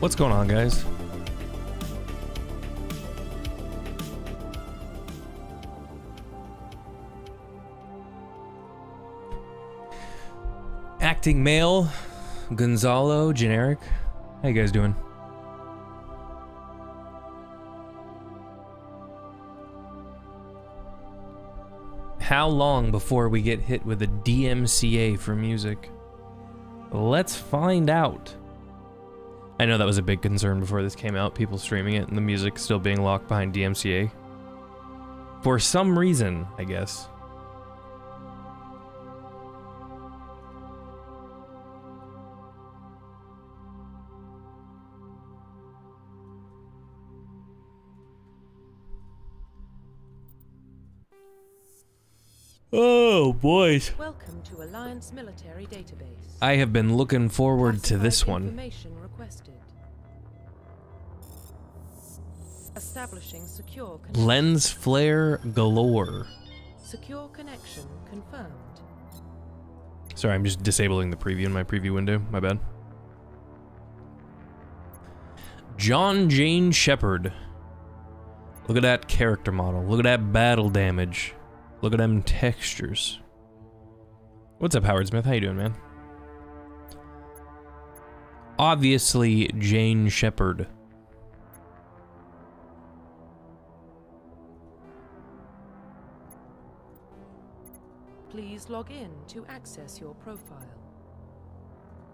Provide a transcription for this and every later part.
What's going on, guys? Acting male, Gonzalo, generic. How you guys doing? How long before we get hit with a DMCA for music? Let's find out. I know that was a big concern before this came out, people streaming it and the music still being locked behind DMCA. For some reason, I guess. Oh, boys. Welcome to Alliance Military Database. I have been looking forward to this one. Information requested. Establishing secure connection. Lens flare galore. Secure connection confirmed. Sorry, I'm just disabling the preview in my preview window. My bad. John Jane Shepherd. Look at that character model. Look at that battle damage. Look at them textures. What's up, Howard Smith? How you doing, man? Obviously, Jane Shepherd. Please log in to access your profile.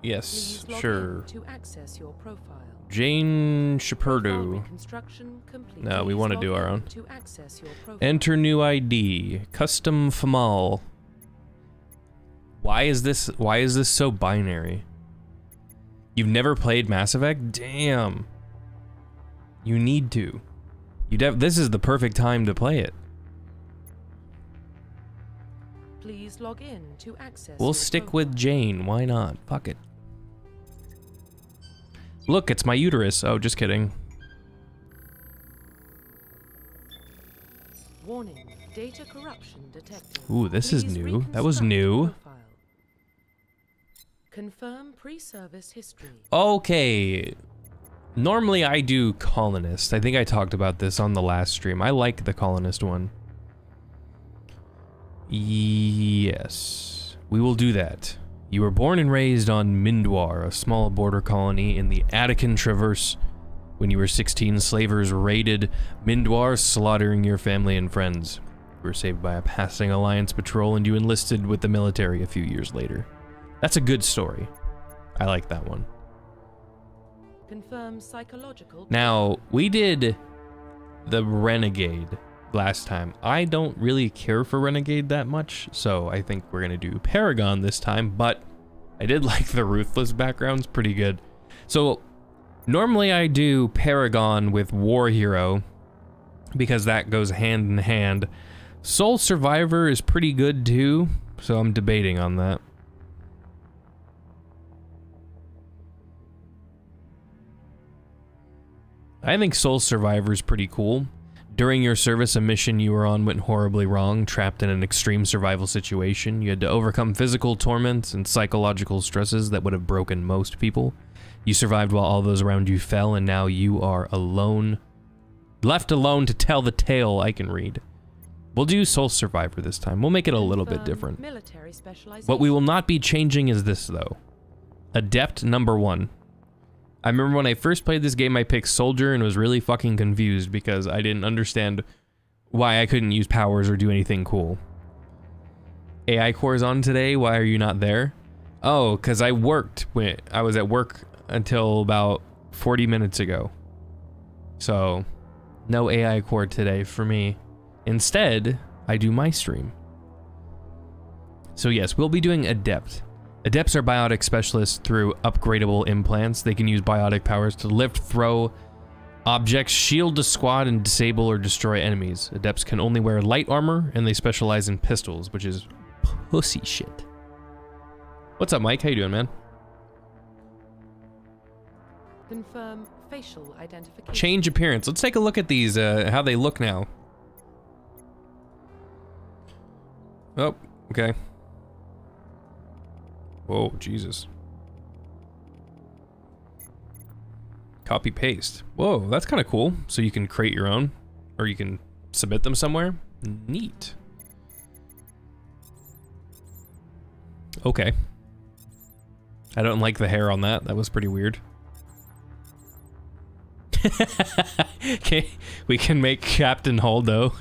Yes, Please log sure. in to access your profile. Jane Shepherd. No, we want to do our own. Enter new ID. Custom Famal. Why is this so binary? You've never played Mass Effect? Damn. You need to. This is the perfect time to play it. Please log in to access. We'll stick with Jane. Why not? Fuck it. Look, it's my uterus. Oh, just kidding. Warning, data corruption detected. Ooh, this is new. That was new. Confirm pre-service history. Okay. Normally I do Colonist. I think I talked about this on the last stream. I like the Colonist one. Yes. We will do that. You were born and raised on Mindwar, a small border colony in the Attican Traverse. When you were 16, slavers raided Mindwar, slaughtering your family and friends. You were saved by a passing Alliance patrol and you enlisted with the military a few years later. That's a good story. I like that one. Confirm psychological. Now, we did the Renegade last time. I don't really care for Renegade that much, so I think we're gonna do Paragon this time, but I did like the Ruthless backgrounds, pretty good. So normally I do Paragon with War Hero because that goes hand in hand. Soul Survivor is pretty good too, so I'm debating on that. I think Soul Survivor is pretty cool. During your service, a mission you were on went horribly wrong, trapped in an extreme survival situation. You had to overcome physical torments and psychological stresses that would have broken most people. You survived while all those around you fell, and now you are alone. Left alone to tell the tale I can read. We'll do Soul Survivor this time. We'll make it a little bit different. What we will not be changing is this, though. Adept number 1. I remember when I first played this game, I picked Soldier and was really fucking confused because I didn't understand why I couldn't use powers or do anything cool. AI Core's on today, why are you not there? Oh, because I worked when I was at work until about 40 minutes ago. So, no AI Core today for me. Instead, I do my stream. So yes, we'll be doing Adept. Adepts are biotic specialists through upgradable implants. They can use biotic powers to lift, throw objects, shield a squad, and disable or destroy enemies. Adepts can only wear light armor, and they specialize in pistols, which is pussy shit. What's up, Mike? How you doing, man? Confirm facial identification. Change appearance. Let's take a look at these, how they look now. Oh, okay. Whoa, Jesus. Copy paste. Whoa, that's kind of cool. So you can create your own, or you can submit them somewhere. Neat. Okay. I don't like the hair on that. That was pretty weird. Okay, we can make Captain Holdo.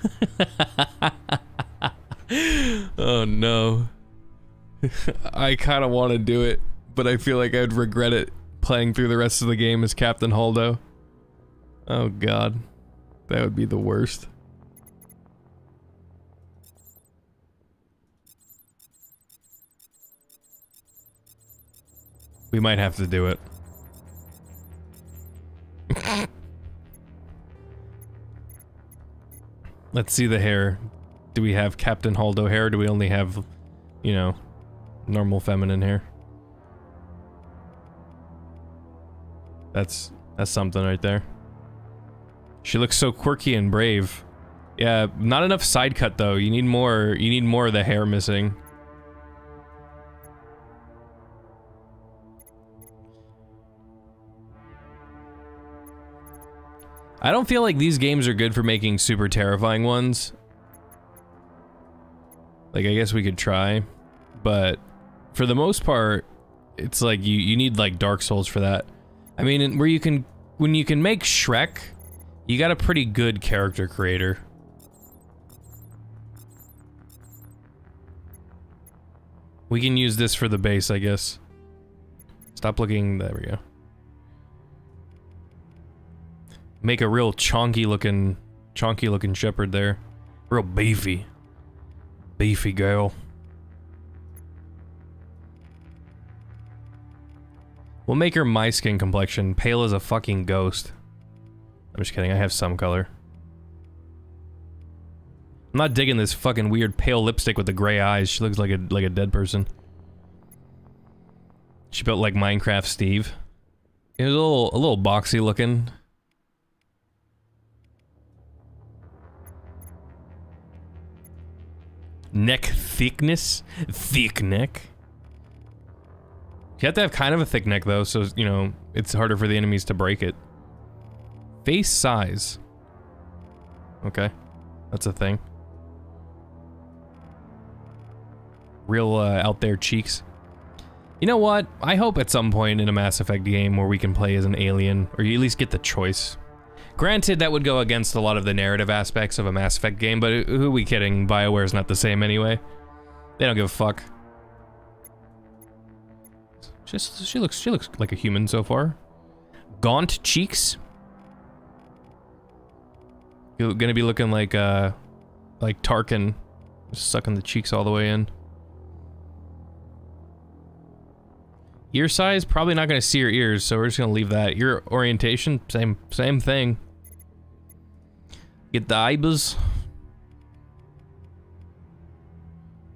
Oh no. I kind of want to do it, but I feel like I'd regret it playing through the rest of the game as Captain Holdo. Oh god. That would be the worst. We might have to do it. Let's see the hair. Do we have Captain Holdo hair, or do we only have, you know, normal feminine hair? That's something right there. She looks so quirky and brave. Yeah, not enough side cut though. You need more of the hair missing. I don't feel like these games are good for making super terrifying ones. Like, I guess we could try, but for the most part, it's like you need like Dark Souls for that. I mean, when you can make Shrek, you got a pretty good character creator. We can use this for the base, I guess. Stop looking, there we go. Make a real chonky looking shepherd there. Real beefy. Beefy girl. We'll make her my skin complexion, pale as a fucking ghost. I'm just kidding, I have some color. I'm not digging this fucking weird pale lipstick with the gray eyes. She looks like a dead person. She built like Minecraft Steve. It was a little boxy looking. Neck thickness? Thick neck? You have to have kind of a thick neck though, so, you know, it's harder for the enemies to break it. Face size. Okay. That's a thing. Real, out there cheeks. You know what? I hope at some point in a Mass Effect game where we can play as an alien, or you at least get the choice. Granted, that would go against a lot of the narrative aspects of a Mass Effect game, but who are we kidding? BioWare's not the same anyway. They don't give a fuck. She looks like a human so far. Gaunt cheeks. You're gonna be looking like Tarkin, sucking the cheeks all the way in. Ear size, probably not gonna see your ears, so we're just gonna leave that. Ear orientation, same thing. Get the eyebrows.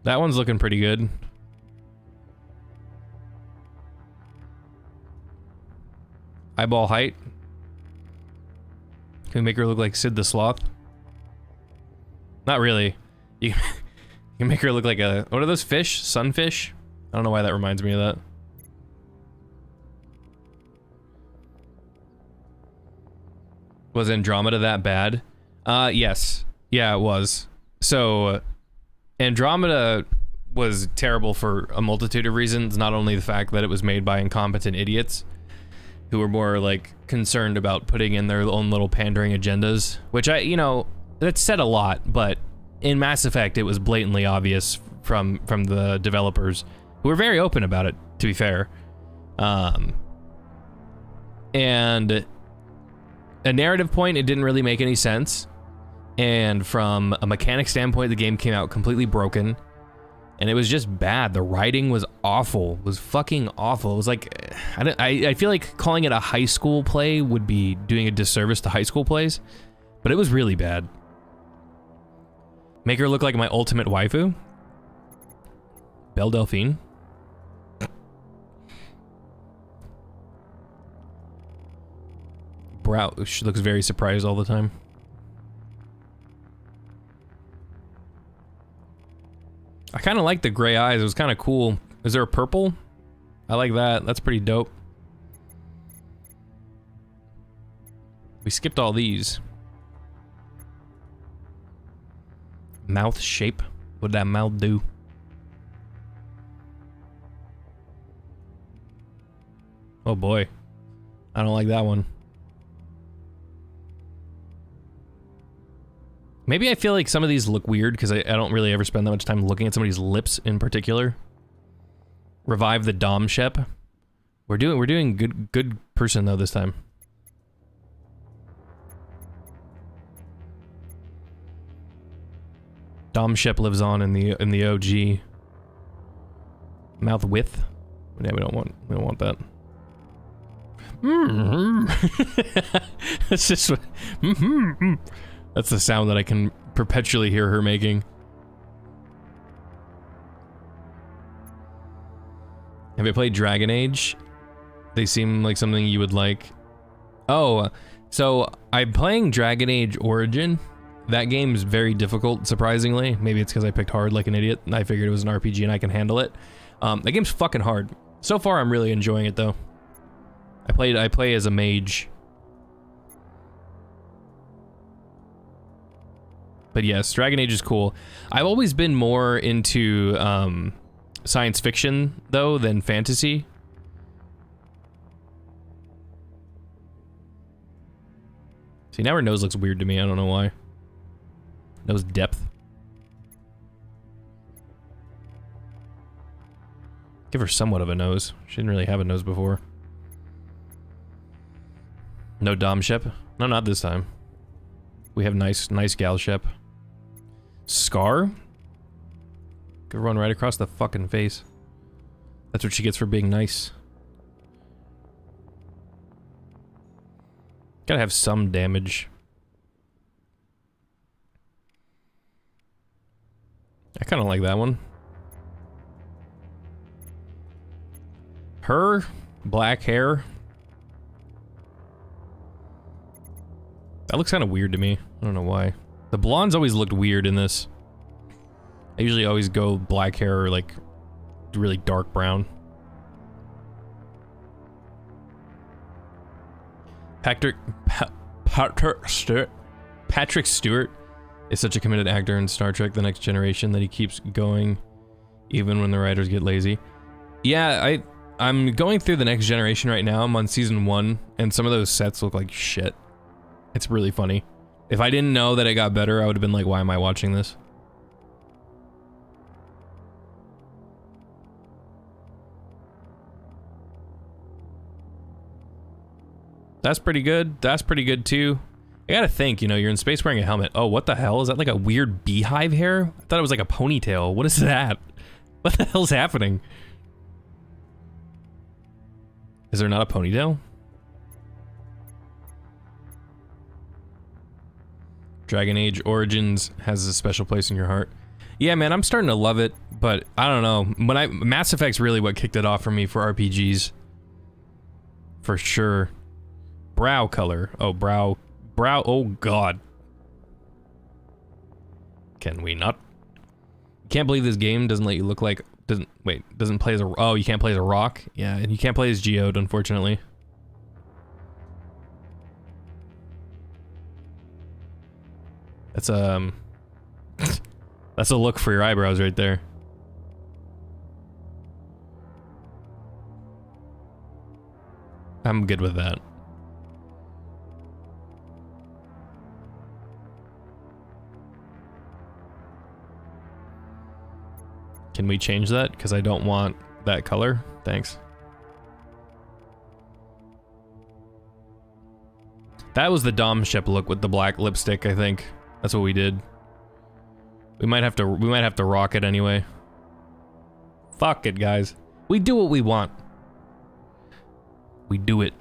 That one's looking pretty good. Eyeball height. Can we make her look like Sid the Sloth? Not really. You can make her look like a... What are those fish? Sunfish? I don't know why that reminds me of that. Was Andromeda that bad? Yes. Yeah, it was. So, Andromeda was terrible for a multitude of reasons, not only the fact that it was made by incompetent idiots who were more, like, concerned about putting in their own little pandering agendas, which you know, that said a lot, but in Mass Effect it was blatantly obvious from the developers, who were very open about it, to be fair. And a narrative point, it didn't really make any sense. And from a mechanic standpoint, the game came out completely broken. And it was just bad. The writing was awful. It was fucking awful. It was like, I feel like calling it a high school play would be doing a disservice to high school plays. But it was really bad. Make her look like my ultimate waifu? Belle Delphine? Brow, she looks very surprised all the time. I kind of like the gray eyes. It was kind of cool. Is there a purple? I like that. That's pretty dope. We skipped all these. Mouth shape. What'd that mouth do? Oh boy. I don't like that one. Maybe I feel like some of these look weird because I don't really ever spend that much time looking at somebody's lips in particular. Revive the Dom Shep. We're doing good person though this time. Dom Shep lives on in the OG. Mouth width. Yeah, we don't want that. That's just that's the sound that I can perpetually hear her making. Have you played Dragon Age? They seem like something you would like. Oh, so I'm playing Dragon Age Origin. That game's very difficult, surprisingly. Maybe it's because I picked hard like an idiot, and I figured it was an RPG and I can handle it. That game's fucking hard. So far, I'm really enjoying it, though. I play as a mage. But yes, Dragon Age is cool. I've always been more into science fiction, though, than fantasy. See, now her nose looks weird to me. I don't know why. Nose depth. Give her somewhat of a nose. She didn't really have a nose before. No Dom Shep? No, not this time. We have nice gal Shep. Scar? Could run right across the fucking face. That's what she gets for being nice. Gotta have some damage. I kinda like that one. Her, black hair. That looks kind of weird to me. I don't know why. The blondes always looked weird in this. I usually always go black hair or like really dark brown. Patrick Stewart is such a committed actor in Star Trek The Next Generation that he keeps going even when the writers get lazy. Yeah, I'm going through The Next Generation right now. I'm on season 1 and some of those sets look like shit. It's really funny. If I didn't know that it got better, I would have been like, why am I watching this? That's pretty good. That's pretty good too. I gotta think, you know, you're in space wearing a helmet. Oh, what the hell? Is that like a weird beehive hair? I thought it was like a ponytail. What is that? What the hell's happening? Is there not a ponytail? Dragon Age Origins has a special place in your heart. Yeah, man, I'm starting to love it, but I don't know. Mass Effect's really what kicked it off for me for RPGs. For sure. Brow color. Oh, brow, oh god. Can we not? Can't believe this game doesn't let you look like, doesn't play as a, oh, you can't play as a rock? Yeah, and you can't play as Geode, unfortunately. That's that's a look for your eyebrows right there. I'm good with that. Can we change that? Because I don't want that color. Thanks. That was the Dom Shep look with the black lipstick, I think. That's what we did. We might have to rock it anyway. Fuck it, guys. We do what we want. We do it.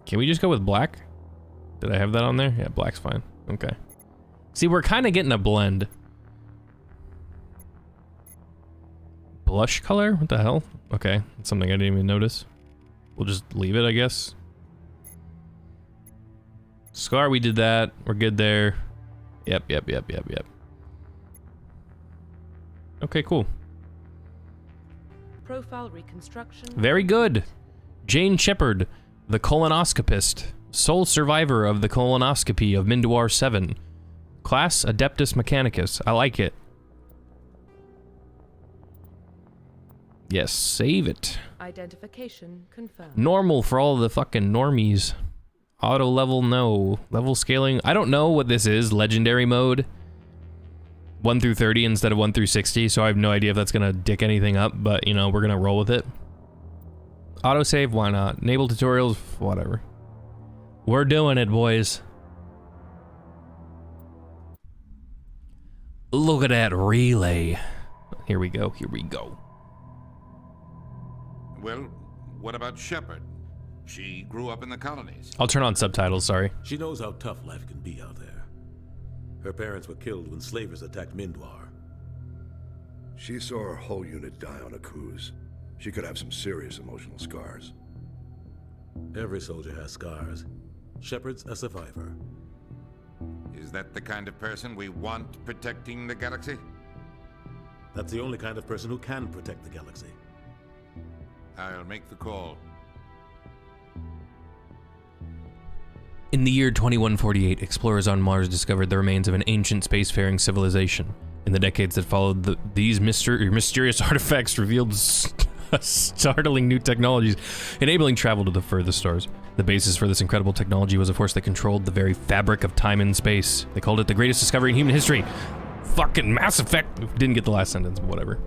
Can we just go with black? Did I have that on there? Yeah, black's fine. Okay. See, we're kind of getting a blend. Blush color? What the hell? Okay, that's something I didn't even notice. We'll just leave it, I guess. Scar, we did that. We're good there. Yep. Okay, cool. Profile reconstruction. Very good. Jane Shepard. The colonoscopist. Sole survivor of the colonoscopy of Mindoir 7. Class Adeptus Mechanicus. I like it. Yes, save it. Identification confirmed. Normal for all the fucking normies. Auto level, no. Level scaling. I don't know what this is. Legendary mode. 1 through 30 instead of 1 through 60, so I have no idea if that's gonna dick anything up, but you know, we're gonna roll with it. Autosave, why not? Enable tutorials, whatever. We're doing it, boys. Look at that relay. Here we go, here we go. Well, what about Shepard? She grew up in the colonies. I'll turn on subtitles, sorry. She knows how tough life can be out there. Her parents were killed when slavers attacked Mindoir. She saw her whole unit die on a cruise. She could have some serious emotional scars. Every soldier has scars. Shepard's a survivor. Is that the kind of person we want protecting the galaxy? That's the only kind of person who can protect the galaxy. I'll make the call. In the year 2148, explorers on Mars discovered the remains of an ancient spacefaring civilization. In the decades that followed, these mysterious artifacts revealed startling new technologies, enabling travel to the furthest stars. The basis for this incredible technology was a force that controlled the very fabric of time and space. They called it the greatest discovery in human history. Fucking Mass Effect! Didn't get the last sentence, but whatever.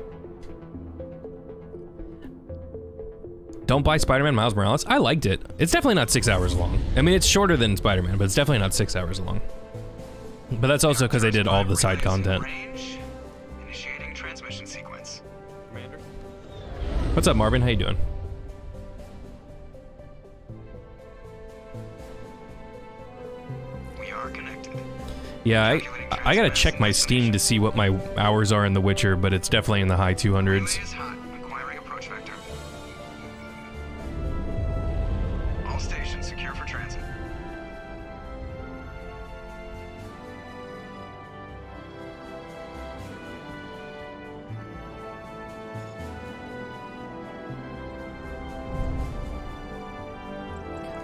Don't buy Spider-Man Miles Morales. I liked it. It's definitely not 6 hours long. I mean, it's shorter than Spider-Man, but it's definitely not 6 hours long. But that's also because they did all the side content. Initiating transmission sequence. Commander. What's up, Marvin? How you doing? We are connected. Yeah, I gotta check my Steam to see what my hours are in The Witcher, but it's definitely in the high 200s. Relay is hot. Acquiring approach vector. All stations secure for transit.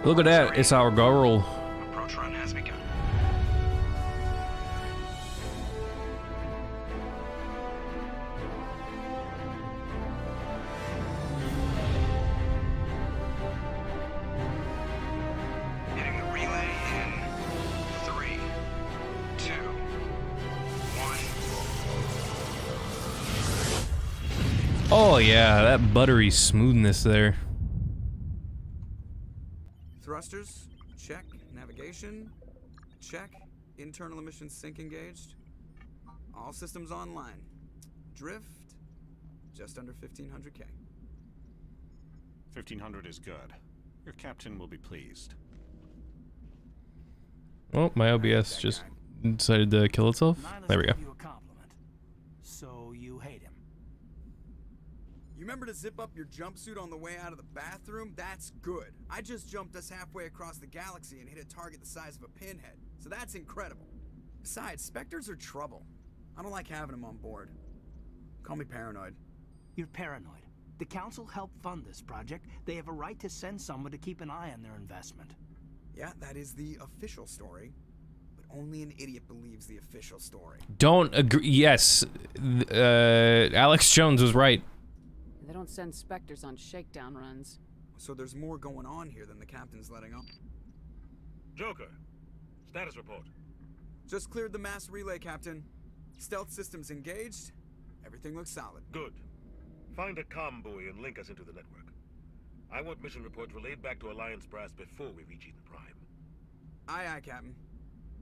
Look at that, it's our girl. Approach run has begun. Hitting the relay in 3, 2, 1. Oh yeah, that buttery smoothness there. Thrusters, check. Navigation, check. Internal emissions sync engaged. All systems online. Drift, just under 1500K. 1500 is good. Your captain will be pleased. Oh, my OBS just decided to kill itself. There we go. You a compliment. So you hate him. You remember to zip up your jumpsuit on the way out of the bathroom? That's good. I just jumped us halfway across the galaxy and hit a target the size of a pinhead. So that's incredible. Besides, Spectres are trouble. I don't like having them on board. Call me paranoid. You're paranoid. The council helped fund this project. They have a right to send someone to keep an eye on their investment. Yeah, that is the official story. But only an idiot believes the official story. Don't agree. Yes, Alex Jones was right. They don't send Spectres on shakedown runs. So there's more going on here than the captain's letting on. Joker, status report. Just cleared the mass relay, Captain. Stealth systems engaged. Everything looks solid. Good. Find a comm buoy and link us into the network. I want mission reports relayed back to Alliance Brass before we reach Eden Prime. Aye, aye, Captain.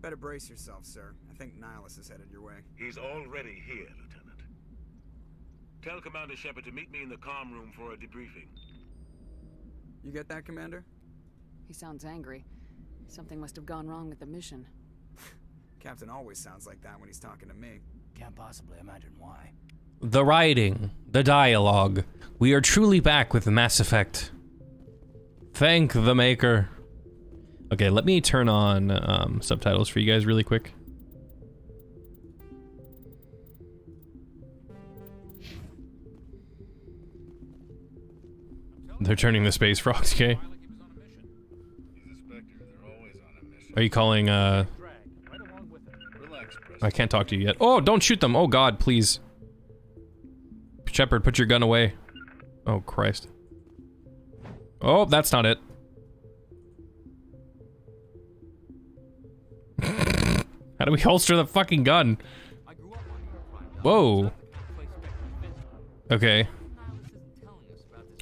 Better brace yourself, sir. I think Nihilus is headed your way. He's already here, Lieutenant. Tell Commander Shepard to meet me in the comm room for a debriefing. You get that, Commander? He sounds angry. Something must have gone wrong with the mission. Captain always sounds like that when he's talking to me. Can't possibly imagine why. The writing, the dialogue. We are truly back with Mass Effect. Thank the maker. Okay, let me turn on subtitles for you guys really quick. They're turning the space frogs, okay? Are you calling, I can't talk to you yet. Oh, don't shoot them! Oh god, please. Shepard, put your gun away. Oh, Christ. Oh, that's not it. How do we holster the fucking gun? Whoa. Okay.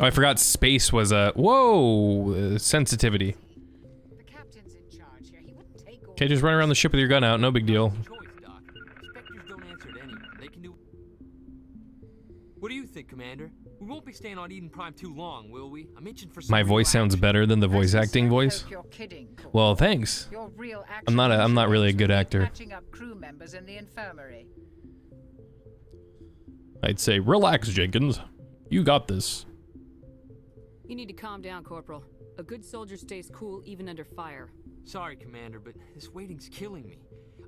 Oh, I forgot space was a... Whoa! Sensitivity. Okay, just run around the ship with your gun out, no big deal. What do you think, Commander? We won't be staying on Eden Prime too long, will we? I'm itching for My voice sounds better than the voice acting voice. Well, thanks. I'm not really a good actor. I'd say, relax, Jenkins. You got this. You need to calm down, Corporal. A good soldier stays cool even under fire. Sorry, Commander, but this waiting's killing me.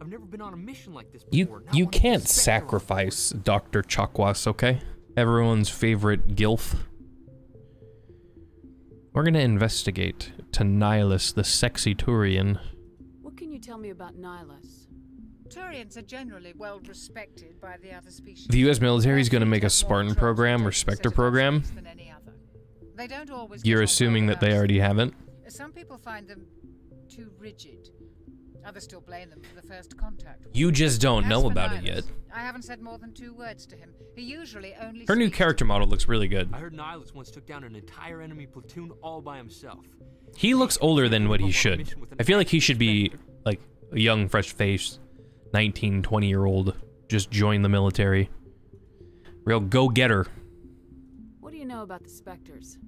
I've never been on a mission like this before. You can't sacrifice Dr. Chakwas, okay? Everyone's favorite gilf. We're gonna investigate to Nihilus, the sexy Turian. What can you tell me about Nihilus? Turians are generally well respected by the other species. The US military is gonna make a Spartan program or Spectre program. They don't always. You're assuming that they already haven't? Some people find them too rigid. Others still blame them for the first contact. You just don't know about it yet. I haven't said more than 2 words to him. He usually only. Her new character model looks really good. I heard Nihilus once took down an entire enemy platoon all by himself. He looks older than what he should. I feel like he should be like a young, fresh-faced 19, 20-year-old. Just join the military. Real go-getter. What do you know about the Spectres?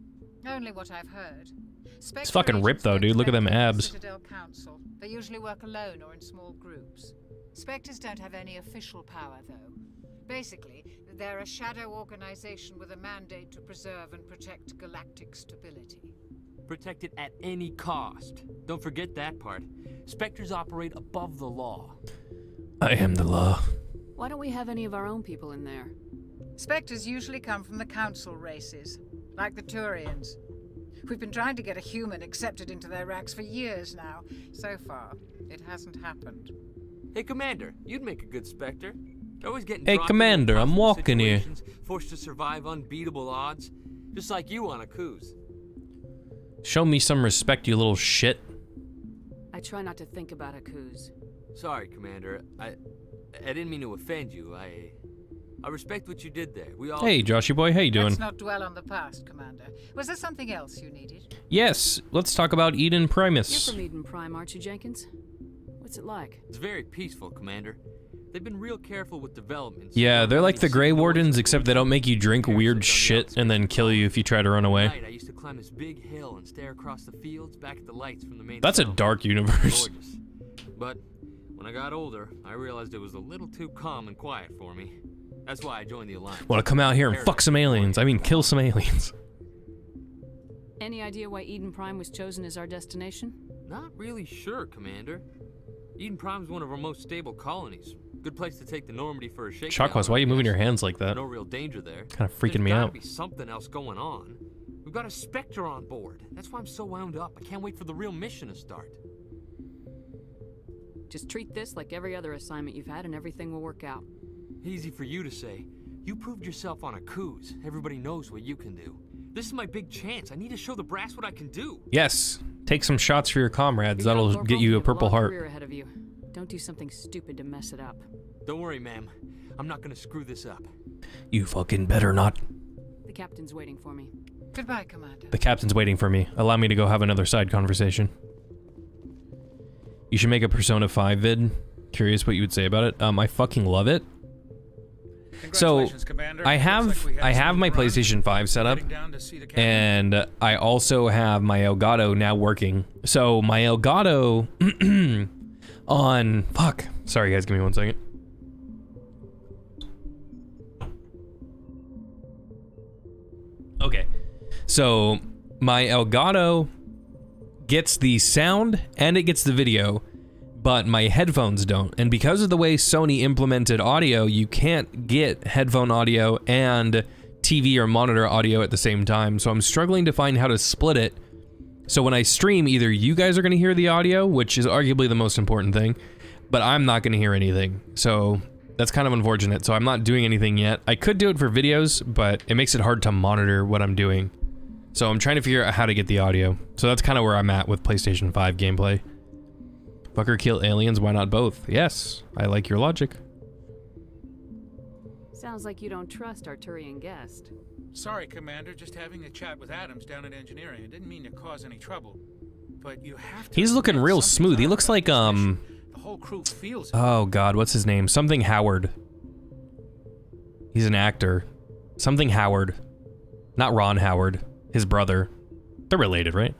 Only what I've heard. It's fucking ripped though, dude. Look at them abs. Citadel Council. They usually work alone or in small groups. Spectres don't have any official power, though. Basically, they're a shadow organization with a mandate to preserve and protect galactic stability. Protect it at any cost. Don't forget that part. Spectres operate above the law. I am the law. Why don't we have any of our own people in there? Spectres usually come from the Council races, like the Turians. We've been trying to get a human accepted into their ranks for years now. So far, it hasn't happened. Hey, Commander, you'd make a good Spectre. You're always getting Hey, Commander, I'm walking here. Forced to survive unbeatable odds, just like you on a cruise. Show me some respect, you little shit. I try not to think about Akuz. Sorry, Commander. I didn't mean to offend you. I respect what you did there. We all. Hey, Joshy boy, how you doing? Let's not dwell on the past, Commander. Was there something else you needed? Yes, let's talk about Eden Primus. You're from Eden Prime, aren't you, Jenkins? What's it like? It's very peaceful, Commander. They've been real careful with developments. Yeah, they're like the Grey Wardens, except they don't make you drink weird shit and then kill you if you try to run away. I used to climb this big hill and stare across the fields back at the lights from the main. That's a dark universe. Gorgeous. But when I got older, I realized it was a little too calm and quiet for me. That's why I joined the Alliance. Want to come out here and fuck some aliens? I mean, kill some aliens. Any idea why Eden Prime was chosen as our destination? Not really sure, Commander. Eden Prime's one of our most stable colonies. Good place to take the Normandy for a shakedown. Chakwas, why are you moving your hands like that? No real danger there. Kind of freaking me There's out. gotta be something else going on. We've got a Spectre on board. That's why I'm so wound up. I can't wait for the real mission to start. Just treat this like every other assignment you've had and everything will work out. Easy for you to say. You proved yourself on a cruise. Everybody knows what you can do. This is my big chance. I need to show the brass what I can do. Yes. Take some shots for your comrades. That'll get you a Purple Heart. Career ahead of you. Don't do something stupid to mess it up. Don't worry, ma'am. I'm not gonna screw this up. You fucking better not. The captain's waiting for me. Goodbye, Commander. The captain's waiting for me. Allow me to go have another side conversation. You should make a Persona 5 vid. Curious what you would say about it. I fucking love it. So, I have my PlayStation 5 set up, and I also have my Elgato now working. So, my Elgato on... Fuck. Sorry guys, give me 1 second. Okay. So, my Elgato gets the sound and it gets the video, but my headphones don't. And because of the way Sony implemented audio, you can't get headphone audio and TV or monitor audio at the same time. So I'm struggling to find how to split it So when I stream, either you guys are going to hear the audio, which is arguably the most important thing, but I'm not going to hear anything. So that's kind of unfortunate. So I'm not doing anything yet. I could do it for videos, but it makes it hard to monitor what I'm doing. So I'm trying to figure out how to get the audio. So that's kind of where I'm at with PlayStation 5 gameplay. Fucker kill aliens, why not both? Yes, I like your logic. Sounds like you don't trust our Turian guest. Sorry, Commander, just having a chat with Adams down at engineering. I didn't mean to cause any trouble. But you have to. He's looking real smooth. He looks like, The whole crew feels it. Oh god, what's his name? Something Howard. He's an actor. Something Howard. Not Ron Howard. His brother. They're related, right?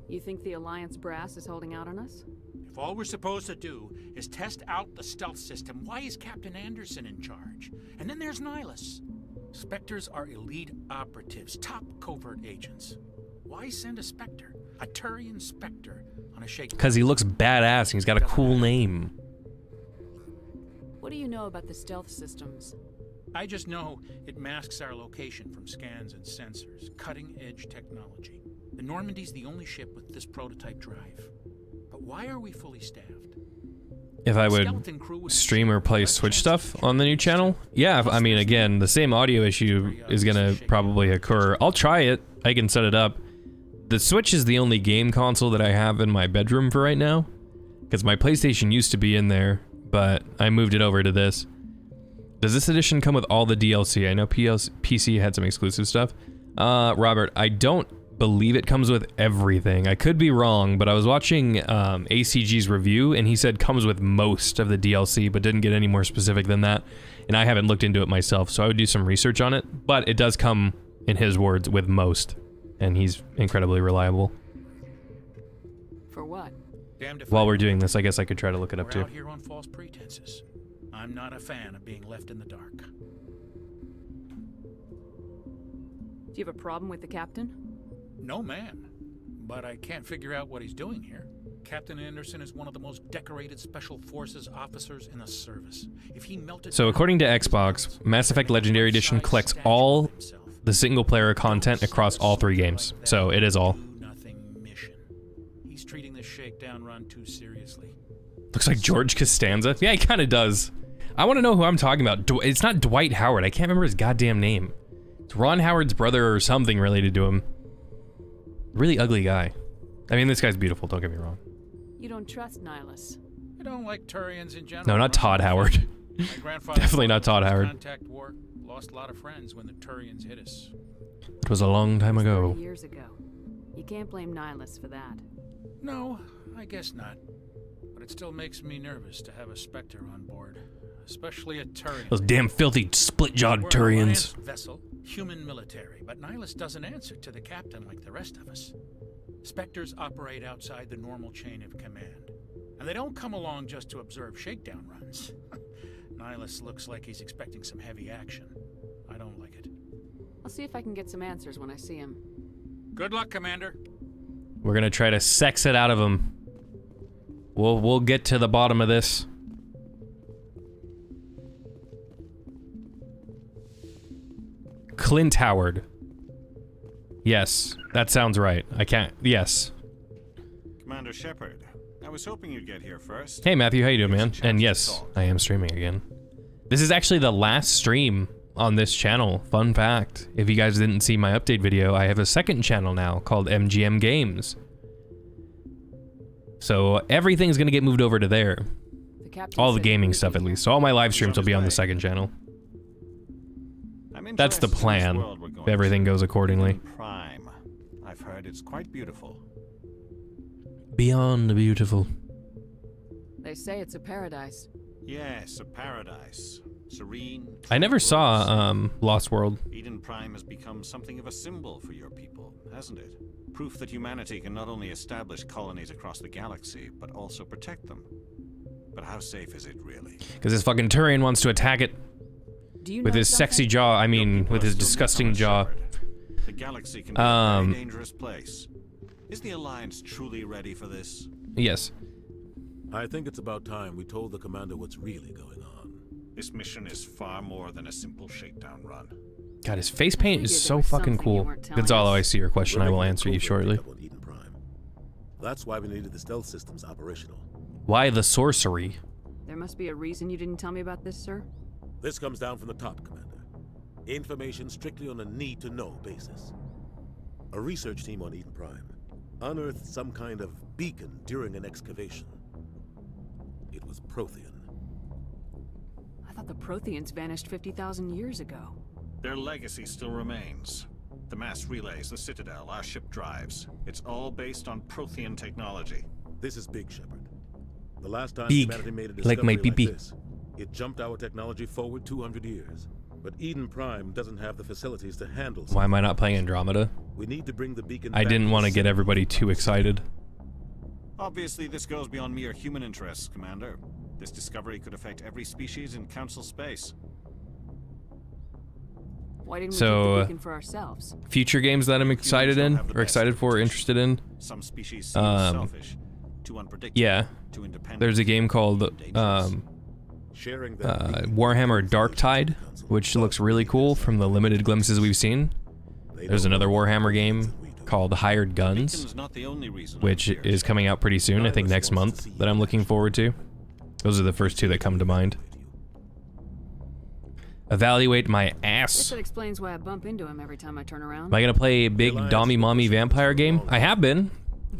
You think the Alliance brass is holding out on us? If all we're supposed to do is test out the stealth system, why is Captain Anderson in charge? And then there's Nihilus. Spectres are elite operatives, top covert agents. Why send a Spectre, a Turian Spectre, on a shake? Because he looks badass and he's got a cool name. What do you know about the stealth systems? I just know it masks our location from scans and sensors. Cutting-edge technology. The Normandy's the only ship with this prototype drive. But why are we fully staffed? If I would stream or play Switch stuff on the new channel? Yeah, I mean, again, the same audio issue is gonna probably occur. I'll try it. I can set it up. The Switch is the only game console that I have in my bedroom for right now. Because my PlayStation used to be in there, but I moved it over to this. Does this edition come with all the DLC? I know PC had some exclusive stuff. Robert, I don't believe it comes with everything. I could be wrong, but I was watching ACG's review and he said comes with most of the DLC, but didn't get any more specific than that. And I haven't looked into it myself, so I would do some research on it. But it does come, in his words, with most. And he's incredibly reliable. For what? While we're doing this, I guess I could try to look it up We're too. out here on false pretenses. I'm not a fan of being left in the dark. Do you have a problem with the captain? No, man. But I can't figure out what he's doing here. Captain Anderson is one of the most decorated Special Forces officers in the service. If he melted... So according to Xbox, Mass Effect Legendary Edition collects all the single-player content across all 3 games. So it is all. He's treating this shakedown run too seriously. Looks like George Costanza. Yeah, he kind of does. I want to know who I'm talking about. It's not Dwight Howard. I can't remember his goddamn name. It's Ron Howard's brother or something related to him. Really ugly guy. I mean, this guy's beautiful, don't get me wrong. You don't trust Nihilus. I don't like Turians in general. No, not Todd Howard. My grandfather Definitely not Todd Howard. Contact war, lost a lot of friends when the Turians hit us. It was a long time ago. 30 years ago. You can't blame Nihilus for that. No, I guess not. But it still makes me nervous to have a Spectre on board. Especially a Turian. Those damn filthy split-jawed Turians. Vessel, human military, but Nihilus doesn't answer to the captain like the rest of us. Spectres operate outside the normal chain of command. And they don't come along just to observe shakedown runs. Nihilus looks like he's expecting some heavy action. I don't like it. I'll see if I can get some answers when I see him. Good luck, Commander. We're gonna try to sex it out of him. We'll get to the bottom of this. Clint Howard. Yes, that sounds right. I can't. Yes. Commander Shepard, I was hoping you'd get here first. Hey Matthew, how you doing, man? And yes, I am streaming again. This is actually the last stream on this channel. Fun fact. If you guys didn't see my update video, I have a second channel now called MGM Games. So everything's gonna get moved over to there. All the gaming stuff at least. So all my live streams will be on the second channel. That's the plan. If everything goes accordingly. Prime. I've heard it's quite beautiful. Beyond beautiful. They say it's a paradise. Yes, a paradise. Serene. I never saw Lost World. Eden Prime has become something of a symbol for your people, hasn't it? Proof that humanity can not only establish colonies across the galaxy, but also protect them. But how safe is it really? Because this fucking Turian wants to attack it. With his sexy jaw, I mean, with his disgusting jaw. The galaxy can be a very dangerous place. Is the Alliance truly ready for this? Yes. I think it's about time we told the commander what's really going on. This mission is far more than a simple shakedown run. God, his face paint is so fucking cool. Gonzalo, I see your question. I will answer you shortly. That's why we needed the stealth systems operational. Why the sorcery? There must be a reason you didn't tell me about this, sir. This comes down from the top, Commander. Information strictly on a need-to-know basis. A research team on Eden Prime unearthed some kind of beacon during an excavation. It was Prothean. I thought the Protheans vanished 50,000 years ago. Their legacy still remains. The mass relays, the Citadel, our ship drives. It's all based on Prothean technology. This is big, Shepard. The last time Big, humanity made a like discovery my like pee-pee. this, it jumped our technology forward 200 years. But Eden Prime doesn't have the facilities to handle. Why am I not playing Andromeda? We need to bring the beacon. I didn't want to get everybody too excited. Obviously, this goes beyond mere human interests, Commander. This discovery could affect every species in Council space. Why didn't we keep the beacon for ourselves? Future games that I'm excited in, or excited for, or interested in. Some species seem selfish, too unpredictable, yeah. too independent. There's a game called Warhammer Darktide, which looks really cool from the limited glimpses we've seen. There's another Warhammer game called Hired Guns, which is coming out pretty soon, I think next month, that I'm looking forward to. Those are the first two that come to mind. Evaluate my I ass. guess that explains why I bump into him every time I turn around. Am I gonna play a big Dommy Mommy vampire game? I have been.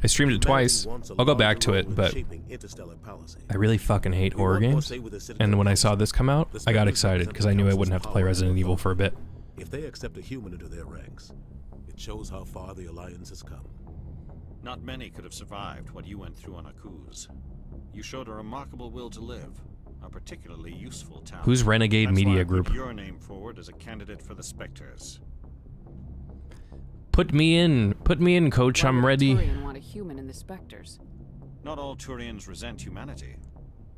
I streamed it twice. I'll go back to it, but I really fucking hate horror games. And when I saw this come out, I got excited because I knew I wouldn't have to play Resident Evil for a bit. If they accept a human into their ranks, it shows how far the Alliance has come. Not many could have survived what you went through on Akuz. You showed a remarkable will to live, a particularly useful talent. Who's Renegade That's Media why I Group? put your name forward as a candidate for the Spectres. Put me in, coach, I'm ready. Want a human in the Spectres. Not all Turians resent humanity.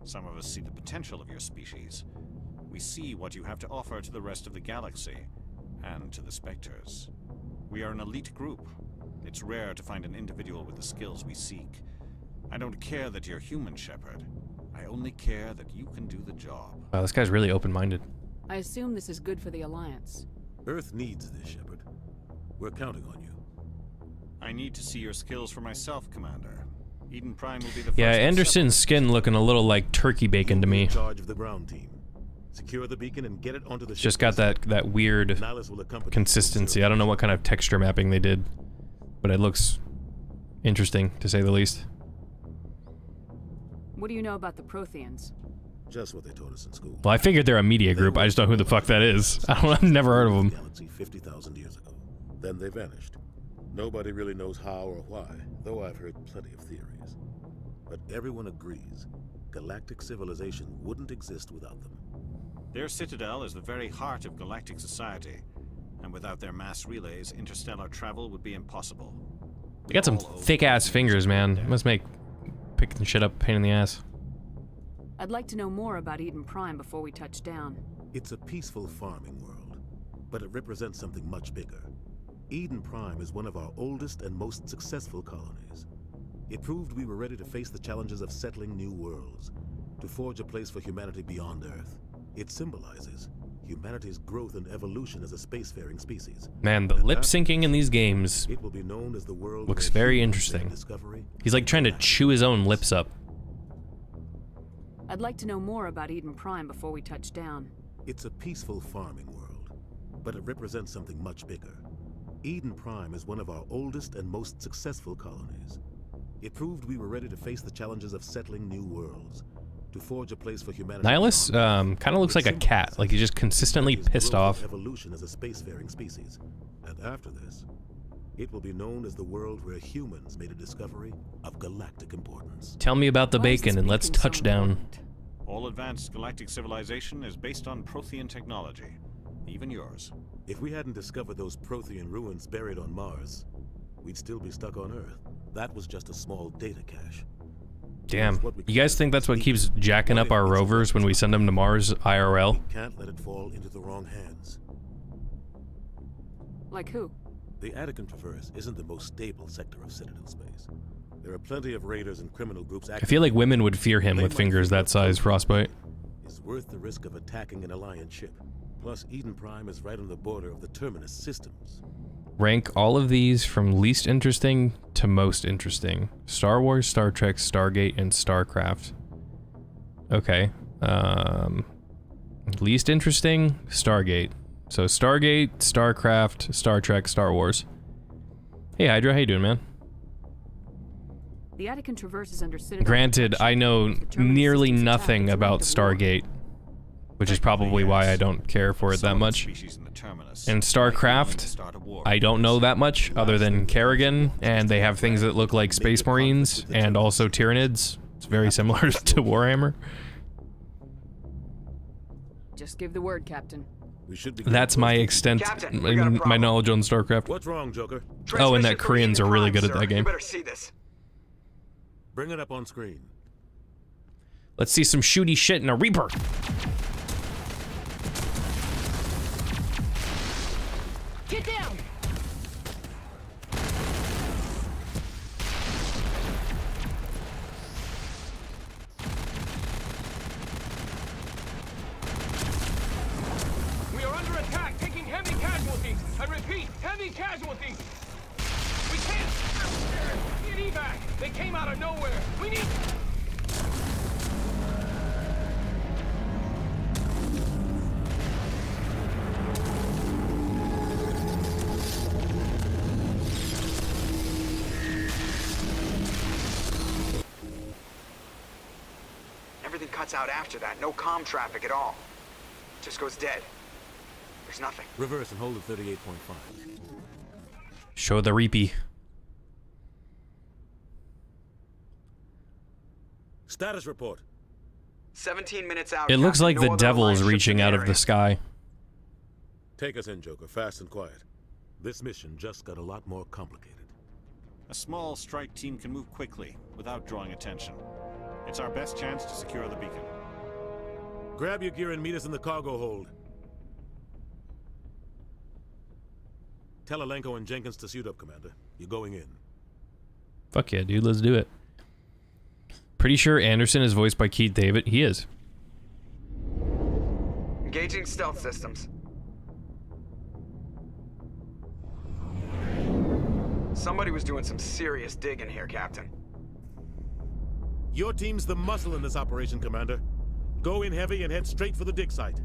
Some of us see the potential of your species. We see what you have to offer to the rest of the galaxy, and to the Spectres. We are an elite group. It's rare to find an individual with the skills we seek. I don't care that you're human, Shepard. I only care that you can do the job. Wow, this guy's really open-minded. I assume this is good for the Alliance. Earth needs this, Shepard. We're counting on you. I need to see your skills for myself, Commander. Eden Prime will be the Yeah, first Anderson's skin looking a little like turkey bacon to me. In charge of the ground team. Secure the beacon and get it onto the It's just got that weird consistency. I don't know what kind of texture mapping they did, but it looks interesting, to say the least. What do you know about the Protheans? Just what they taught us in school. Well, I figured they're a media group. I just don't know who the fuck that is. I've never heard of them. Galaxy 50,000 years ago. Then they vanished. Nobody really knows how or why, though I've heard plenty of theories. But everyone agrees, galactic civilization wouldn't exist without them. Their citadel is the very heart of galactic society, and without their mass relays, interstellar travel would be impossible. They got some thick-ass fingers, man. Must make picking shit up a pain in the ass. I'd like to know more about Eden Prime before we touch down. It's a peaceful farming world, but it represents something much bigger. Eden Prime is one of our oldest and most successful colonies. It proved we were ready to face the challenges of settling new worlds, to forge a place for humanity beyond Earth. It symbolizes humanity's growth and evolution as a spacefaring species. Man, the lip syncing in these games it will be known as the world looks very interesting. He's like trying to chew his own lips up. I'd like to know more about Eden Prime before we touch down. It's a peaceful farming world, but it represents something much bigger. Eden Prime is one of our oldest and most successful colonies. It proved we were ready to face the challenges of settling new worlds, to forge a place for humanity. Nihilus kind of looks like a cat, like he's just consistently pissed off. Evolution as a spacefaring species, and after this, it will be known as the world where humans made a discovery of galactic importance. Tell me about the bacon and let's touch down. All advanced galactic civilization is based on Prothean technology, even yours. If we hadn't discovered those Prothean ruins buried on Mars, we'd still be stuck on Earth. That was just a small data cache. Damn. You guys think that's what keeps jacking up our rovers when we send them to Mars IRL? We can't let it fall into the wrong hands. Like who? The Attican Traverse isn't the most stable sector of Citadel space. There are plenty of raiders and criminal groups. I feel like women would fear him with fingers that size, Frostbite. It's worth the risk of attacking an Alliance ship. Plus, Eden Prime is right on the border of the Terminus systems. Rank all of these from least interesting to most interesting. Star Wars, Star Trek, Stargate, and StarCraft. Okay. Least interesting, Stargate. So Stargate, StarCraft, Star Trek, Star Wars. Hey Hydra, how you doing, man? The Attican traverses under Citadel. Granted, I know nearly nothing about Stargate, which is probably why I don't care for it that much. And StarCraft, I don't know that much, other than Kerrigan, and they have things that look like Space Marines, and also Tyranids. It's very similar to Warhammer. Just give the word, Captain. That's my extent in my knowledge on StarCraft. What's wrong, Joker? Oh, and that Koreans are really good at that game. You better see this. Bring it up on screen. Let's see some shooty shit in a Reaper. Get down! We are under attack, taking heavy casualties. I repeat, heavy casualties. We can't. Need evac. They came out of nowhere. We need. Everything cuts out after that. No comm traffic at all. Just goes dead. There's nothing. Reverse and hold at 38.5. Show the Reapy. Status report. 17 minutes out. It looks like no the other devil is alliance ships in reaching the out of area. the sky. Take us in, Joker, fast and quiet. This mission just got a lot more complicated. A small strike team can move quickly, without drawing attention. It's our best chance to secure the beacon. Grab your gear and meet us in the cargo hold. Tell Alenko and Jenkins to suit up, Commander. You're going in. Fuck yeah, dude, let's do it. Pretty sure Anderson is voiced by Keith David. He is. Engaging stealth systems. Somebody was doing some serious digging here, Captain. Your team's the muscle in this operation, Commander. Go in heavy and head straight for the dig site.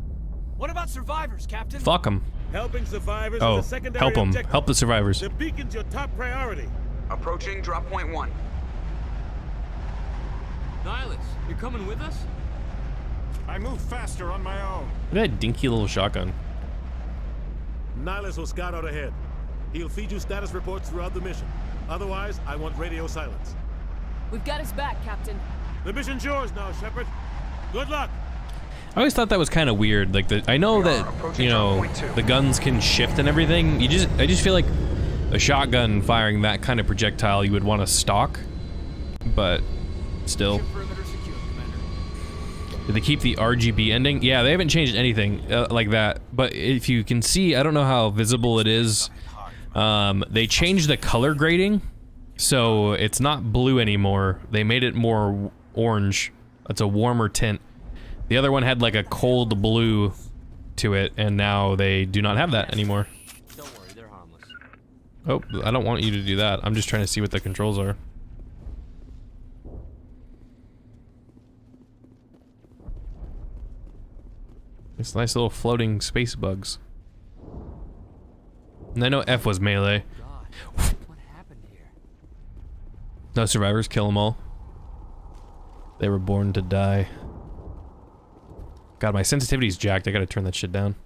What about survivors, Captain? Fuck them. Helping survivors Oh, is a secondary help them. objective. Help the survivors. The beacon's your top priority. Approaching drop point 1. Nihilus, you're coming with us? I move faster on my own. Look at that dinky little shotgun. Nihilus will scout out ahead. He'll feed you status reports throughout the mission. Otherwise, I want radio silence. We've got his back, Captain. The mission's yours now, Shepard. Good luck. I always thought that was kind of weird. Like I know that, you know, the guns can shift and everything. I just feel like a shotgun firing that kind of projectile you would want to stock, but still. Did they keep the RGB ending? Yeah, they haven't changed anything like that. But if you can see, I don't know how visible it is. They changed the color grading, so it's not blue anymore. They made it more orange. It's a warmer tint. The other one had like a cold blue to it, and now they do not have that anymore. Don't worry, they're harmless. Oh, I don't want you to do that. I'm just trying to see what the controls are. It's nice little floating space bugs. And I know F was melee. What happened here? No survivors, kill them all. They were born to die. God, my sensitivity's jacked. I gotta turn that shit down.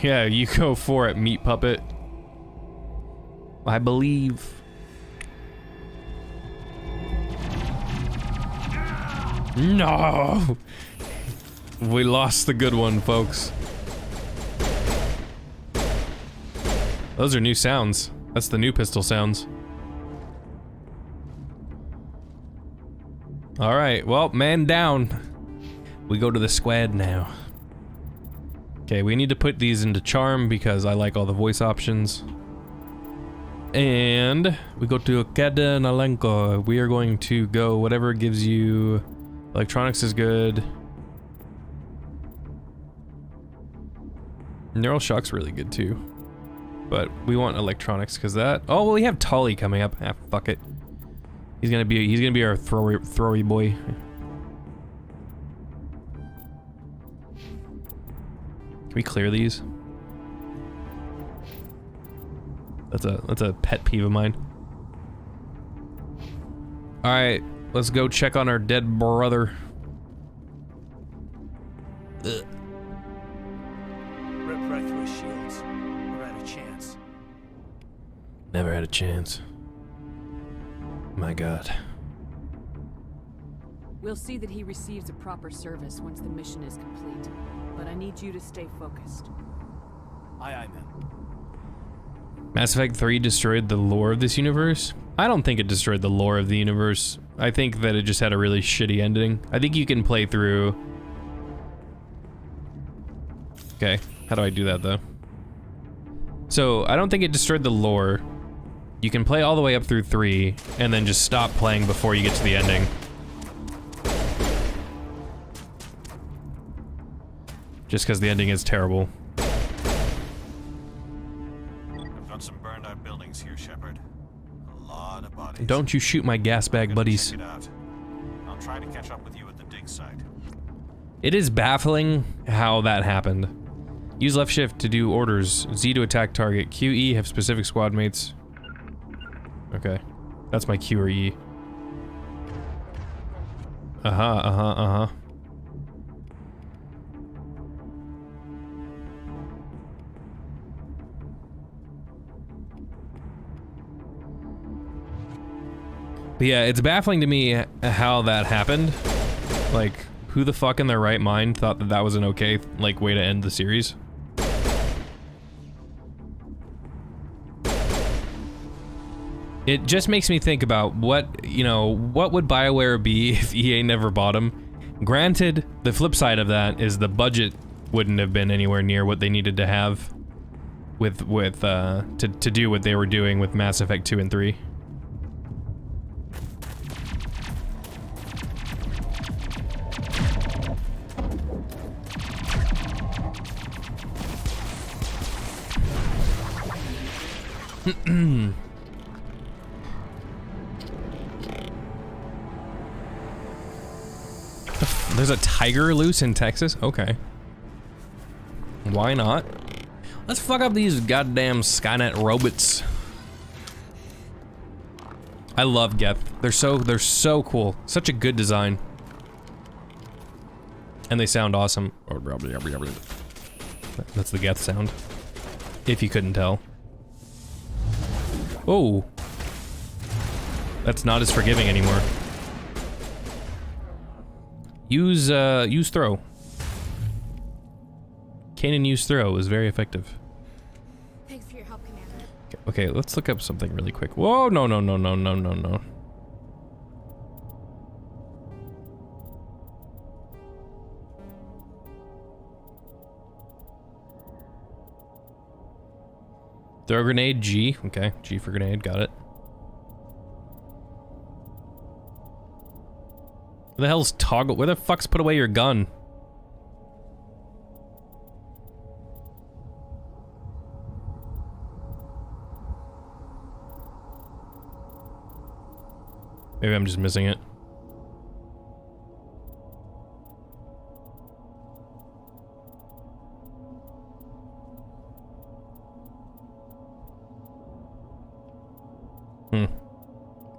Yeah, you go for it, meat puppet. I believe. No! We lost the good one, folks. Those are new sounds. That's the new pistol sounds. Alright, well, man down. We go to the squad now. Okay, we need to put these into charm because I like all the voice options. And we go to Kadanalenko. We are going to go whatever gives you... Electronics is good. Neural Shock's really good too. But we want electronics because that... Oh, well, we have Tolly coming up. Ah, fuck it. He's gonna be our throwy boy. Can we clear these? That's a pet peeve of mine. All right, let's go check on our dead brother. Ugh. Rip right through his shields. Never had a chance. Never had a chance. My God. We'll see that he receives a proper service once the mission is complete. But I need you to stay focused. Aye, aye, man. Mass Effect 3 destroyed the lore of this universe? I don't think it destroyed the lore of the universe. I think that it just had a really shitty ending. I think you can play through... Okay, how do I do that though? So, I don't think it destroyed the lore. You can play all the way up through 3, and then just stop playing before you get to the ending. Just because the ending is terrible. I've got some burned out buildings here, Shepard. A lot of bodies. Don't you shoot my gas bag buddies. Check it out. I'll try to catch up with you at the dig site. It is baffling how that happened. Use left shift to do orders. Z to attack target. QE have specific squad mates. Okay. That's my Q or E. Uh-huh. But yeah, it's baffling to me how that happened. Like, who the fuck in their right mind thought that that was an okay, like, way to end the series? It just makes me think about what, you know, what would BioWare be if EA never bought them? Granted, the flip side of that is the budget wouldn't have been anywhere near what they needed to have to do what they were doing with Mass Effect 2 and 3. There's a tiger loose in Texas? Okay. Why not? Let's fuck up these goddamn Skynet robots. I love Geth. They're so cool. Such a good design. And they sound awesome. That's the Geth sound. If you couldn't tell. Oh. That's not as forgiving anymore. Use throw. Kanan use throw was very effective. Thanks for your help, Commander. Okay, let's look up something really quick. Whoa, no. Throw grenade, G. Okay, G for grenade, got it. Where the hell's toggle? Where the fuck's put away your gun? Maybe I'm just missing it.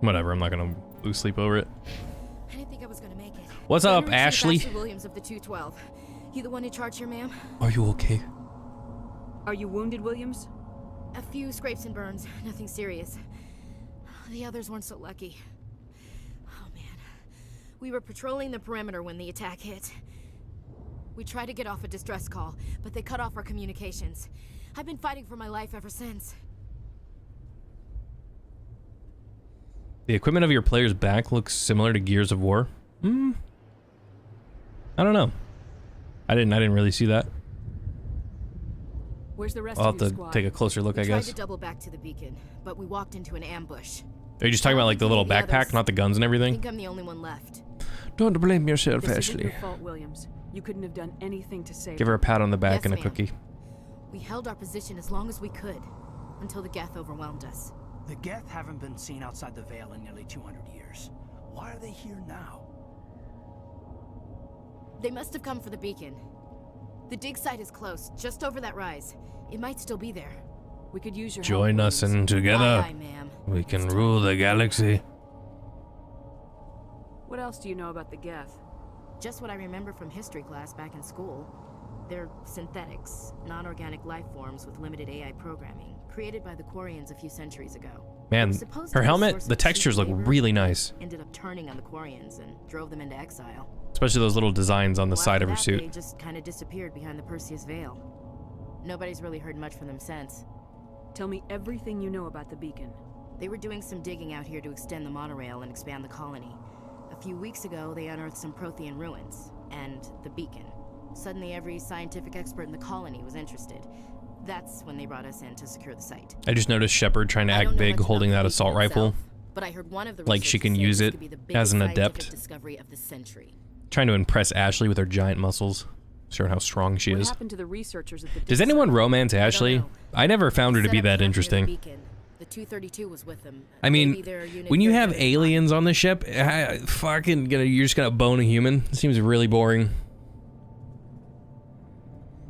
Whatever, I'm not gonna lose sleep over it. I didn't think I was gonna make it. What's up, Ashley? Williams of the 212. You the one in charge here, ma'am? Are you okay? Are you wounded, Williams? A few scrapes and burns, nothing serious. The others weren't so lucky. Oh man. We were patrolling the perimeter when the attack hit. We tried to get off a distress call, but they cut off our communications. I've been fighting for my life ever since. The equipment of your player's back looks similar to Gears of War. I don't know. I didn't really see that. Where's the rest I'll of have your to squad? take a closer look, I We tried guess. to double back to the beacon, but we walked into an ambush. Are you just talking about like the little The backpack, others- not the guns and I everything? think I'm the only one left. Don't blame yourself, This isn't Ashley. your fault, Williams. You couldn't have done anything to save Give her a pat on the back Yes, and a ma'am. cookie. We held our position as long as we could, until the Geth overwhelmed us. The Geth haven't been seen outside the Veil in nearly 200 years. Why are they here now? They must have come for the beacon. The dig site is close, just over that rise. It might still be there. We could use your Join help, us Williams. and together Aye, aye, ma'am. we can rule the galaxy. What else do you know about the Geth? Just what I remember from history class back in school. They're synthetics, non-organic life forms with limited AI programming, created by the Quarians a few centuries ago. Man, They were supposed to her be a helmet, source the of textures look cheap labor, really nice. Ended up turning on the Quarians and drove them into exile. Especially those little designs on the Well, side of her after that, suit. They just kind of disappeared behind the Perseus Veil. Nobody's really heard much from them since. Tell me everything you know about the beacon. They were doing some digging out here to extend the monorail and expand the colony. A few weeks ago, they unearthed some Prothean ruins, and the beacon. Suddenly, every scientific expert in the colony was interested. That's when they brought us in to secure the site. I just noticed Shepard trying to I don't act know big much holding about that the assault beacon rifle. itself, but I heard one of the Like she researchers can say use this it could be the as an biggest scientific adept. discovery of the century. Trying to impress Ashley with her giant muscles. Showing how strong she What is. happened to the researchers at the Does dig anyone site? romance Ashley? I never found her to Set be up that camp near the interesting. beacon. The 232 was with them. I Maybe mean, their unit when you fared have better than mine. aliens on the ship, you're just gonna bone a human. It seems really boring.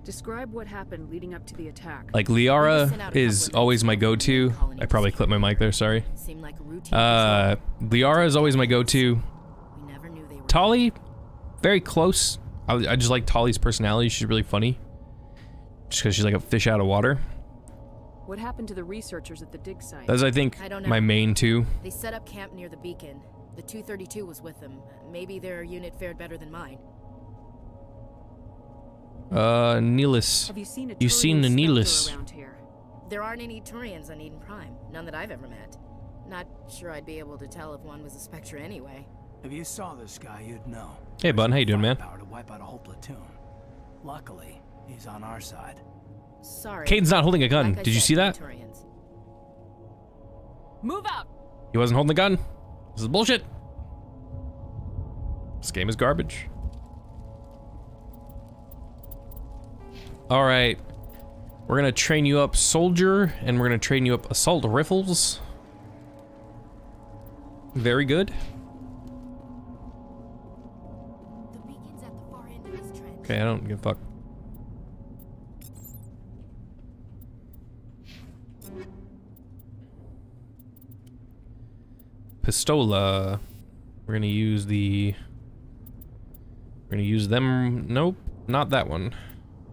Describe what happened leading up to the attack. Like We Liara sent out a is couple of always my nights before the go-to. colony I probably was clipped my mic there. Sorry. Seemed like a routine patrol. Liara is always my go-to. We never knew they were Tali, very close. I just like Tali's personality. She's really funny. Just because she's like a fish out of water. What happened to the researchers at the dig site? That's, I think, I don't know. my main two. They set up camp near the beacon. The 232 was with them. Maybe their unit fared better than mine. Neelis. Have you seen a You've seen the Turian Neelis. Spectre around here? There aren't any Turians on Eden Prime. None that I've ever met. Not sure I'd be able to tell if one was a Spectre anyway. If you saw this guy, you'd know. Hey, bud, how you doing, man? Power to wipe out a whole platoon. Luckily, he's on our side. Sorry. Caden's not holding a gun. Like I Did you said, see that? Turians. Move out! He wasn't holding the gun. This is bullshit. This game is garbage. All right. We're going to train you up soldier, and we're going to train you up assault rifles. Very good. The beacon's at the far end of this trench. Okay, I don't give a fuck. Pistola. We're gonna use the... We're gonna use them... Nope, not that one.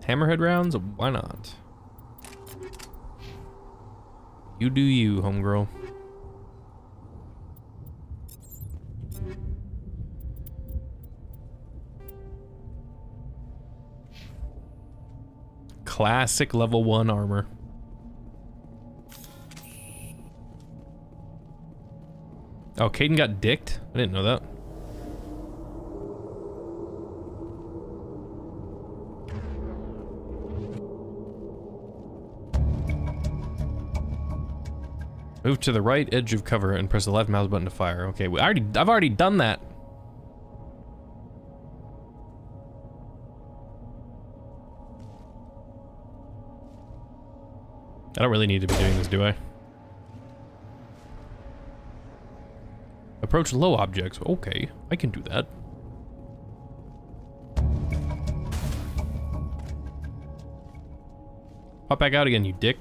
Hammerhead rounds? Why not? You do you, homegirl. Classic level 1 armor. Oh, Caden got dicked? I didn't know that. Move to the right edge of cover and press the left mouse button to fire. Okay, I've already done that. I don't really need to be doing this, do I? Approach low objects. Okay, I can do that. Pop back out again, you dick.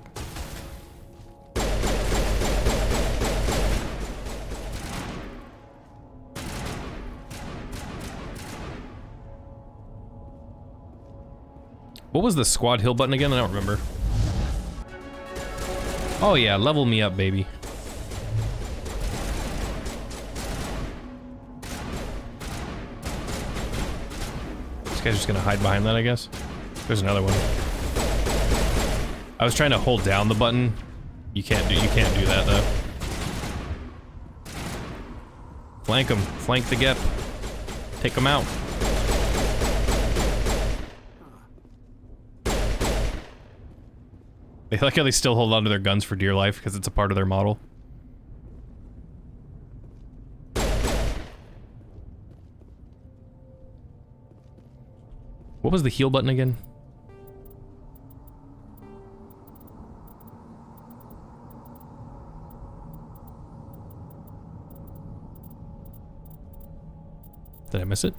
What was the squad hill button again? I don't remember. Oh yeah, level me up, baby. This guy's just gonna hide behind that, I guess. There's another one. I was trying to hold down the button. You can't do that though. Flank him. Flank the Gep. Take him out. They like how they still hold on to their guns for dear life because it's a part of their model. What was the heal button again? Did I miss it?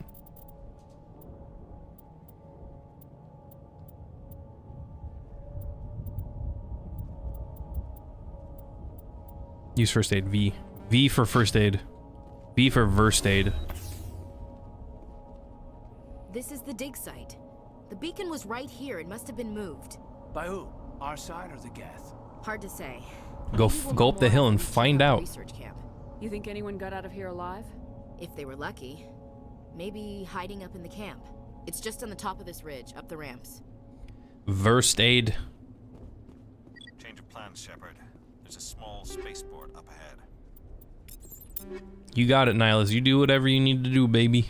Use first aid. V. V for first aid. V for versed aid. This is the dig site. The beacon was right here. It must have been moved. By who? Our side or the Geth? Hard to say. Go up the hill and find out. Research camp. You think anyone got out of here alive? If they were lucky. Maybe hiding up in the camp. It's just on the top of this ridge, up the ramps. Versed aid. Change of plans, Shepard. There's a small spaceport up ahead. You got it, Nihilus. You do whatever you need to do, baby.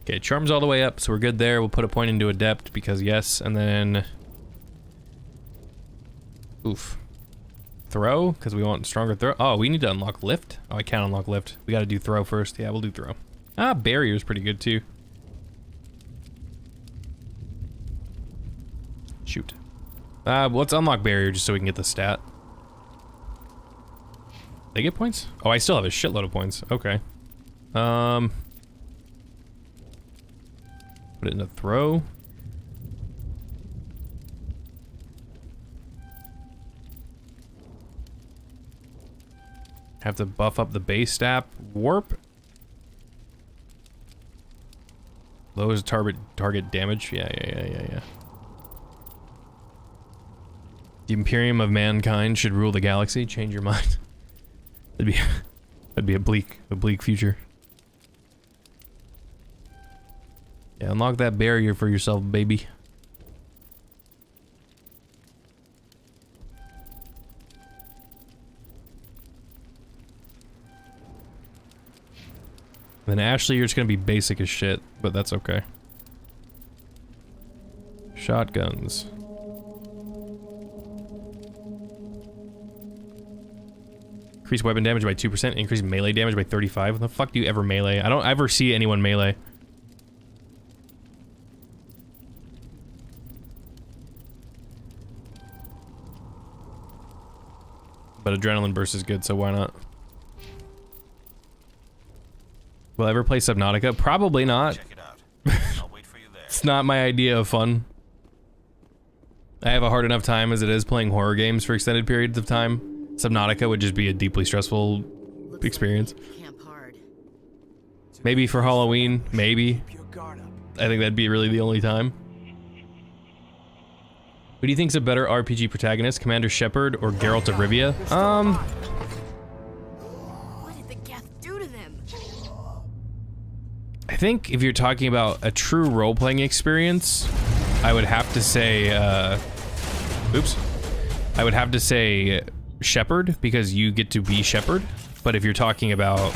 Okay, charm's all the way up, so we're good there. We'll put a point into adept because yes, and then oof. Throw, because we want stronger throw. Oh, we need to unlock lift? Oh, I can't unlock lift. We gotta do throw first. Yeah, we'll do throw. Ah, barrier's pretty good too. Shoot. Let's unlock barrier just so we can get the stat. They get points? Oh, I still have a shitload of points. Okay. Put it in a throw. Have to buff up the base stat. Warp. Lowers target damage. Yeah. The Imperium of Mankind should rule the galaxy. Change your mind. That'd be a bleak future. Yeah, unlock that barrier for yourself, baby. Then Ashley, you're just gonna be basic as shit, but that's okay. Shotguns. Increase weapon damage by 2%, increase melee damage by 35. When the fuck do you ever melee? I don't ever see anyone melee. But adrenaline burst is good, so why not? Will I ever play Subnautica? Probably not. Check it out. I'll wait for you there. It's not my idea of fun. I have a hard enough time as it is playing horror games for extended periods of time. Subnautica would just be a deeply stressful experience. Maybe for Halloween, maybe. I think that'd be really the only time. Who do you think's a better RPG protagonist, Commander Shepard or Geralt of Rivia? What did the Geth do to them? I think if you're talking about a true role-playing experience, I would have to say, I would have to say Shepard, because you get to be Shepard. But if you're talking about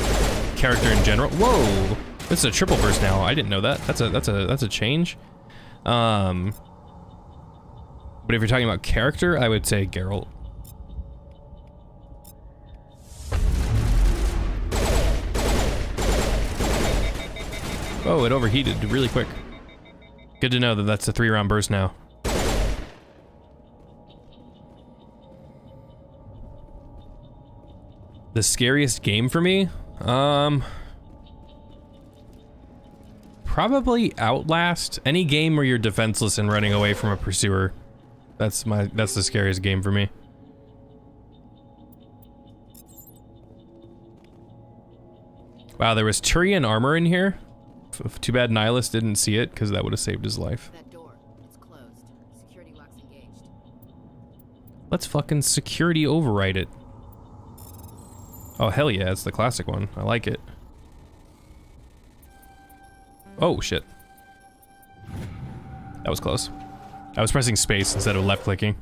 character in general, whoa, this is a triple burst now. I didn't know that. That's a change. But if you're talking about character, I would say Geralt. Oh, it overheated really quick. Good to know that that's a 3-round burst now. The scariest game for me? Probably Outlast. Any game where you're defenseless and running away from a pursuer. That's the scariest game for me. Wow, there was Turian armor in here. Too bad Nihilus didn't see it, because that would have saved his life. That door, it's closed. Security lock's engaged. Let's fucking security override it. Oh hell yeah, it's the classic one. I like it. Oh shit. That was close. I was pressing space instead of left clicking.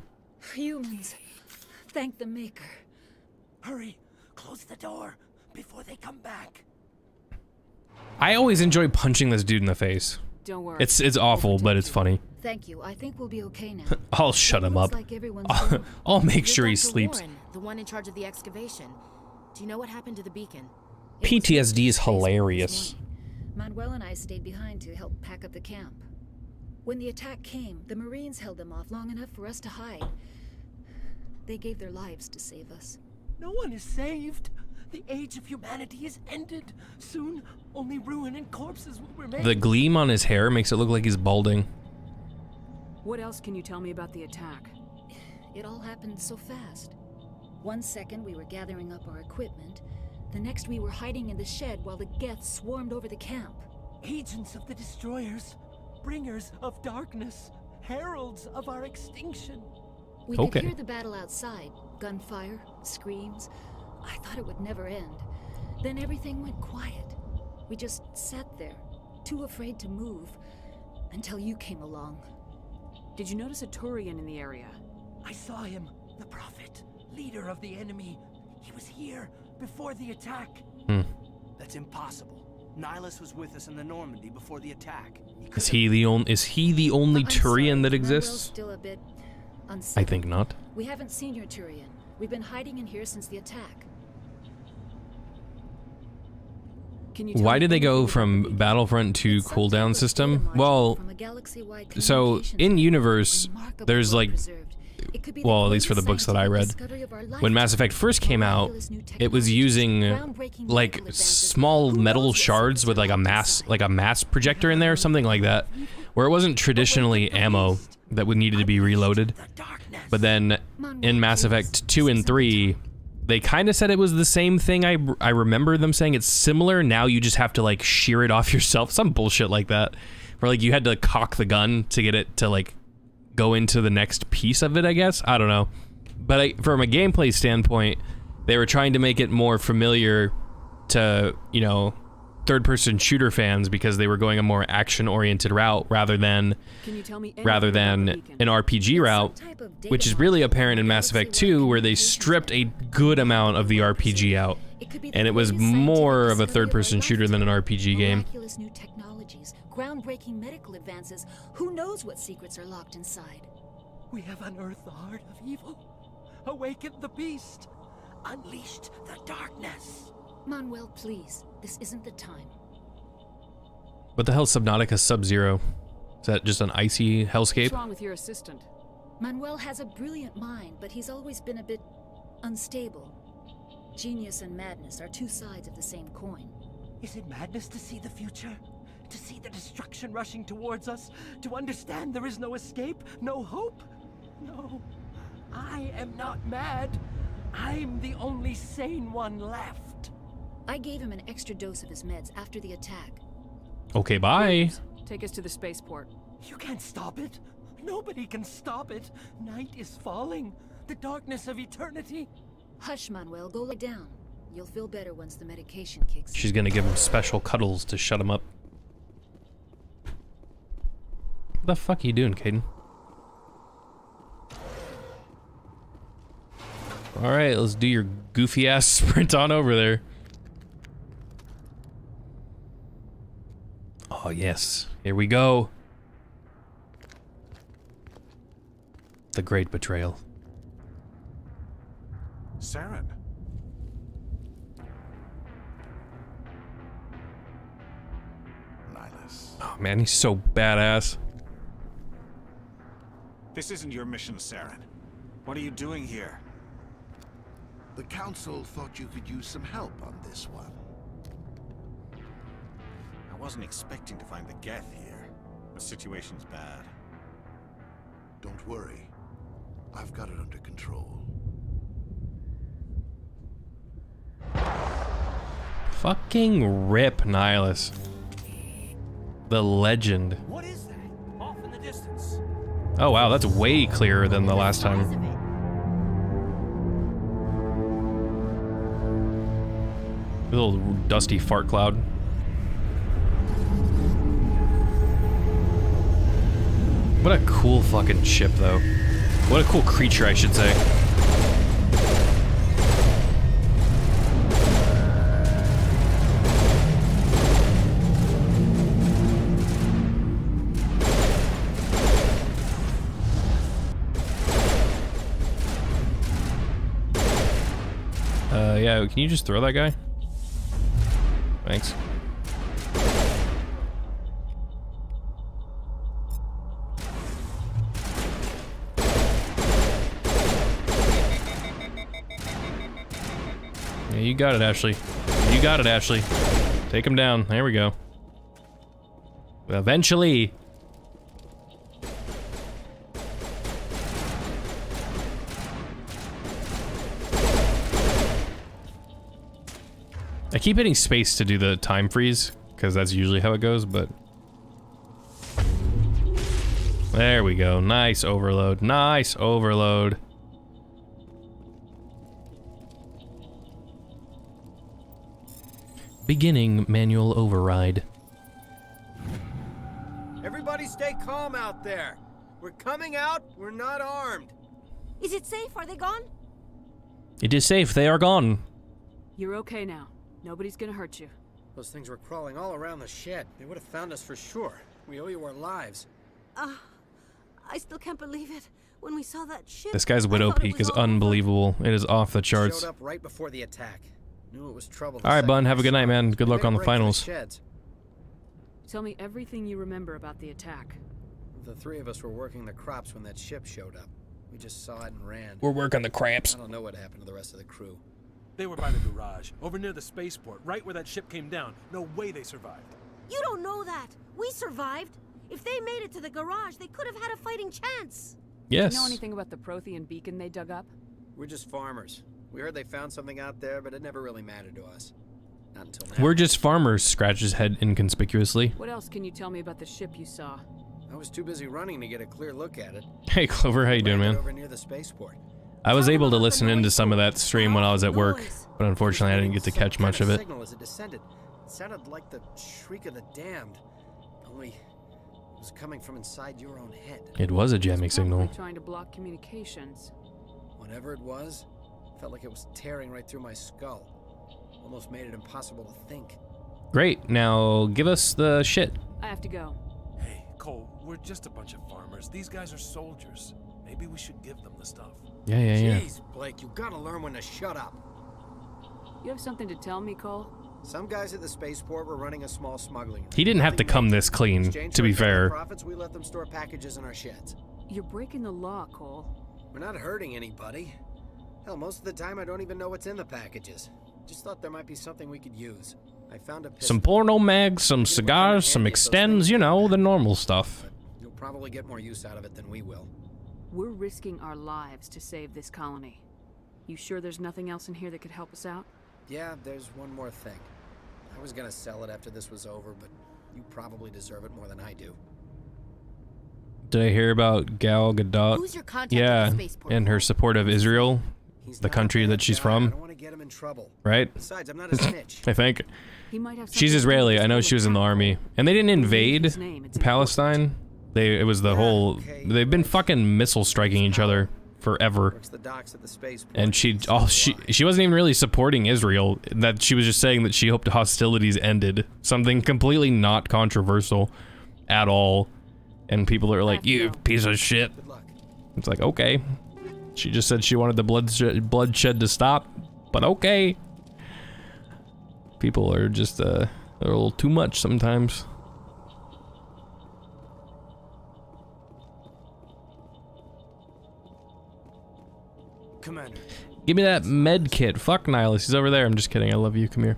Humans, thank the Maker. Hurry, close the door before they come back. I always enjoy punching this dude in the face. Don't worry. It's awful, but it's funny. Thank you. I think we'll be okay now. I'll shut him up. Like everyone's I'll make sure he Dr. sleeps. Warren, the one in charge of the excavation. Do you know what happened to the beacon? PTSD is hilarious. Manuel and I stayed behind to help pack up the camp. When the attack came, the Marines held them off long enough for us to hide. They gave their lives to save us. No one is saved. The age of humanity is ended. Soon, only ruin and corpses will remain. The gleam on his hair makes it look like he's balding. What else can you tell me about the attack? It all happened so fast. 1 second we were gathering up our equipment. The next we were hiding in the shed while the Geth swarmed over the camp. Agents of the destroyers, bringers of darkness, heralds of our extinction. We could hear the battle outside. Gunfire, screams. I thought it would never end. Then everything went quiet. We just sat there, too afraid to move, until you came along. Did you notice a Turian in the area? I saw him, the Prophet, leader of the enemy. He was here before the attack. That's impossible. Nihilus was with us in the Normandy before the attack. Is he the only Turian that exists? Still a bit I think not. We haven't seen your Turian. We've been hiding in here since the attack. Why did they go from Battlefront to cooldown system? Well, so in universe, there's like, well, at least for the books that I read, when Mass Effect first came out, it was using like small metal shards with like a mass projector in there, something like that, where it wasn't traditionally ammo that would needed to be reloaded. But then in Mass Effect 2 and 3, they kind of said it was the same thing. I remember them saying it's similar. Now you just have to like shear it off yourself. Some bullshit like that. Where like you had to cock the gun to get it to like go into the next piece of it, I guess. I don't know. But from a gameplay standpoint, they were trying to make it more familiar to, you know, third-person shooter fans because they were going a more action-oriented route rather than an RPG route, which is really apparent in Mass Effect 2, where they stripped a good amount of the RPG out, and it was more of a third-person shooter than an RPG game. Miraculous new technologies, groundbreaking medical advances. Who knows what secrets are locked inside? We have unearthed the heart of evil, awakened the beast, unleashed the darkness. Manuel, please. This isn't the time. What the hell is Subnautica Sub-Zero? Is that just an icy hellscape? What's wrong with your assistant? Manuel has a brilliant mind, but he's always been a bit unstable. Genius and madness are two sides of the same coin. Is it madness to see the future? To see the destruction rushing towards us? To understand there is no escape? No hope? No. I am not mad. I'm the only sane one left. I gave him an extra dose of his meds after the attack. Okay, bye. Take us to the spaceport. You can't stop it. Nobody can stop it. Night is falling. The darkness of eternity. Hush, Manuel. Go lie down. You'll feel better once the medication kicks in. She's gonna give him special cuddles to shut him up. What the fuck are you doing, Caden? Alright, let's do your goofy ass sprint on over there. Oh yes, here we go. The great betrayal. Saren. Nihilus. Oh man, he's so badass. This isn't your mission, Saren. What are you doing here? The Council thought you could use some help on this one. I wasn't expecting to find the Geth here. The situation's bad. Don't worry. I've got it under control. Fucking rip, Nihilus. The legend. What is that? Off in the distance. Oh wow, that's way clearer than the last time. A little dusty fart cloud. What a cool fucking ship, though. What a cool creature, I should say. Yeah, can you just throw that guy? Thanks. Yeah, you got it, Ashley. You got it, Ashley. Take him down. There we go. Eventually. I keep hitting space to do the time freeze, because that's usually how it goes, but... There we go. Nice overload. Nice overload. Beginning manual override. Everybody stay calm out there. We're coming out, we're not armed. Is it safe? Are they gone? It is safe. They are gone. You're okay now. Nobody's gonna hurt you. Those things were crawling all around the shed. They would have found us for sure. We owe you our lives. I still can't believe it. When we saw that ship, This guy's Widow Peak is unbelievable. It is off the charts. Showed up right before the attack. Knew it was trouble. All right, Bun. Have a good night, man. Good luck on the finals. Tell me everything you remember about the attack. The three of us were working the crops when that ship showed up. We just saw it and ran. We're working the cramps. I don't know what happened to the rest of the crew. They were by the garage, over near the spaceport, right where that ship came down. No way they survived. You don't know that. We survived. If they made it to the garage, they could have had a fighting chance. Yes. Do you know anything about the Prothean beacon they dug up? We're just farmers. We heard they found something out there, but it never really mattered to us. Not until now. We're just farmers. Scratch his head inconspicuously. What else can you tell me about the ship you saw? I was too busy running to get a clear look at it. Hey, Clover. How you doing, man? Over near the spaceport. I was able to listen into some of that stream when I was at work, but unfortunately I didn't get to catch much of it. Signal as it descended. It sounded like the shriek of the damned, only it was coming from inside your own head. It was a jamming signal. Trying to block communications. Whatever it was, felt like it was tearing right through my skull. Almost made it impossible to think. Great. Now give us the shit. I have to go. Hey, Cole, we're just a bunch of farmers. These guys are soldiers. Maybe we should give them the stuff. Yeah. Jeez, Blake, you gotta learn when to shut up. You have something to tell me, Cole? Some guys at the spaceport were running a small smuggling ring. He didn't have to come this clean, to be fair. Profits, we let them store packages in our sheds. You're breaking the law, Cole. We're not hurting anybody. Hell, most of the time I don't even know what's in the packages. Just thought there might be something we could use. I found a pistol. Some porno mags, some cigars, some extends, you know, the normal stuff. You'll probably get more use out of it than we will. We're risking our lives to save this colony. You sure there's nothing else in here that could help us out? Yeah, there's one more thing. I was gonna sell it after this was over, but you probably deserve it more than I do. Did I hear about Gal Gadot? Who's your contact Yeah, at the spaceport? and her support of Israel, the country that she's from. I don't want to get him in trouble. Right? Besides, I'm not a snitch. I think. He might have She's Israeli. I know she was in the army. And they didn't invade Palestine. It was the whole... They've been fucking missile striking each other forever. And she wasn't even really supporting Israel. That she was just saying that she hoped hostilities ended. Something completely not controversial at all. And people are like, you piece of shit. It's like, okay. She just said she wanted the bloodshed to stop. But okay. People are just, they're a little too much sometimes. Commander. Give me that med kit. Fuck Nihilus. He's over there. I'm just kidding. I love you. Come here.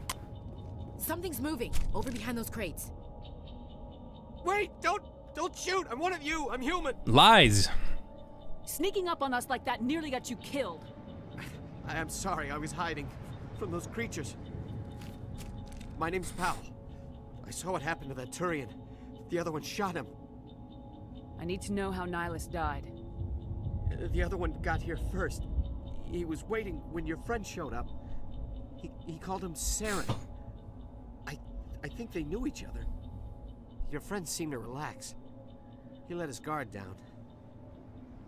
Something's moving over behind those crates. Wait! Don't shoot! I'm one of you! I'm human! Lies! Sneaking up on us like that nearly got you killed. I am sorry. I was hiding from those creatures. My name's Powell. I saw what happened to that Turian. The other one shot him. I need to know how Nihilus died. The other one got here first. He was waiting when your friend showed up. He called him Saren. I think they knew each other. Your friend seemed to relax. He let his guard down.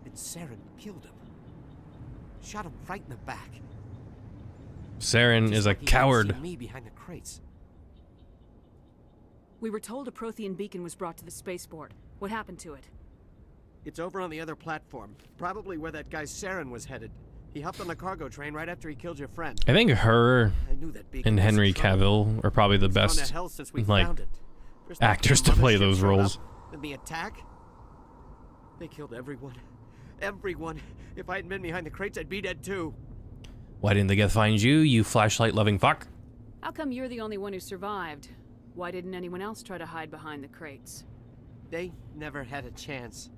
And Saren killed him. Shot him right in the back. Saren is a coward. Me behind the crates. We were told a Prothean beacon was brought to the spaceport. What happened to it? It's over on the other platform. Probably where that guy Saren was headed. He hopped on the cargo train right after he killed your friend. I think her I knew that beacon and was in Henry trouble. Cavill are probably the It's gone to best hell since we like found it. First that actors to damn play mothership those showed roles. up, then the attack. They killed everyone. Everyone. If I hadn't been behind the crates, I'd be dead too. Why didn't the Geth find you, you flashlight-loving fuck? How come you're the only one who survived? Why didn't anyone else try to hide behind the crates? They never had a chance.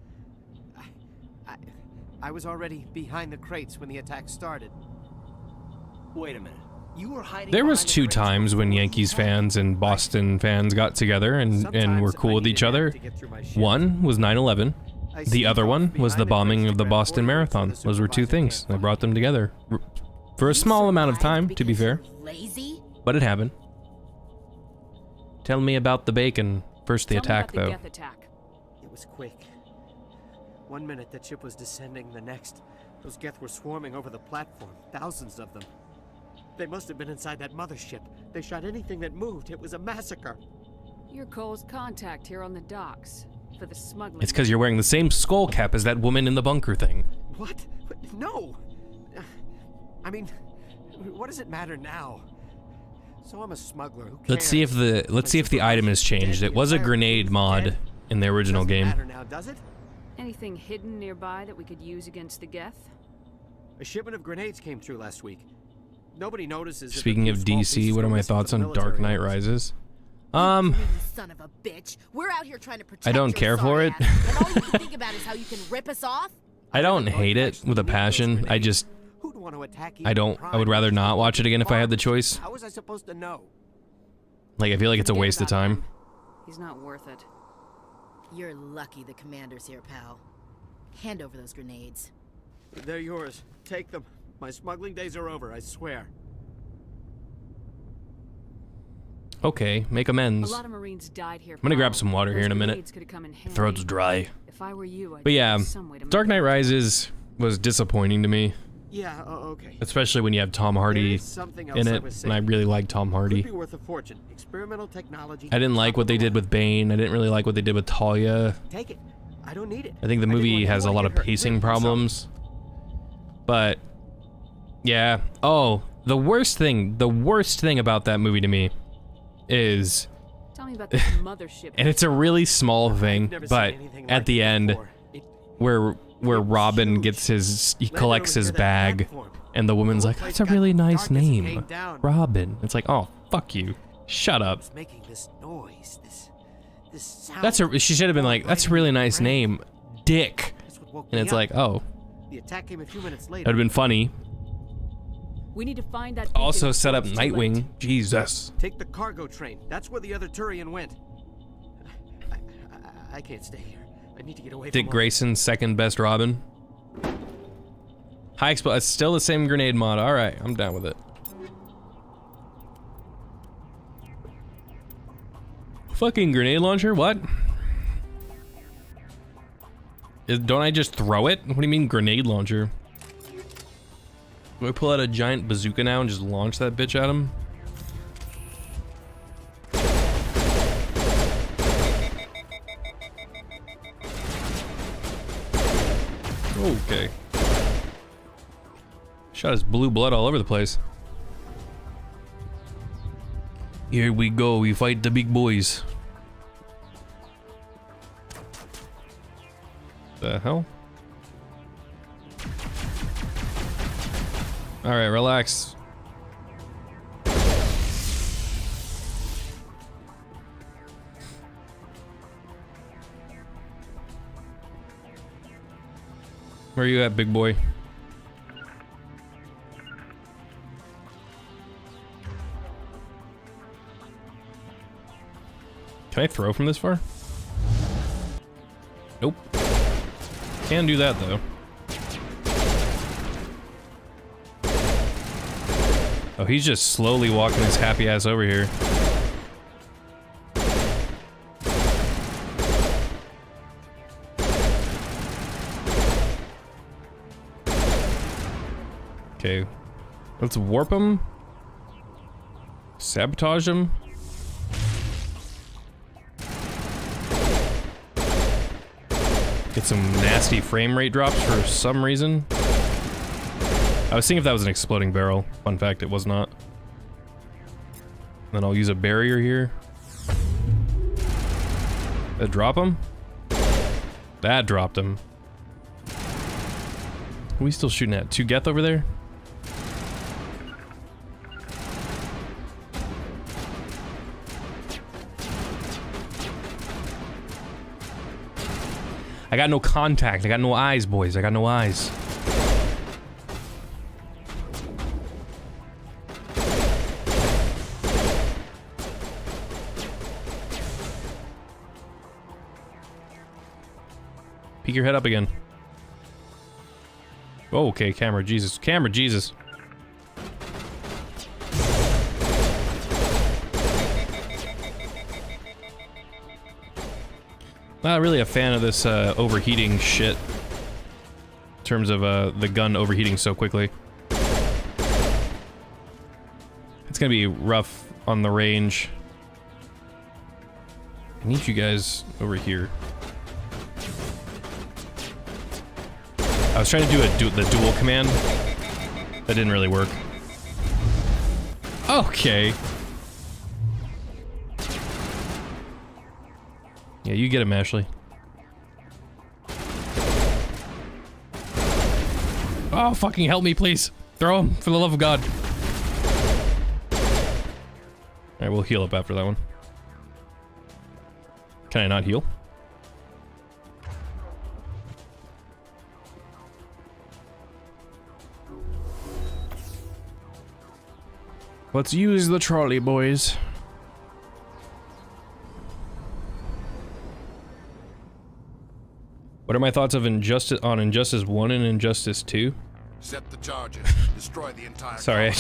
I was already behind the crates when the attack started. Wait a minute. You were hiding. There was 2 times when Yankees fans and Boston fans got together and were cool with each other. One was 9/11. The other one was the bombing of the Boston Marathon. Those were 2 things. I brought them together. For a small amount of time, to be fair. Lazy? But it happened. Tell me about the bacon. First the attack, though. It was quick. 1 minute that ship was descending, the next, those Geth were swarming over the platform. Thousands of them. They must have been inside that mothership. They shot anything that moved. It was a massacre. You're Cole's contact here on the docks for the smuggling. It's because you're wearing the same skull cap as that woman in the bunker thing. What? No! I mean, what does it matter now? So I'm a smuggler. Who cares? Let's see if the item has changed. It was a grenade mod in the original game. Matter now, does it? Anything hidden nearby that we could use against the Geth? A shipment of grenades came through last week. Nobody notices. Speaking of DC, what are my thoughts on Dark Knight Rises? Son of a bitch. We're out here trying to protect I don't care for it. and all you can think about is how you can rip us off? I don't hate it with a passion. I just I would rather not watch it again if I had the choice. How was I supposed to know? Like I feel like it's a waste of time. He's not worth it. You're lucky the commander's here, pal. Hand over those grenades. They're yours. Take them. My smuggling days are over, I swear. Okay, make amends. A lot of Marines died here. I'm gonna grab some water here in a minute. Throat's dry. If I were you, I'd But yeah, find some way to Dark Knight Rises was disappointing to me. Yeah, okay. Especially when you have Tom Hardy in it, and I really like Tom Hardy. Could be worth a fortune. Experimental technology. I didn't like what they did with Bane. I didn't really like what they did with Talia. Take it. I don't need it. I think the movie has a lot of pacing problems. But yeah. Oh, the worst thing about that movie to me is, tell me about this mothership. and it's a really small thing, but at the end, where Robin gets he collects his bag, and the woman's like, "That's a really nice name, Robin." It's like, oh, fuck you, shut up. Making this noise, this sound. She should have been like, "That's a really nice name, Dick," and it's like, oh, the attack came a few minutes later. that'd have been funny. We need to find that. Also set up Nightwing. Jesus. Take the cargo train. That's where the other Turian went. I can't stay here. I need to get away Dick from Grayson's second best Robin. High explosive. It's still the same grenade mod. All right, I'm down with it. Fucking grenade launcher? What? Don't I just throw it? What do you mean grenade launcher? Do I pull out a giant bazooka now and just launch that bitch at him? Okay. Shot his blue blood all over the place. Here we go, we fight the big boys. The hell? Alright, relax. Where are you at, big boy? Can I throw from this far? Nope. Can do that though. Oh, he's just slowly walking his happy ass over here. Okay, let's warp him. Sabotage him. Get some nasty frame rate drops for some reason. I was seeing if that was an exploding barrel. Fun fact, it was not. Then I'll use a barrier here. That drop him? That dropped him. Are we still shooting at? 2 Geth over there? I got no contact. I got no eyes, boys. I got no eyes. Peek your head up again. Oh, okay, camera, Jesus. Camera, Jesus. Not really a fan of this overheating shit. In terms of the gun overheating so quickly. It's gonna be rough on the range. I need you guys over here. I was trying to do the dual command. That didn't really work. Okay. Yeah, you get him, Ashley. Oh, fucking help me, please. Throw him, for the love of God. Alright, we'll heal up after that one. Can I not heal? Let's use the trolley, boys. What are my thoughts of Injustice 1 and Injustice 2? Set the charges. Destroy the entire Sorry, I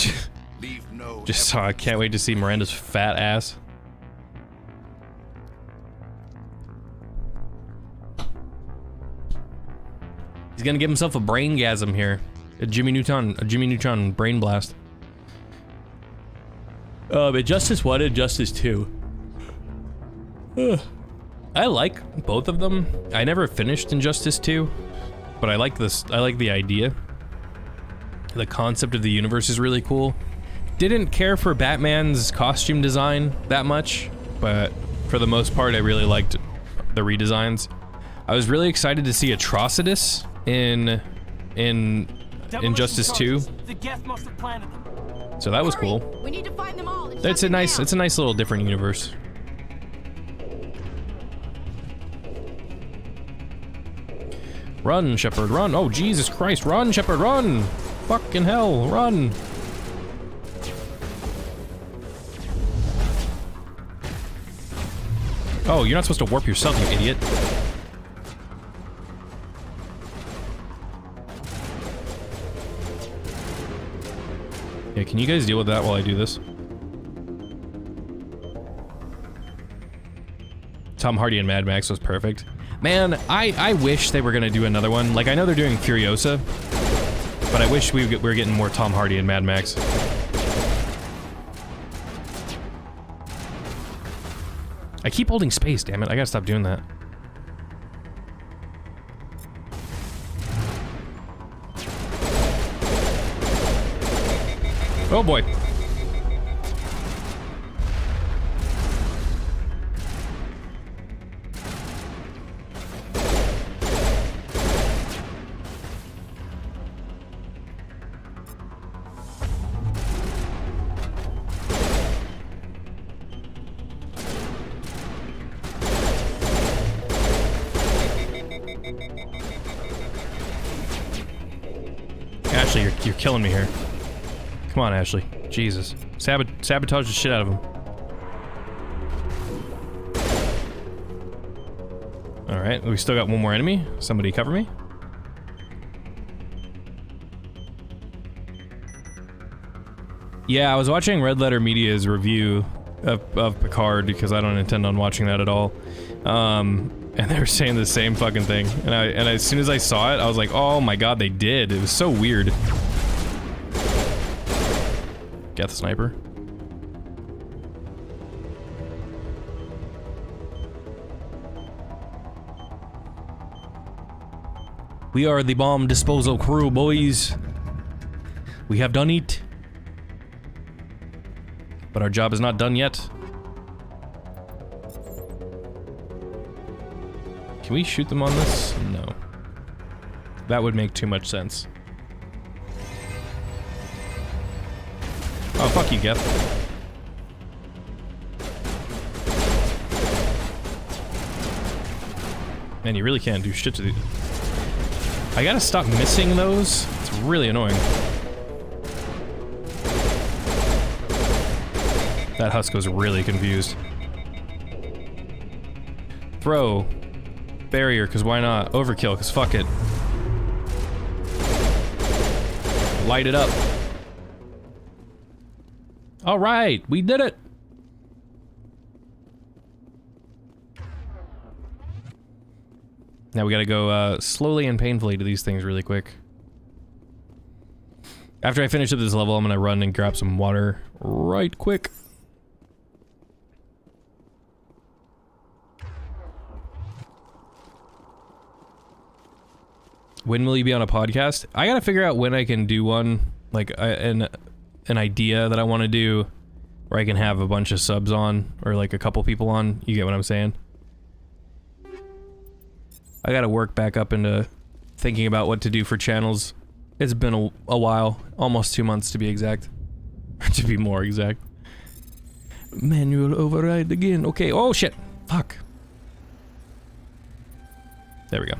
Leave no just saw. I can't wait to see Miranda's fat ass. He's gonna give himself a braingasm here. A Jimmy Neutron brain blast. Injustice 1 and Injustice 2. I like both of them. I never finished Injustice 2, but I like this. I like the idea. The concept of the universe is really cool. Didn't care for Batman's costume design that much, but for the most part, I really liked the redesigns. I was really excited to see Atrocitus in Injustice 2. The Geth must have planted them. So that was cool. We need to find them all. It's a nice little different universe. Run, Shepard, run! Oh, Jesus Christ, run, Shepard, run! Fucking hell, run! Oh, you're not supposed to warp yourself, you idiot. Yeah, can you guys deal with that while I do this? Tom Hardy and Mad Max was perfect. Man, I wish they were gonna do another one. Like, I know they're doing Furiosa, but I wish we were getting more Tom Hardy and Mad Max. I keep holding space, damn it. I gotta stop doing that. Oh boy. Ashley, you're killing me here. Come on, Ashley. Jesus. Sabotage the shit out of him. Alright, we still got one more enemy. Somebody cover me. Yeah, I was watching Red Letter Media's review of Picard because I don't intend on watching that at all. And they were saying the same fucking thing. And as soon as I saw it, I was like, oh my god, they did. It was so weird. Get the sniper. We are the bomb disposal crew, boys. We have done it. But our job is not done yet. Can we shoot them on this? No. That would make too much sense. Oh, fuck you, Geth. Man, you really can't do shit to these. I gotta stop missing those. It's really annoying. That husk was really confused. Throw. Barrier, because why not? Overkill, because fuck it. Light it up. Alright, we did it! Now we gotta go slowly and painfully to these things really quick. After I finish up this level, I'm gonna run and grab some water right quick. When will you be on a podcast? I gotta figure out when I can do one, like an idea that I want to do, where I can have a bunch of subs on, or like a couple people on. You get what I'm saying? I gotta work back up into thinking about what to do for channels. It's been a while, almost 2 months to be exact. To be more exact. Manual override again. Okay, oh shit! Fuck. There we go.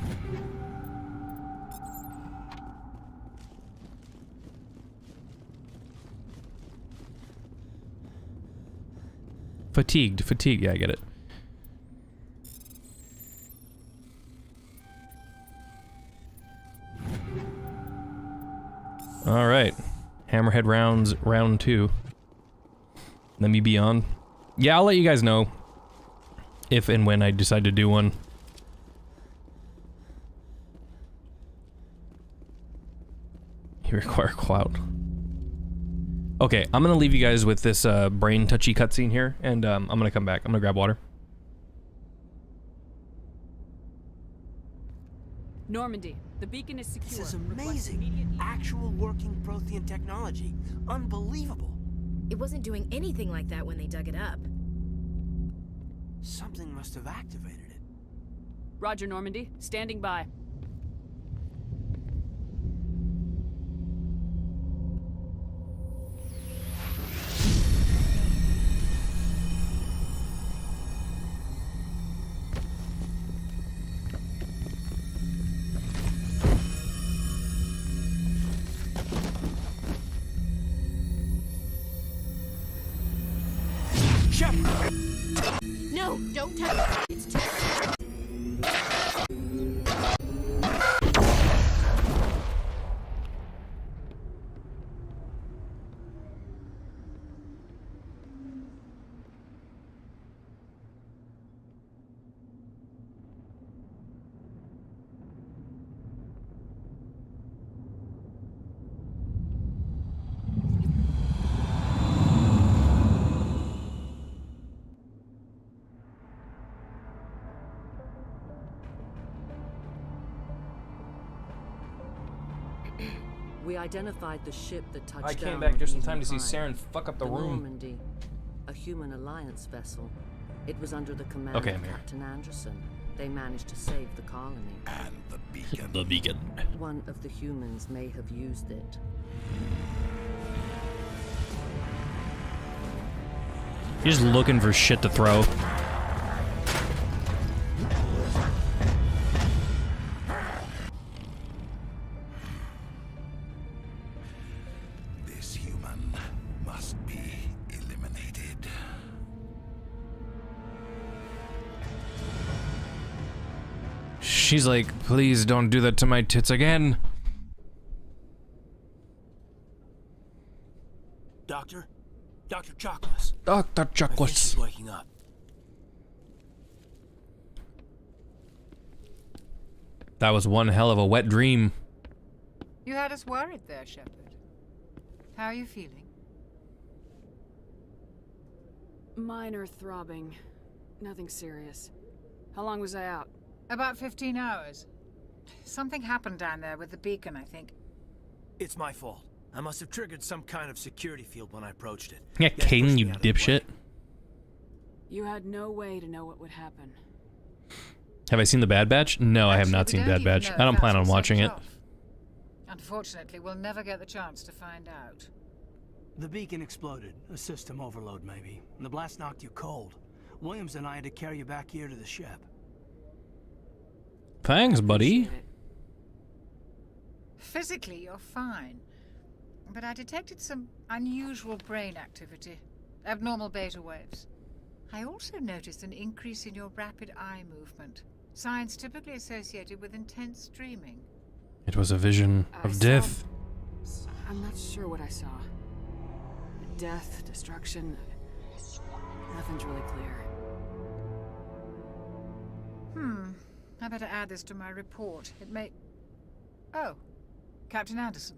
Fatigued, yeah, I get it. Alright. Hammerhead rounds, round 2. Let me be on. Yeah, I'll let you guys know if and when I decide to do one. You require clout. Okay, I'm gonna leave you guys with this brain touchy cutscene here, and I'm gonna come back. I'm gonna grab water. Normandy, the beacon is secure. This is amazing. Actual working Prothean technology. Unbelievable. It wasn't doing anything like that when they dug it up. Something must have activated it. Roger, Normandy. Standing by. No, don't touch it. It's too... We identified the ship that touched down. I came back just in time to see Saren Saren fuck up the room. Normandy, a human alliance vessel. It was under the command Okay, of I'm here. Captain Anderson. They managed to save the colony. And the beacon. The beacon. One of the humans may have used it. You're just looking for shit to throw. This human must be eliminated. She's like, please don't do that to my tits again. Doctor? Dr. Chocolates. Dr. I think Chocolates. she's waking up. That was one hell of a wet dream. You had us worried there, Shepard. How are you feeling? Minor throbbing. Nothing serious. How long was I out? About 15 hours. Something happened down there with the beacon, I think. It's my fault. I must have triggered some kind of security field when I approached it. Yeah, Guys Caden, pushed you me out of the dipshit. You had no way to know what would happen. Have I seen The Bad Batch? No, I have not seen Bad Batch. I don't plan on watching it. Unfortunately, we'll never get the chance to find out. The beacon exploded. A system overload, maybe. And the blast knocked you cold. Williams and I had to carry you back here to the ship. Thanks, buddy. Physically, you're fine. But I detected some unusual brain activity. Abnormal beta waves. I also noticed an increase in your rapid eye movement. Signs typically associated with intense dreaming. It was a vision of death. I'm not sure what I saw. Death, destruction. Nothing's really clear. I better add this to my report. It may... Oh, Captain Anderson.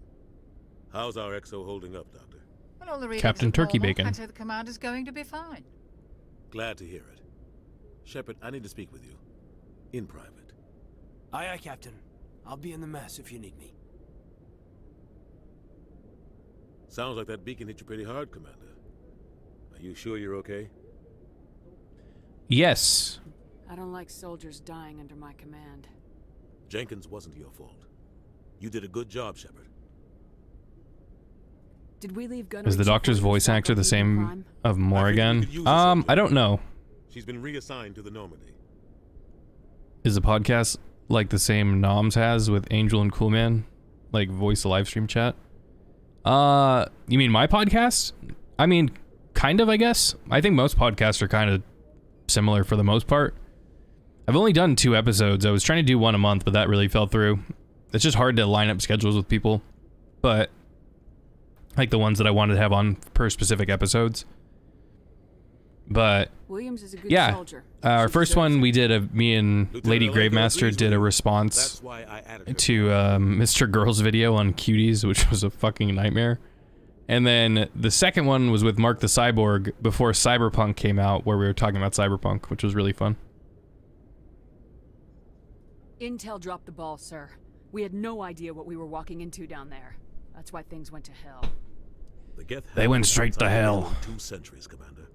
How's our XO holding up, Doctor? Well, all the readings Captain are Turkey normal. Bacon. I'd say the commander's going to be fine. Glad to hear it. Shepard, I need to speak with you. In private. Aye, aye, Captain. I'll be in the mess if you need me. Sounds like that beacon hit you pretty hard, Commander. Are you sure you're okay? Yes. I don't like soldiers dying under my command. Jenkins wasn't your fault. You did a good job, Shepard. Did we leave gunnery? Is the Doctor's voice actor the same of Morrigan? I don't know. She's been reassigned to the Normandy. Is the podcast like the same Noms has with Angel and Coolman? Like voice live stream chat? You mean my podcast? I mean, kind of, I guess. I think most podcasts are kind of similar for the most part. I've only done 2 episodes. I was trying to do 1 a month, but that really fell through. It's just hard to line up schedules with people. But like the ones that I wanted to have on per specific episodes. But Williams is a good yeah, soldier. Our first one we did, me and Lady Gravemaster did a response to Mr. Girl's video on cuties, which was a fucking nightmare. And then the second one was with Mark the Cyborg before Cyberpunk came out, where we were talking about Cyberpunk, which was really fun. Intel dropped the ball, sir. We had no idea what we were walking into down there. That's why things went to hell. They went straight to hell. 2 centuries, Commander.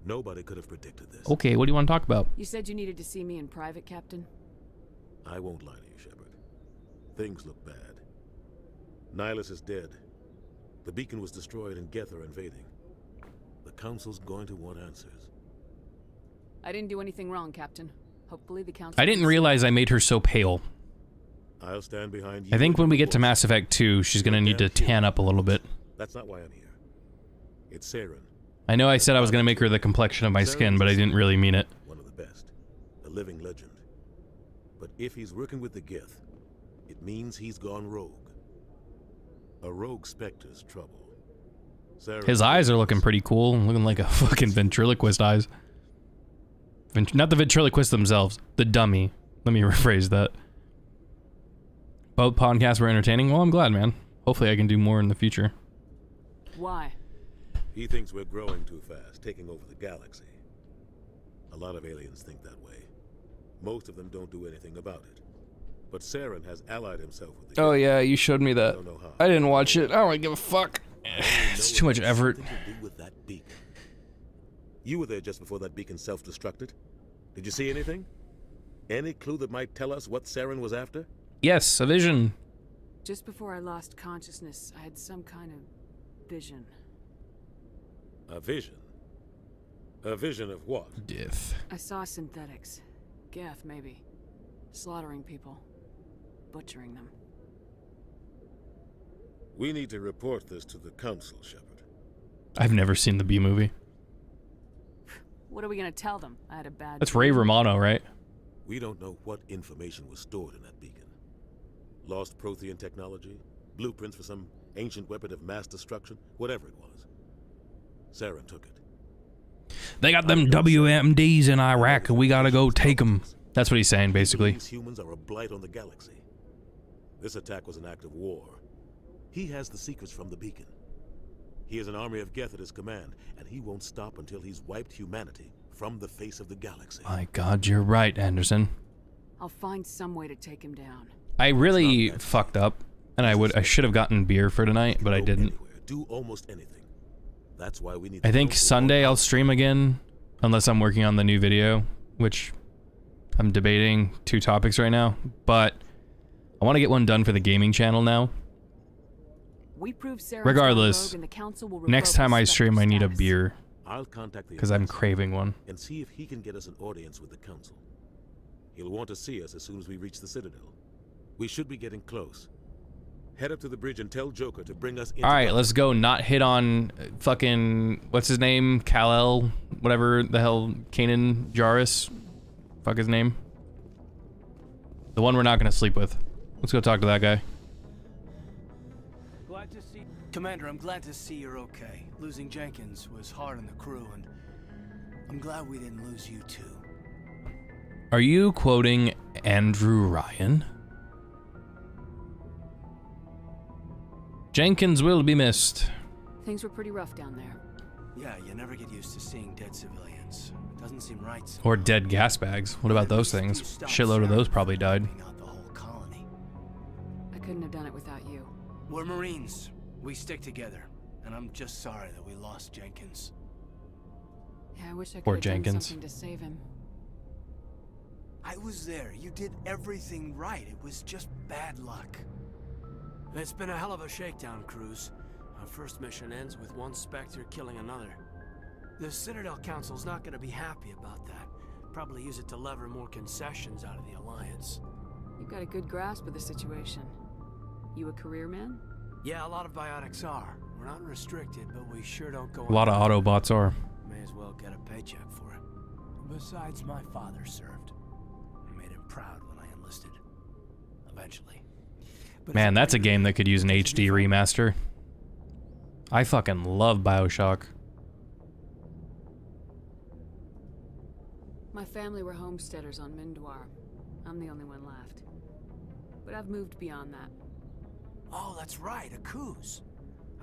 Nobody could have predicted this. Okay, what do you want to talk about? You said you needed to see me in private, Captain? I won't lie to you, Shepard. Things look bad. Nihilus is dead. The beacon was destroyed and Geth are invading. The Council's going to want answers. I didn't do anything wrong, Captain. Hopefully the Council... I didn't realize I made her so pale. I'll stand behind you. I think when we get to Mass Effect 2, she's gonna need to tan up a little bit. That's not why I'm here. It's Saren. I know I said I was gonna make her the complexion of my skin, but I didn't really mean it. One of the best. A living legend. But if he's working with the Geth, it means he's gone rogue. A rogue Spectre's trouble. His eyes are looking pretty cool, looking like a fucking ventriloquist eyes. Not the ventriloquist themselves, the dummy. Let me rephrase that. Both podcasts were entertaining. Well, I'm glad, man. Hopefully I can do more in the future. Why? He thinks we're growing too fast, taking over the galaxy. A lot of aliens think that way. Most of them don't do anything about it. But Saren has allied himself with the Oh yeah, you showed me that. I didn't watch it. I don't give a fuck. It's too much effort. With that beacon. You were there just before that beacon self-destructed. Did you see anything? Any clue that might tell us what Saren was after? Yes, a vision. Just before I lost consciousness, I had some kind of vision. A vision? A vision of what? Death. I saw synthetics. Geth, maybe. Slaughtering people. Butchering them. We need to report this to the Council, Shepard. I've never seen the B movie. What are we gonna tell them? I had a bad... That's Ray Romano, right? We don't know what information was stored in that beacon. Lost Prothean technology, blueprints for some ancient weapon of mass destruction, whatever it was. Saren took it. They got them WMDs in Iraq, and we gotta go take them. That's what he's saying, basically. These humans are a blight on the galaxy. This attack was an act of war. He has the secrets from the beacon. He has an army of Geth at his command, and he won't stop until he's wiped humanity from the face of the galaxy. My God, you're right, Anderson. I'll find some way to take him down. I really fucked up And I should have gotten beer for tonight, but I didn't. Do almost anything. That's why we need. I think Sunday I'll stream again, unless I'm working on the new video, which I'm debating 2 topics right now. But I want to get one done for the gaming channel now. Regardless, next time I stream, I need a beer. I'll contact the because I'm craving one. and see if he can get us an audience with the council. He'll want to see us as soon as we reach the Citadel. We should be getting close. Head up to the bridge and tell Joker to bring us in. All right, let's go. Not hit on fucking what's his name, Kal-El, whatever the hell, Kanan Jarrus, fuck his name. The one we're not gonna sleep with. Let's go talk to that guy. Glad to see, Commander. I'm glad to see you're okay. Losing Jenkins was hard on the crew, and I'm glad we didn't lose you too. Are you quoting Andrew Ryan? Jenkins will be missed. Things were pretty rough down there. Yeah, you never get used to seeing dead civilians. It doesn't seem right. Or dead gas bags. What about those things? Shitload of those probably died. I couldn't have done it without you. We're Marines. We stick together. And I'm just sorry that we lost Jenkins. Yeah, I wish I Poor could have done Jenkins. something to save him. I was there. You did everything right. It was just bad luck. It's been a hell of a shakedown cruise. Our first mission ends with one Spectre killing another. The Citadel Council's not going to be happy about that. Probably use it to lever more concessions out of the Alliance. You've got a good grasp of the situation. You a career man? Yeah, a lot of biotics are. We're not restricted, but we sure don't go. A lot of Autobots are. May as well get a paycheck for it. Besides, my father served. I made him proud when I enlisted. Eventually. Man, that's a game that could use an HD remaster. I fucking love BioShock. My family were homesteaders on Mindwar. I'm the only one left. But I've moved beyond that. Oh, that's right, a cruise.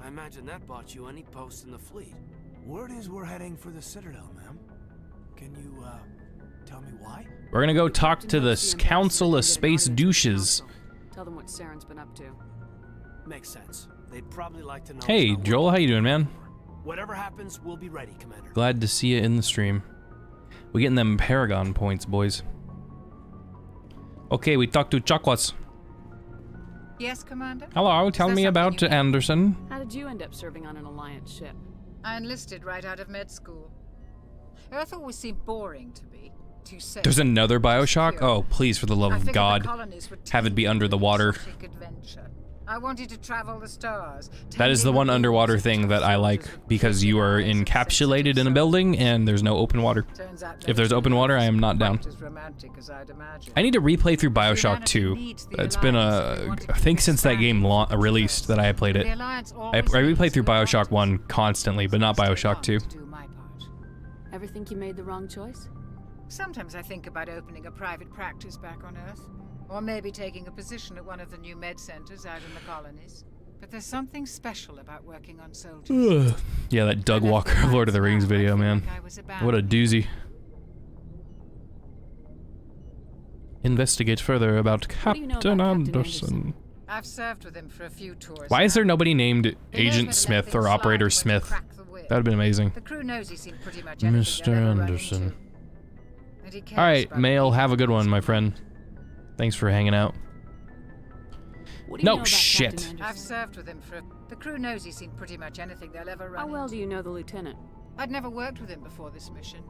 I imagine that bought you any post in the fleet. Word is we're heading for the Citadel, ma'am. Can you, tell me why? We're gonna go talk to the Council of Space Douches. Tell them what Saren's been up to. Makes sense. They'd probably like to know. Hey, Joel, how you doing, man? Whatever happens, we'll be ready, Commander. Glad to see you in the stream. We getting them Paragon points, boys. Okay, we talked to Chakwas. Yes, Commander? Hello, tell me about Anderson. How did you end up serving on an Alliance ship? I enlisted right out of med school. Earth always seemed boring to me. Too safe. There's another BioShock? Oh, please, for the love of God, have it be under the water. I wanted to travel the stars. That is the one underwater thing that I like, because you are encapsulated in a building and there's no open water. If there's open water, I am not down. I need to replay through BioShock 2. It's been I think since that game released that I have played it. I replay through BioShock 1 constantly, but not BioShock 2. Ever think you made the wrong choice? Sometimes I think about opening a private practice back on Earth. Or maybe taking a position at one of the new med centers out in the colonies. But there's something special about working on soldiers. Yeah, that Doug Walker Lord of the Rings video, man. What a doozy. Investigate further about Captain Anderson. I've served with him for a few tours. Why is there nobody named Agent Smith or Operator Smith? That would have been amazing. The crew knows he's seen pretty much Mr. Anderson. Alright, Mail, have a good one, my friend. Thanks for hanging out. No shit. I've served with him for the crew knows he's seen pretty much anything they'll ever run. How well do you know the lieutenant? I'd never worked with him before this mission.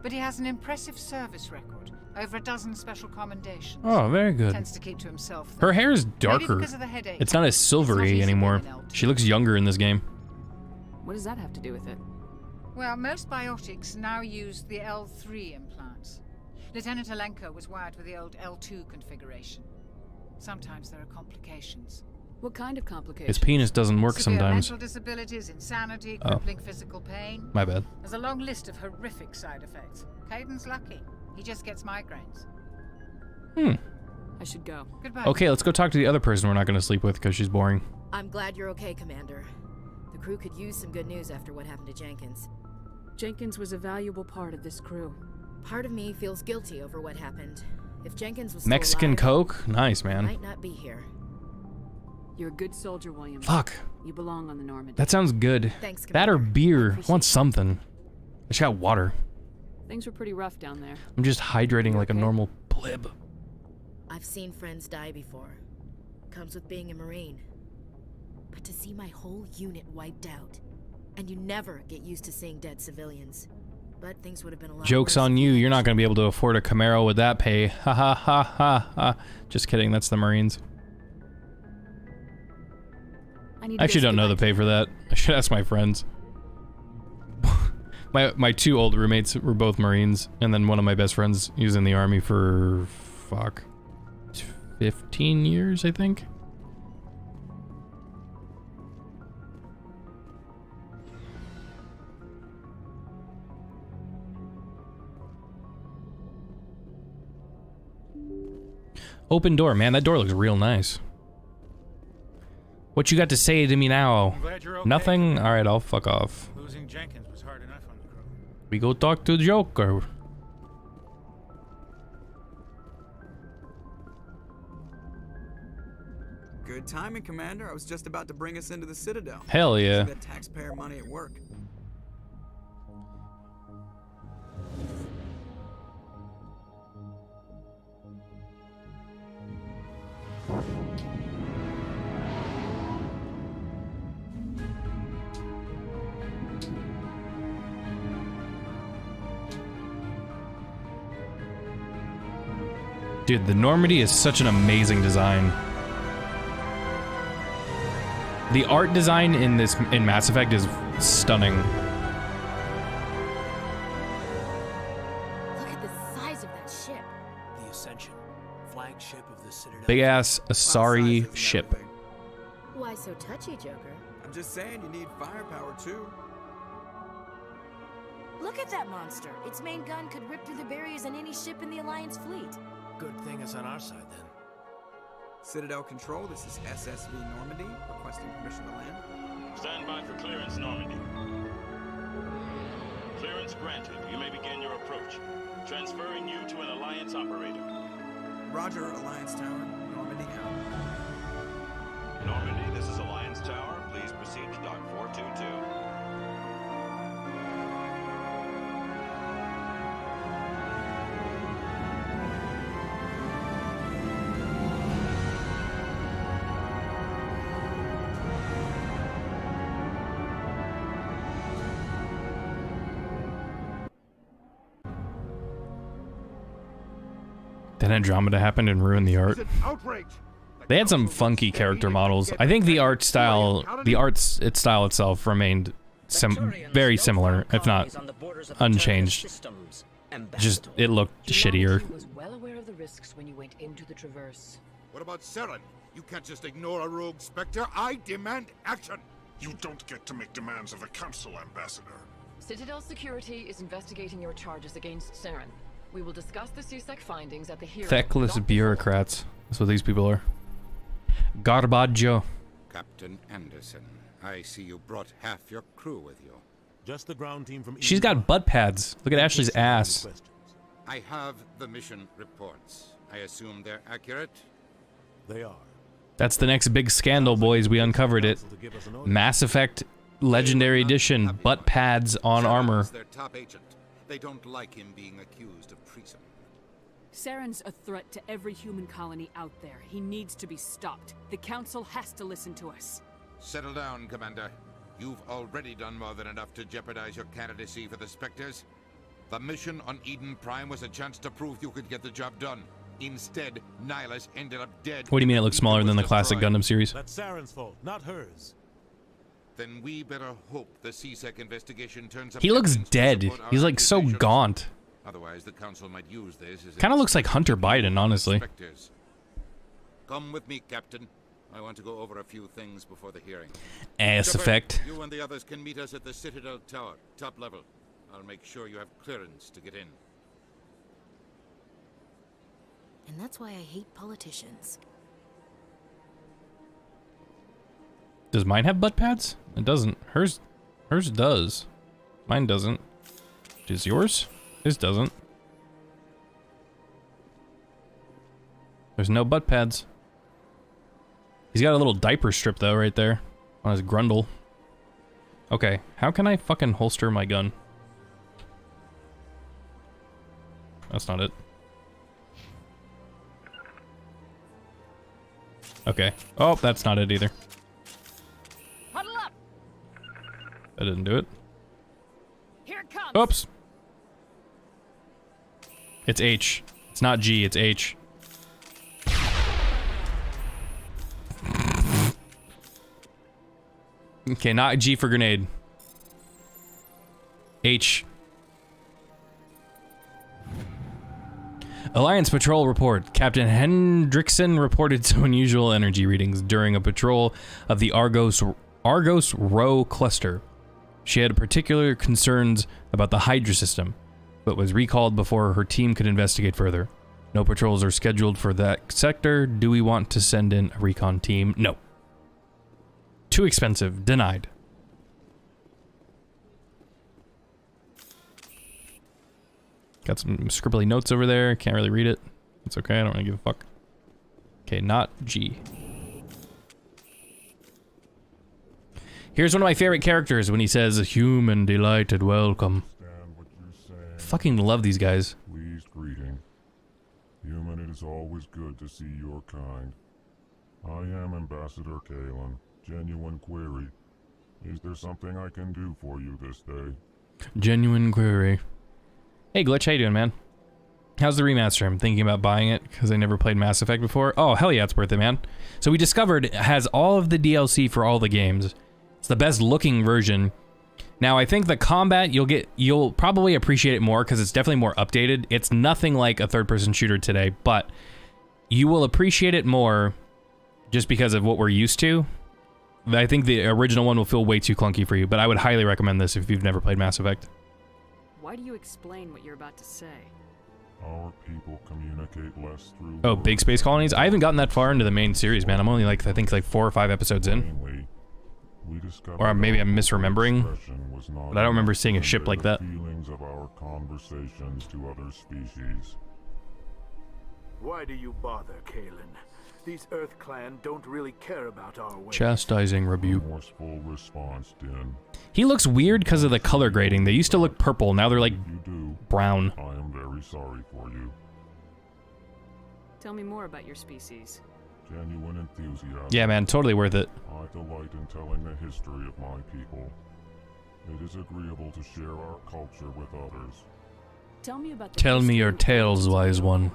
But he has an impressive service record. Over a dozen special commendations. Oh, very good. Tends to keep to himself. Her hair is darker. It's not as silvery anymore. She looks younger in this game. What does that have to do with it? Well, most biotics now use the L3 implants. Lieutenant Alenko was wired with the old L2 configuration. Sometimes there are complications. What kind of complications? His penis doesn't work Severe sometimes. mental disabilities, insanity, crippling physical pain. My bad. There's a long list of horrific side effects. Caden's lucky. He just gets migraines. I should go. Goodbye. Okay, let's go talk to the other person we're not going to sleep with because she's boring. I'm glad you're okay, Commander. The crew could use some good news after what happened to Jenkins. Jenkins was a valuable part of this crew. Part of me feels guilty over what happened. If Jenkins was Mexican still alive, Coke? Nice, man. he might not be here. You're a good soldier, William. Fuck. You belong on the Normandy. That sounds good. Thanks, That or Commander. beer. I want something. I just got water. Things were pretty rough down there. I'm just hydrating like a normal pleb. I've seen friends die before. Comes with being a Marine. But to see my whole unit wiped out, and you never get used to seeing dead civilians. But things would have been a lot Joke's worse. on you. You're not going to be able to afford a Camaro with that pay. Ha ha ha ha ha. Just kidding. That's the Marines. I actually don't know the pay for that. I should ask my friends. my two old roommates were both Marines, and then one of my best friends, he was in the Army for, fuck, 15 years, I think. Open door, man. That door looks real nice. What you got to say to me now? Nothing? Alright, I'll fuck off. Losing Jenkins was hard enough on the crew. We go talk to Joker. Good timing, Commander. I was just about to bring us into the Citadel. Hell yeah. See that taxpayer money at work. Dude, the Normandy is such an amazing design. The art design in Mass Effect is stunning. Look at the size of that ship. The Ascension, flagship of the Citadel. Big ass Asari ship. Why so touchy, Joker? I'm just saying you need firepower too. Look at that monster. Its main gun could rip through the barriers in any ship in the Alliance fleet. Good thing it's on our side then. Citadel Control, this is SSV Normandy, requesting permission to land. Stand by for clearance, Normandy. Clearance granted. You may begin your approach. Transferring you to an Alliance operator. Roger, Alliance Tower. Normandy out. Normandy, this is Alliance Tower. Please proceed to Dock 422. Then Andromeda happened and ruined the art. They had some funky character models. I think the art style, its style itself remained very similar, if not unchanged. Just, it looked shittier. Was well aware of the risks when you went into the Traverse. What about Saren? You can't just ignore a rogue Spectre. I demand action. You don't get to make demands of a council, Ambassador. Citadel Security is investigating your charges against Saren. We will discuss the CSEC findings at the hearing. Feckless bureaucrats. That's what these people are. Garbaggio. Captain Anderson, I see you brought half your crew with you. Just the ground team from She's got butt pads. Look at Ashley's ass. I have the mission reports. I assume they're accurate? They are. That's the next big scandal, boys. We uncovered it. Mass Effect Legendary Edition. Butt pads on armor. Their top agent. They don't like him being accused of treason. Saren's a threat to every human colony out there. He needs to be stopped. The Council has to listen to us. Settle down, Commander. You've already done more than enough to jeopardize your candidacy for the Spectres. The mission on Eden Prime was a chance to prove you could get the job done. Instead, Nihilus ended up dead. What do you mean it looks smaller than the classic Gundam series? That's Saren's fault, not hers. Then we better hope the CSEC investigation turns up. He looks dead. He's like so gaunt. Otherwise, the council might use this as Kind of looks like Hunter Biden, honestly. Come with me, Captain. I want to go over a few things before the hearing. Ass effect. You and the others can meet us at the Citadel Tower, top level. I'll make sure you have clearance to get in. And that's why I hate politicians. Does mine have butt pads? It doesn't. Hers does. Mine doesn't. Does yours? His doesn't. There's no butt pads. He's got a little diaper strip though right there on his grundle. Okay, how can I fucking holster my gun? That's not it. Okay. Oh, that's not it either. Huddle up. That didn't do it. Here it comes. Oops. It's H. It's not G, it's H. Okay, not G for grenade. H. Alliance patrol report. Captain Hendrickson reported some unusual energy readings during a patrol of the Argos Rho cluster. She had particular concerns about the Hydra system, but was recalled before her team could investigate further. No patrols are scheduled for that sector. Do we want to send in a recon team? No. Too expensive. Denied. Got some scribbly notes over there. Can't really read it. It's okay. I don't really give a fuck. Okay, not G. Here's one of my favorite characters when he says, "A human delighted welcome." Fucking love these guys. Pleased greeting. Human, it is always good to see your kind. I am Ambassador Kalen. Genuine query. Is there something I can do for you this day? Genuine query. Hey Glitch, how you doing, man? How's the remaster? I'm thinking about buying it because I never played Mass Effect before. Oh, hell yeah, it's worth it, man. So we discovered it has all of the DLC for all the games. It's the best looking version. Now, I think the combat, you'll probably appreciate it more because it's definitely more updated. It's nothing like a third-person shooter today, but you will appreciate it more just because of what we're used to. I think the original one will feel way too clunky for you, but I would highly recommend this if you've never played Mass Effect. Why do you explain what you're about to say? Our people communicate less through... Oh, big space colonies? I haven't gotten that far into the main series, man. I'm only like, I think like 4 or 5 episodes in. Or maybe I'm misremembering, but I don't remember seeing a ship like that. Feelings of our conversations to other species. Why do you bother, Kalen? These Earth Clan don't really care about our ways. Chastising rebuke. Forceful response, Din. He looks weird because of the color grading. They used to look purple, now they're like brown. I am very sorry for you. Tell me more about your species. Genuine enthusiasm. Yeah, man, totally worth it. I delight in telling the history of my people. It is agreeable to share our culture with others. Tell me about the Tell me your tales, wise one.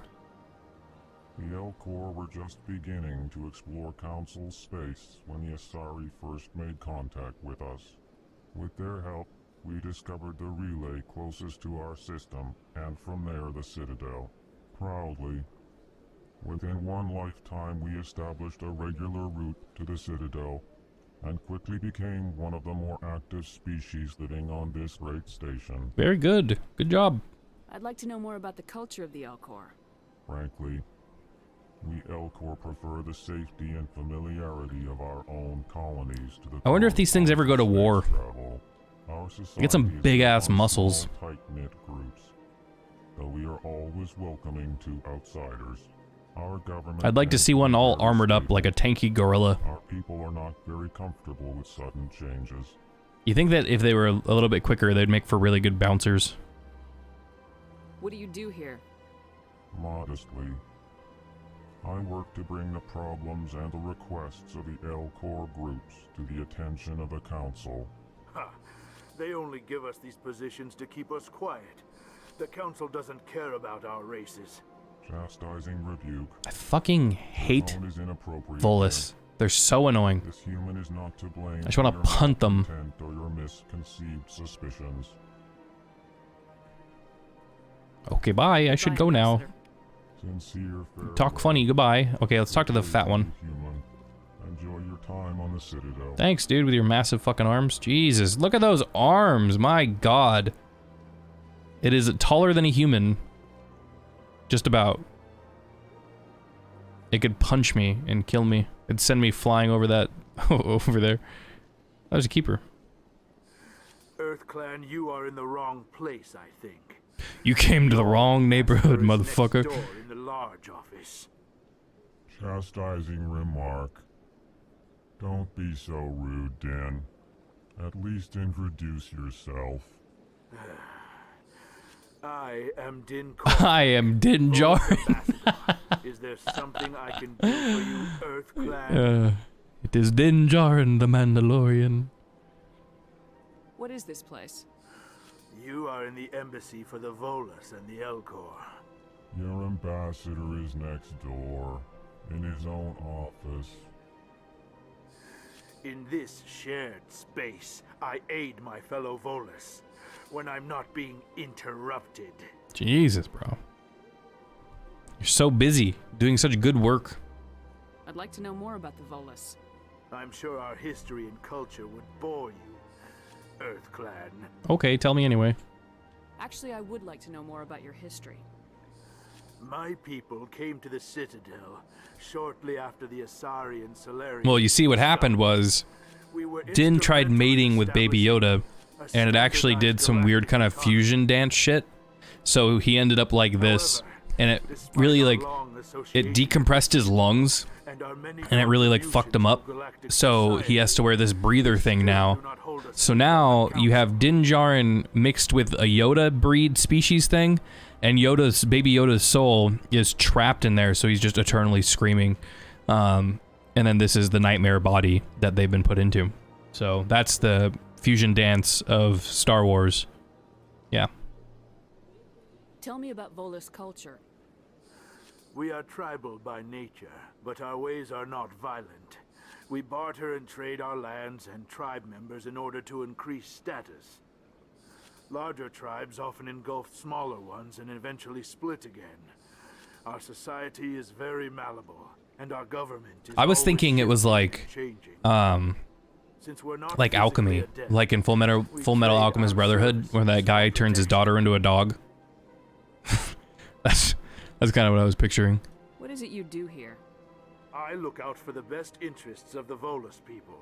The Elcor were just beginning to explore Council space when the Asari first made contact with us. With their help, we discovered the relay closest to our system, and from there the Citadel. Proudly, within one lifetime we established a regular route to the Citadel, and quickly became one of the more active species living on this great station. Very good. Good job. I'd like to know more about the culture of the Elcor. Frankly, we Elcor prefer the safety and familiarity of our own colonies to the... I wonder if these things ever go to war. Get some big-ass muscles. Tight-knit groups, though we are always welcoming to outsiders. Our government... I'd like to see one all armored up like a tanky gorilla. Our people are not very comfortable with sudden changes. You think that if they were a little bit quicker, they'd make for really good bouncers? What do you do here? Modestly, I work to bring the problems and the requests of the Elcor groups to the attention of the Council. Ha! They only give us these positions to keep us quiet. The Council doesn't care about our races. Chastising rebuke. I fucking hate Volus. They're so annoying. This human is not to blame. I just want to punt them. Or your misconceived suspicions. Okay, bye. I should go now. Sincere, Talk funny. Goodbye. Okay, let's talk to the fat one. Enjoy your time on the Citadel. Thanks, dude, with your massive fucking arms. Jesus, look at those arms. My God. It is taller than a human. Just about. It could punch me and kill me. It'd send me flying over that over there. That was a keeper. Earth Clan, you are in the wrong place, I think. You came to the wrong neighborhood, motherfucker. Door in the large office. Chastising remark. Don't be so rude, Din. At least introduce yourself. I am Din. I am Din Djarin. Is there something I can do for you, Earth Clan? It is Din Djarin, the Mandalorian. What is this place? You are in the embassy for the Volus and the Elcor. Your ambassador is next door, in his own office. In this shared space, I aid my fellow Volus when I'm not being interrupted. Jesus, bro. You're so busy, doing such good work. I'd like to know more about the Volus. I'm sure our history and culture would bore you, Earth Clan. Okay, tell me anyway. Actually, I would like to know more about your history. My people came to the Citadel shortly after the Asari and Solarian. Well, you see what happened was Din tried mating with Baby Yoda, and it actually did some weird kind of fusion dance shit. So he ended up like this, and it really like it decompressed his lungs, and it really like fucked him up. So he has to wear this breather thing now. So now you have Din Djarin mixed with a Yoda breed species thing, and Baby Yoda's soul is trapped in there, so he's just eternally screaming. And then this is the nightmare body that they've been put into. So that's the fusion dance of Star Wars. Yeah. Tell me about Volus culture. We are tribal by nature, but our ways are not violent. We barter and trade our lands and tribe members in order to increase status. Larger tribes often engulf smaller ones and eventually split again. Our society is very malleable, and our government is I was thinking it was like alchemy, like in Full Metal Alchemist Brotherhood, where that guy turns his daughter into a dog. That's kind of what I was picturing. What is it you do here? I look out for the best interests of the Volus people.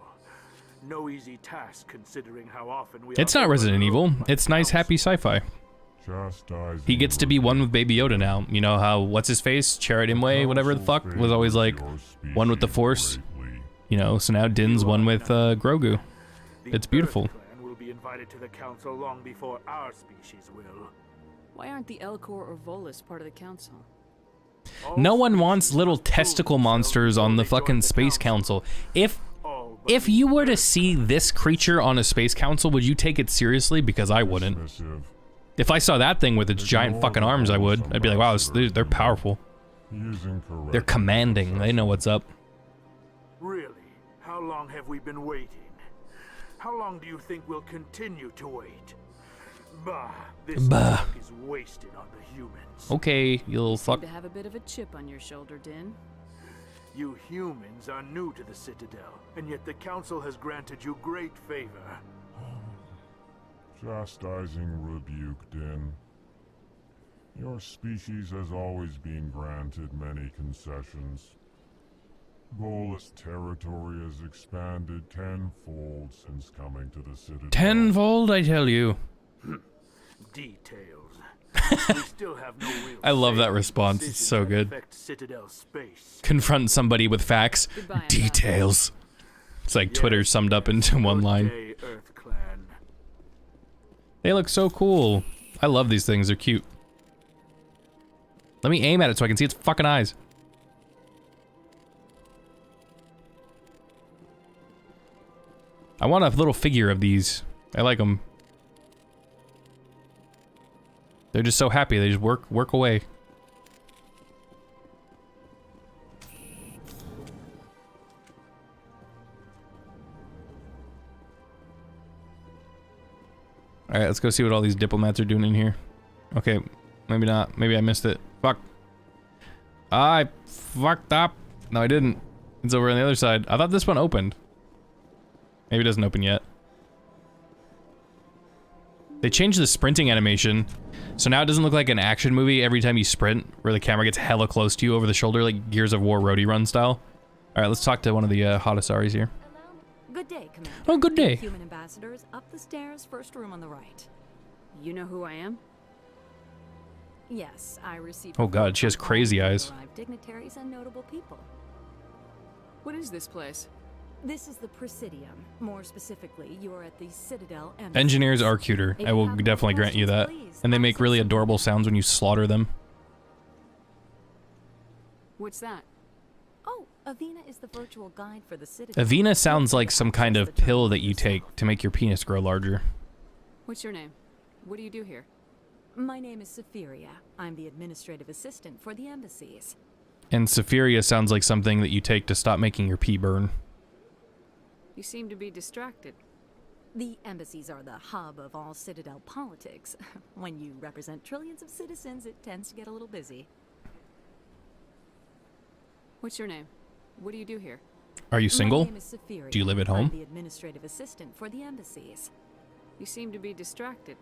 No easy task considering how often we It's not Resident Evil. It's nice, happy sci-fi. Chastising He gets to be one with Baby Yoda now. You know how, what's his face? Chirrut Imwe, whatever the fuck, was always like one with the Force. You know, so now Din's one with Grogu. It's beautiful. Clan will be invited to the council long before our species will. Why aren't the Elcor or Volus part of the council? No one wants little testicle monsters on the fucking Space Council. If you were to see this creature on a Space Council, would you take it seriously? Because I wouldn't. If I saw that thing with its giant fucking arms, I would. I'd be like, wow, they're powerful. They're commanding. They know what's up. Really? How long have we been waiting? How long do you think we'll continue to wait? Bah, this talk is wasted on the humans. Okay, you little fuck. You seem to have a bit of a chip on your shoulder, Din. You humans are new to the Citadel, and yet the Council has granted you great favor. Chastising rebuke, Din. Your species has always been granted many concessions. Volus territory has expanded tenfold since coming to the Citadel. Tenfold, I tell you. Details. We still have no real I love that response. It's so good. Confront somebody with facts. Details. It's like Twitter summed up into one line. They look so cool. I love these things. They're cute. Let me aim at it so I can see its fucking eyes. I want a little figure of these. I like them. They're just so happy. They just work away. Alright, let's go see what all these diplomats are doing in here. Okay, maybe not. Maybe I missed it. Fuck. I fucked up. No, I didn't. It's over on the other side. I thought this one opened. Maybe it doesn't open yet. They changed the sprinting animation, so now it doesn't look like an action movie every time you sprint, where the camera gets hella close to you over the shoulder, like Gears of War roadie run style. Alright, let's talk to one of the hot Asaris here. Good day, Commander. Oh, good day. Human ambassadors up the stairs, first room on the right. You know who I am? Yes, I received. Oh god, she has crazy eyes. Dignitaries and notable people. What is this place? This is the Presidium. More specifically, you're at the Citadel Embassy. Engineers are cuter. I will definitely grant you that. And they make really adorable sounds when you slaughter them. What's that? Oh, Avina is the virtual guide for the Citadel. Avina sounds like some kind of pill that you take to make your penis grow larger. What's your name? What do you do here? My name is Safiria. I'm the administrative assistant for the embassies. And Safiria sounds like something that you take to stop making your pee burn. You seem to be distracted. The embassies are the hub of all Citadel politics. When you represent trillions of citizens, it tends to get a little busy. What's your name? What do you do here? Are you single? My name is Safiria. Do you live at I'm home? the administrative assistant for the embassies. You seem to be distracted.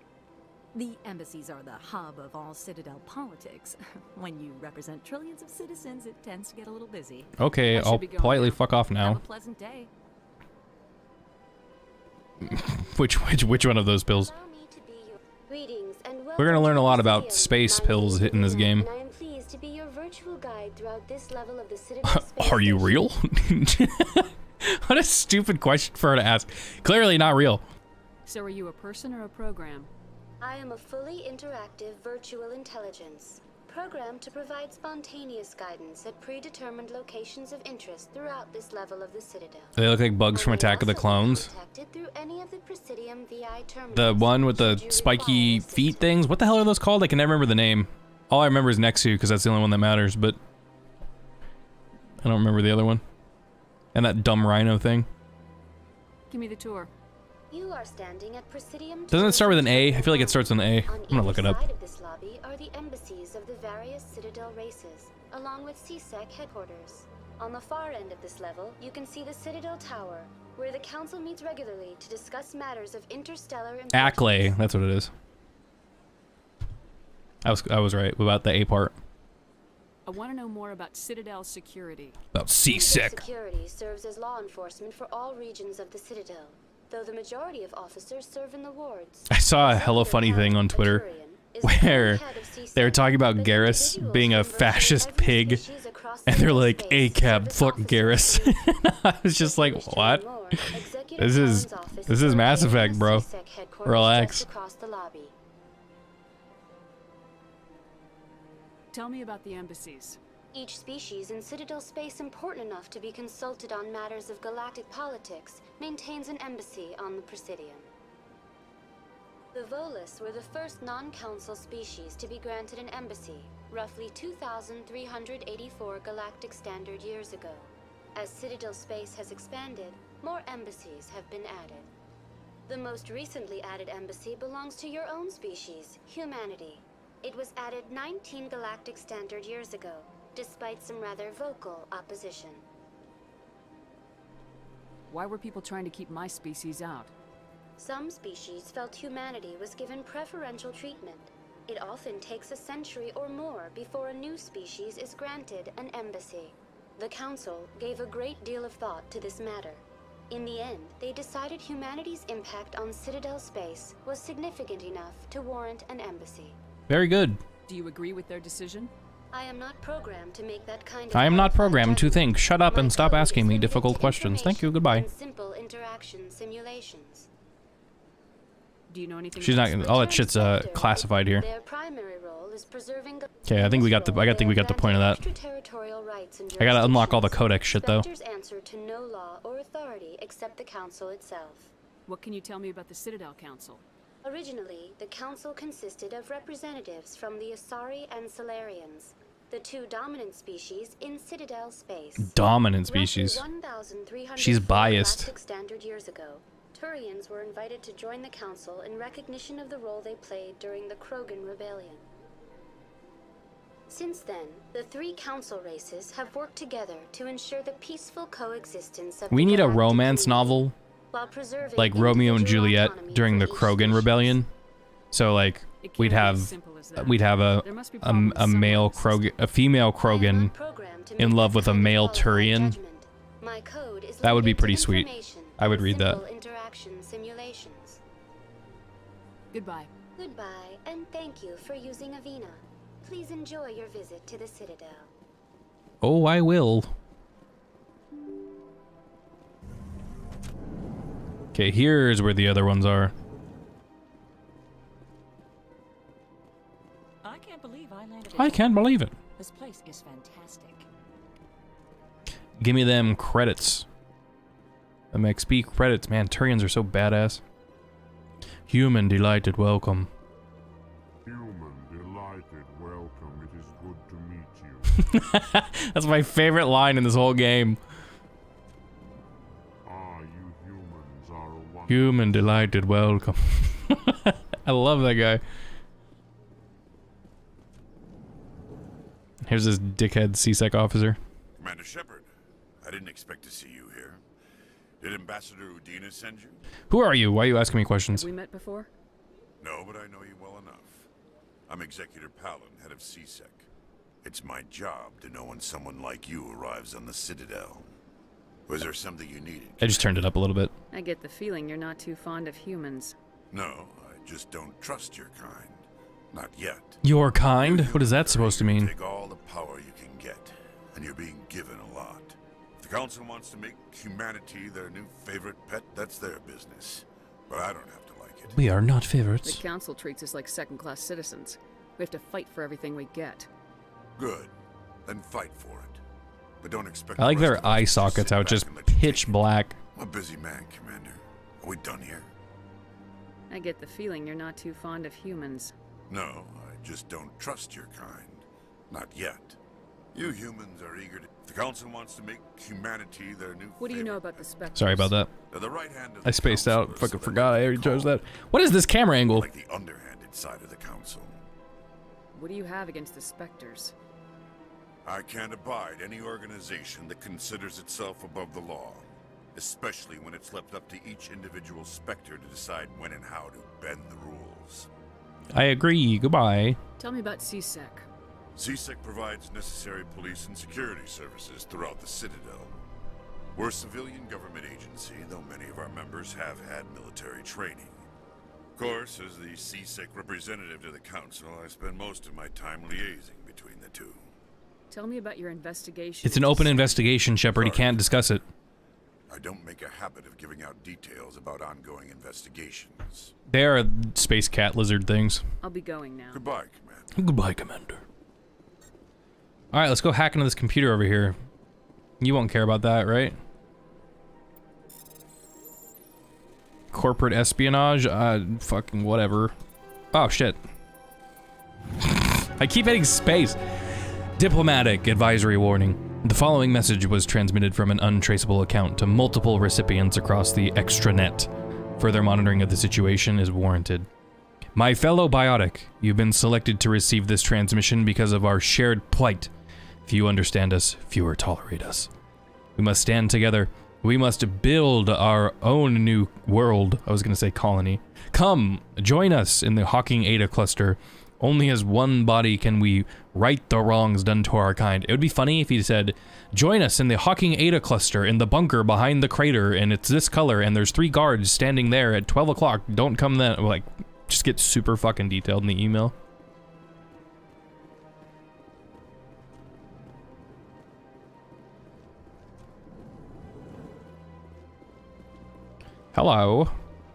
The embassies are the hub of all Citadel politics. When you represent trillions of citizens, it tends to get a little busy. Okay, I'll politely fuck off Have now. a pleasant day. Which one of those pills? Greetings and We're gonna learn a lot about space pills in this game. I am pleased to be your virtual guide throughout this level of the Citadel space. Are you real? What a stupid question for her to ask. Clearly not real. So are you a person or a program? I am a fully interactive virtual intelligence, programmed to provide spontaneous guidance at predetermined locations of interest throughout this level of the Citadel. They look like bugs from Attack of the Clones. Through any of the Presidium VI terminals. The one with the spiky feet things. What the hell are those called? I can never remember the name. All I remember is Nexu because that's the only one that matters, but I don't remember the other one. And that dumb rhino thing. Give me the tour. You are standing at Presidium. Doesn't it start with an A? I feel like it starts with an A. I'm gonna look it up. On either side of this lobby are the embassies of the various Citadel races, along with CSEC headquarters. On the far end of this level, you can see the Citadel Tower, where the Council meets regularly to discuss matters of interstellar importance. Acklay, that's what it is. I was right about the A part. I want to know more about Citadel security. About CSEC. Security serves as law enforcement for all regions of the Citadel, though the majority of officers serve in the wards. I saw a hella funny thing on Twitter where they were talking about Garrus being a fascist pig, and they're like, "ACAB, fuck Garrus." I was just like, "What? This is Mass Effect, bro. Relax." Tell me about the embassies. Each species in Citadel space important enough to be consulted on matters of galactic politics maintains an embassy on the Presidium. The Volus were the first non-council species to be granted an embassy, roughly 2,384 galactic standard years ago. As Citadel space has expanded, more embassies have been added. The most recently added embassy belongs to your own species, humanity. It was added 19 galactic standard years ago, despite some rather vocal opposition. Why were people trying to keep my species out? Some species felt humanity was given preferential treatment. It often takes a century or more before a new species is granted an embassy. The Council gave a great deal of thought to this matter. In the end, they decided humanity's impact on Citadel space was significant enough to warrant an embassy. Very good. Do you agree with their decision? I am not programmed to make that kind of I am not programmed to think. Shut up and stop asking me difficult questions. Thank you. Goodbye. Simple interaction simulations. Do you know anything? She's not. All that shit's classified here. Their primary role is preserving. Okay, I think we got the. I think we got the point of that. I gotta unlock all the codex shit though. Spectres answer to no law or authority except the Council itself. What can you tell me about the Citadel Council? Originally, the Council consisted of representatives from the Asari and Solarians, the two dominant species in Citadel space. Dominant species. She's biased. Standard years ago, Turians were invited to join the Council in recognition of the role they played during the Krogan Rebellion. Since then, the three Council races have worked together to ensure the peaceful coexistence of We need a romance novel, like Romeo and Juliet during the Krogan Rebellion. So like we'd have a male Krogan, a female Krogan in love with a male Turian. That would be pretty sweet. I would read that. Goodbye. Goodbye, and thank you for using Avina. Please enjoy your visit to the Citadel. Oh, I will. Okay, here's where the other ones are. I can't believe I landed. I can't believe it. This place is fantastic. Give me them credits. Them XP credits. Man, Turians are so badass. Human delighted welcome. Human delighted welcome. It is good to meet you. That's my favorite line in this whole game. Ah, you humans are a wonderful. Human delighted welcome. I love that guy. Here's this dickhead CSEC officer. Commander Shepard, I didn't expect to see you here. Did Ambassador Udina send you? Who are you? Why are you asking me questions? Have we met before? No, but I know you well enough. I'm Executor Palin, head of CSEC. It's my job to know when someone like you arrives on the Citadel. Was there something you needed? I just turned it up a little bit. I get the feeling you're not too fond of humans. No, I just don't trust your kind. Not yet. Your kind? What is that supposed to mean? Take all the power you can get, and you're being given a lot. If the Council wants to make humanity their new favorite pet, that's their business. But I don't have to like it. We are not favorites. The Council treats us like second-class citizens. We have to fight for everything we get. Good. Then fight for it. But don't expect I like the rest their of us eye to just sockets sit out back just and let you pitch black. I'm a busy man, Commander. Are we done here? I get the feeling you're not too fond of humans. No, I just don't trust your kind. Not yet. You humans are eager to... If the Council wants to make humanity their new What do you know about the Spectres? Sorry about that. They're the right hand of I the spaced Council, out. or Fucking so forgot I they already chose call that. What is this camera angle? like the underhanded side of the Council. What do you have against the Spectres? I can't abide any organization that considers itself above the law, especially when it's left up to each individual Spectre to decide when and how to bend the rules. I agree. Goodbye. Tell me about CSEC. CSEC provides necessary police and security services throughout the Citadel. We're a civilian government agency, though many of our members have had military training. Of course, as the CSEC representative to the Council, I spend most of my time liaising between the two. Tell me about your investigation. It's an open investigation, Shepard. He can't discuss it. I don't make a habit of giving out details about ongoing investigations. They are space cat lizard things. I'll be going now. Goodbye, Commander. Goodbye, Commander. Alright, let's go hack into this computer over here. You won't care about that, right? Corporate espionage? Fucking whatever. Oh, shit. I keep hitting space. Diplomatic advisory warning. The following message was transmitted from an untraceable account to multiple recipients across the extranet. Further monitoring of the situation is warranted. My fellow biotic, you've been selected to receive this transmission because of our shared plight. Few understand us, fewer tolerate us. We must stand together. We must build our own new world. I was going to say colony. Come, join us in the Hawking Eta cluster. Only as one body can we right the wrongs done to our kind. It would be funny if he said, join us in the Hawking Eta cluster in the bunker behind the crater, and it's this color, and there's 3 guards standing there at 12 o'clock. Don't come then. Like, just get super fucking detailed in the email. Hello.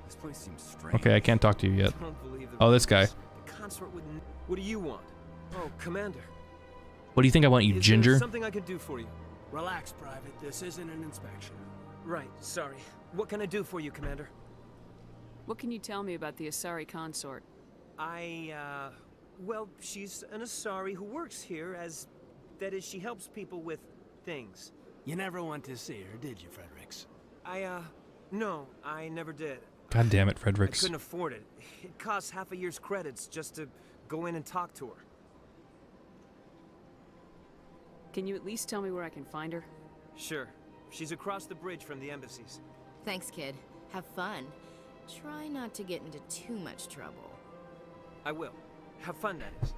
This place seems strange. Okay, I can't talk to you yet. I don't believe it Oh, this guy. The consort wouldn't. What do you want? Oh, Commander. What do you think I want, you Is ginger? there something I can do for you? Relax, Private. This isn't an inspection. Right, sorry. What can I do for you, Commander? What can you tell me about the Asari consort? Well, she's an Asari who works here as... That is, she helps people with things. You never went to see her, did you, Fredericks? No, I never did. God damn it, I Fredericks. couldn't afford it. It costs half a year's credits just to go in and talk to her. Can you at least tell me where I can find her? Sure. She's across the bridge from the embassies. Thanks, kid. Have fun. Try not to get into too much trouble. I will. Have fun, that is.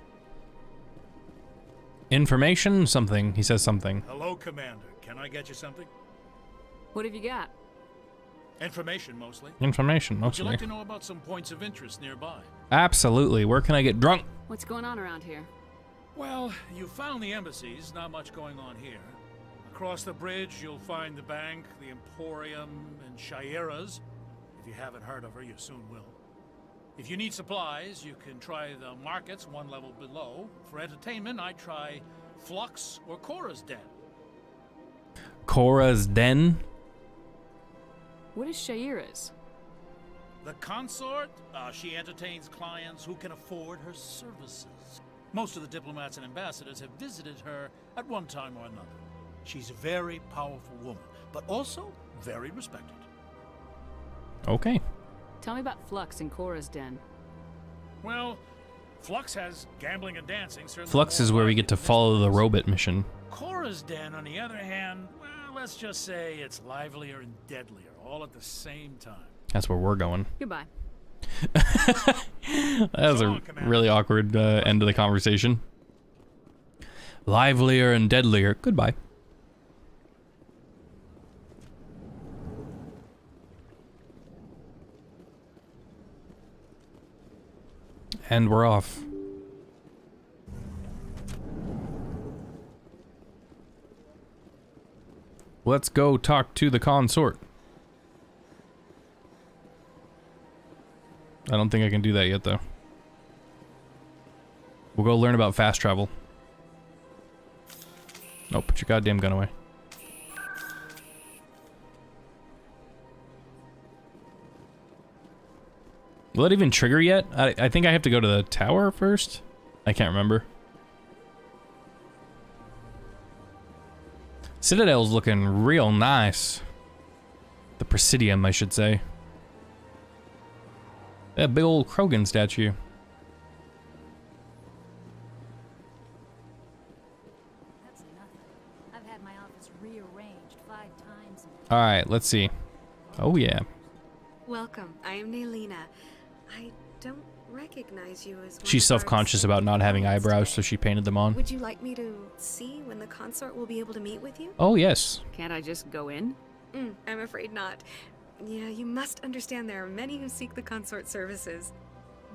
Information? Something. He says something. Hello, Commander. Can I get you something? What have you got? Information, mostly. Information, Would you mostly. like to know about some points of interest nearby? Absolutely. Where can I get drunk? What's going on around here? Well, you found the embassies. Not much going on here. Across the bridge, you'll find the bank, the Emporium, and Shaiera's. If you haven't heard of her, you soon will. If you need supplies, you can try the markets one level below. For entertainment, I try Flux or Cora's Den. Cora's Den? What is Shaira's? The consort, she entertains clients who can afford her services. Most of the diplomats and ambassadors have visited her at one time or another. She's a very powerful woman, but also very respected. Okay. Tell me about Flux and Cora's Den. Well, Flux has gambling and dancing. Flux is where we get to follow the robot mission. Cora's Den, on the other hand, well, let's just say it's livelier and deadlier, all at the same time. That's where we're going. Goodbye. That was a really awkward end of the conversation. Livelier and deadlier. Goodbye. And we're off. Let's go talk to the consort. I don't think I can do that yet, though. We'll go learn about fast travel. Oh, put your goddamn gun away. Will it even trigger yet? I think I have to go to the tower first? I can't remember. Citadel's looking real nice. The Presidium, I should say. That big old Krogan statue. That's nothing. I've had my office rearranged 5 times. Alright, let's see. Oh yeah. Welcome. I am Naelina. I don't recognize you as one She's of our self-conscious about not having eyebrows, so she painted them on. Would you like me to see when the consort will be able to meet with you? Oh yes. Can't I just go in? I'm afraid not. Yeah, you must understand there are many who seek the consort services.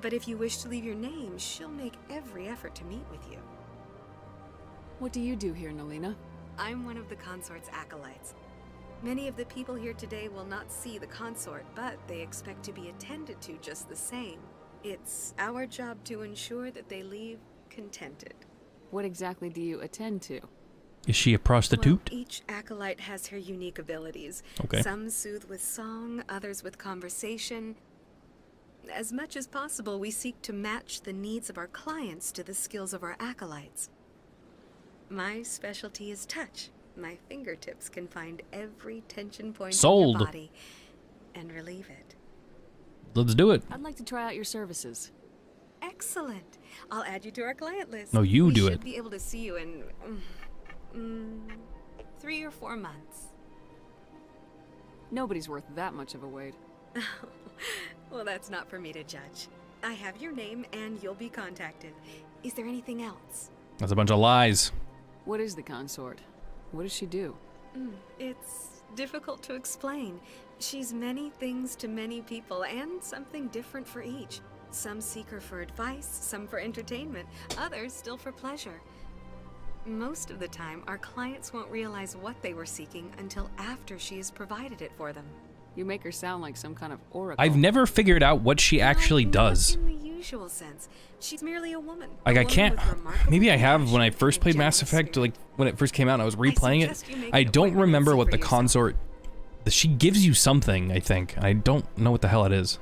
But if you wish to leave your name, she'll make every effort to meet with you. What do you do here, Naelina? I'm one of the consort's acolytes. Many of the people here today will not see the consort, but they expect to be attended to just the same. It's our job to ensure that they leave contented. What exactly do you attend to? Is she a prostitute? Well, each acolyte has her unique abilities. Okay. Some soothe with song, others with conversation. As much as possible, we seek to match the needs of our clients to the skills of our acolytes. My specialty is touch. My fingertips can find every tension point in your body and relieve it. Let's do it. I'd like to try out your services. Excellent. I'll add you to our client list. No, you do We it. should be able to see you in 3 or 4 months. Nobody's worth that much of a wait. Well, that's not for me to judge. I have your name and you'll be contacted. Is there anything else? That's a bunch of lies. What is the consort? What does she do? It's difficult to explain. She's many things to many people and something different for each. Some seek her for advice, some for entertainment, others still for pleasure. Most of the time, our clients won't realize what they were seeking until after she has provided it for them. You make her sound like some kind of oracle. I've never figured out what she actually does. In the usual sense, she's merely a woman. Like I can't. Maybe I have when I first played Mass Effect, like when it first came out and I was replaying it. I don't remember what the consort. She gives you something, I think. I don't know what the hell it is.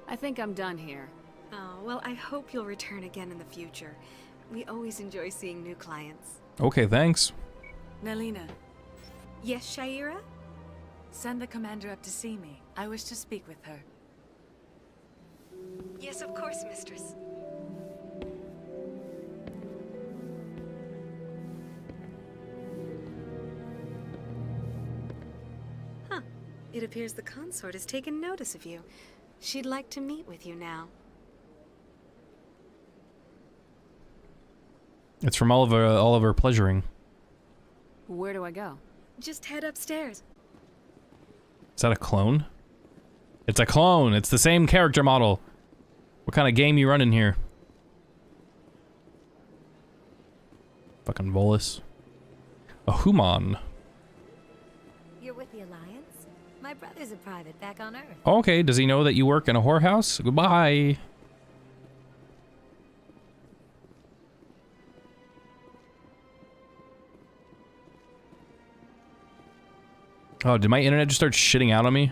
I think I'm done here. Oh, well, I hope you'll return again in the future. We always enjoy seeing new clients. Okay, thanks. Naelina. Yes, Shaira? Send the commander up to see me. I wish to speak with her. Yes, of course, mistress. Huh. It appears the consort has taken notice of you. She'd like to meet with you now. It's from all of her pleasuring. Where do I go? Just head upstairs. Is that a clone? It's a clone. It's the same character model. What kind of game you running here? Fucking Volus. A human. You're with the Alliance? My brother. There's a private back on Earth. Okay, does he know that you work in a whorehouse? Goodbye. Oh, did my internet just start shitting out on me?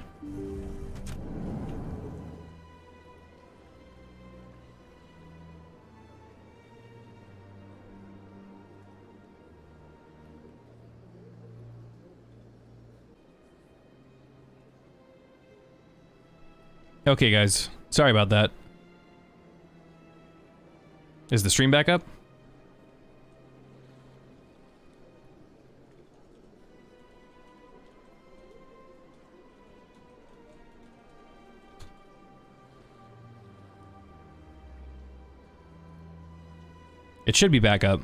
Okay, guys. Sorry about that. Is the stream back up? It should be back up.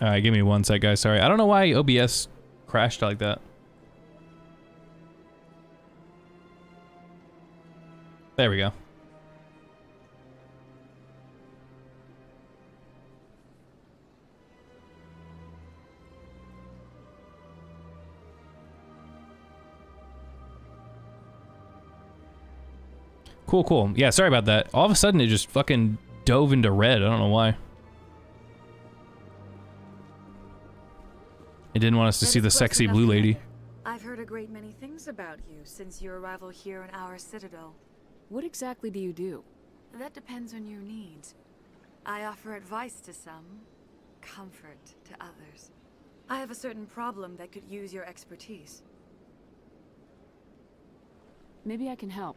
Alright, give me 1 sec, guys. Sorry. I don't know why OBS crashed like that. There we go. Cool, cool. Yeah, sorry about that. All of a sudden, it just fucking dove into red. I don't know why. It didn't want us to see the sexy blue lady. I've heard a great many things about you since your arrival here in our citadel. What exactly do you do? That depends on your needs. I offer advice to some, comfort to others. I have a certain problem that could use your expertise. Maybe I can help.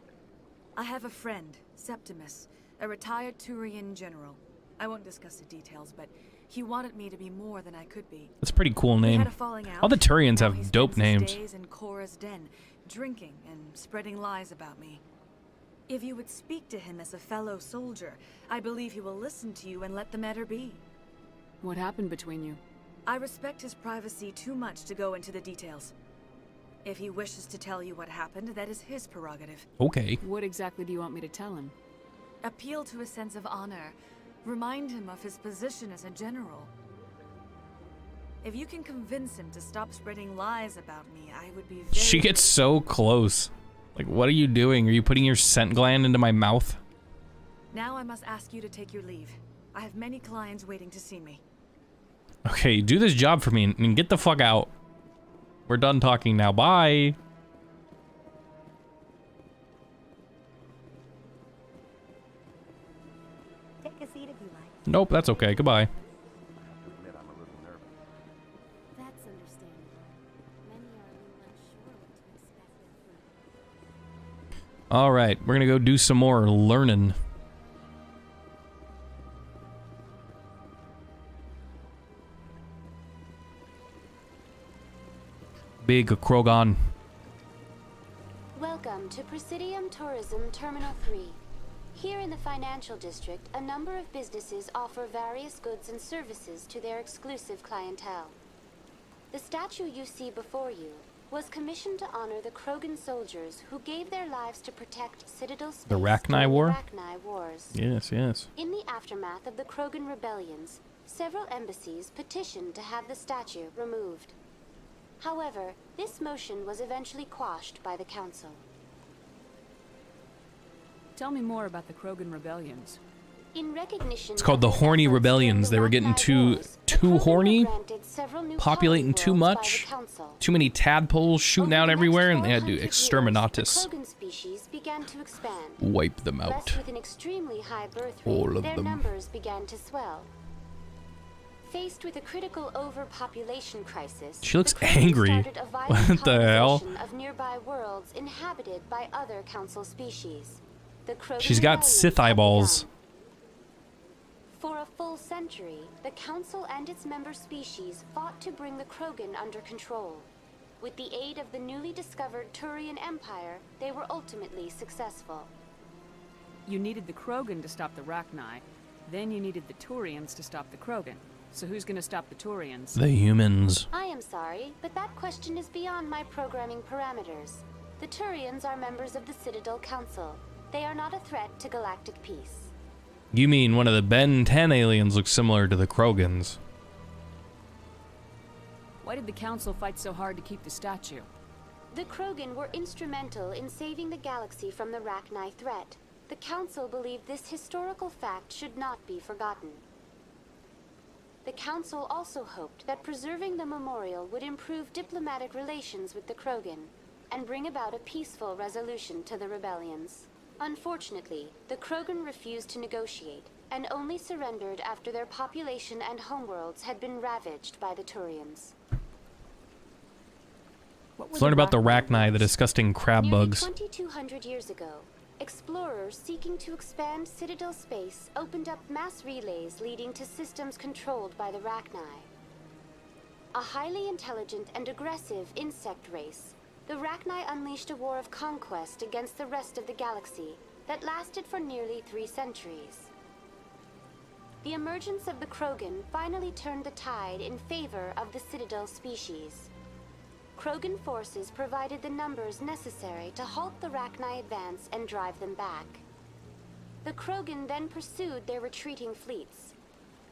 I have a friend, Septimus, a retired Turian general. I won't discuss the details, but he wanted me to be more than I could be. That's a pretty cool name. We had a falling out. All the Turians Now have he dope spends his names. days in Cora's den, drinking and spreading lies about me. If you would speak to him as a fellow soldier, I believe he will listen to you and let the matter be. What happened between you? I respect his privacy too much to go into the details. If he wishes to tell you what happened, that is his prerogative. Okay. What exactly do you want me to tell him? Appeal to a sense of honor. Remind him of his position as a general. If you can convince him to stop spreading lies about me, I would be very... She gets so close. Like, what are you doing? Are you putting your scent gland into my mouth? Now I must ask you to take your leave. I have many clients waiting to see me. Okay, do this job for me and get the fuck out. We're done talking now. Bye. Take a seat if you like. Nope, that's okay. Goodbye. That's understandable. Many are a little unsure what to expect. All right, we're gonna go do some more learning. Big Krogan. Welcome to Presidium Tourism Terminal 3. Here in the financial district, a number of businesses offer various goods and services to their exclusive clientele. The statue you see before you was commissioned to honor the Krogan soldiers who gave their lives to protect Citadel space The Rachni War? during the Rachni Wars. Yes, yes. In the aftermath of the Krogan rebellions, several embassies petitioned to have the statue removed. However, this motion was eventually quashed by the council. Tell me more about the Krogan rebellions. In recognition, It's called the Horny Rebellions. They were getting too horny, populating too much, too many tadpoles shooting out everywhere, and they had to exterminatus. Krogan species began to expand. Wipe them out. Blessed with an extremely high birth rate, All of their them. numbers began to swell. Faced with a critical overpopulation crisis, She looks the Krogan angry. started a violent What the hell? colonization of nearby worlds inhabited by other council species. The Krogan She's got rebellions Sith had eyeballs. begun. For a full century, the council and its member species fought to bring the Krogan under control. With the aid of the newly discovered Turian Empire, they were ultimately successful. You needed the Krogan to stop the Rachni, then you needed the Turians to stop the Krogan. So who's gonna stop the Turians? The humans. I am sorry, but that question is beyond my programming parameters. The Turians are members of the Citadel Council. They are not a threat to galactic peace. You mean one of the Ben 10 aliens looks similar to the Krogans? Why did the Council fight so hard to keep the statue? The Krogan were instrumental in saving the galaxy from the Rachni threat. The Council believed this historical fact should not be forgotten. The Council also hoped that preserving the memorial would improve diplomatic relations with the Krogan and bring about a peaceful resolution to the rebellions. Unfortunately, the Krogan refused to negotiate and only surrendered after their population and homeworlds had been ravaged by the Turians. Let's learn about the Rachni, the disgusting crab bugs. 2,200 years ago, explorers seeking to expand Citadel space opened up mass relays leading to systems controlled by the Rachni. A highly intelligent and aggressive insect race, the Rachni unleashed a war of conquest against the rest of the galaxy that lasted for nearly 3 centuries. The emergence of the Krogan finally turned the tide in favor of the Citadel species. Krogan forces provided the numbers necessary to halt the Rachni advance and drive them back. The Krogan then pursued their retreating fleets.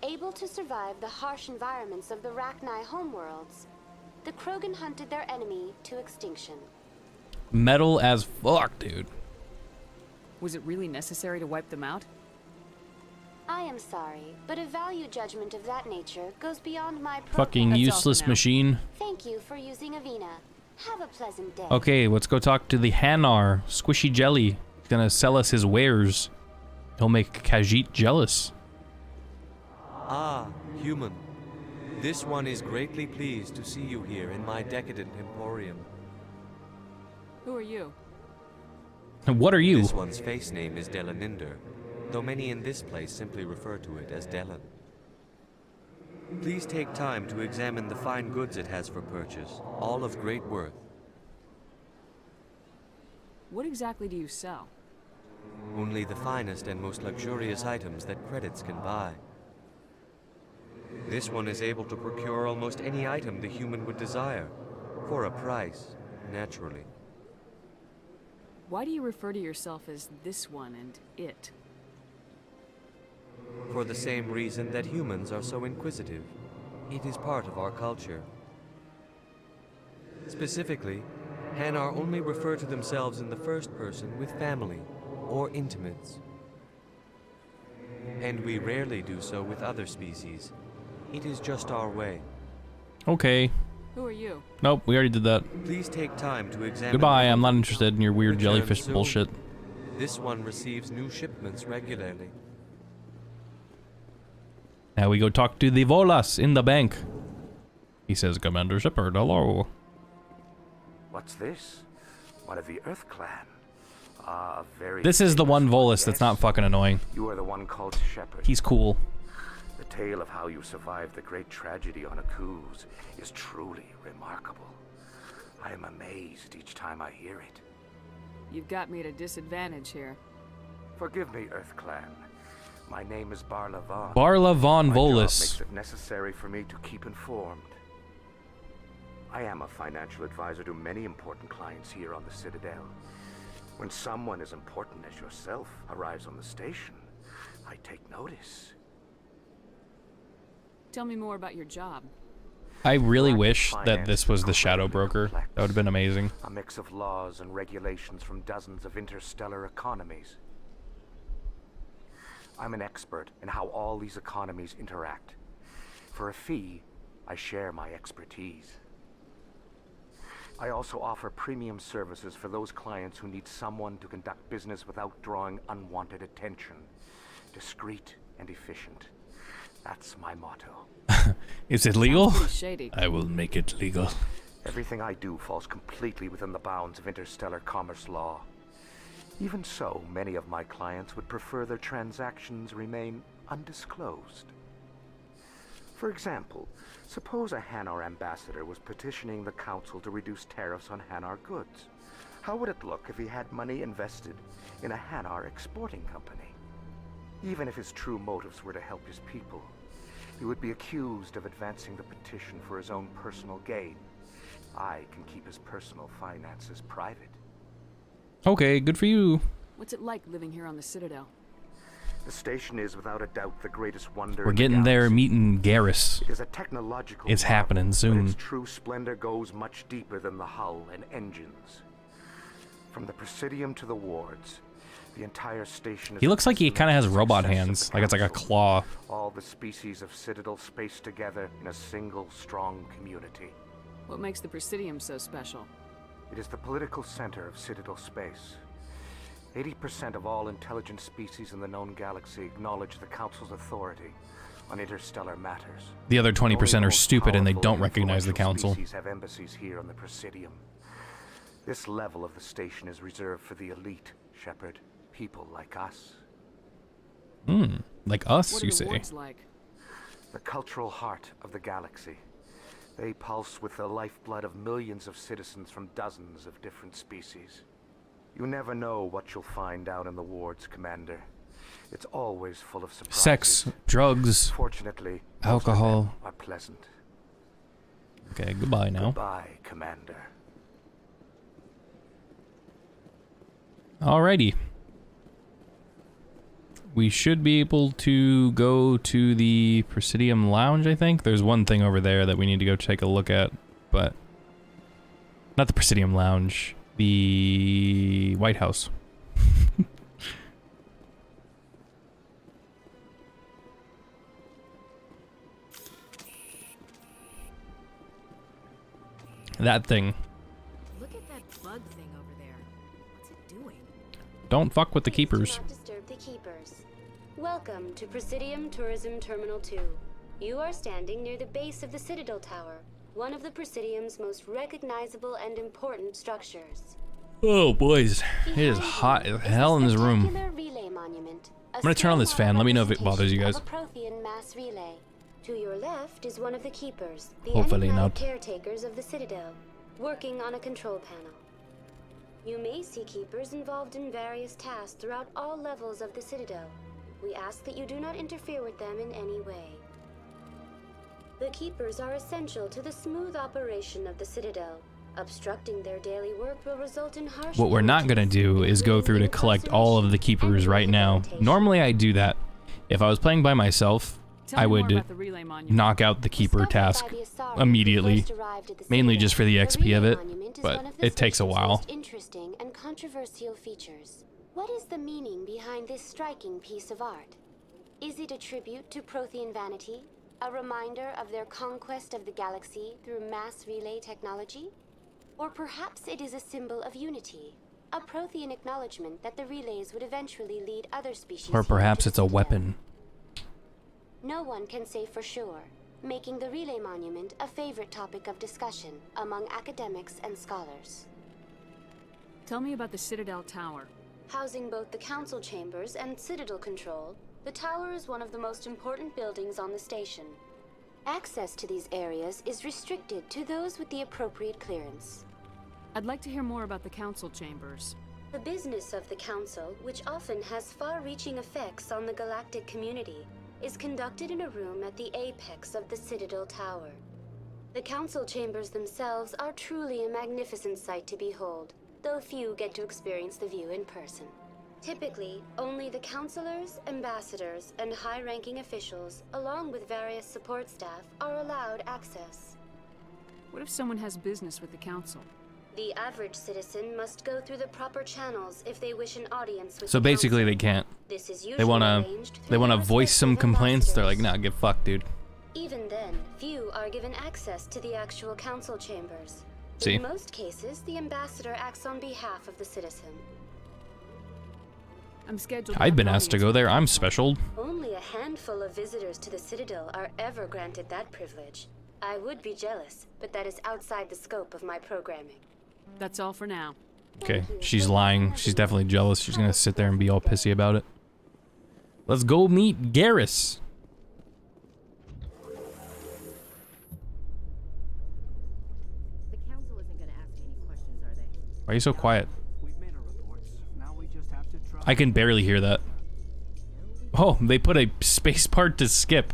Able to survive the harsh environments of the Rachni homeworlds, the Krogan hunted their enemy to extinction. Metal as fuck, dude. Was it really necessary to wipe them out? I am sorry, but a value judgment of that nature goes beyond my Fucking useless machine. Thank you for using Avina. Have a pleasant day. Okay, let's go talk to the Hanar. Squishy Jelly. He's gonna sell us his wares. He'll make Khajiit jealous. Ah, human. This one is greatly pleased to see you here in my decadent emporium. Who are you? What are you? This one's face name is Delaninder, though many in this place simply refer to it as Delan. Please take time to examine the fine goods it has for purchase, all of great worth. What exactly do you sell? Only the finest and most luxurious items that credits can buy. This one is able to procure almost any item the human would desire, for a price, naturally. Why do you refer to yourself as this one and it? For the same reason that humans are so inquisitive. It is part of our culture. Specifically, Hanar only refer to themselves in the first person with family or intimates. And we rarely do so with other species. It is just our way. Okay. Who are you? Nope, we already did that. Please take time to examine. Goodbye, I'm not interested in your weird Return jellyfish soon. bullshit. This one receives new shipments regularly. Now we go talk to the Volas in the bank. He says, Commander Shepard, hello. What's this? One of the Earth Clan. Ah, very. This is the one Volus that's not fucking annoying. You are the one called Shepard. He's cool. The tale of how you survived the great tragedy on Akus is truly remarkable. I am amazed each time I hear it. You've got me at a disadvantage here. Forgive me, Earth Clan. My name is Barla Von. Barla Von My job Volus. makes it necessary for me to keep informed. I am a financial advisor to many important clients here on the Citadel. When someone as important as yourself arrives on the station, I take notice. Tell me more about your job. I really wish that this was the Shadow Broker. That would have been amazing. A mix of laws and regulations from dozens of interstellar economies. I'm an expert in how all these economies interact. For a fee, I share my expertise. I also offer premium services for those clients who need someone to conduct business without drawing unwanted attention. Discreet and efficient. That's my motto. Is it legal? Sounds pretty shady. I will make it legal. Everything I do falls completely within the bounds of interstellar commerce law. Even so, many of my clients would prefer their transactions remain undisclosed. For example, suppose a Hanar ambassador was petitioning the council to reduce tariffs on Hanar goods. How would it look if he had money invested in a Hanar exporting company? Even if his true motives were to help his people, He would be accused of advancing the petition for his own personal gain. I can keep his personal finances private. Okay, good for you. What's it like living here on the Citadel? The station is without a doubt the greatest wonder. We're getting there, meeting Garrus. It is a technological It's happening soon. Its true splendor goes much deeper than the hull and engines. From the Presidium to the wards, the entire station is... He looks like he kind of has robot hands, like it's like a claw. All the species of Citadel spaced together in a single strong community. What makes the Presidium so special? It is the political center of Citadel space. 80% of all intelligent species in the known galaxy acknowledge the Council's authority on interstellar matters. The other 20% are stupid and they don't recognize the Council. Species have embassies here on the Presidium. This level of the station is reserved for the elite, Shepard. People like us. Like us, you say? Like? The cultural heart of the galaxy. They pulse with the lifeblood of millions of citizens from dozens of different species. You never know what you'll find out in the wards, Commander. It's always full of surprises. Sex, drugs, fortunately, alcohol. Are pleasant. Okay, goodbye now. Goodbye, Commander. Alrighty. We should be able to go to the Presidium Lounge, I think. There's one thing over there that we need to go take a look at, but... Not the Presidium Lounge. The White House. That thing. Look at that bug thing over there. What's it doing? Don't fuck with the keepers. Do not disturb the keepers. Welcome to Presidium Tourism Terminal 2. You are standing near the base of the Citadel Tower, one of the Presidium's most recognizable and important structures. Oh, boys. It is hot as hell in this room. Relay monument, I'm gonna turn on this fan. Let me know if it bothers you guys. a Prothean mass relay. To your left is one of the keepers, the Hopefully enigmatic not. caretakers of the Citadel, working on a control panel. You may see keepers involved in various tasks throughout all levels of the Citadel. We ask that you do not interfere with them in any way. The keepers are essential to the smooth operation of the Citadel. Obstructing their daily work will result in harsh... What we're not gonna do is go through to collect all of the keepers right now. Normally I do that. If I was playing by myself, I would knock out the keeper task immediately, mainly just for the XP of it, but it takes a while. Interesting and controversial features. What is the meaning behind this striking piece of art? Is it a tribute to Prothean vanity? A reminder of their conquest of the galaxy through mass relay technology? Or perhaps it is a symbol of unity, a Prothean acknowledgement that the relays would eventually lead other species... Or perhaps it's a weapon. No one can say for sure, making the relay monument a favorite topic of discussion among academics and scholars. Tell me about the Citadel Tower. Housing both the council chambers and Citadel control, the tower is one of the most important buildings on the station. Access to these areas is restricted to those with the appropriate clearance. I'd like to hear more about the council chambers. The business of the council, which often has far-reaching effects on the galactic community, is conducted in a room at the apex of the Citadel Tower. The council chambers themselves are truly a magnificent sight to behold, though few get to experience the view in person. Typically, only the councilors, ambassadors, and high-ranking officials, along with various support staff, are allowed access. What if someone has business with the council? The average citizen must go through the proper channels if they wish an audience with So the basically council. they can't. This is They wanna voice some complaints, they're like, nah, get fucked, dude. Even then, few are given access to the actual council chambers. See? In most cases, the ambassador acts on behalf of the citizen. I'm scheduled. I've been asked to go there, I'm special. Only a handful of visitors to the Citadel are ever granted that privilege. I would be jealous, but that is outside the scope of my programming. That's all for now. Okay, she's lying. She's definitely jealous. She's gonna sit there and be all pissy about it. Let's go meet Garrus. The council isn't gonna ask any questions, are they? Why are you so quiet? I can barely hear that. Oh, they put a space part to skip.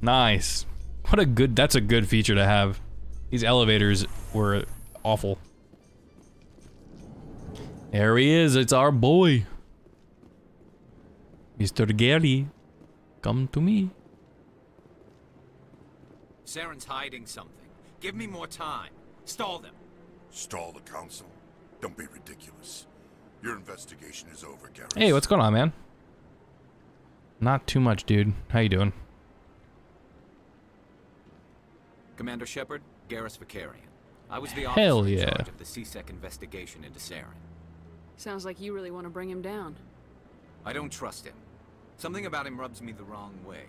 Nice. What a good, that's a good feature to have. These elevators were awful. There he is, it's our boy. Mr. Gary, come to me. Saren's hiding something. Give me more time. Stall them. Stall the council? Don't be ridiculous. Your investigation is over, Garrus. Hey, what's going on, man? Not too much, dude. How you doing? Commander Shepard, Garrus Vicarian. I was the Hell officer in yeah. charge of the CSEC investigation into Saren. Sounds like you really want to bring him down. I don't trust him. Something about him rubs me the wrong way.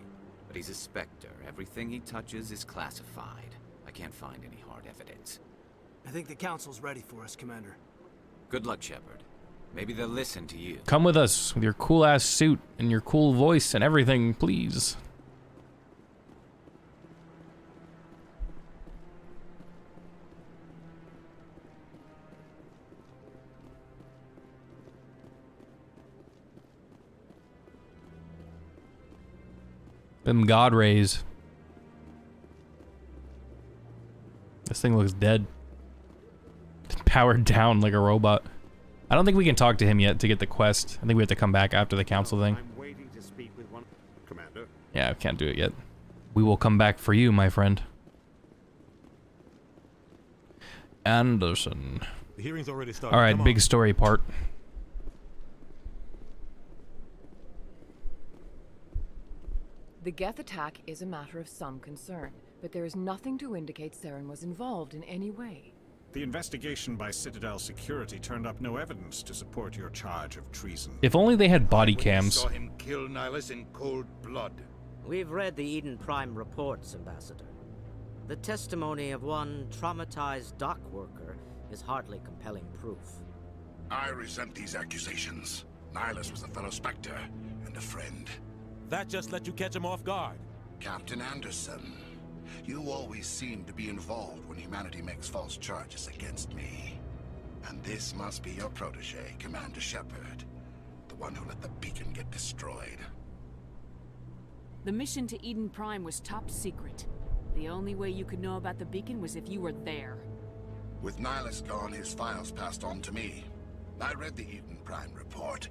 But he's a Spectre. Everything he touches is classified. I can't find any hard evidence. I think the council's ready for us, Commander. Good luck, Shepard. Maybe they'll listen to you. Come with us with your cool ass suit and your cool voice and everything, please. Them God rays. This thing looks dead. Powered down like a robot. I don't think we can talk to him yet to get the quest. I think we have to come back after the council thing. I'm waiting to speak with one commander. Yeah, I can't do it yet. We will come back for you, my friend. Anderson. The hearing's already started. All right, big story part. The Geth attack is a matter of some concern, but there is nothing to indicate Saren was involved in any way. The investigation by Citadel Security turned up no evidence to support your charge of treason. If only they had body We cams. saw him kill Nihilus in cold blood. We've read the Eden Prime reports, Ambassador. The testimony of one traumatized dock worker is hardly compelling proof. I resent these accusations. Nihilus was a fellow Spectre and a friend. That just let you catch him off guard. Captain Anderson, you always seem to be involved when humanity makes false charges against me. And this must be your protege, Commander Shepard. The one who let the beacon get destroyed. The mission to Eden Prime was top secret. The only way you could know about the beacon was if you were there. With Nihilus gone, his files passed on to me. I read the Eden Prime report.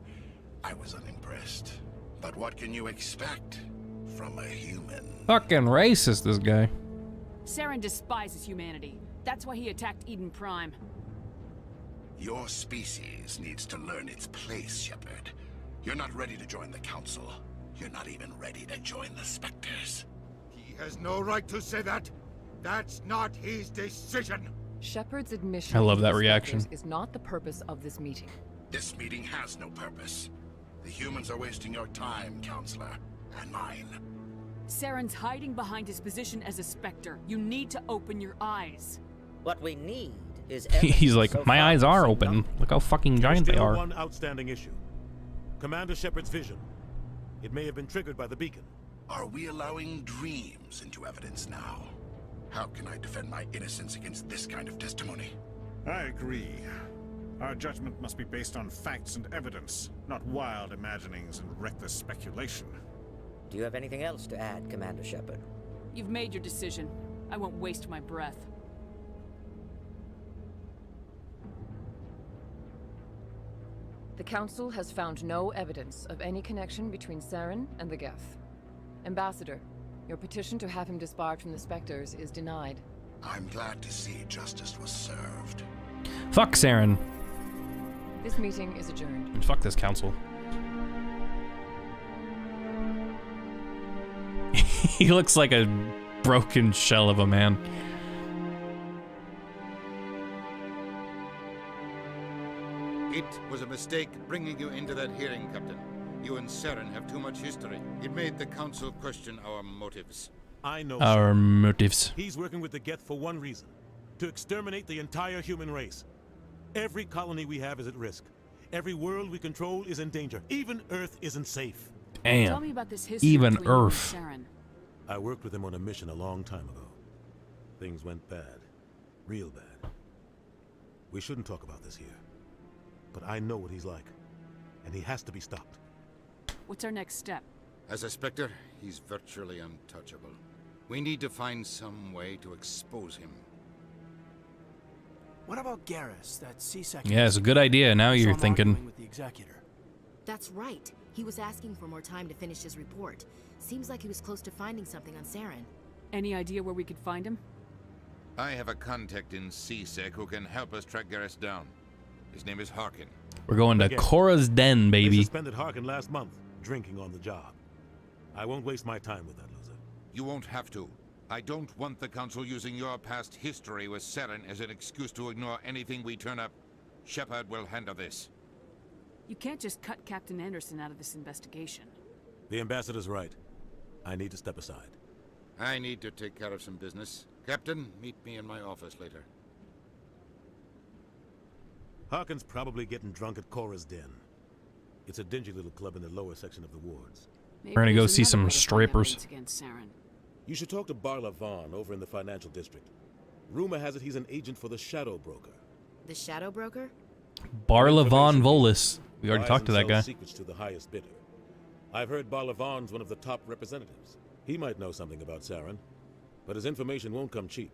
I was unimpressed. But what can you expect from a human? Fucking racist, this guy. Saren despises humanity. That's why he attacked Eden Prime. Your species needs to learn its place, Shepard. You're not ready to join the Council. You're not even ready to join the Spectres. He has no right to say that. That's not his decision. Shepard's admission I love that to the reaction. Spectres is not the purpose of this meeting. This meeting has no purpose. The humans are wasting your time, Counselor, and mine. Saren's hiding behind his position as a Spectre. You need to open your eyes. What we need is He's like, so my far eyes are we've seen open. nothing. Look how fucking giant they Still are. one outstanding issue. Commander Shepard's vision. It may have been triggered by the beacon. Are we allowing dreams into evidence now? How can I defend my innocence against this kind of testimony? I agree. Our judgment must be based on facts and evidence, not wild imaginings and reckless speculation. Do you have anything else to add, Commander Shepard? You've made your decision. I won't waste my breath. The Council has found no evidence of any connection between Saren and the Geth. Ambassador, your petition to have him disbarred from the Spectres is denied. I'm glad to see justice was served. Fuck Saren. This meeting is adjourned. And fuck this council. He looks like a broken shell of a man. It was a mistake bringing you into that hearing, Captain. You and Saren have too much history. It made the Council question our motives. I know. Our motives. He's working with the Geth for one reason. To exterminate the entire human race. Every colony we have is at risk. Every world we control is in danger. Even Earth isn't safe. Damn. Tell me about this history Even between you and Earth. Saren. I worked with him on a mission a long time ago. Things went bad. Real bad. We shouldn't talk about this here. But I know what he's like. And he has to be stopped. What's our next step? As a Spectre, he's virtually untouchable. We need to find some way to expose him. What about Garrus, that C-section? Yeah, it's a good idea. Now you're thinking. With the executor. That's right. He was asking for more time to finish his report. Seems like he was close to finding something on Saren. Any idea where we could find him? I have a contact in CSEC who can help us track Garrus down. His name is Harkin. We're going to Cora's Den, They baby. suspended Harkin last month, drinking on the job. I won't waste my time with that loser. You won't have to. I don't want the Council using your past history with Saren as an excuse to ignore anything we turn up. Shepard will handle this. You can't just cut Captain Anderson out of this investigation. The ambassador's right. I need to step aside. I need to take care of some business. Captain, meet me in my office later. Harkin's probably getting drunk at Cora's Den. It's a dingy little club in the lower section of the wards. We're gonna go see some strippers. You should talk to Barla Vaughn over in the financial district. Rumor has it he's an agent for the Shadow Broker. The Shadow Broker? Barla Von Volus. We already Buys talked to and that guy. sells secrets to the highest bidder. I've heard Barla Vaughn's one of the top representatives. He might know something about Saren, but his information won't come cheap.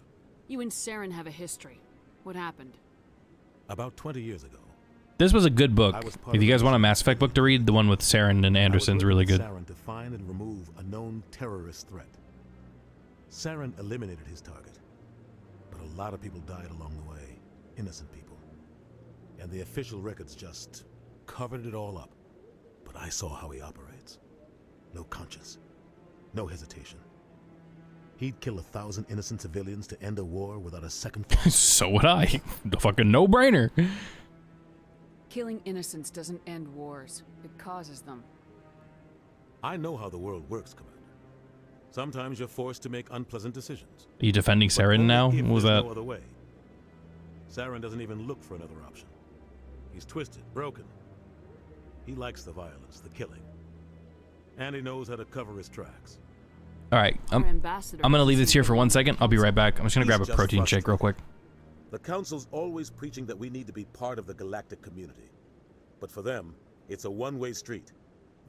You and Saren have a history. What happened? About 20 years ago, This was a good book. If you guys want a Mass Effect book to read, the one with Saren and Anderson's really good. Saren to find and remove a known terrorist threat. Saren eliminated his target, but a lot of people died along the way, innocent people. And the official records just covered it all up. But I saw how he operates. No conscience, no hesitation. He'd kill 1,000 innocent civilians to end a war without a second thought. So would I. The fucking no-brainer. Killing innocents doesn't end wars. It causes them. I know how the world works, Commander. Sometimes you're forced to make unpleasant decisions. Are you defending Saren now? If What was there's that? no other way. Saren doesn't even look for another option. He's twisted, broken. He likes the violence, the killing. And he knows how to cover his tracks. All right, I'm gonna leave this here for 1 second. I'll be right back. I'm just gonna grab a He's just protein shake real quick. The Council's always preaching that we need to be part of the galactic community. But for them, it's a one-way street.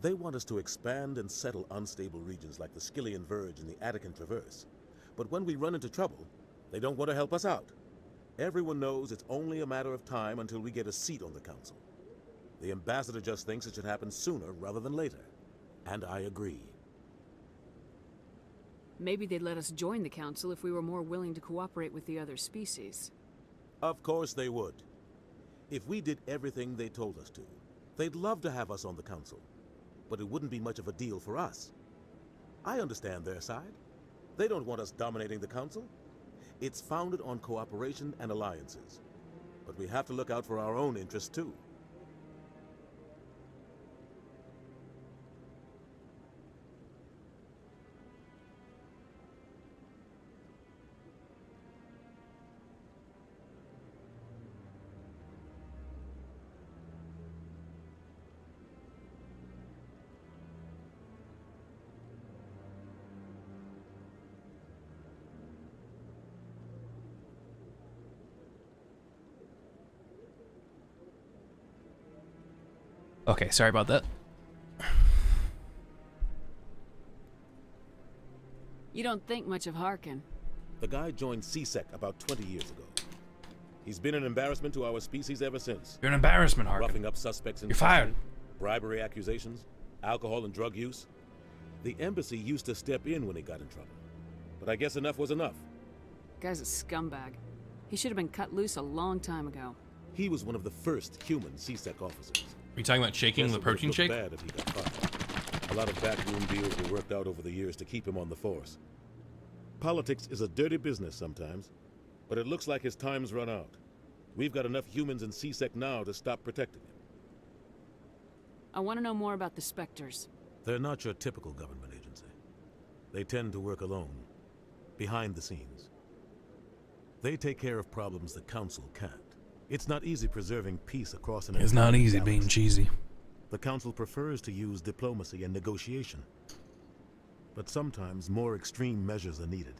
They want us to expand and settle unstable regions like the Skillian Verge and the Attican Traverse. But when we run into trouble, they don't want to help us out. Everyone knows it's only a matter of time until we get a seat on the Council. The Ambassador just thinks it should happen sooner rather than later. And I agree. Maybe they'd let us join the Council if we were more willing to cooperate with the other species. Of course they would. If we did everything they told us to, they'd love to have us on the Council. But it wouldn't be much of a deal for us. I understand their side. They don't want us dominating the Council. It's founded on cooperation and alliances. But we have to look out for our own interests too. Okay, sorry about that. You don't think much of Harkin. The guy joined CSEC about 20 years ago. He's been an embarrassment to our species ever since. You're an embarrassment, Harkin. Roughing up suspects in You're fired. Bribery accusations, alcohol and drug use. The embassy used to step in when he got in trouble. But I guess enough was enough. Guy's a scumbag. He should have been cut loose a long time ago. He was one of the first human CSEC officers. Are you talking about shaking Guess the it would protein look shake? bad if he got fired. A lot of backroom deals were worked out over the years to keep him on the force. Politics is a dirty business sometimes, but it looks like his time's run out. We've got enough humans in CSEC now to stop protecting him. I want to know more about the Spectres. They're not your typical government agency. They tend to work alone, behind the scenes. They take care of problems the Council can't. It's not easy preserving peace across an It's not entire easy galaxy. being cheesy. The Council prefers to use diplomacy and negotiation. But sometimes more extreme measures are needed.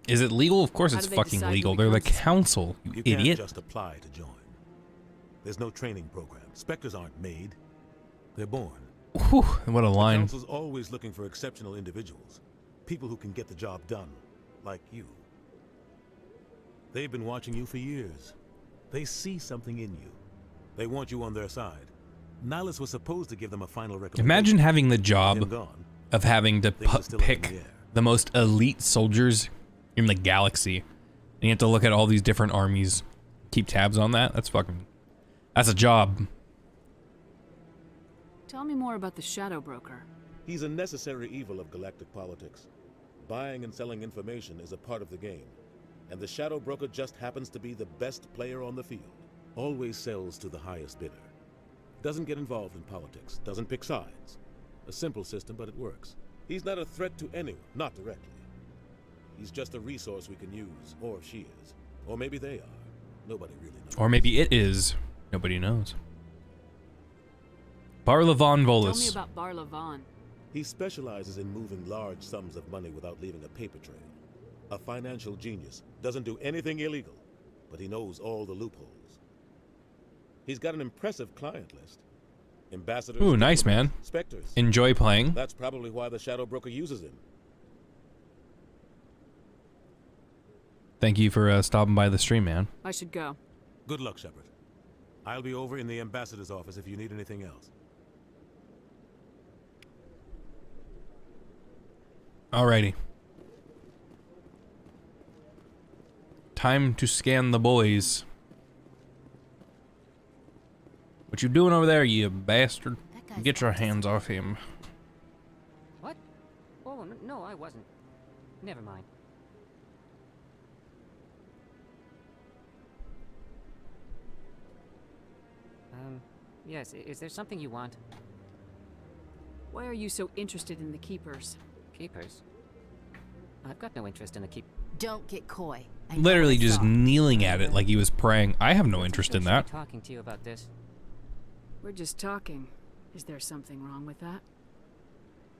Is it legal? Of course How it's do they fucking decide who legal. They're the becomes- council, you can't idiot. just apply to join. There's no training program. Spectres aren't made. They're born. Whew, what a The line. Council's always looking for exceptional individuals. People who can get the job done, like you. They've been watching you for years. They see something in you. They want you on their side. Nihilus was supposed to give them a final recommendation. Imagine having the job gone, of having to things are still up in pick the air. the most elite soldiers in the galaxy. And you have to look at all these different armies. Keep tabs on that. That's a job. Tell me more about the Shadow Broker. He's a necessary evil of galactic politics. Buying and selling information is a part of the game. And the Shadow Broker just happens to be the best player on the field. Always sells to the highest bidder. Doesn't get involved in politics. Doesn't pick sides. A simple system, but it works. He's not a threat to anyone, not directly. He's just a resource we can use, or she is. Or maybe they are. Nobody really knows. Or maybe it is. Nobody knows. Barlavon Volus. Tell me about Barlavon. He specializes in moving large sums of money without leaving a paper trail. A financial genius. Doesn't do anything illegal, but he knows all the loopholes. He's got an impressive client list. Ambassadors. Ooh, nice, man. Spectres. Enjoy playing. That's probably why the Shadow Broker uses him. Thank you for stopping by the stream, man. I should go. Good luck, Shepard. I'll be over in the ambassador's office if you need anything else. Alrighty. Time to scan the boys. What you doing over there, you bastard? Get your hands off him. What? Oh, no, I wasn't. Never mind. Yes, is there something you want? Why are you so interested in the Keepers? Keepers? I've got no interest in the keep. Don't get coy. Literally just kneeling at it like he was praying. I have no interest in that. Talking to you about this. We're just talking. Is there something wrong with that?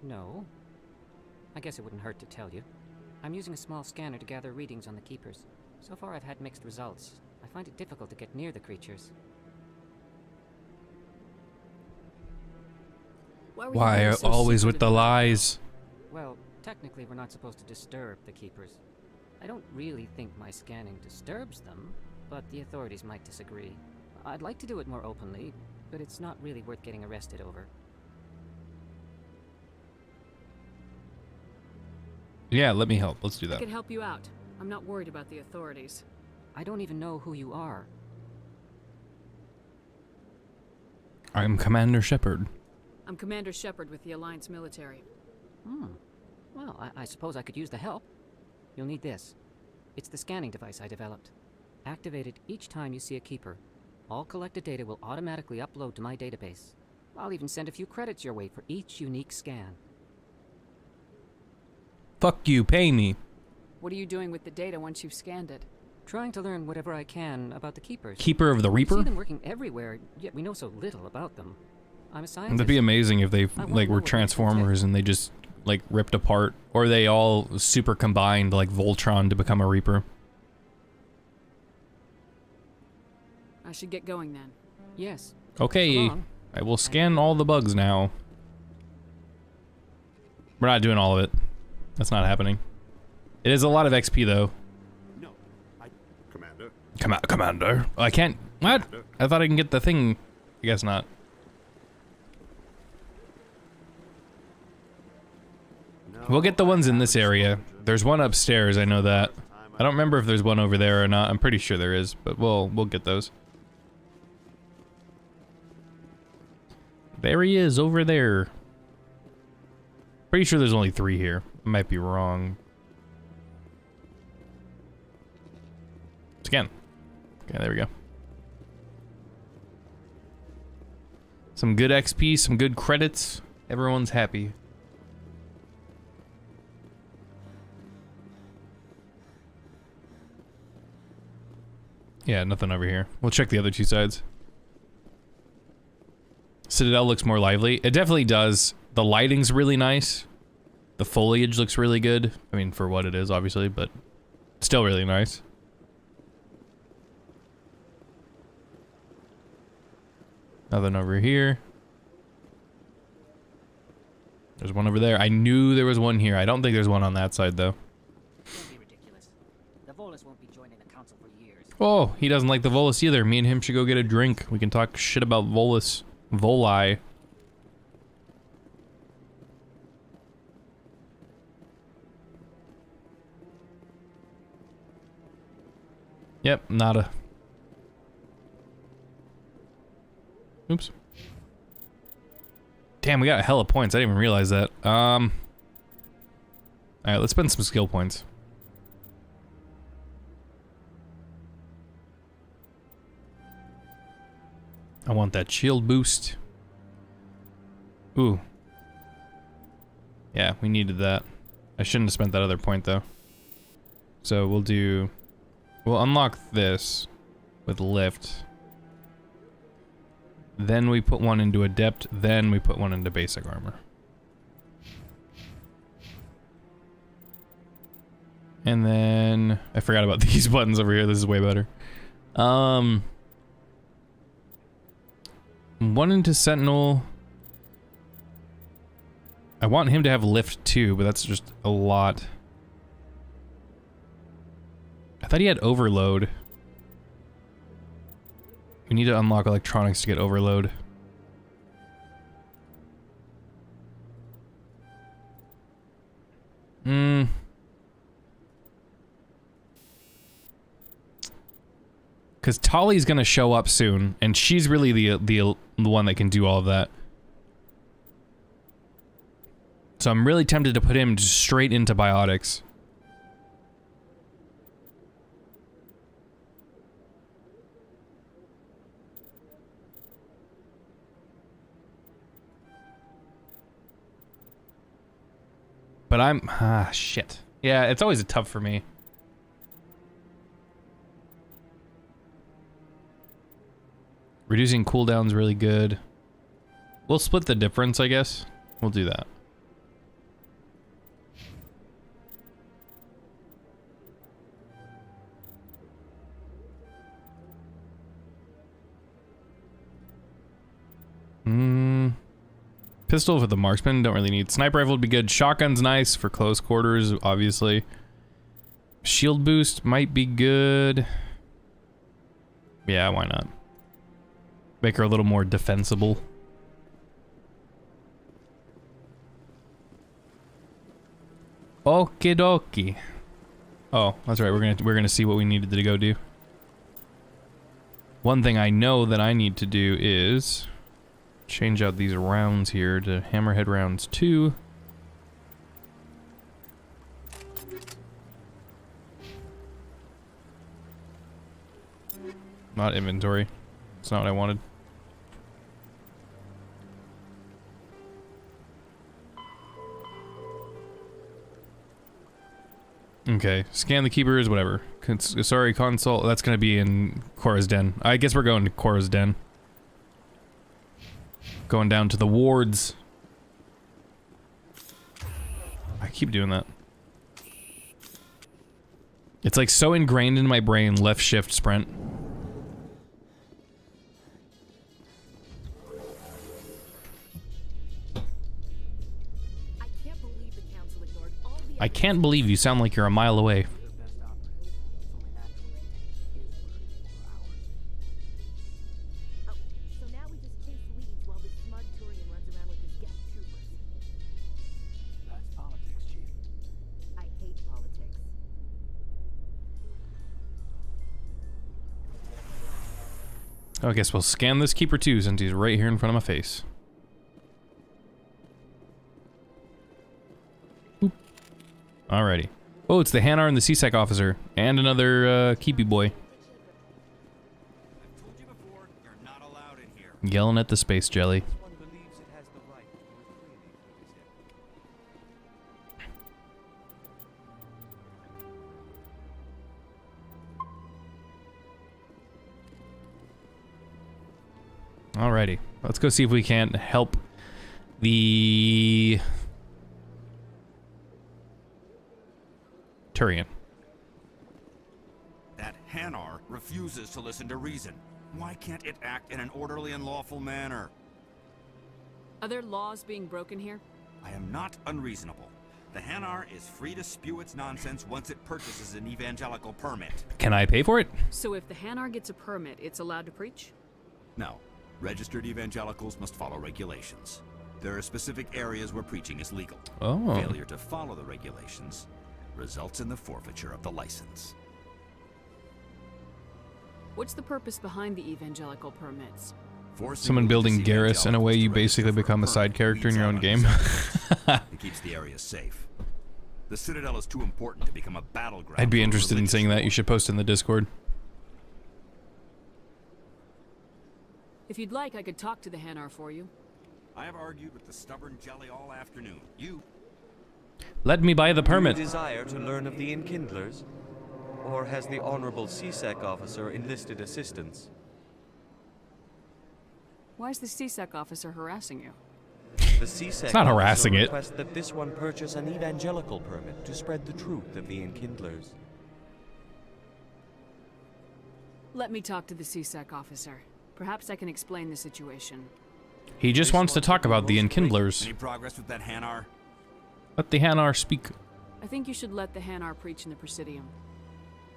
No. I guess it wouldn't hurt to tell you. I'm using a small scanner to gather readings on the Keepers. So far I've had mixed results. I find it difficult to get near the creatures. Why always with the lies? Well, technically we're not supposed to disturb the Keepers. I don't really think my scanning disturbs them, but the authorities might disagree. I'd like to do it more openly, but it's not really worth getting arrested over. Yeah, let me help. Let's do I that. can help you out. I'm not worried about the authorities. I don't even know who you are. I'm Commander Shepard. I'm Commander Shepard with the Alliance military. Well, I suppose I could use the help. You'll need this. It's the scanning device I developed. Activate it each time you see a Keeper. All collected data will automatically upload to my database. I'll even send a few credits your way for each unique scan. Fuck you, pay me. What are you doing with the data once you've scanned it? Trying to learn whatever I can about the Keepers. Keeper of the Reaper? We see them working everywhere, yet we know so little about them. I'm a scientist. That'd be amazing if they like were Transformers and they just like ripped apart, or they all super combined like Voltron to become a Reaper. I should get going then. Yes. Okay, I will scan all the bugs now. We're not doing all of it. That's not happening. It is a lot of XP though. No, Commander. Commander. I can't. What? I thought I can get the thing. I guess not. We'll get the ones in this area. There's one upstairs, I know that. I don't remember if there's one over there or not. I'm pretty sure there is, but we'll get those. There he is, over there. Pretty sure there's only 3 here. I might be wrong. Scan. Okay, there we go. Some good XP, some good credits. Everyone's happy. Yeah, nothing over here. We'll check the other 2 sides. Citadel looks more lively. It definitely does. The lighting's really nice. The foliage looks really good. I mean, for what it is, obviously, but still really nice. Nothing over here. There's one over there. I knew there was one here. I don't think there's one on that side, though. Don't be ridiculous. The Volus won't be joining the council for years. Oh, he doesn't like the Volus either. Me and him should go get a drink. We can talk shit about Volus. Voli. Yep, nada. Oops. Damn, we got a hell of points. I didn't even realize that. Alright, let's spend some skill points. I want that shield boost. Ooh. Yeah, we needed that. I shouldn't have spent that other point, though. So we'll unlock this with lift. Then we put one into adept, then we put one into basic armor. And then I forgot about these buttons over here. This is way better. One into sentinel. I want him to have lift too, but that's just a lot. I thought he had overload. We need to unlock electronics to get overload. Because Tali's gonna show up soon, and she's really the one that can do all of that. So I'm really tempted to put him straight into biotics. But shit. Yeah, it's always tough for me. Reducing cooldown's really good. We'll split the difference, I guess. We'll do that. Pistol for the marksman, don't really need. Sniper rifle would be good. Shotgun's nice for close quarters, obviously. Shield boost might be good. Yeah, why not? Make her a little more defensible. Okie dokie. Oh, that's right. We're gonna see what we needed to go do. One thing I know that I need to do is change out these rounds here to hammerhead rounds 2. Not inventory. It's not what I wanted. Okay, scan the keepers, whatever. Sorry, console. That's gonna be in Cora's Den. I guess we're going to Cora's Den. Going down to the wards. I keep doing that. It's like so ingrained in my brain, left shift sprint. I can't believe you sound like you're a mile away. I guess we'll scan this keeper too, since he's right here in front of my face. Boop. Alrighty. Oh, it's the Hanar and the CSEC officer, and another keepy boy. Yelling at the space jelly. Alrighty, let's go see if we can't help the Turian. That Hanar refuses to listen to reason. Why can't it act in an orderly and lawful manner? Are there laws being broken here? I am not unreasonable. The Hanar is free to spew its nonsense once it purchases an evangelical permit. Can I pay for it? So if the Hanar gets a permit, it's allowed to preach? No. Registered evangelicals must follow regulations. There are specific areas where preaching is legal. Oh. Failure to follow the regulations results in the forfeiture of the license. What's the purpose behind the evangelical permits? Someone building Garrus in a way you basically become a side character in your own game. It keeps the area safe. The Citadel is too important to become a battleground. I'd be interested in seeing that. You should post in the Discord. If you'd like, I could talk to the Hanar for you. I have argued with the stubborn jelly all afternoon. Let me buy the permit. Do you desire to learn of the Enkindlers? Or has the Honorable CSEC officer enlisted assistance? Why is the CSEC officer harassing you? The CSEC It's not harassing it. requests that this one purchase an evangelical permit to spread the truth of the Enkindlers. Let me talk to the CSEC officer. Perhaps I can explain the situation. He just wants to talk about the Enkindlers. Any progress with that Hanar? Let the Hanar speak. I think you should let the Hanar preach in the Presidium.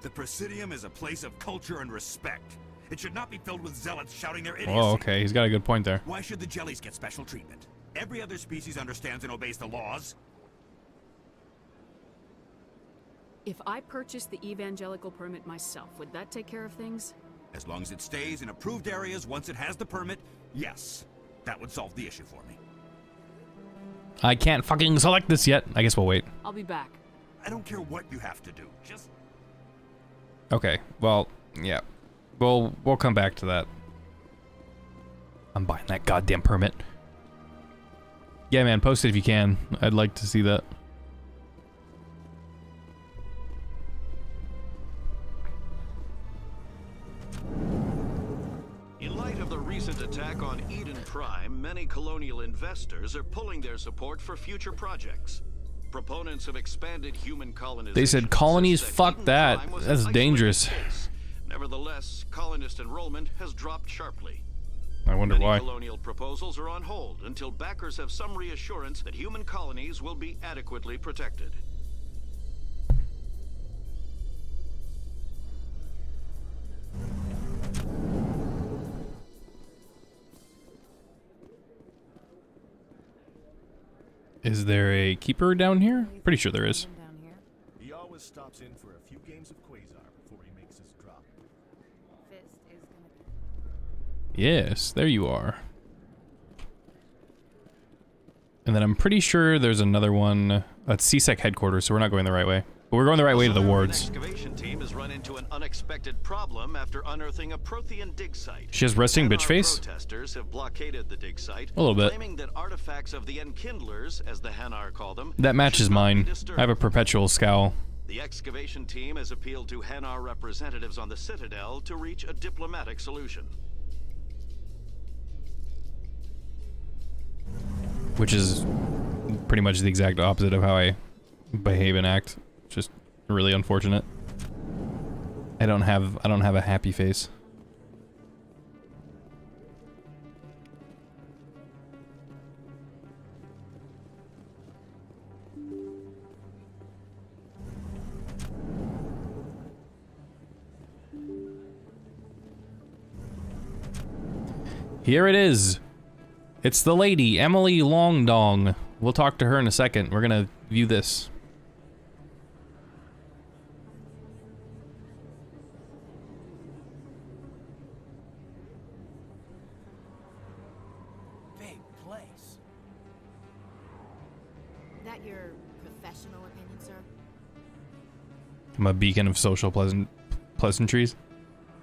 The Presidium is a place of culture and respect. It should not be filled with zealots shouting their idiocy. Oh, okay. He's got a good point there. Why should the jellies get special treatment? Every other species understands and obeys the laws. If I purchased the evangelical permit myself, would that take care of things? As long as it stays in approved areas once it has the permit, yes. That would solve the issue for me. I can't fucking select this yet. I guess we'll wait. I'll be back. I don't care what you have to do. Just... Okay. Well, yeah. We'll come back to that. I'm buying that goddamn permit. Yeah, man, post it if you can. I'd like to see that. In light of the recent attack on Eden Prime, many colonial investors are pulling their support for future projects. Proponents of expanded human colonization. They said colonies, fuck that. That's dangerous. Nevertheless, colonist enrollment has dropped sharply. I wonder why. Colonial proposals are on hold until backers have some reassurance that human colonies will be adequately protected. Is there a keeper down here? Pretty sure there is. He always stops in for a few games of Quasar before he makes his drop. Yes, there you are. And then I'm pretty sure there's another one at CSEC headquarters, so we're not going the right way. But we're going the right way to the wards. Excavation team has run into an unexpected problem after unearthing a Prothean dig site. She has resting bitch face? Protesters have blockaded the dig site, A little bit. claiming that artifacts of the Enkindlers, as the Hanar call them, That matches mine. I have a perpetual scowl. The excavation team has appealed to Hanar representatives on the Citadel to reach a diplomatic solution. Which is pretty much the exact opposite of how I behave and act. Just really unfortunate. I don't have a happy face. Here it is. It's the lady, Emily Longdong. We'll talk to her in a second. We're gonna view this. Big place. That your professional opinion, sir? I'm a beacon of social pleasantries.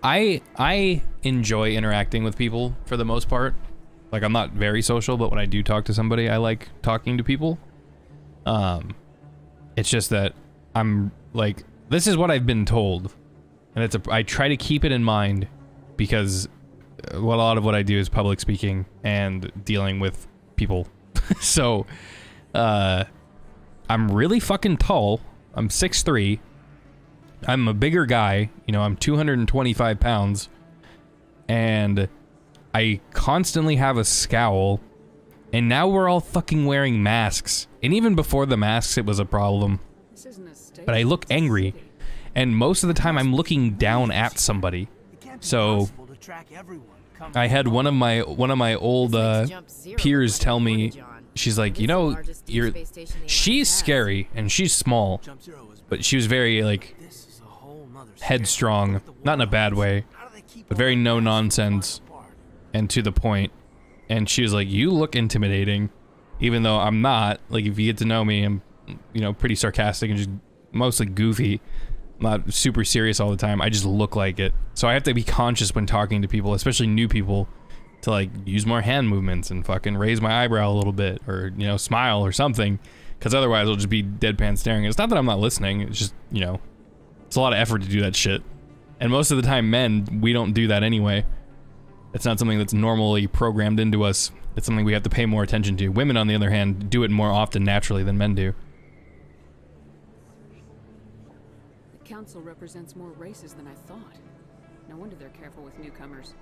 I enjoy interacting with people for the most part. Like, I'm not very social, but when I do talk to somebody, I like talking to people. It's just that I'm like, this is what I've been told, and I try to keep it in mind because a lot of what I do is public speaking and dealing with people. So, I'm really fucking tall. I'm 6'3". I'm a bigger guy. You know, I'm 225 pounds, and I constantly have a scowl, And now we're all fucking wearing masks. And even before the masks, it was a problem. But I look angry. And most of the time, I'm looking down at somebody. So I had one of my old peers tell me, she's like, you know, she's scary and she's small, but she was very like headstrong, not in a bad way, but very no nonsense and to the point. And she was like, you look intimidating, even though I'm not. Like, if you get to know me, I'm, you know, pretty sarcastic and just mostly goofy. I'm not super serious all the time. I just look like it. So I have to be conscious when talking to people, especially new people, to like use more hand movements and fucking raise my eyebrow a little bit, or, you know, smile or something, because otherwise I'll just be deadpan staring. It's not that I'm not listening, it's just, you know, it's a lot of effort to do that shit. And most of the time, men, we don't do that anyway. It's not something that's normally programmed into us. It's something we have to pay more attention to. Women, on the other hand, do it more often naturally than men do. The council represents more races than I thought. No wonder they're careful with newcomers.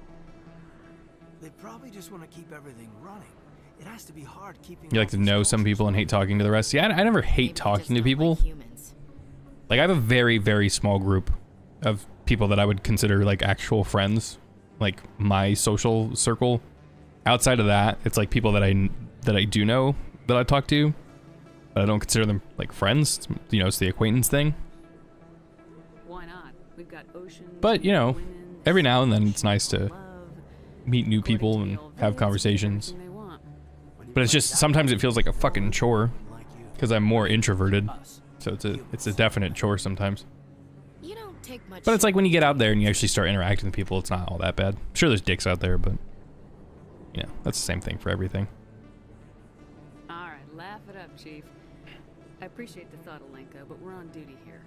They probably just want to keep everything running. It has to be hard keeping. You like to know some people and hate talking to the rest. Yeah, I never hate talking to people. Like, I have a very, very small group of people that I would consider like actual friends, like my social circle. Outside of that, it's like people that I do know that I talk to, but I don't consider them like friends. You know, it's the acquaintance thing. Why not? We've got oceans. But, you know, every now and then it's nice to meet new people and have conversations. But it's just, sometimes it feels like a fucking chore because I'm more introverted. So it's a definite chore sometimes. You don't take much. But it's like when you get out there and you actually start interacting with people, it's not all that bad. I'm sure there's dicks out there, but you know, that's the same thing for everything. Alright, laugh it up, Chief. I appreciate the thought, Alenka, but we're on duty here.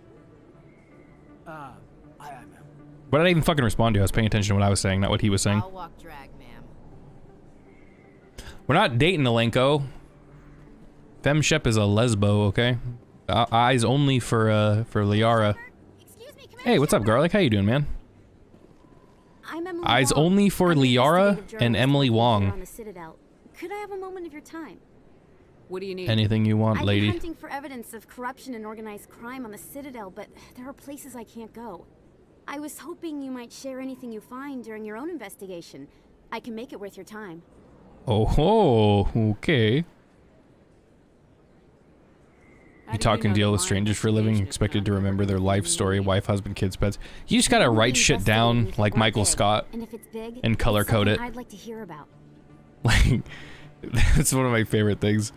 Aye, ma'am. What did I even fucking respond to? I was paying attention to what I was saying, not what he was saying. I'll walk drag, ma'am. We're not dating, Alenko. Femshep is a lesbo, okay? Eyes only for Liara. Hey, what's up, Garlic? How you doing, man? I'm Emily Eyes Wong. only for I'm Liara and Emily on Wong. the Citadel. Could I have a moment of your time? What do you need? Anything you want, I've lady. been hunting for evidence of corruption and organized crime on the Citadel, but there are places I can't go. I was hoping you might share anything you find during your own investigation. I can make it worth your time. Oh ho, okay. You talk and deal with strangers for a living, expected to remember their life story, wife, husband, kids, pets. You just gotta write shit down like Michael Scott and color code it. I'd like to hear about. Like, that's one of my favorite things,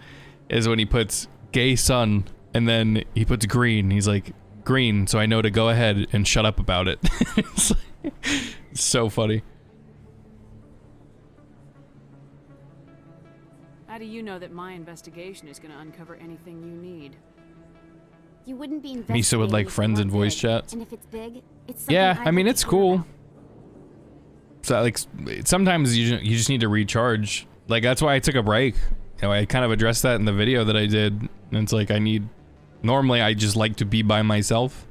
is when he puts gay son and then he puts green. He's like, green, so I know to go ahead and shut up about it. It's so funny. How do you know that my investigation is going to uncover anything you need? You wouldn't be Misa would like friends and voice chats. And if it's big, it's something Yeah, I'd I mean, like it's to hear cool. about. So like, sometimes you just need to recharge. Like, that's why I took a break. You know, I kind of addressed that in the video that I did. And it's like, normally I just like to be by myself.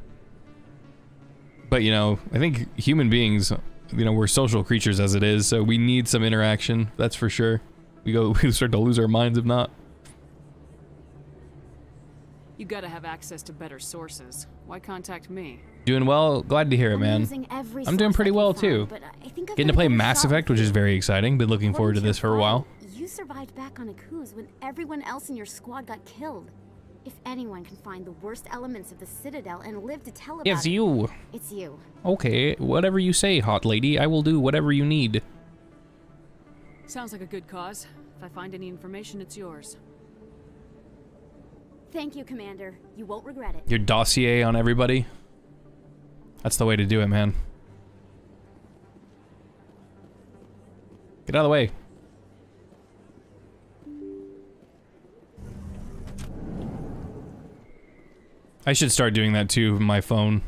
But, you know, I think human beings, you know, we're social creatures as it is, so we need some interaction, that's for sure. We start to lose our minds if not. You gotta have access to better sources. Why contact me? Doing well, glad to hear it, man. I'm doing pretty well too. Getting to play Mass Effect, which is very exciting. Been looking forward to this for a while. You survived back on Akuz when everyone else in your squad got killed. If anyone can find the worst elements of the Citadel and live to tell about It's it, you. it's you. Okay, whatever you say, hot lady. I will do whatever you need. Sounds like a good cause. If I find any information, it's yours. Thank you, Commander. You won't regret it. Your dossier on everybody. That's the way to do it, man. Get out of the way. I should start doing that too with my phone.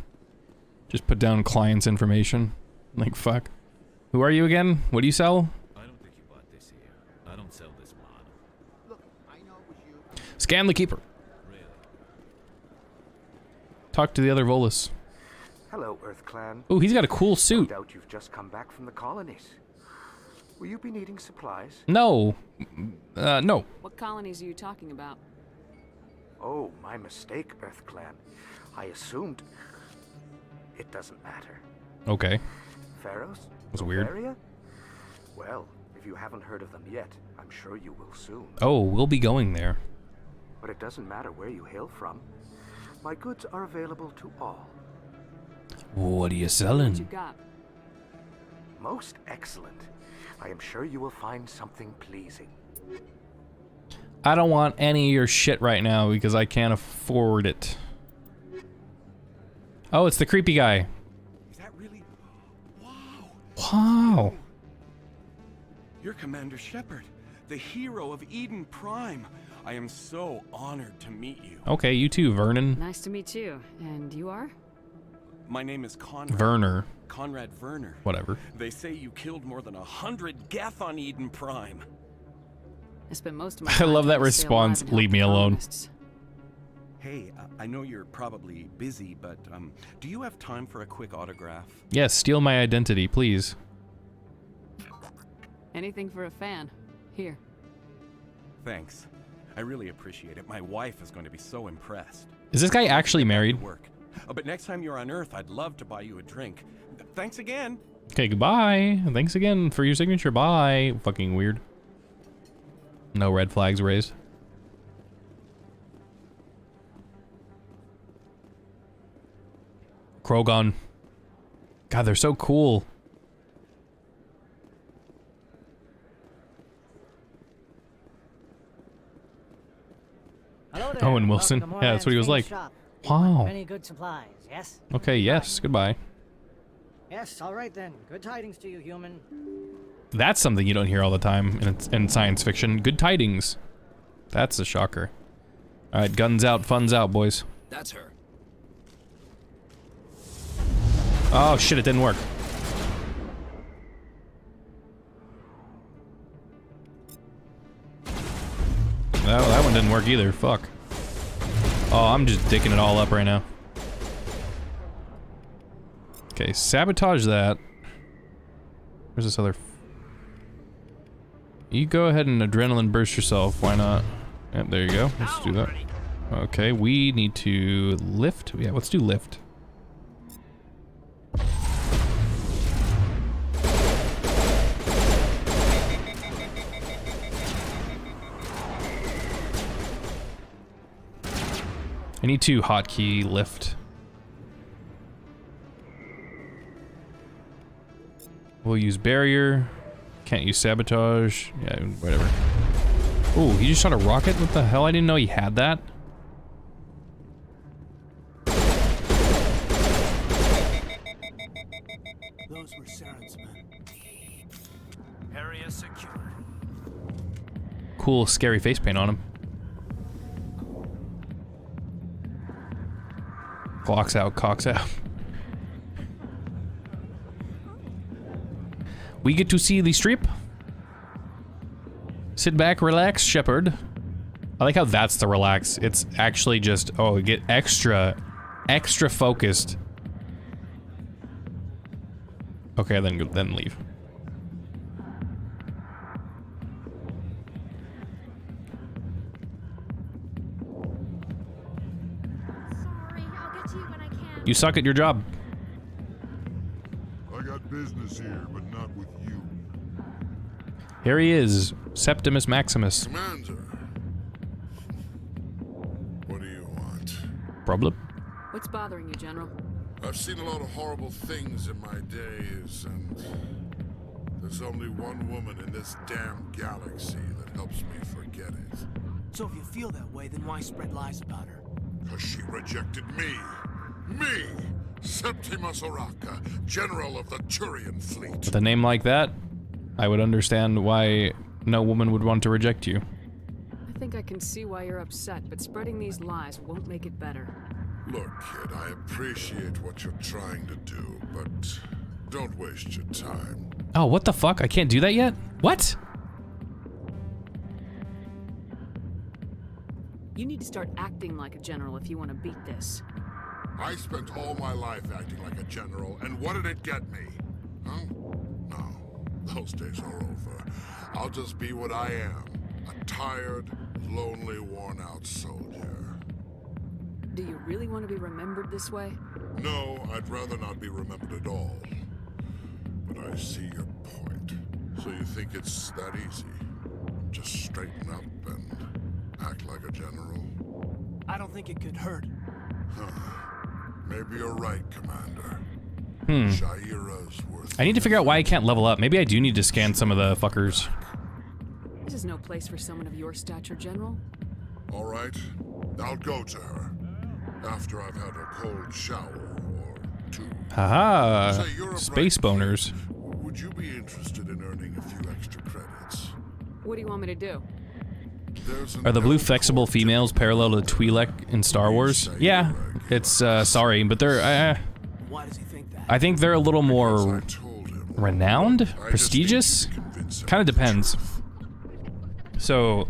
Just put down clients' information. Like, fuck. Who are you again? What do you sell? I don't think you bought this here. I don't sell this model. Look, I know it was you. Scan the keeper. Talk to the other Volus. Hello, Earth Clan. Oh, he's got a cool suit. No doubt you've just come back from the colonies. Will you be needing supplies? No. No. What colonies are you talking about? Oh, my mistake, Earth Clan. I assumed... It doesn't matter. Okay. Pharaohs? That's weird. Bavaria? Well, if you haven't heard of them yet, I'm sure you will soon. Oh, we'll be going there. But it doesn't matter where you hail from. My goods are available to all. What are you What selling? you got? Most excellent. I am sure you will find something pleasing. I don't want any of your shit right now because I can't afford it. Oh, it's the creepy guy. Is that really? Wow. Wow. You're Commander Shepard, the hero of Eden Prime. I am so honored to meet you. Okay, you too, Vernon. Nice to meet you. And you are? My name is Conrad. Werner. Conrad Werner. Whatever. They say you killed more than 100 Geth on Eden Prime. I spent most of my I time love that trying to stay response. alive and Leave help me the alone. colonists. Hey, I know you're probably busy, but do you have time for a quick autograph? Yes, steal my identity, please. Anything for a fan. Here. Thanks. I really appreciate it. My wife is going to be so impressed. Is this guy actually married? Work. But next time you're on Earth, I'd love to buy you a drink. Thanks again. Okay, goodbye. Thanks again for your signature. Bye. Fucking weird. No red flags raised. Krogan. God, they're so cool. Hello there. Owen Wilson. Welcome to Yeah, that's what he was Moran's like. shop. Wow. Many good supplies, yes? Okay, yes. Goodbye. Yes, all right then. Good tidings to you, human. That's something you don't hear all the time in science fiction. Good tidings. That's a shocker. All right, guns out, funds out, boys. That's her. Oh shit, it didn't work. That one didn't work either. Fuck. Oh, I'm just dicking it all up right now. Okay, sabotage that. Where's this other? You go ahead and adrenaline burst yourself. Why not? Yep, there you go. Let's do that. Okay, we need to lift. Yeah, let's do lift. I need to hotkey lift. We'll use barrier. Can't use sabotage. Yeah, whatever. Oh, he just shot a rocket? What the hell? I didn't know he had that. Those were Saren's men. Area secure. Cool, scary face paint on him. Clocks out, cocks out. We get to see the strip. Sit back, relax, Shepard. I like how that's the relax. It's actually just, oh, get extra focused. Okay, then leave. You suck at your job. I got business here, but not with you. Here he is, Septimus Maximus. Commander. What do you want? Problem? What's bothering you, General? I've seen a lot of horrible things in my days, and there's only one woman in this damn galaxy that helps me forget it. So if you feel that way, then why spread lies about her? Because she rejected me. Me! Septimus Oraka, General of the Turian Fleet. With a name like that, I would understand why no woman would want to reject you. I think I can see why you're upset, but spreading these lies won't make it better. Look, kid, I appreciate what you're trying to do, but don't waste your time. Oh, what the fuck? I can't do that yet? What? You need to start acting like a general if you want to beat this. I spent all my life acting like a general, and what did it get me? Huh? No. Those days are over. I'll just be what I am. A tired, lonely, worn-out soldier. Do you really want to be remembered this way? No, I'd rather not be remembered at all. But I see your point. So you think it's that easy? Just straighten up and act like a general? I don't think it could hurt. Maybe you're right, Commander. Shaira's worth. I need to figure out why I can't level up. Maybe I do need to scan some of the fuckers. This is no place for someone of your stature, General. All right, I'll go to her after I've had a cold shower or two. Haha, space boners. Would you be interested in earning a few extra credits? What do you want me to do? Are the blue flexible females parallel to Twi'lek in Star Wars? Yeah, it's sorry, but they're. I think they're a little more renowned, prestigious. Kind of depends. So,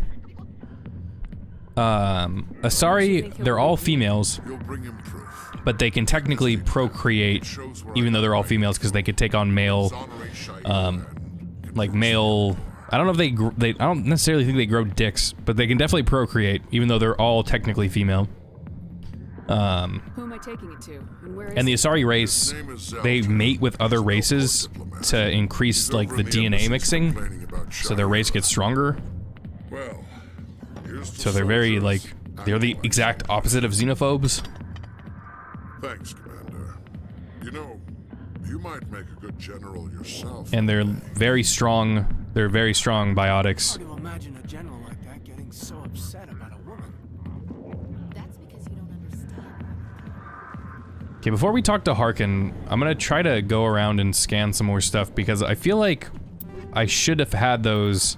Asari, they're all females, but they can technically procreate, even though they're all females, because they could take on male, like male. I don't know if they I don't necessarily think they grow dicks, but they can definitely procreate, even though they're all technically female. Who am I taking it to? And where is and the Asari race, they mate with other races to increase like the DNA mixing, so their race gets stronger. So they're very like, they're the exact opposite of xenophobes. Thanks, Commander. You know, you might make a good general yourself. And they're very strong. They're very strong biotics. Hard to imagine a general like that getting so upset about a woman. That's because you don't understand. Okay, before we talk to Harkin, I'm gonna try to go around and scan some more stuff because I feel like I should have had those.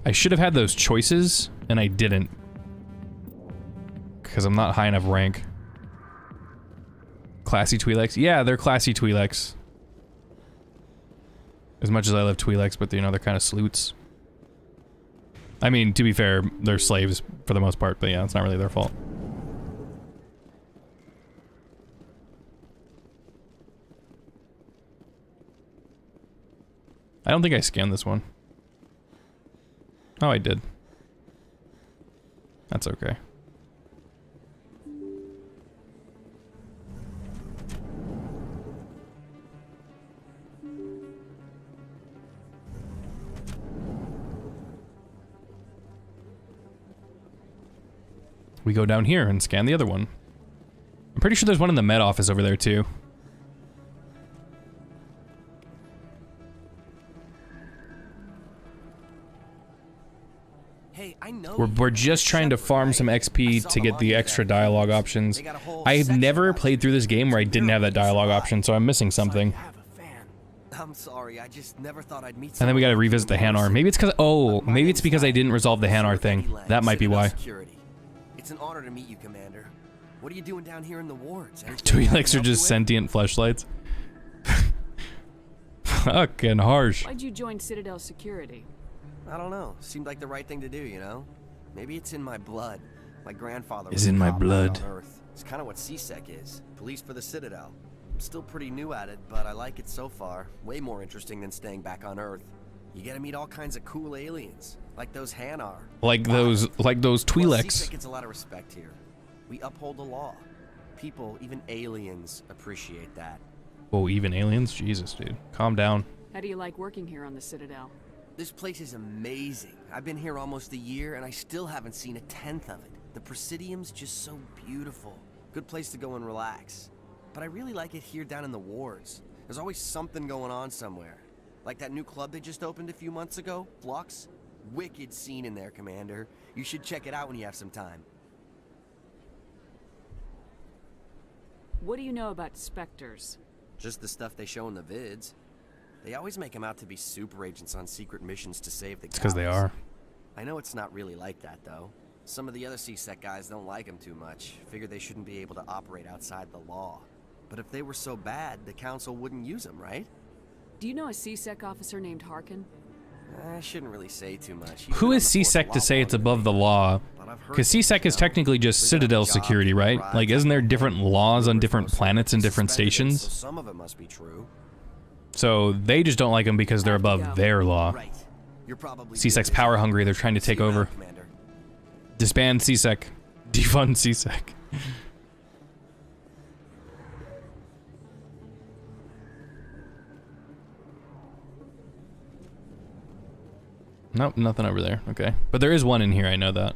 I should have had those choices, and I didn't. Because I'm not high enough rank. Classy Twi'leks? Yeah, they're classy Twi'leks. As much as I love Twi'leks, but you know, they're kind of sleuts. I mean, to be fair, they're slaves for the most part, but yeah, it's not really their fault. I don't think I scanned this one. Oh, I did. That's okay. We go down here and scan the other one. I'm pretty sure there's one in the med office over there too. We're just trying to farm some XP to get the extra dialogue options. I've never played through this game where I didn't have that dialogue option, so I'm missing something. I'm sorry, I just never thought I'd meet. And then we gotta revisit the Hanar. Maybe it's because maybe it's because I didn't resolve the Hanar thing. That might be why. It's an honor to meet you, Commander. What are you doing down here in the wards? Twi'leks are just sentient fleshlights. Fucking harsh. Why'd you join Citadel Security? I don't know. Seemed like the right thing to do, you know? Maybe it's in my blood. My grandfather is in my blood. On Earth. It's kind of what CSEC is. Police for the Citadel. I'm still pretty new at it, but I like it so far. Way more interesting than staying back on Earth. You get to meet all kinds of cool aliens, like those Hanar. Like those Twi'leks. Well, CSEC gets a lot of respect here. We uphold the law. People, even aliens, appreciate that. Oh, even aliens? Jesus, dude. Calm down. How do you like working here on the Citadel? This place is amazing. I've been here almost a year, and I still haven't seen a tenth of it. The Presidium's just so beautiful. Good place to go and relax. But I really like it here down in the wards. There's always something going on somewhere. Like that new club they just opened a few months ago, Flux. Wicked scene in there, Commander. You should check it out when you have some time. What do you know about Spectres? Just the stuff they show in the vids. They always make them out to be super agents on secret missions to save the It's because they are. I know it's not really like that, though. Some of the other CSEC guys don't like them too much. Figure they shouldn't be able to operate outside the law. But if they were so bad, the Council wouldn't use them, right? Do you know a CSEC officer named Harkin? I shouldn't really say too much. Who is CSEC to say it's above the law? Because CSEC is technically just Citadel security, right? Like, isn't there different laws on different planets and different stations? So some of it must be true. So they just don't like him because they're above their law. Right. You're probably CSEC's power hungry, they're trying to take over. Commander. Disband CSEC. Defund CSEC. Nope, nothing over there. Okay. But there is one in here, I know that.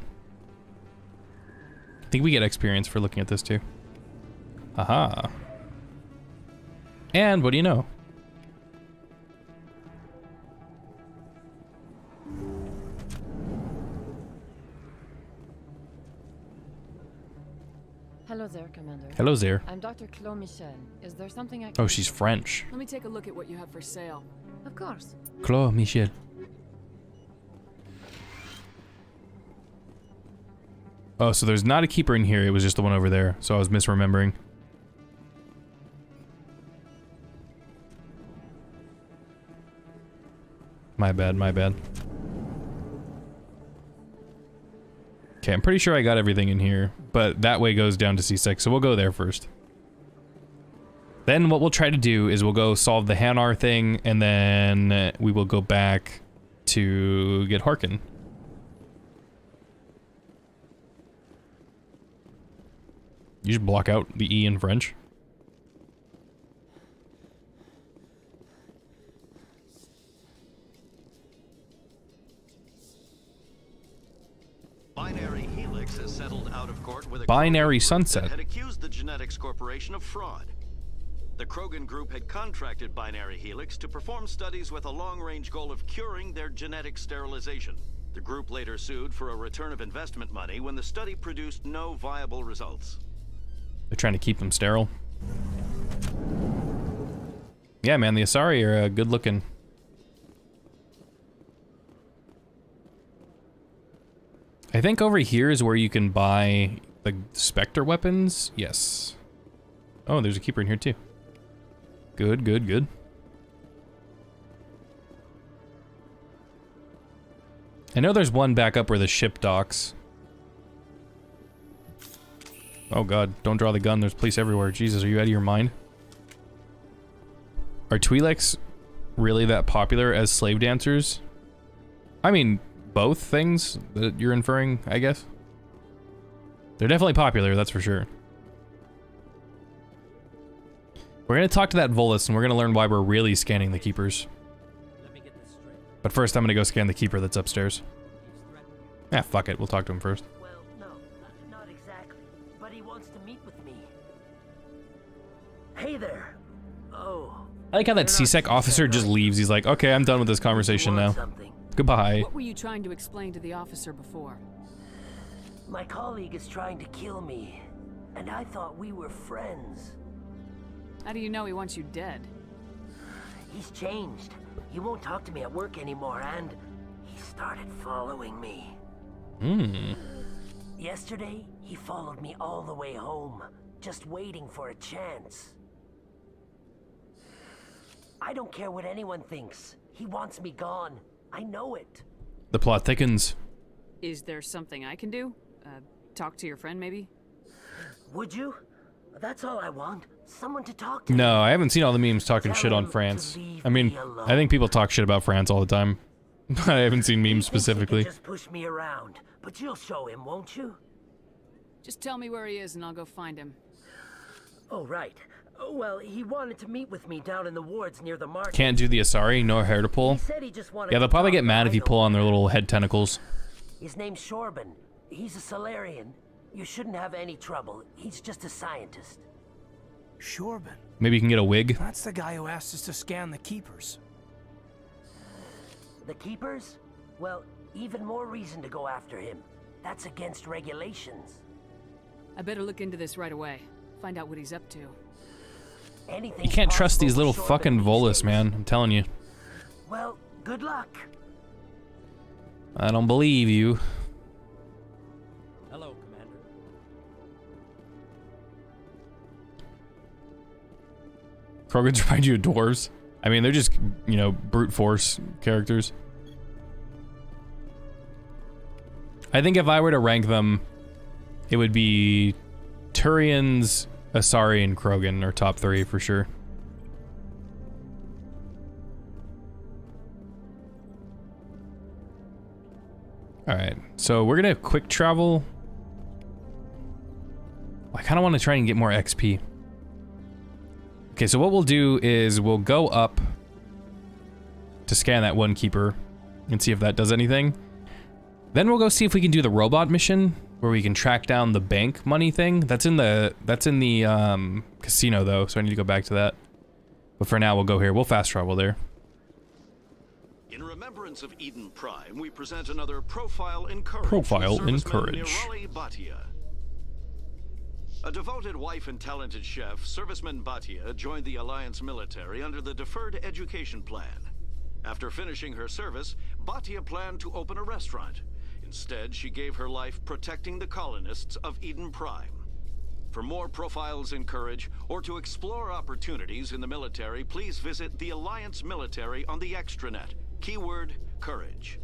I think we get experience for looking at this too. Aha. And what do you know? Hello there, Commander. Hello there. I'm Dr. Claude Michel. Is there something I can... Oh, she's French. Let me take a look at what you have for sale. Of course. Claude Michel. Oh, so there's not a keeper in here, it was just the one over there, so I was misremembering. My bad, my bad. Okay, I'm pretty sure I got everything in here, but that way goes down to C6, so we'll go there first. Then what we'll try to do is we'll go solve the Hanar thing, and then we will go back to get Harkin. You just block out the E in French. Binary Helix has settled out of court with a Binary Krogan Sunset. group that had accused the Genetics Corporation of fraud. The Krogan group had contracted Binary Helix to perform studies with a long-range goal of curing their genetic sterilization. The group later sued for a return of investment money when the study produced no viable results. They're trying to keep them sterile. Yeah, man, the Asari are good looking. I think over here is where you can buy the Spectre weapons. Yes. Oh, there's a keeper in here too. Good, good, good. I know there's one back up where the ship docks. Oh god, don't draw the gun, there's police everywhere. Jesus, are you out of your mind? Are Twi'leks really that popular as slave dancers? I mean, both things that you're inferring, I guess? They're definitely popular, that's for sure. We're gonna talk to that Volus and we're gonna learn why we're really scanning the keepers. But first I'm gonna go scan the keeper that's upstairs. Ah, fuck it, we'll talk to him first. Hey there. Oh. I like how that CSEC officer just leaves. He's like, okay, I'm done with this conversation now. Goodbye. What were you trying to explain to the officer before? My colleague is trying to kill me, and I thought we were friends. How do you know he wants you dead? He's changed. He won't talk to me at work anymore, and he started following me. Yesterday, he followed me all the way home, just waiting for a chance. I don't care what anyone thinks. He wants me gone. I know it. The plot thickens. Is there something I can do? Talk to your friend, maybe? Would you? That's all I want. Someone to talk to. No, I haven't seen all the memes talking shit on France. I mean, I think people talk shit about France all the time. I haven't seen memes specifically. Just push me around, but you'll show him, won't you? Just tell me where he is and I'll go find him. Oh, right. Well, he wanted to meet with me down in the wards near the market. Can't do the Asari, no hair to pull. Yeah, they'll probably get mad if you pull on their little head tentacles. His name's Shorban. He's a Solarian. You shouldn't have any trouble. He's just a scientist. Shorban? Maybe you can get a wig. That's the guy who asked us to scan the Keepers. The Keepers? Well, even more reason to go after him. That's against regulations. I better look into this right away. Find out what he's up to. You can't trust these little fucking Volus, man. I'm telling you. Well, good luck. I don't believe you. Hello, Commander. Krogan's remind you of dwarves. I mean, they're just, you know, brute force characters. I think if I were to rank them, it would be Turians, Asari, and Krogan are top 3 for sure. So we're gonna quick travel. I kind of want to try and get more XP. Okay, so what we'll do is we'll go up to scan that one keeper and see if that does anything. Then we'll go see if we can do the robot mission where we can track down the bank money thing. That's in the casino though, so I need to go back to that. But for now, we'll go here. We'll fast travel there. In remembrance of Eden Prime, we present another profile in courage. Profile in courage. Nirali Bhatia. A devoted wife and talented chef, Serviceman Bhatia joined the Alliance military under the Deferred Education Plan. After finishing her service, Bhatia planned to open a restaurant. Instead, she gave her life protecting the colonists of Eden Prime. For more profiles in courage, or to explore opportunities in the military, please visit the Alliance Military on the extranet. Keyword, courage.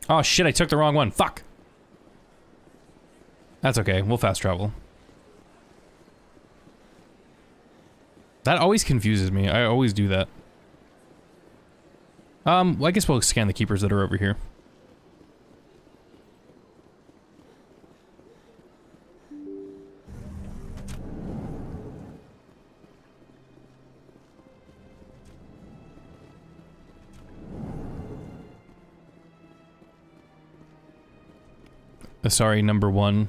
Oh shit, I took the wrong one. Fuck. That's okay, we'll fast travel. That always confuses me. I always do that. Well, I guess we'll scan the keepers that are over here. Sorry, number 1.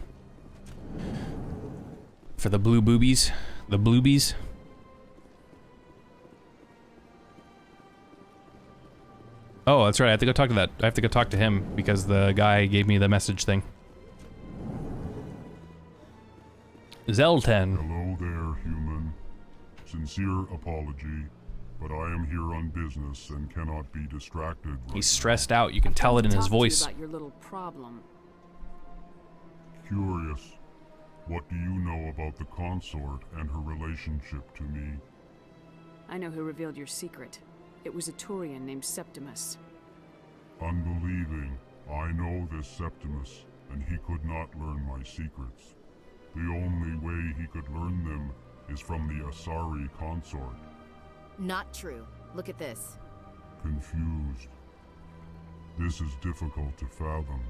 For the blue boobies. The bluebies. Oh, that's right. I have to go talk to that. I have to go talk to him because the guy gave me the message thing. Zelten. Hello there, human. Sincere apology, but I am here on business and cannot be distracted. He's stressed out. You can tell it in his voice. About your little problem. Curious. What do you know about the consort and her relationship to me? I know who revealed your secret. It was a Turian named Septimus. Unbelieving. I know this Septimus, and he could not learn my secrets. The only way he could learn them is from the Asari consort. Not true. Look at this. Confused. This is difficult to fathom.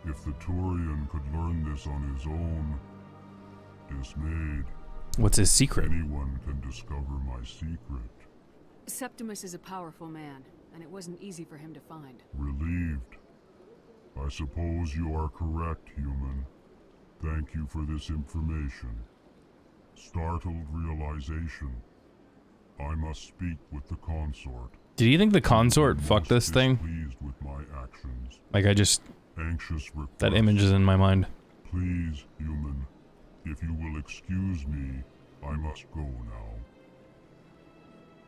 If the Turian could learn this on his own, dismayed. What's his secret? Anyone can discover my secret. Septimus is a powerful man, and it wasn't easy for him to find. Relieved. I suppose you are correct, human. Thank you for this information. Startled realization. I must speak with the consort. Did you think the consort fucked this thing? With my actions. Like I just... Anxious request. That image is in my mind. Please, human. If you will excuse me, I must go now.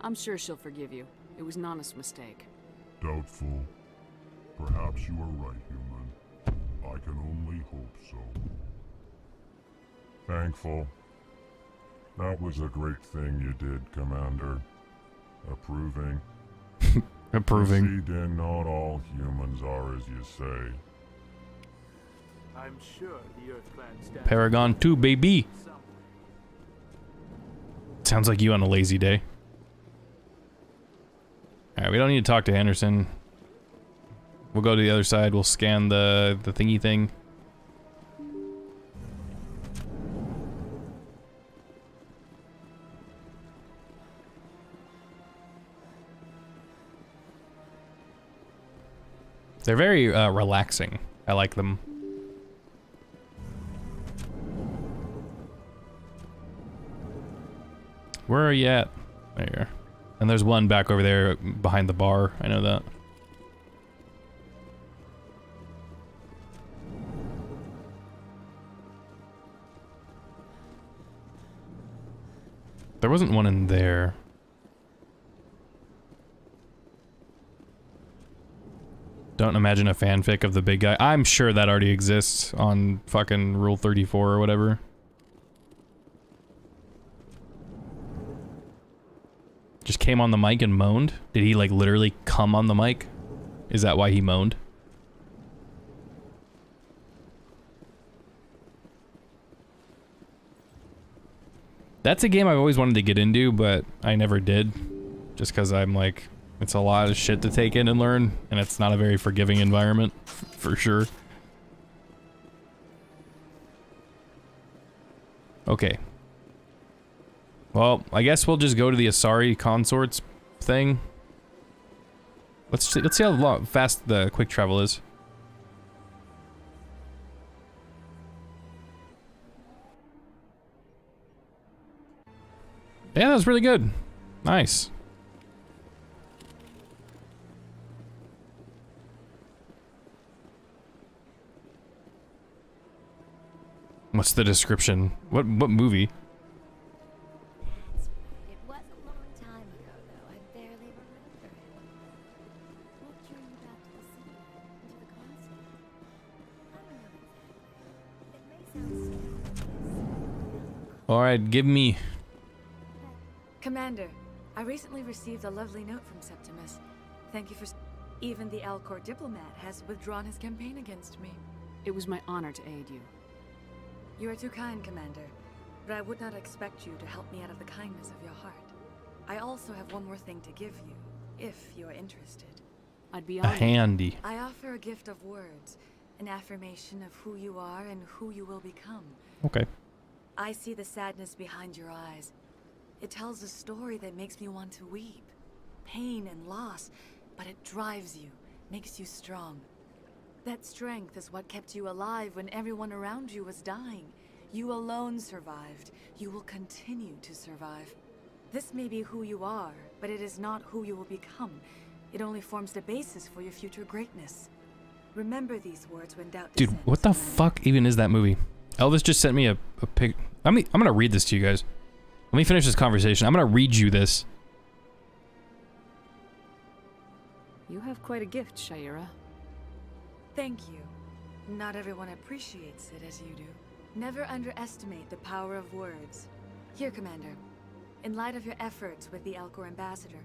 I'm sure she'll forgive you. It was an honest mistake. Doubtful. Perhaps you are right, human. I can only hope so. Thankful. That was a great thing you did, Commander. Approving. Approving. Proceed in, not all humans are as you say. I'm sure the Earthclan stands Paragon 2, baby. Sounds like you on a lazy day. Alright, we don't need to talk to Anderson. We'll go to the other side, we'll scan the thingy thing. They're very relaxing. I like them. Where are you at? There. And there's one back over there behind the bar. I know that. There wasn't one in there. Don't imagine a fanfic of the big guy. I'm sure that already exists on fucking Rule 34 or whatever. Just came on the mic and moaned? Did he like literally come on the mic? Is that why he moaned? That's a game I've always wanted to get into, but I never did. Just because I'm like, it's a lot of shit to take in and learn, and it's not a very forgiving environment, for sure. Okay. Well, I guess we'll just go to the Asari consorts thing. Let's see how fast the quick travel is. Yeah, that was really good. Nice. What's the description? What movie? It was a long time ago, though. I barely remember it. What drew you back to the city? Into the console? I don't know exactly. It may sound Alright, give me... Commander, I recently received a lovely note from Septimus. Thank you for... Even the Alcor diplomat has withdrawn his campaign against me. It was my honor to aid you. You are too kind, Commander, but I would not expect you to help me out of the kindness of your heart. I also have one more thing to give you, if you are interested. I'd be honored. Handy. I offer a gift of words, an affirmation of who you are and who you will become. Okay. I see the sadness behind your eyes. It tells a story that makes me want to weep. Pain and loss, but it drives you, makes you strong. That strength is what kept you alive when everyone around you was dying. You alone survived. You will continue to survive. This may be who you are, but it is not who you will become. It only forms the basis for your future greatness. Remember these words when doubt Dude, what the fuck even is that movie? Elvis just sent me a pic. I'm gonna read this to you guys. Let me finish this conversation. I'm gonna read you this. You have quite a gift, Shaira. Thank you. Not everyone appreciates it as you do. Never underestimate the power of words. Here, Commander. In light of your efforts with the Alcor ambassador,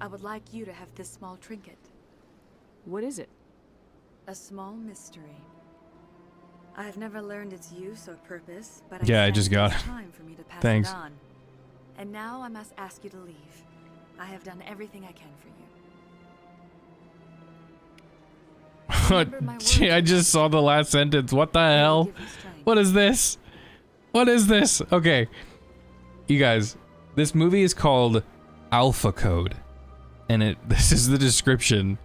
I would like you to have this small trinket. What is it? A small mystery. I have never learned its use or purpose, but I just got it. Time for me to pass Thanks. it on. And now I must ask you to leave. I have done everything I can for you. Gee, I just saw the last sentence. What the hell? What is this? What is this? Okay. You guys, this movie is called Alpha Code. And this is the description.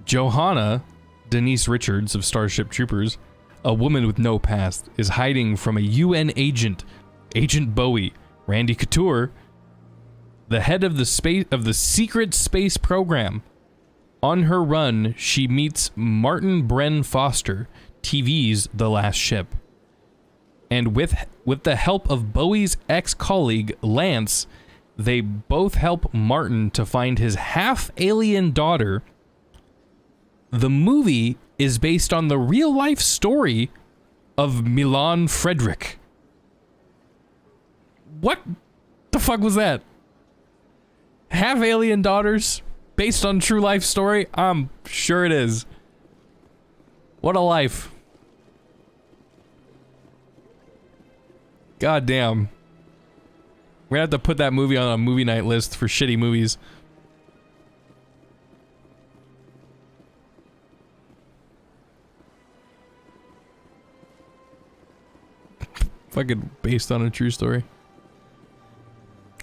Johanna, Denise Richards of Starship Troopers, a woman with no past, is hiding from a UN agent, Agent Bowie, Randy Couture, the head of the secret space program. On her run, she meets Martin Bren Foster, TV's The Last Ship. And with the help of Bowie's ex-colleague, Lance, they both help Martin to find his half-alien daughter. The movie is based on the real-life story of Milan Frederick. What the fuck was that? Half-alien daughters? Based on true life story? I'm sure it is. What a life. God damn. We're gonna have to put that movie on a movie night list for shitty movies. Fucking based on a true story.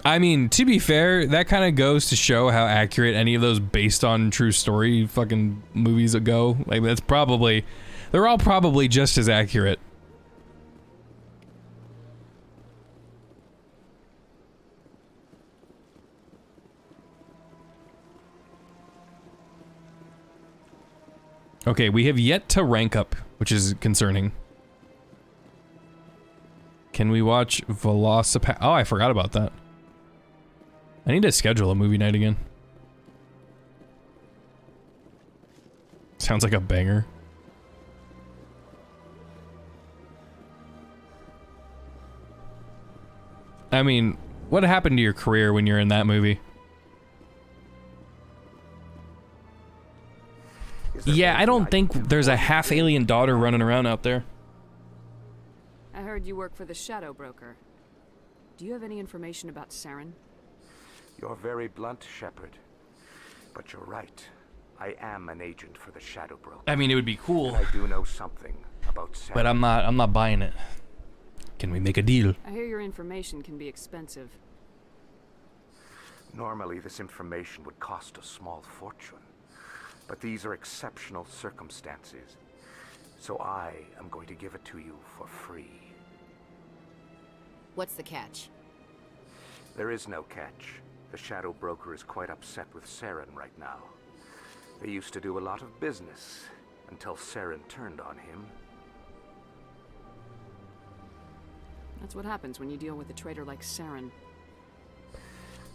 I mean, to be fair, that kind of goes to show how accurate any of those based on true story fucking movies go. Like, that's probably... They're all probably just as accurate. Okay, we have yet to rank up, which is concerning. Can we watch Velocipaster? Oh, I forgot about that. I need to schedule a movie night again. Sounds like a banger. I mean, what happened to your career when you're in that movie? Yeah, I don't think there's a half-alien daughter running around out there. I heard you work for the Shadow Broker. Do you have any information about Saren? You're very blunt, Shepard. But you're right. I am an agent for the Shadow Broker. I mean, it would be cool. And I do know something about Saren. But I'm not buying it. Can we make a deal? I hear your information can be expensive. Normally, this information would cost a small fortune. But these are exceptional circumstances. So I am going to give it to you for free. What's the catch? There is no catch. The Shadow Broker is quite upset with Saren right now. They used to do a lot of business until Saren turned on him. That's what happens when you deal with a traitor like Saren.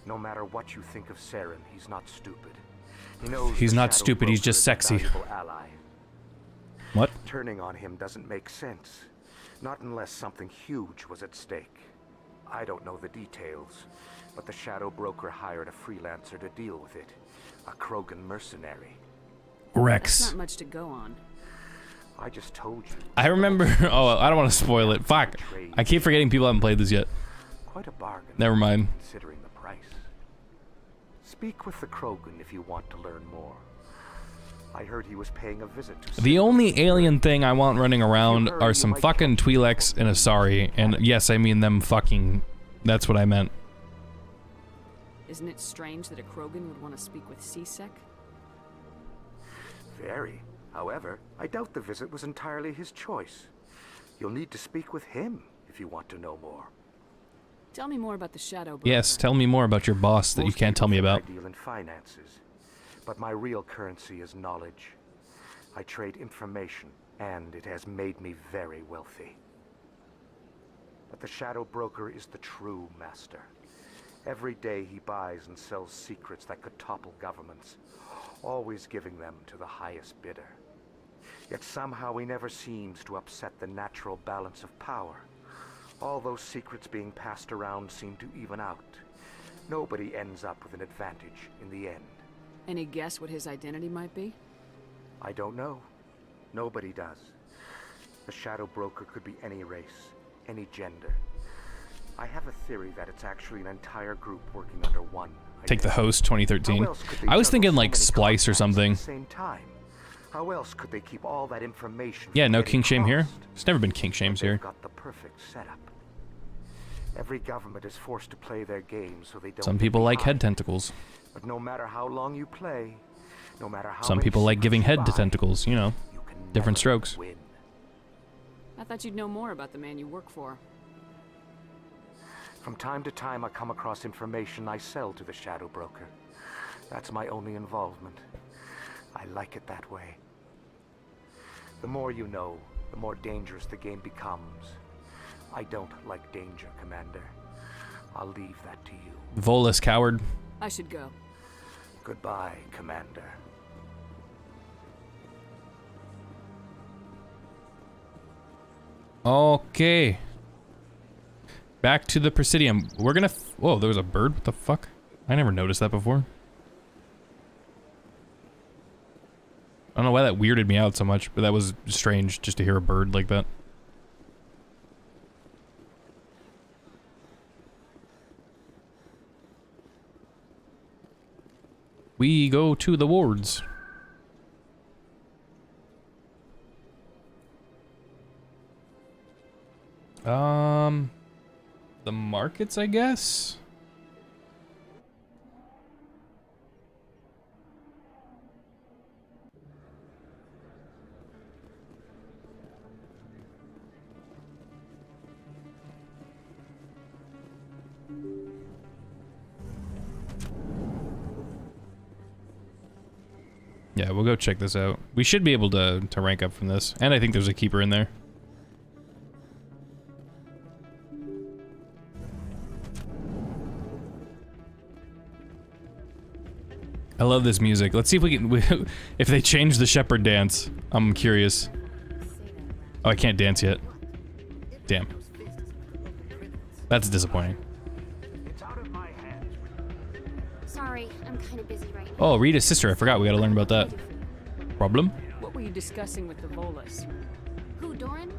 No matter what you think of Saren, he's not stupid. He knows he's the not Shadow stupid, he's Broker just is a sexy. valuable ally. What? Turning on him doesn't make sense. Not unless something huge was at stake. I don't know the details, but the Shadow Broker hired a freelancer to deal with it. A Krogan mercenary. Rex. That's not much to go on. I just told you. I remember. Oh, I don't want to spoil it. Fuck. I keep forgetting people haven't played this yet. Quite a bargain. Never mind. Considering the price. Speak with the Krogan if you want to learn more. I heard he was paying a visit to The only alien thing I want running around are some fucking Twi'leks and Asari. And yes, I mean them fucking... That's what I meant. Isn't it strange that a Krogan would want to speak with C-Sec? Very. However, I doubt the visit was entirely his choice. You'll need to speak with him if you want to know more. Tell me more about the Shadow Broker. Yes, tell me more about your boss that you can't tell me about. I deal in finances, but my real currency is knowledge. I trade information, and it has made me very wealthy. But the Shadow Broker is the true master. Every day he buys and sells secrets that could topple governments, always giving them to the highest bidder. Yet somehow he never seems to upset the natural balance of power. All those secrets being passed around seem to even out. Nobody ends up with an advantage in the end. Any guess what his identity might be? I don't know. Nobody does. The Shadow Broker could be any race, any gender. I have a theory that it's actually an entire group working under one identity. Take the Host 2013. I was thinking like Splice or something. At the same time. How else could they keep all that information? Yeah, no kink shame here. There's never been kink shames here. They've got the perfect setup. Every government is forced to play their game so they don't. Some people like head tentacles. But no matter how long you play, no matter how Some people like giving head to tentacles, you know. Different strokes. Win. I thought you'd know more about the man you work for. From time to time I come across information I sell to the Shadow Broker. That's my only involvement. I like it that way. The more you know, the more dangerous the game becomes. I don't like danger, Commander. I'll leave that to you. Volus coward. I should go. Goodbye, Commander. Okay. Back to the Presidium. We're gonna... Whoa, there was a bird? What the fuck? I never noticed that before. I don't know why that weirded me out so much, but that was strange just to hear a bird like that. We go to the wards. The markets, I guess? Yeah, we'll go check this out. We should be able to rank up from this. And I think there's a keeper in there. I love this music. Let's see if we can... if they change the shepherd dance. I'm curious. Oh, I can't dance yet. Damn. That's disappointing. Sorry, I'm kind of busy right now. Oh, Rita's sister. I forgot. We gotta learn about that. Problem? What were you discussing with the Volus? Who, Doran?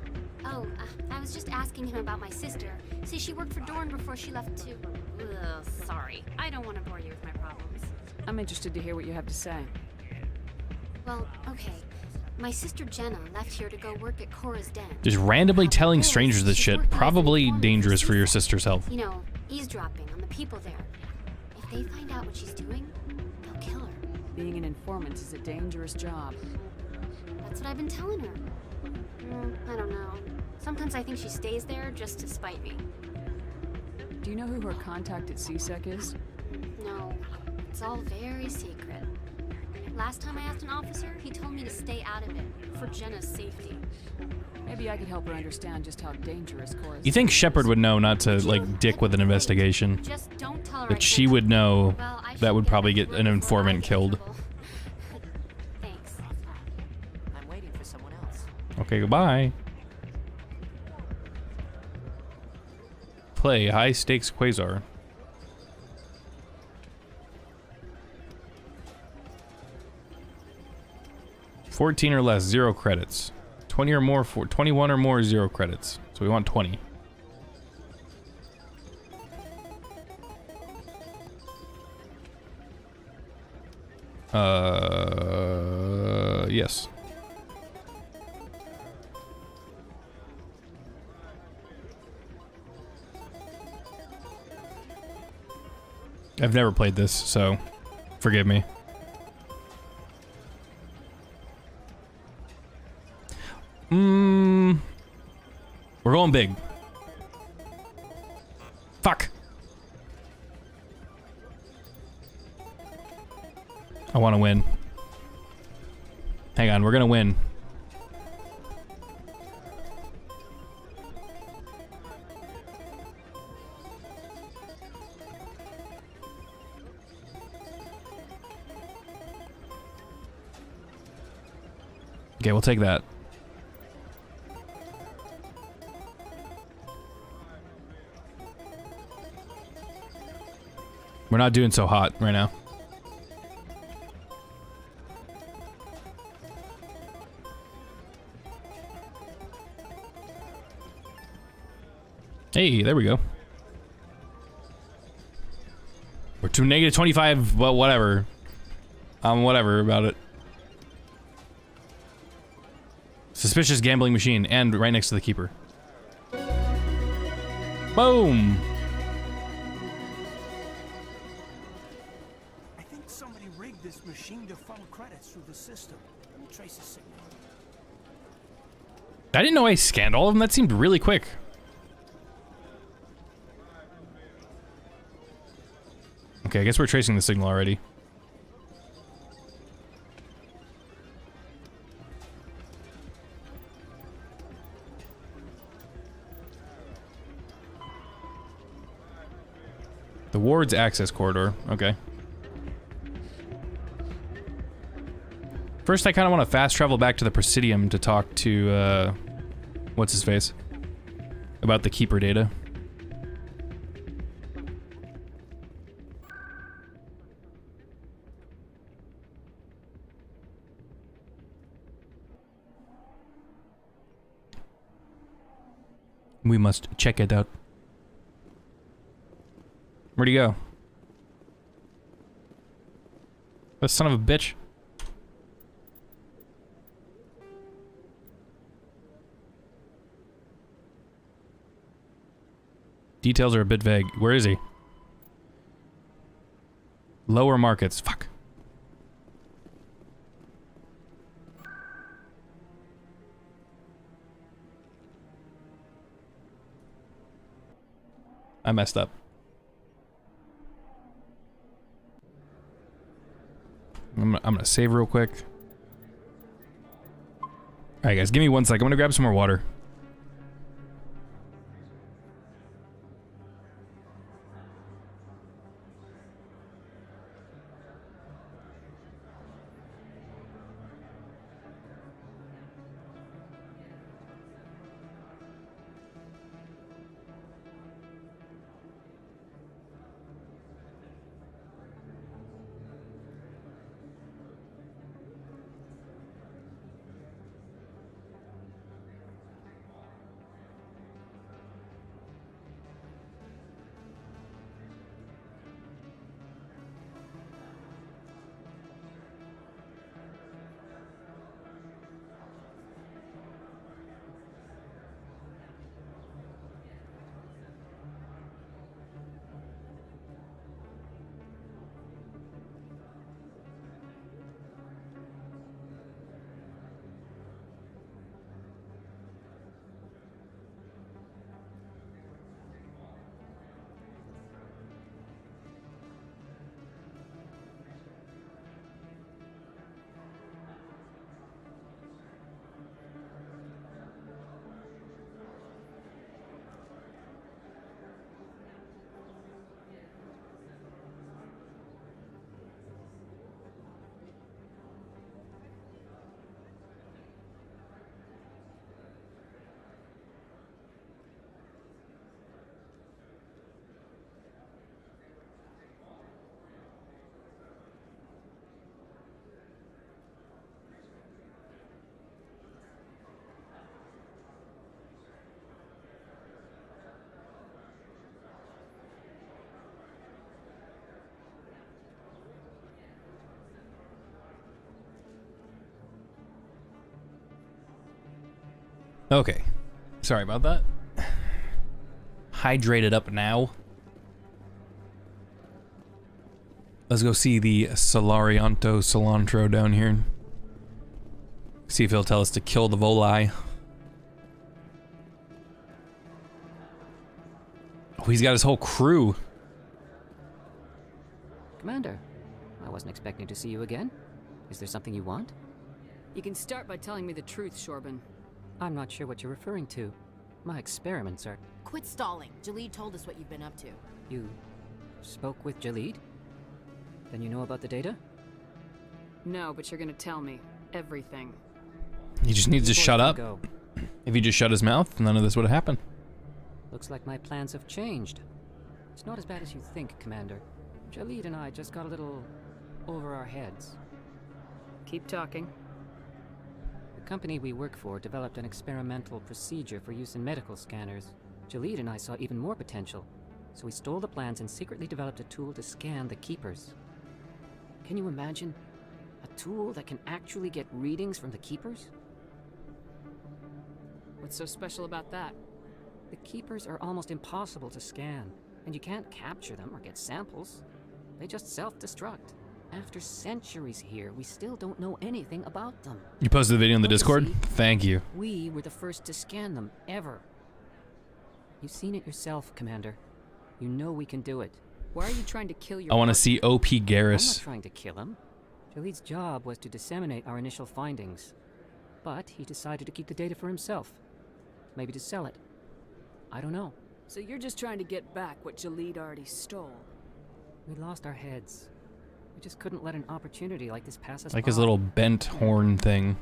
Oh, I was just asking asking him about my sister. See, she worked for Dorn before she left to... Ugh, sorry. I don't want to bore you with my problems. I'm interested to hear what you have to say. Well, okay. My sister Jenna left here to go work at Cora's den. Just randomly telling strangers this shit, probably dangerous for your sister's health. You know, eavesdropping on the people there. If they find out what she's doing, they'll kill her. Being an informant is a dangerous job. That's what I've been telling her. I don't know. Sometimes I think she stays there just to spite me. Do you know who her contact at CSEC is? No, it's all very secret. Last time I asked an officer, he told me to stay out of it, for Jenna's safety. Maybe I could help her understand just how dangerous Cora is. You think Shepard would know not to, like, dick with an investigation? Just don't tell her. But she would know that would probably get an informant killed. Thanks. I'm waiting for someone else. Okay, goodbye. Play high stakes Quasar. $14 or less, 0 credits. 20 or more, 21 or more, 0 credits. So we want 20. Yes. I've never played this, so forgive me. We're going big. Fuck. I want to win. Hang on, we're gonna win. Okay, we'll take that. We're not doing so hot right now. Hey, there we go. We're to -25, well, whatever. Whatever about it. Suspicious gambling machine, and right next to the keeper. Boom! I think somebody rigged this machine to funnel credits through the system. Let me trace the signal. I didn't know I scanned all of them. That seemed really quick. Okay, I guess we're tracing the signal already. The ward's access corridor. Okay. First, I kind of want to fast travel back to the Presidium to talk to, what's his face? About the Keeper data. We must check it out. Where'd he go? That son of a bitch. Details are a bit vague. Where is he? Lower markets. Fuck. I messed up. I'm gonna save real quick. Alright guys, give me 1 sec. I'm gonna grab some more water. Okay. Sorry about that. Hydrated up now. Let's go see the Solarianto Cilantro down here. See if he'll tell us to kill the Voli. Oh, he's got his whole crew. Commander, I wasn't expecting to see you again. Is there something you want? You can start by telling me the truth, Shorban. I'm not sure what you're referring to. My experiments are... Quit stalling. Jalid told us what you've been up to. You spoke with Jalid? Then you know about the data? No, but you're gonna tell me everything. He just needs to shut up. If he just shut his mouth, none of this would have happened. Looks like my plans have changed. It's not as bad as you think, Commander. Jalid and I just got a little over our heads. Keep talking. The company we work for developed an experimental procedure for use in medical scanners. Jalid and I saw even more potential, so we stole the plans and secretly developed a tool to scan the Keepers. Can you imagine? A tool that can actually get readings from the Keepers? What's so special about that? The Keepers are almost impossible to scan, and you can't capture them or get samples. They just self-destruct. After centuries here, we still don't know anything about them. You posted the video in the Discord? Thank you. We were the first to scan them, ever. You've seen it yourself, Commander. You know we can do it. Why are you trying to kill your I want to see OP Garrus. I'm not trying to kill him. Jalid's job was to disseminate our initial findings. But he decided to keep the data for himself. Maybe to sell it. I don't know. So you're just trying to get back what Jalid already stole? We lost our heads. We just couldn't let an opportunity like this pass us Like by. his little bent horn thing.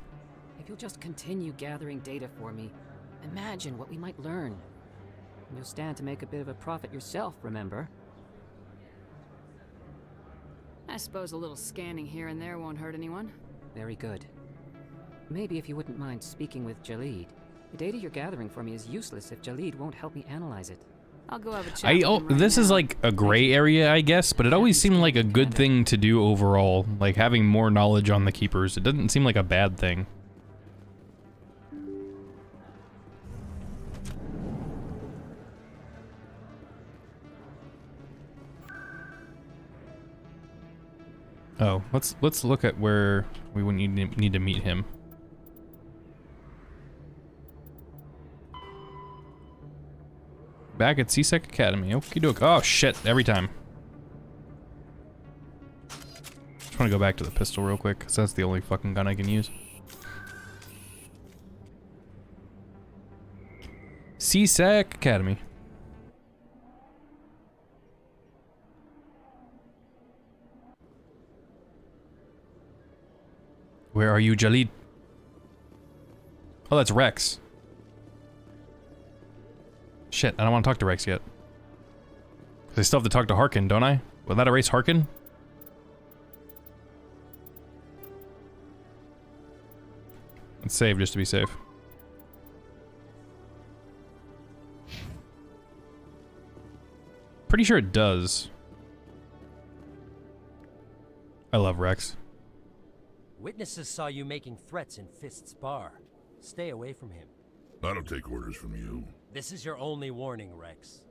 If you'll just continue gathering data for me, imagine what we might learn. And you'll stand to make a bit of a profit yourself, remember? I suppose a little scanning here and there won't hurt anyone. Very good. Maybe if you wouldn't mind speaking with Jalid. The data you're gathering for me is useless if Jalid won't help me analyze it. I'll go have a chat with him right this now. is like a gray area, I guess, but it always seemed like a good thing to do overall. Like having more knowledge on the Keepers. It doesn't seem like a bad thing. Oh, let's look at where we would need to meet him. Back at CSEC Academy. Okie doke. Oh shit! Every time. Just want to go back to the pistol real quick, cause that's the only fucking gun I can use. CSEC Academy. Where are you, Jalid? Oh, that's Rex. Shit, I don't want to talk to Rex yet. Because I still have to talk to Harkin, don't I? Will that erase Harkin? Let's save just to be safe. Pretty sure it does. I love Rex. Witnesses saw you making threats in Fist's bar. Stay away from him. I don't take orders from you. This is your only warning, Rex.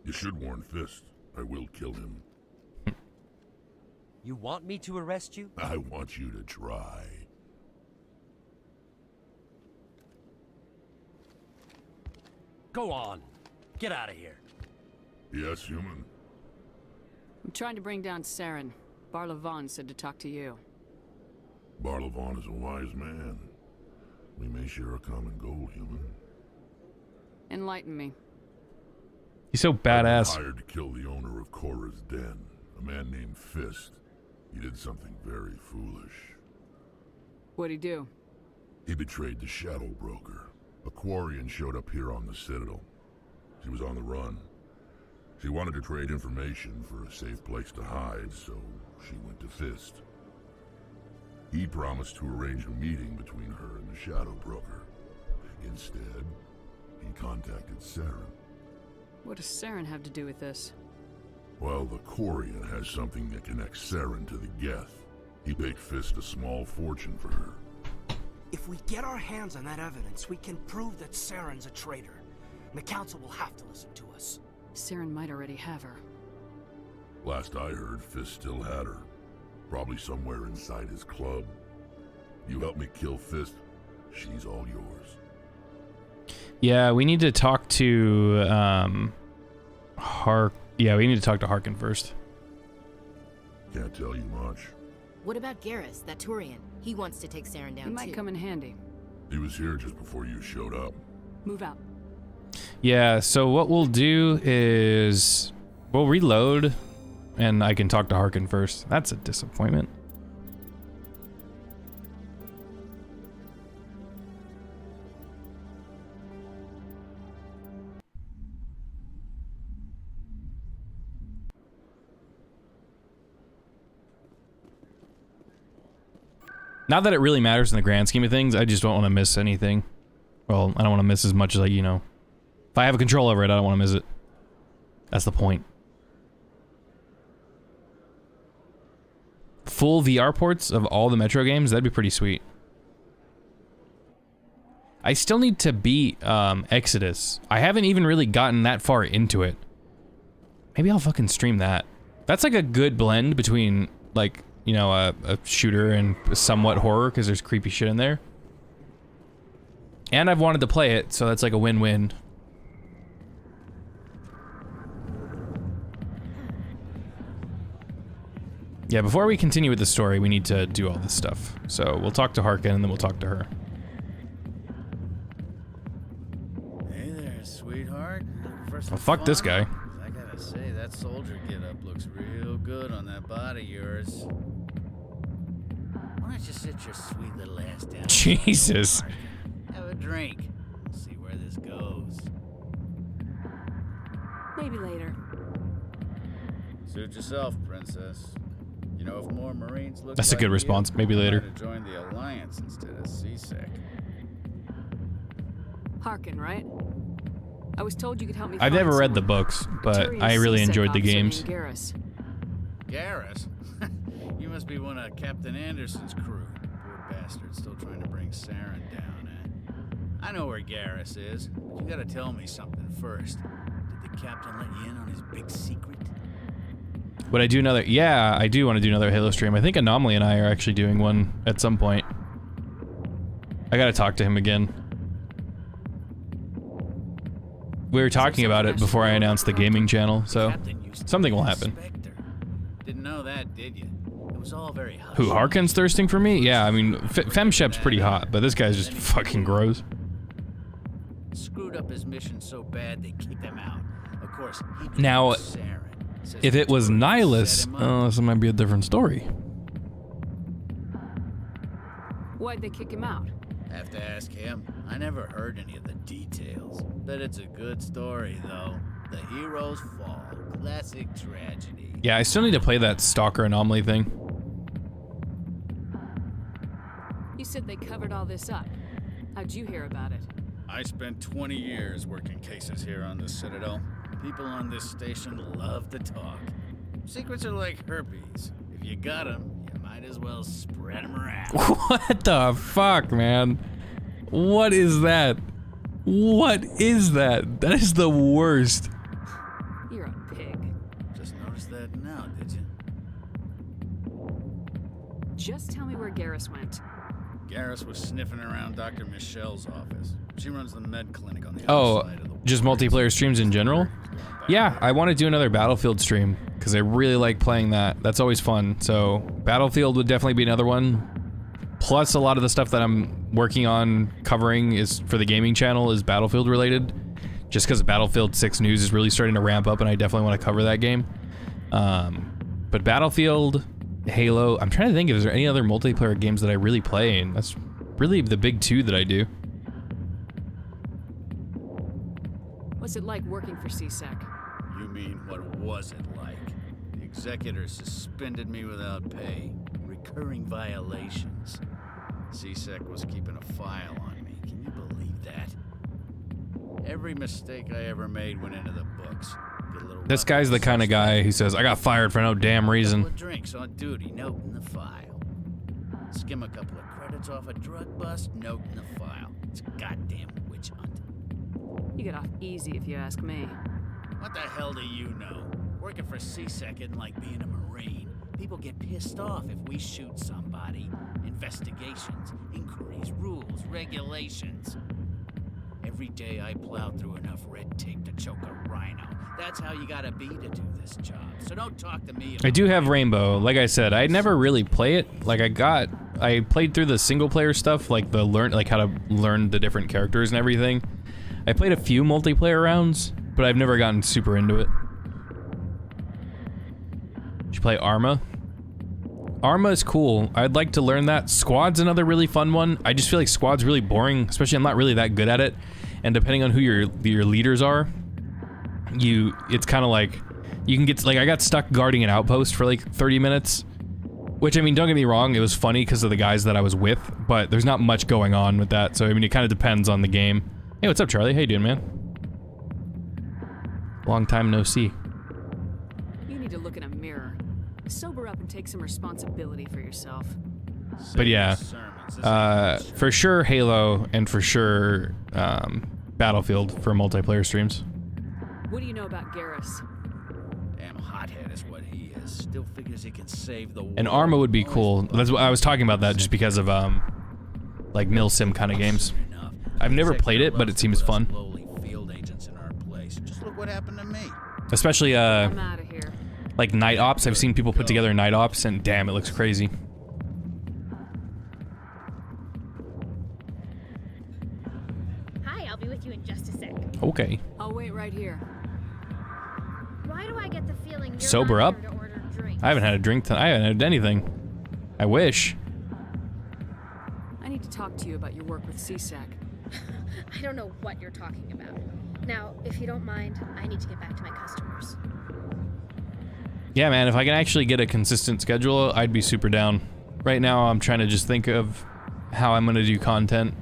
You should warn Fist. I will kill him. You want me to arrest you? I want you to try. Go on. Get out of here. Yes, human. I'm trying to bring down Saren. Barlavon said to talk to you. Barlavon is a wise man. We may share a common goal, human. Enlighten me. He's so badass. I've been hired to kill the owner of Korra's Den, a man named Fist. He did something very foolish. What'd he do? He betrayed the Shadow Broker. A Quarian showed up here on the Citadel. She was on the run. She wanted to trade information for a safe place to hide, so she went to Fist. He promised to arrange a meeting between her and the Shadow Broker. Instead, he contacted Saren. What does Saren have to do with this? Well, the Quarian has something that connects Saren to the Geth. He paid Fist a small fortune for her. If we get our hands on that evidence, we can prove that Saren's a traitor. And the Council will have to listen to us. Saren might already have her. Last I heard, Fist still had her. Probably somewhere inside his club. You help me kill Fist, she's all yours. Yeah, we need to talk to we need to talk to Harkin first. Can't tell you much. What about Garrus, that Turian? He wants to take Saren down He might come in handy. He was here just before you showed up. Move out. Yeah, so what we'll do is we'll reload and I can talk to Harkin first. That's a disappointment. Not that it really matters in the grand scheme of things, I just don't want to miss anything. Well, I don't want to miss as much as, like, you know. If I have a control over it, I don't want to miss it. That's the point. Full VR ports of all the Metro games, that'd be pretty sweet. I still need to beat Exodus. I haven't even really gotten that far into it. Maybe I'll fucking stream that. That's like a good blend between, like, you know, a shooter and somewhat horror, because there's creepy shit in there. And I've wanted to play it, so that's like a win-win. Yeah, before we continue with the story, we need to do all this stuff. So we'll talk to Harkin, and then we'll talk to her. Hey there, sweetheart. Well, fuck this guy. I gotta say, that soldier get-up looks real good on that body of yours. Why don't you sit your sweet little ass down? Jesus. Have a drink. We'll see where this goes. Maybe later. Suit yourself, princess. You know, if more Marines look That's a good response. Maybe later. Join the Alliance instead of CSEC. Harkin, right? I was told you could help me. I've never read the books, but I really enjoyed the games. Garrus. Garrus? You must be one of Captain Anderson's crew. Poor bastard, still trying to bring Saren down, eh? I know where Garrus is, but you gotta tell me something first. Did the captain let you in on his big secret? Would I do another? Yeah, I do want to do another Halo stream. I think Anomaly and I are actually doing one at some point. I gotta talk to him again. We were talking about it before I announced the gaming channel, so something will happen. Didn't know that, did you? It was all very hush. Who, Harkin's thirsting for me? Yeah, I mean, Femshep's pretty hot, but this guy's just fucking gross. Screwed up his mission so bad they keep him out. Of course, he now, Saren. if it was Nihilus, this might be a different story. Why'd they kick him out? Have to ask him. I never heard any of the details. Bet it's a good story, though. The hero's fall. Classic tragedy. Yeah, I still need to play that Stalker Anomaly thing. You said they covered all this up. How'd you hear about it? I spent 20 years working cases here on the Citadel. People on this station love to talk. Secrets are like herpes. If you got them, you might as well spread them around. What the fuck, man? What is that? What is that? That is the worst. You're a pig. Just noticed that now, did you? Just tell me where Garrus went. Garrus was sniffing around Dr. Michelle's office. She runs the med clinic on the Oh, other side of the just multiplayer streams in general? Yeah, I want to do another Battlefield stream, because I really like playing that. That's always fun. So, Battlefield would definitely be another one. Plus, a lot of the stuff that I'm working on covering is for the gaming channel is Battlefield related. Just because Battlefield 6 news is really starting to ramp up, and I definitely want to cover that game. But Battlefield, Halo, I'm trying to think if there's any other multiplayer games that I really play, and that's really the big two that I do. What's it like working for CSEC? You mean, what was it like? The executor suspended me without pay. Recurring violations. CSEC was keeping a file on me. Can you believe that? Every mistake I ever made went into the books. This guy's the kind of guy who says, I got fired for no damn reason. Couple of drinks on duty, note in the file. Skim a couple of credits. credits off a drug bust, note in the file. It's a goddamn witch hunt. You get off easy if you ask me. What the hell do you know? Working for CSEC isn't like being a Marine. People get pissed off if we shoot somebody. Investigations, inquiries, rules, regulations. Every day I plow through enough red tape to choke a rhino. That's how you gotta be to do this job. So don't talk to me about I do have Rainbow. Like I said, I never really play it. Like I played through the single player stuff, like how to learn the different characters and everything. I played a few multiplayer rounds, but I've never gotten super into it. Did you play Arma? Arma is cool. I'd like to learn that. Squad's another really fun one. I just feel like Squad's really boring, especially I'm not really that good at it. And depending on who your leaders are, it's kind of like, you can get, like, I got stuck guarding an outpost for like 30 minutes. Which, I mean, don't get me wrong, it was funny because of the guys that I was with, but there's not much going on with that, so I mean, it kind of depends on the game. Hey, what's up, Charlie? How you doing, man? Long time no see. You need to look in a mirror. Sober up and take some responsibility for yourself. But yeah, for sure Halo, and for sure Battlefield for multiplayer streams. What do you know about Garrus? Damn hothead is what he is. Still figures he can save the world. And Arma would be cool. That's what I was talking about, that just because of like milsim kind of games. I've never played it, but it seems fun. Just look what happened to me. Especially I'm out of here. like night ops. I've seen people put together night ops, and damn, it looks crazy. Hi, I'll be with you in just a sec. Okay. I'll wait right here. Why do I get the feeling you're Sober not up. here to order drinks? I haven't had a drink tonight. I haven't had anything. I wish. I need to talk to you about your work with CSEC. I don't know what you're talking about. Now, if you don't mind, I need to get back to my customers. Yeah, man, if I can actually get a consistent schedule, I'd be super down. Right now, I'm trying to just think of how I'm gonna do content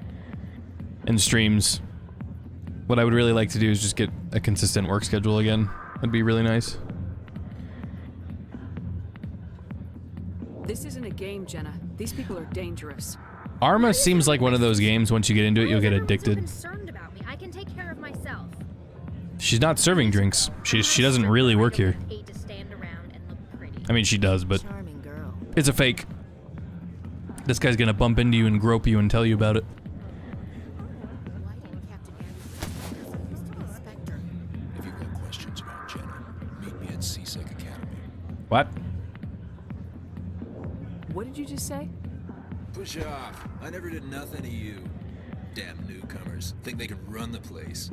and streams. What I would really like to do is just get a consistent work schedule again. That'd be really nice. This isn't a game, Jenna. These people are dangerous. Arma seems like one of those games, once you get into it, you'll get addicted. Concerned about me. I can take care of myself. She's not serving drinks. She doesn't really work here. Hate to stand around and look pretty. I mean, she does, but it's a fake. This guy's gonna bump into you and grope you and tell you about it. If you've got questions about Jenna, meet me at CSEC Academy. What? What did you just say? Push off. I never did nothing to you. Damn newcomers. Think they can run the place.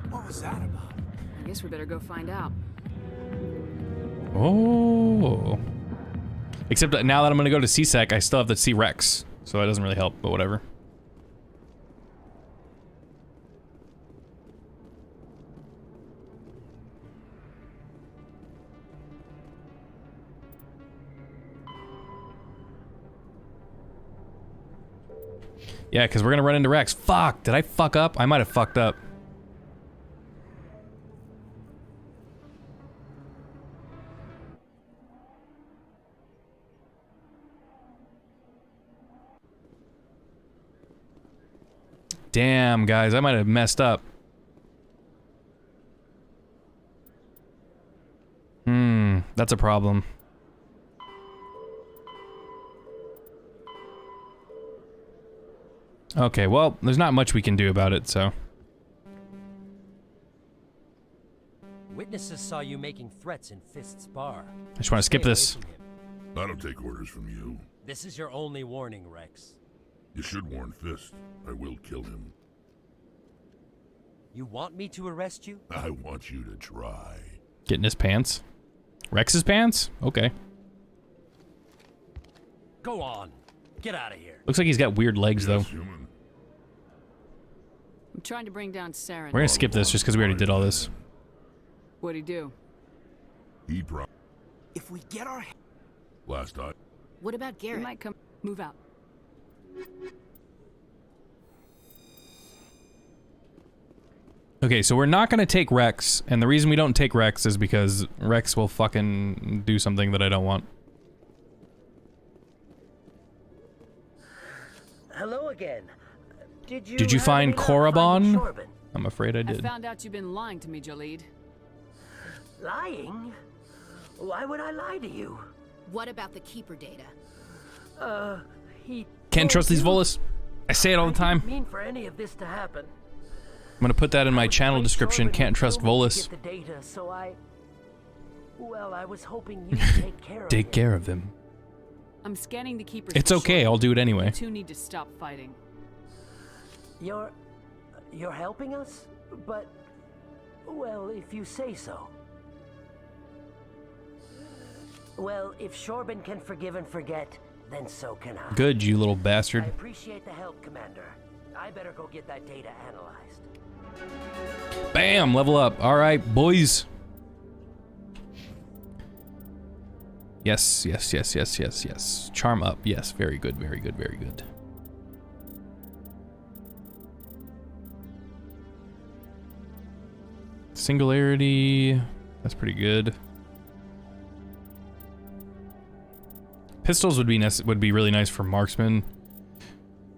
What was that about? I guess we better go find out. Oh. Except that now that I'm gonna go to CSEC, I still have to see Rex, so that doesn't really help, but whatever. Yeah, because we're gonna run into Rex. Fuck, did I fuck up? I might have fucked up. Damn, guys, I might have messed up. That's a problem. Okay, well, there's not much we can do about it, so. Witnesses saw you making threats in Fist's bar. I just want to skip this. I don't take orders from you. This is your only warning, Rex. You should warn Fist. I will kill him. You want me to arrest you? I want you to try. Get in his pants. Rex's pants? Okay. Go on. Get out of here. Looks like he's got weird legs, though. I'm trying to bring down Saren. We're gonna skip this just because we already did all this. What'd he do? If we get our last time. What about Garrett? He might come. Move out. Okay, so we're not gonna take Rex, and the reason we don't take Rex is because Rex will fucking do something that I don't want. hello again. Did you find Korriban? I'm afraid I I did. found out you've been lying to me, Jalid. Lying? Why would I lie to you? What about the Keeper data? He Can't trust these Volus. I say it all the time. didn't mean for any of this to happen. I'm gonna put that in my channel description. Can't trust Volus. Get the data, so I was hoping you'd take care of Take care of them. I'm scanning the Keepers. It's for okay, sure. I'll do it anyway. You two need to stop fighting. You're helping us? But, well, if you say so. Well, if Shorben can forgive and forget, then so can I. Good, you little bastard. I appreciate the help, Commander. I better go get that data analyzed. Bam! Level up. Alright, boys. Yes, yes, yes, yes, yes, yes. Charm up. Yes, very good, very good, very good. Singularity. That's pretty good. Pistols would be really nice for marksman.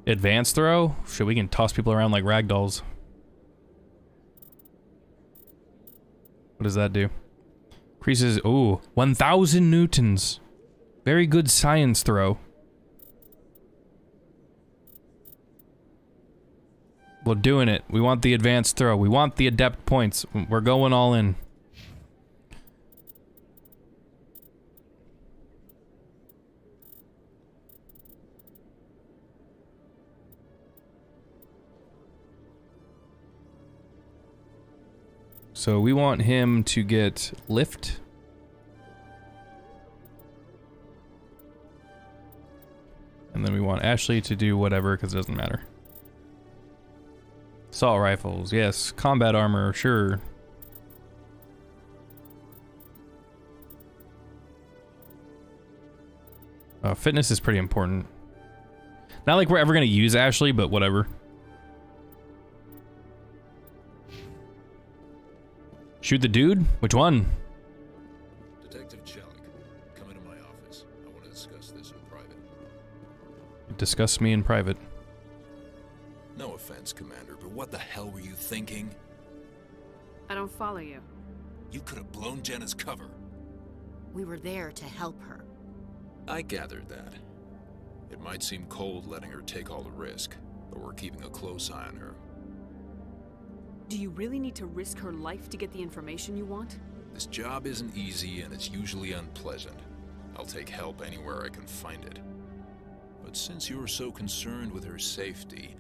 Advanced throw? Shit, we can toss people around like ragdolls. What does that do? Increases, ooh, 1,000 newtons. Very good science throw. We're doing it. We want the advanced throw. We want the adept points. We're going all in. So we want him to get lift. And then we want Ashley to do whatever, because it doesn't matter. Assault rifles, yes. Combat armor, sure. Fitness is pretty important. Not like we're ever going to use Ashley, but whatever. Shoot the dude? Which one? Detective Chelik, come into my office. I want to discuss this in private. Discuss me in private. No offense, Commander, but what the hell were you thinking? I don't follow you. You could have blown Jenna's cover. We were there to help her. I gathered that. It might seem cold letting her take all the risk, but we're keeping a close eye on her. Do you really need to risk her life to get the information you want? This job isn't easy and it's usually unpleasant. I'll take help anywhere I can find it. But since you're so concerned with her safety,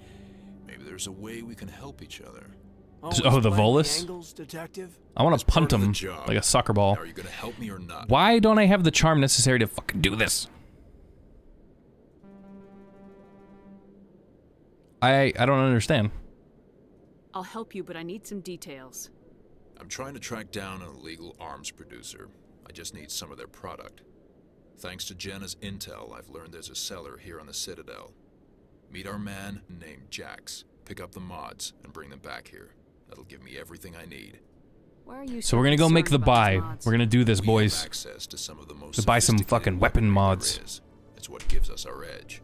maybe there's a way we can help each other. Oh, the Volus? Angles, detective? I want to punt him like a soccer ball. Are you gonna help me or not? Why don't I have the charm necessary to fucking do this? I don't understand. I'll help you, but I need some details. I'm trying to track down an illegal arms producer. I just need some of their product. Thanks to Jenna's intel, I've learned there's a seller here on the Citadel. Meet our man named Jax. Pick up the mods and bring them back here. That'll give me everything I need. Why are you So we're gonna go make the buy. We're gonna do this, boys. We have access to some of the most To buy some fucking weapon mods. It's what gives us our edge.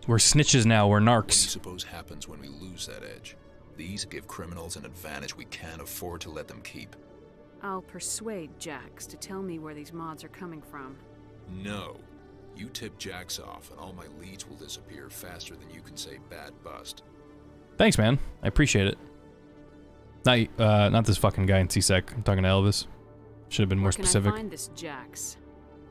We're snitches now, we're What do you narcs. suppose happens when we lose that edge? These give criminals an advantage we can't afford to let them keep. I'll persuade Jax to tell me where these mods are coming from. No. You tip Jax off and all my leads will disappear faster than you can say bad bust. Thanks, man. I appreciate it. Not this fucking guy in C-Sec. I'm talking to Elvis. Should have been more specific. Can I find this Jax?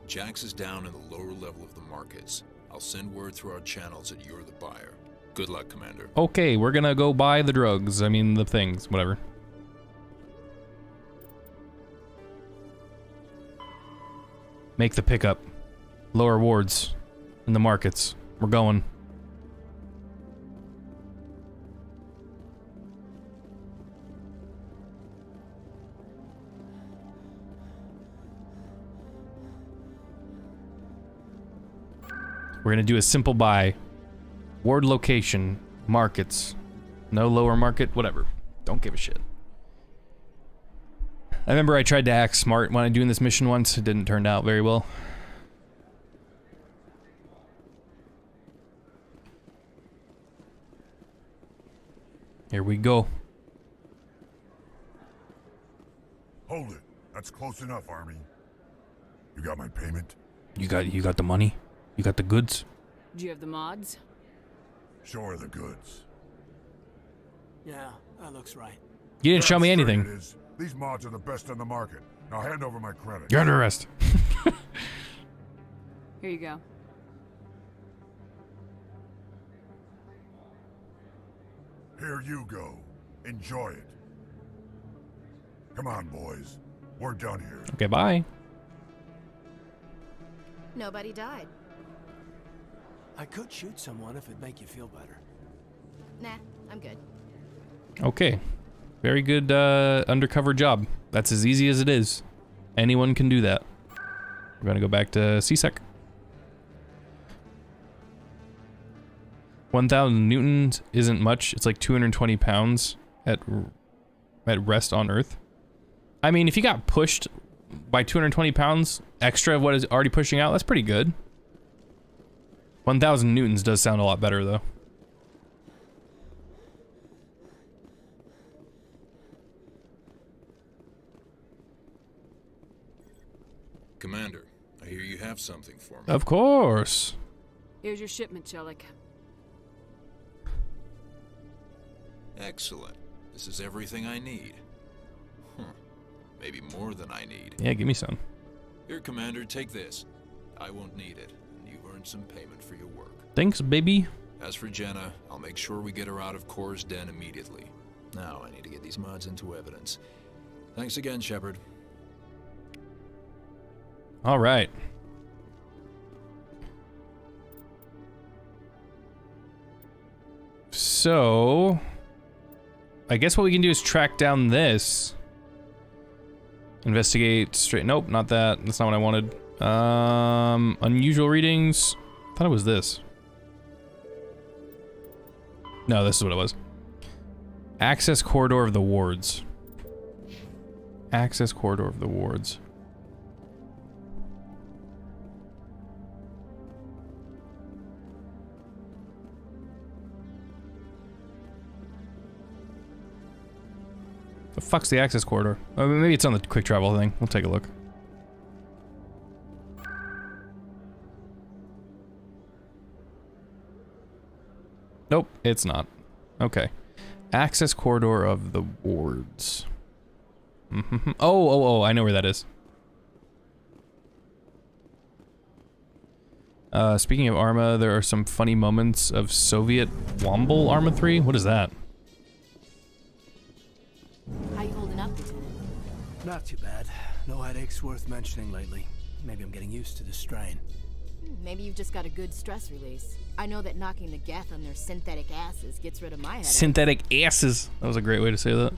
Jax is down in the lower level of the markets. I'll send word through our channels that you're the buyer. Good luck, Commander. Okay, we're gonna go buy the drugs. I mean, the things. Whatever. Make the pickup. Lower wards. In the markets. We're going. We're gonna do a simple buy. Ward location, markets, no lower market, whatever. Don't give a shit. I remember I tried to act smart when I doing this mission once. It didn't turn out very well. Here we go. Hold it. That's close enough, Army. You got my payment? You got the money? You got the goods? Do you have the mods? Sure, the goods. Yeah, that looks right. You didn't show me anything. It is. These mods are the best on the market. Now hand over my credit. You're under arrest. Here you go. Here you go. Enjoy it. Come on, boys. We're done here. Okay, bye. Nobody died. I could shoot someone if it'd make you feel better. Nah, I'm good. Okay. Very good undercover job. That's as easy as it is. Anyone can do that. We're gonna go back to CSEC. 1,000 newtons isn't much. It's like 220 pounds at rest on Earth. I mean, if you got pushed by 220 pounds extra of what is already pushing out, that's pretty good. 1,000 newtons does sound a lot better, though. Commander, I hear you have something for me. Of course. Here's your shipment, Chelik. Excellent. This is everything I need. Maybe more than I need. Yeah, give me some. Here, Commander, take this. I won't need it, and you've earned some payment for your work. Thanks, baby. As for Jenna, I'll make sure we get her out of Cor's den immediately. Now I need to get these mods into evidence. Thanks again, Shepard. All right. So, I guess what we can do is track down this. Investigate straight. Nope, not that. That's not what I wanted. Unusual readings. I thought it was this. No, this is what it was. Access corridor of the wards. Access corridor of the wards. The fuck's the access corridor? Oh, maybe it's on the quick travel thing. We'll take a look. Nope, it's not. Okay. Access corridor of the wards. Oh, I know where that is. Speaking of Arma, there are some funny moments of Soviet Womble Arma 3. What is that? How you holding up, Lieutenant? Not too bad. No headaches worth mentioning lately. Maybe I'm getting used to the strain. Maybe you've just got a good stress release. I know that knocking the geth on their synthetic asses gets rid of my headache. Synthetic asses. That was a great way to say that.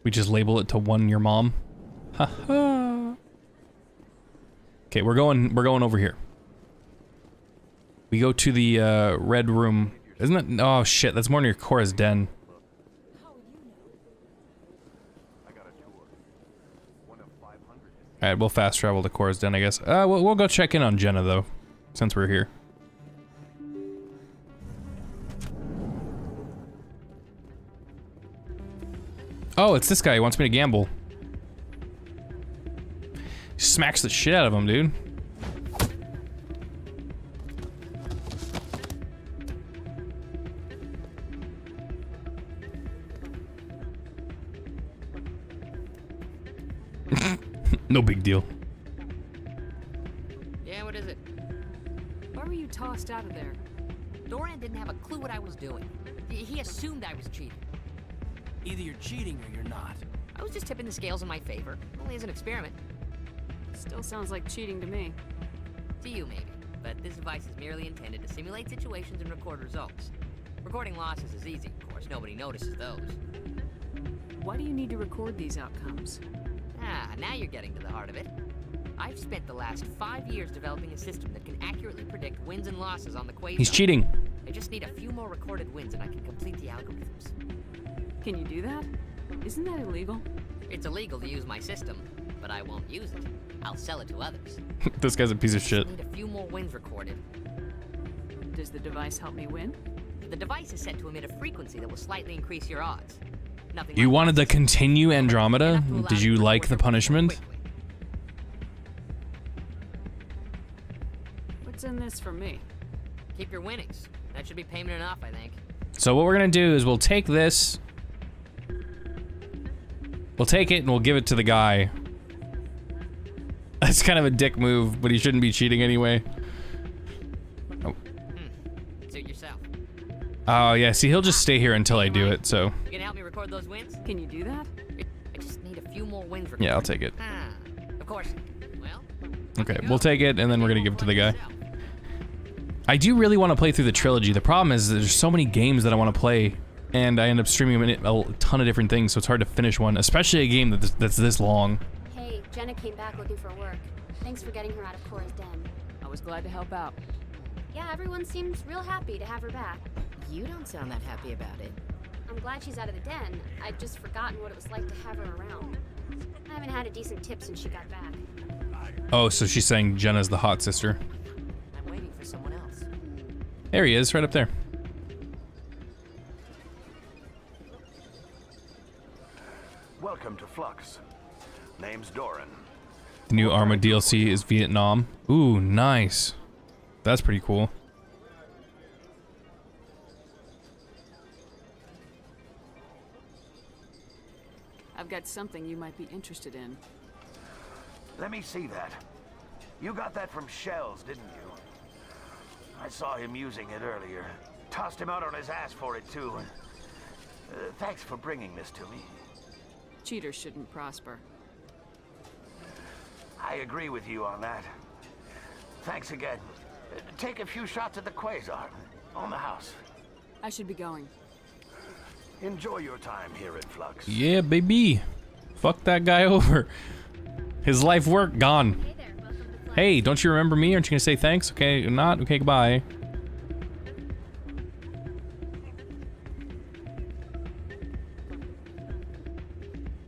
We just label it to one your mom. Haha. Okay, we're going over here. We go to the red room. Isn't it? Oh shit, that's more near Cora's den. Alright, we'll fast travel to Cora's den, I guess. We'll go check in on Jenna though, since we're here. Oh, it's this guy. He wants me to gamble. He smacks the shit out of him, dude. No big deal. Yeah, what is it? Why were you tossed out of there? Doran didn't have a clue what I was doing. He assumed I was cheating. Either you're cheating or you're not. I was just tipping the scales in my favor. Only as an experiment. Still sounds like cheating to me. To you, maybe. But this device is merely intended to simulate situations and record results. Recording losses is easy, of course. Nobody notices those. Why do you need to record these outcomes? Ah, now you're getting to the heart of it. I've spent the last 5 years developing a system that can accurately predict wins and losses on the Quasar. He's cheating. I just need a few more recorded wins and I can complete the algorithms. Can you do that? Isn't that illegal? It's illegal to use my system. but I won't use it. I'll sell it to others. This guy's a piece of shit. Need a few more wins recorded. Does the device help me win? The device is set to emit a frequency that will slightly increase your odds. Nothing You like wanted to continue Andromeda? Did you like the punishment? What's in this for me? Keep your winnings. That should be payment enough, I think. So what we're gonna do is we'll take this. We'll take it and we'll give it to the guy. That's kind of a dick move, but he shouldn't be cheating anyway. Oh. Suit yourself. Oh yeah, see, he'll just stay here until I do it, so. You gonna help me record those wins? Can you do that? I just need a few more wins recorded. Yeah, I'll take it. Of course. Well. Okay, we'll take it and then we're gonna give it to the guy. I do really want to play through the trilogy. The problem is there's so many games that I want to play, and I end up streaming a ton of different things, so it's hard to finish one, especially a game that's this long. Hey, Jenna came back looking for work. Thanks for getting her out of Cora's den. I was glad to help out. Yeah, everyone seems real happy to have her back. You don't sound that happy about it. I'm glad she's out of the den. I'd just forgotten what it was like to have her around. I haven't had a decent tip since she got back. Oh, so she's saying Jenna's the hot sister. I'm waiting for someone else. There he is, right up there. Welcome to Flux. Name's Doran. The new Arma DLC is Vietnam. Ooh, nice. That's pretty cool. I've got something you might be interested in. Let me see that. You got that from Shells, didn't you? I saw him using it earlier. Tossed him out on his ass for it, too. Thanks for bringing this to me. Cheaters shouldn't prosper. I agree with you on that. Thanks again. Take a few shots at the Quasar. On the house. I should be going. Enjoy your time here at Flux. Yeah, baby. Fuck that guy over. His life work gone. Hey, don't you remember me? Aren't you gonna say thanks? Okay, not? Okay, goodbye.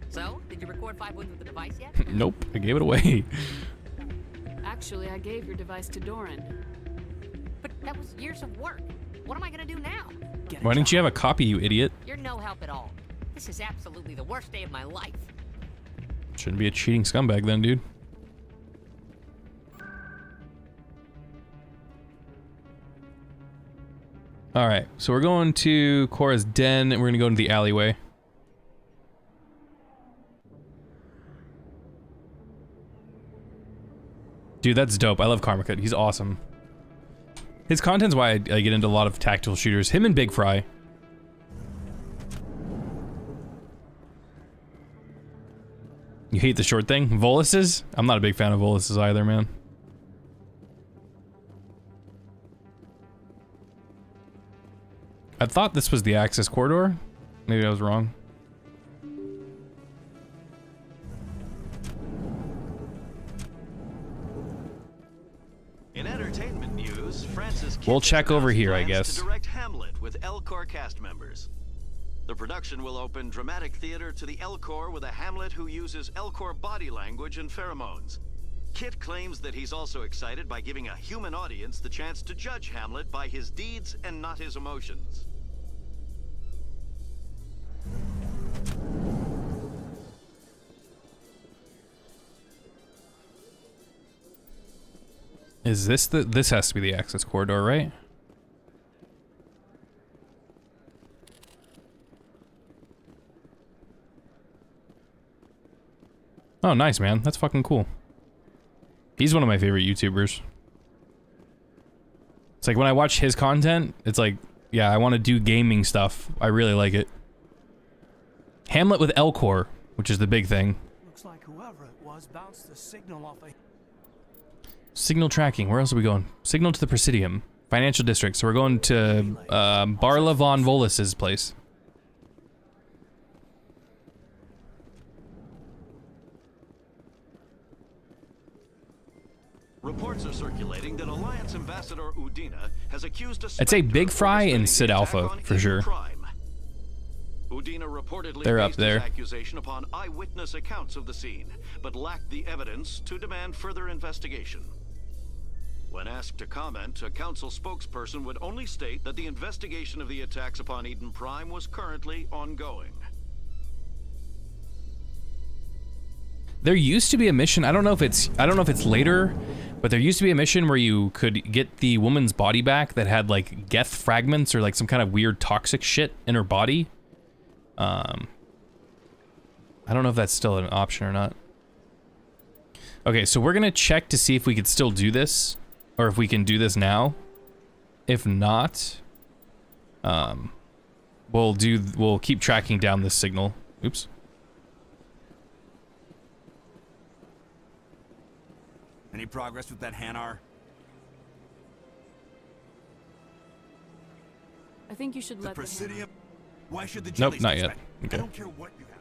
So, did you record 5 wins with the device yet? Nope, I gave it away. Actually, I gave your device to Doran. But that was years of work. What am I gonna do now? Why didn't you have a copy, you idiot? You're no help at all. This is absolutely the worst day of my life. Shouldn't be a cheating scumbag then, dude. Alright, so we're going to Cora's den, and we're gonna go into the alleyway. Dude, that's dope. I love Karmakut. He's awesome. His content's why I get into a lot of tactical shooters. Him and Big Fry. You hate the short thing? Voluses? I'm not a big fan of Voluses either, man. I thought this was the access corridor. Maybe I was wrong. In entertainment news, Francis We'll check over here, I guess. to direct Hamlet with Elcor cast members. The production will open dramatic theater to the Elcor with a Hamlet who uses Elcor body language and pheromones. Kit claims that he's also excited by giving a human audience the chance to judge Hamlet by his deeds and not his emotions. Is this the... This has to be the access corridor, right? Oh, nice, man. That's fucking cool. He's one of my favorite YouTubers. It's like when I watch his content, it's like, yeah, I want to do gaming stuff. I really like it. Hamlet with Elcor, which is the big thing. Looks like whoever it was bounced the signal off a... Signal tracking. Where else are we going? Signal to the Presidium. Financial District. So we're going to Barla von Volus's place. Reports are circulating that Alliance Ambassador Udina has accused a I'd say Big Fry and Sid Alpha for sure. Udina reportedly They're up based there. his accusation upon eyewitness accounts of the scene, but lacked the evidence to demand further investigation. When asked to comment, a council spokesperson would only state that the investigation of the attacks upon Eden Prime was currently ongoing. There used to be a mission, I don't know if it's later, but there used to be a mission where you could get the woman's body back that had like geth fragments or like some kind of weird toxic shit in her body. I don't know if that's still an option or not. Okay, so we're gonna check to see if we could still do this, or if we can do this now. If not, we'll keep tracking down this signal. Oops. Any progress with that Hanar? I think you should let the Presidium. Why should the Nope, Jellies not expect? yet. Okay. I don't care what you have.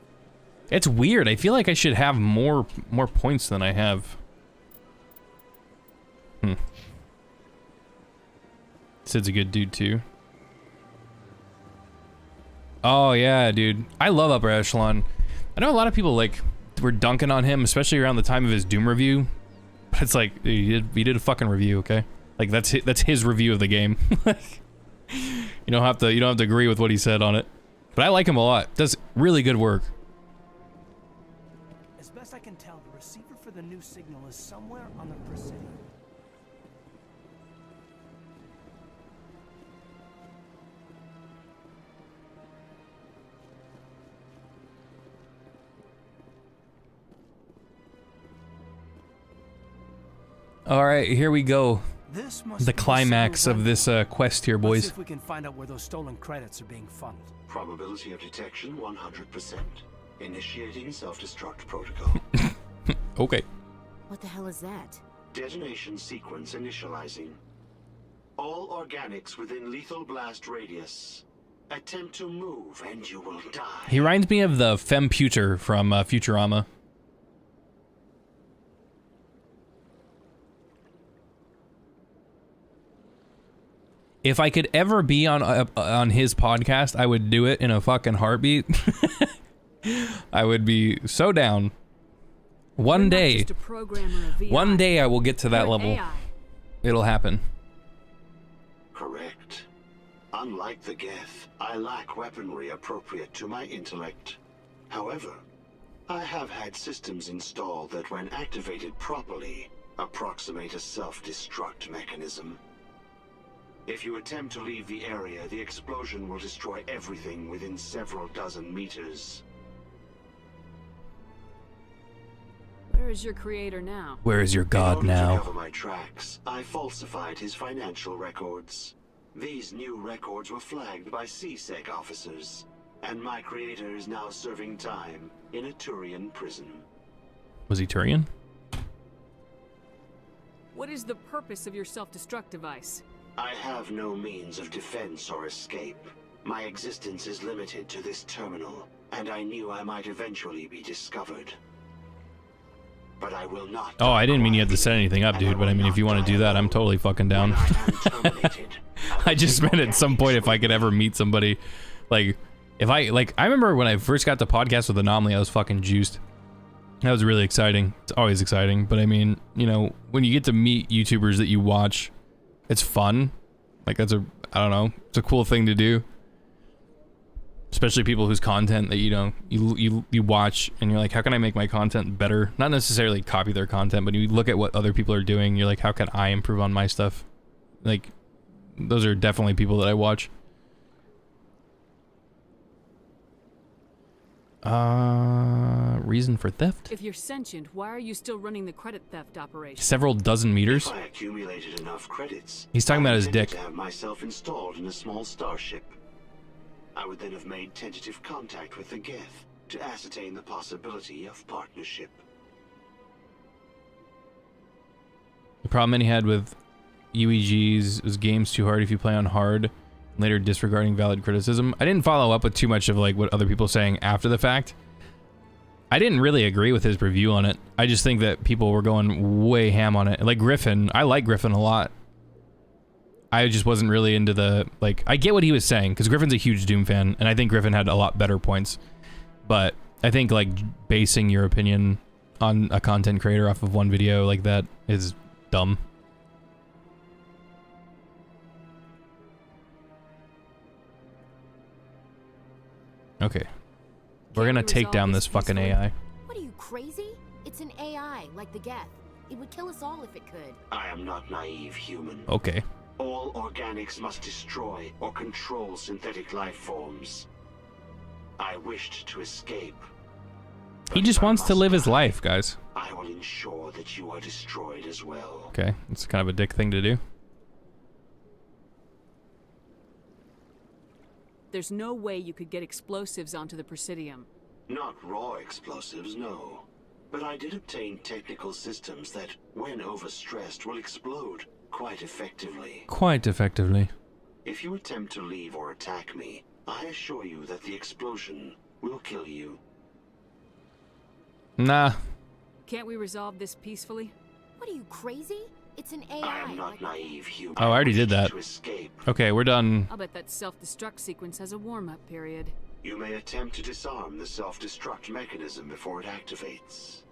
It's weird. I feel like I should have more points than I have. Sid's a good dude too. Oh yeah, dude. I love Upper Echelon. I know a lot of people like were dunking on him, especially around the time of his Doom review. But it's like he did a fucking review, okay? Like that's his review of the game. You don't have to agree with what he said on it. But I like him a lot. Does really good work. As best I can tell, the receiver for the new signal is somewhere on the Presidium. All right, here we go. This must The be climax of this quest here, Let's boys. see if we can find out where those stolen credits are being funneled. Probability of detection 100%. Initiating self-destruct protocol. Okay. What the hell is that? Detonation sequence initializing. All organics within lethal blast radius. Attempt to move and you will die. He reminds me of the Femputer from Futurama. If I could ever be on his podcast, I would do it in a fucking heartbeat. I would be so down. One day I will get to that level. It'll happen. Correct. Unlike the Geth, I lack weaponry appropriate to my intellect. However, I have had systems installed that when activated properly, approximate a self-destruct mechanism. If you attempt to leave the area, the explosion will destroy everything within several dozen meters. Where is your creator now? Where is your god In order now? to cover my tracks, I falsified his financial records. These new records were flagged by CSEC officers, and my creator is now serving time in a Turian prison. Was he Turian? What is the purpose of your self-destruct device? I have no means of defense or escape. My existence is limited to this terminal, and I knew I might eventually be discovered. But I will not. Oh, I didn't mean you had to set anything up, dude, but I mean, if you want to do that, I'm totally fucking down. I just meant at some point if I could ever meet somebody, like, I remember when I first got the podcast with Anomaly, I was fucking juiced. That was really exciting. It's always exciting, but I mean, you know, when you get to meet YouTubers that you watch, it's fun. Like, I don't know, it's a cool thing to do. Especially people whose content that, you know, you watch and you're like, how can I make my content better? Not necessarily copy their content, but you look at what other people are doing, you're like, how can I improve on my stuff? Like, those are definitely people that I watch. Reason for theft? If you're sentient, why are you still running the credit theft operation? Several dozen meters? If I accumulated enough credits, He's talking about his I intended dick. to have myself installed in a small starship. I would then have made tentative contact with the Geth to ascertain the possibility of partnership. The problem that he had with UEGs is games too hard if you play on hard, later disregarding valid criticism. I didn't follow up with too much of like what other people saying after the fact. I didn't really agree with his review on it. I just think that people were going way ham on it. Like Griffin, I like Griffin a lot. I just wasn't really into the, like, I get what he was saying, because Griffin's a huge Doom fan, and I think Griffin had a lot better points. But I think, like, basing your opinion on a content creator off of one video like that is dumb. Okay. We're gonna take down this fucking AI. What are you, crazy? It's an AI, like the Geth. It would kill us all if it could. I am not naive, human. Okay. All organics must destroy or control synthetic life forms. I wished to escape. He just wants to live his life, guys. I will ensure that you are destroyed as well. Okay, it's kind of a dick thing to do. There's no way you could get explosives onto the Presidium. Not raw explosives, no. But I did obtain technical systems that, when overstressed, will explode quite effectively. Quite effectively. If you attempt to leave or attack me, I assure you that the explosion will kill you. Nah. Can't we resolve this peacefully? What are you, crazy? It's an AI. I am not naive, human. Oh, I already did that. Okay, we're done. I'll bet that self-destruct sequence has a warm-up period. You may attempt to disarm the self-destruct mechanism before it activates.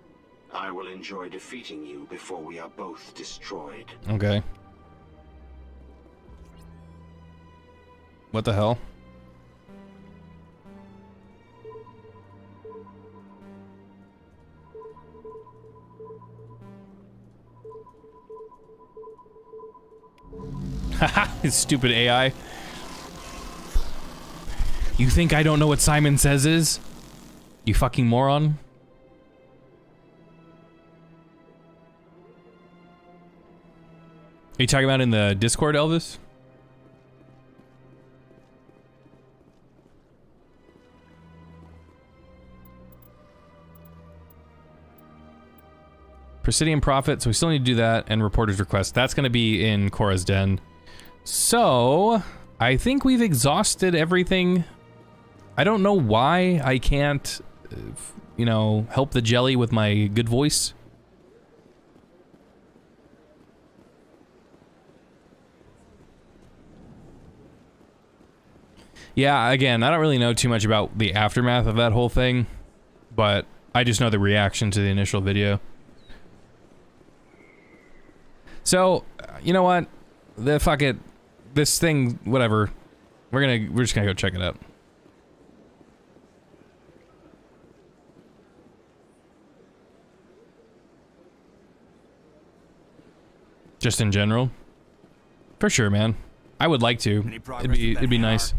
I will enjoy defeating you before we are both destroyed. Okay. What the hell? Haha, his stupid AI. You think I don't know what Simon Says is? You fucking moron. Are you talking about in the Discord, Elvis? Presidium Profit, so we still need to do that, and Reporter's Request. That's going to be in Korra's Den. So, I think we've exhausted everything. I don't know why I can't, you know, help the jelly with my good voice. Yeah, again, I don't really know too much about the aftermath of that whole thing, but I just know the reaction to the initial video. So, you know what? Fuck it. This thing, whatever. We're just gonna go check it out. Just in general? For sure, man. I would like to. It'd be nice.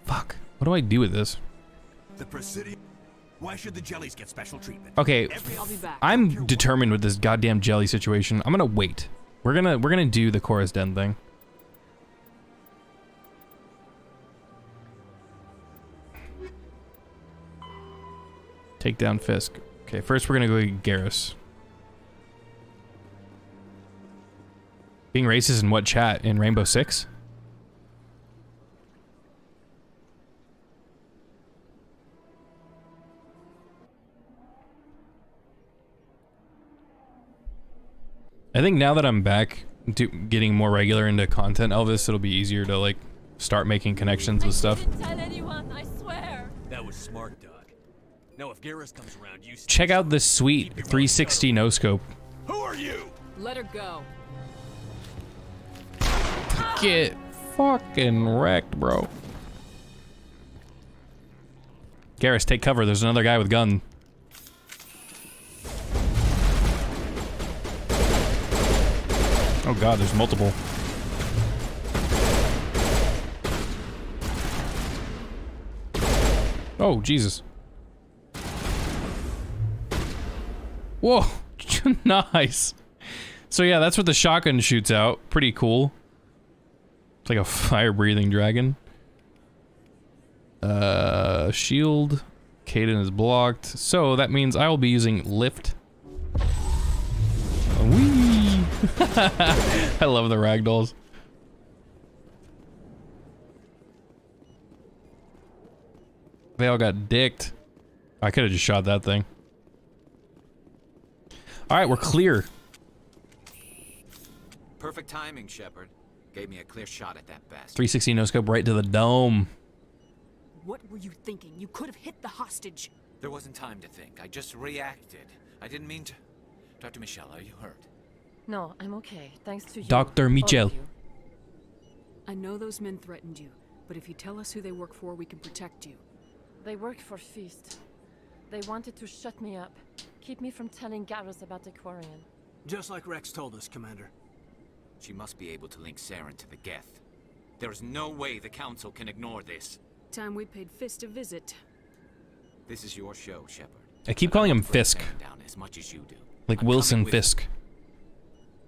Fuck. What do I do with this? The Presidium. Why should the jellies get special treatment? Okay, I'm determined with this goddamn jelly situation. I'm gonna wait. We're gonna do the Korra's Den thing. Take down Fisk. Okay, first we're gonna go get Garrus. Being racist in what chat? In Rainbow Six? I think now that I'm back to getting more regular into content, Elvis, it'll be easier to like start making connections with stuff. Didn't tell anyone, I swear. That was smart, Doug. Now if Garrus comes around, you Check out this sweet 360 no scope. Who are you? Let her go. Get fucking wrecked, bro. Garrus, take cover. There's another guy with gun. Oh god, there's multiple. Oh, Jesus. Whoa, nice. So yeah, that's what the shotgun shoots out. Pretty cool. It's like a fire-breathing dragon. Shield. Caden is blocked. So that means I will be using lift. Whee! I love the ragdolls. They all got dicked. I could have just shot that thing. Alright, we're clear. Perfect timing, Shepard. Gave me a clear shot at that bastard. 360 no scope right to the dome. What were you thinking? You could have hit the hostage. There wasn't time to think. I just reacted. I didn't mean to. Dr. Michelle, are you hurt? No, I'm okay. Thanks to you. Dr. all of Michel. you. I know those men threatened you, but if you tell us who they work for, we can protect you. They work for Feast. They wanted to shut me up, keep me from telling Garrus about the Quarian. Just like Rex told us, Commander. She must be able to link Saren to the Geth. There is no way the Council can ignore this. Time we paid Fist a visit. This is your show, Shepard. I keep calling him Fisk. Down as much as you do. Like Wilson Fisk.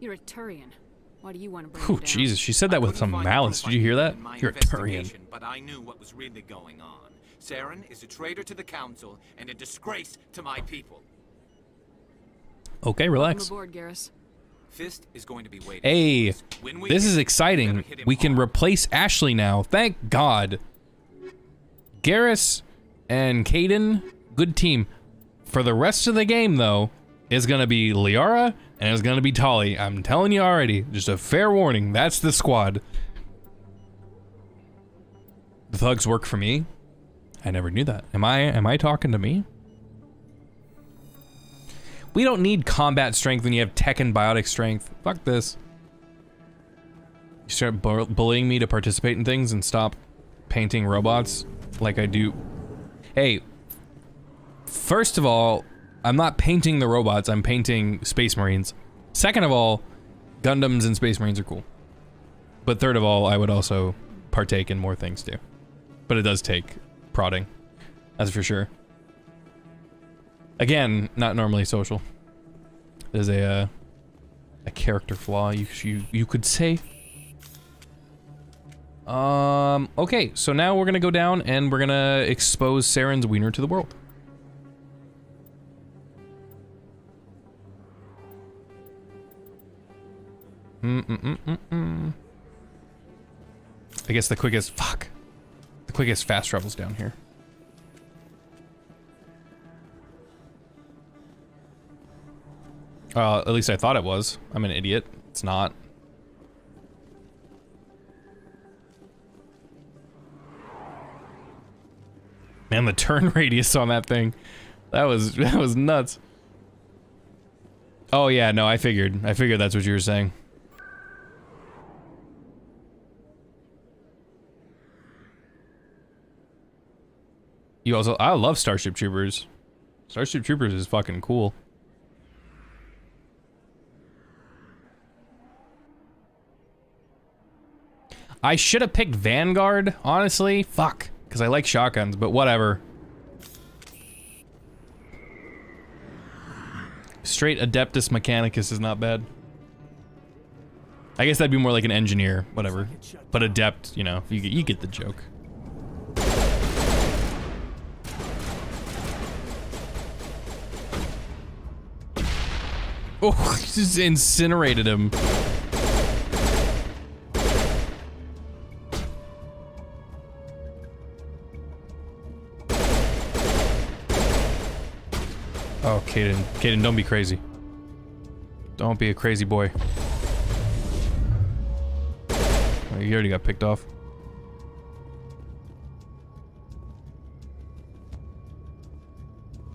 You're a Turian. Why do you want to bring Whew, him down? Jesus, she said that with some malice. Did you hear that? You're a Turian. But I knew what was really going on. Saren is a traitor to the Council and a disgrace to my people. Okay, relax. Welcome aboard, Garrus. Fist is going to be waiting. Hey, this is exciting. We can replace Ashley now. Thank God. Garrus and Caden, good team. For the rest of the game, though, is going to be Liara and it's going to be Tali. I'm telling you already. Just a fair warning. That's the squad. The thugs work for me. I never knew that. Am I talking to me? We don't need combat strength when you have tech and biotic strength. Fuck this. You start bullying me to participate in things and stop painting robots like I do. Hey, first of all, I'm not painting the robots, I'm painting Space Marines. Second of all, Gundams and Space Marines are cool. But third of all, I would also partake in more things too. But it does take prodding, that's for sure. Again, not normally social. There's a character flaw, you could say. Okay, so now we're gonna go down and we're gonna expose Saren's wiener to the world. I guess the quickest fast travel's down here. At least I thought it was. I'm an idiot. It's not. Man, the turn radius on that thing. That was nuts. Oh yeah, no, I figured that's what you were saying. You also, I love Starship Troopers. Starship Troopers is fucking cool. I should have picked Vanguard, honestly. Fuck, because I like shotguns, but whatever. Straight Adeptus Mechanicus is not bad. I guess that'd be more like an engineer, whatever. But Adept, you know, you get the joke. Oh, he just incinerated him. Oh, Caden, don't be crazy. Don't be a crazy boy. Oh, you already got picked off.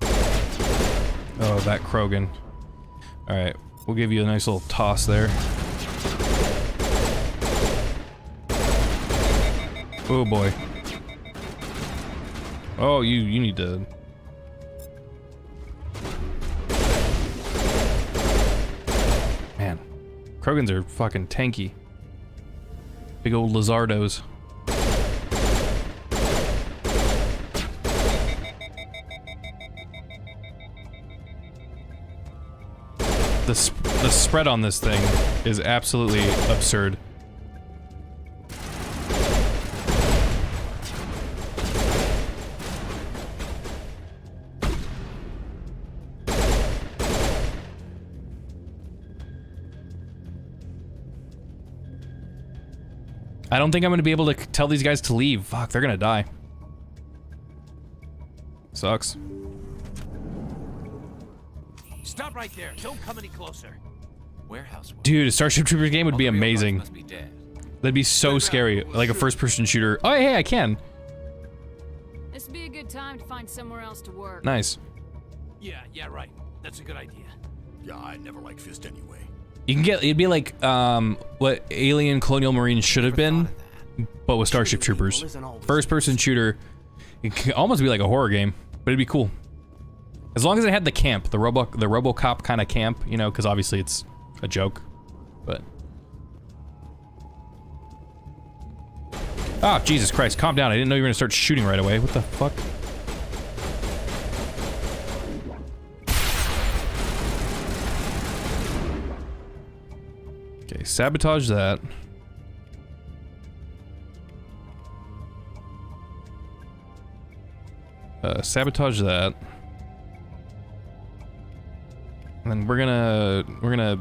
Oh, that Krogan. Alright, we'll give you a nice little toss there. Oh boy. Oh, you need to... Man, Krogans are fucking tanky. Big old Lizardos. The spread on this thing is absolutely absurd. I don't think I'm gonna be able to tell these guys to leave. Fuck, they're gonna die. Sucks. Stop right there. Don't come any closer. Warehouse. Dude, a Starship Troopers game would be amazing. Must be dead. That'd be so scary, like a first-person shooter. Oh, hey, I can. This would be a good time to find somewhere else to work. Nice. Yeah, right. That's a good idea. Yeah, I never liked Fist anyway. You can get, it'd be like what Alien Colonial Marines should have been, but with Starship Troopers. First-person shooter. It could almost be like a horror game, but it'd be cool. As long as it had the camp, the RoboCop kind of camp, you know, because obviously it's a joke, but. Oh, Jesus Christ, calm down. I didn't know you were gonna start shooting right away. What the fuck? Okay, sabotage that. Sabotage that. And then we're gonna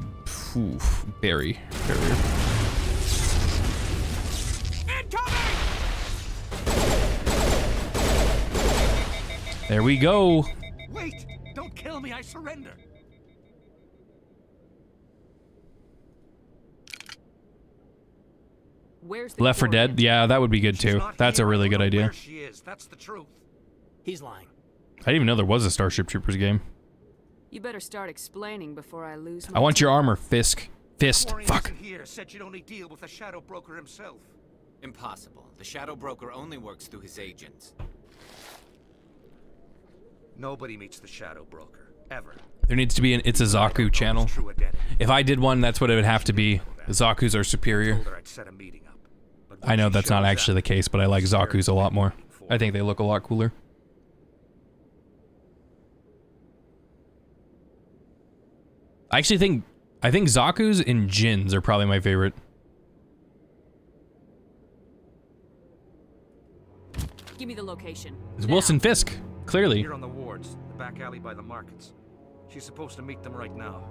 bury barrier. There we go. Wait! Don't kill me, I surrender. Where's the Left 4 Dead? Yeah, that would be good too. That's a really good idea. She is. That's the truth. He's lying. I didn't even know there was a Starship Troopers game. You better start explaining before I lose my I want your armor, Fist. Fuck. Here said you'd only deal with the Shadow Broker himself. Impossible. The Shadow Broker only works through his agents. Nobody meets the Shadow Broker, ever. There needs to be an It's a Zaku channel. If I did one, that's what it would have to be. Zaku's are superior. I know that's not actually the case, but I like Zaku's a lot more. I think they look a lot cooler. I actually think Zaku's and Jin's are probably my favorite. Give me the location. It's Wilson Fisk, clearly. Here on the wards, the back alley by the markets. She's supposed to meet them right now.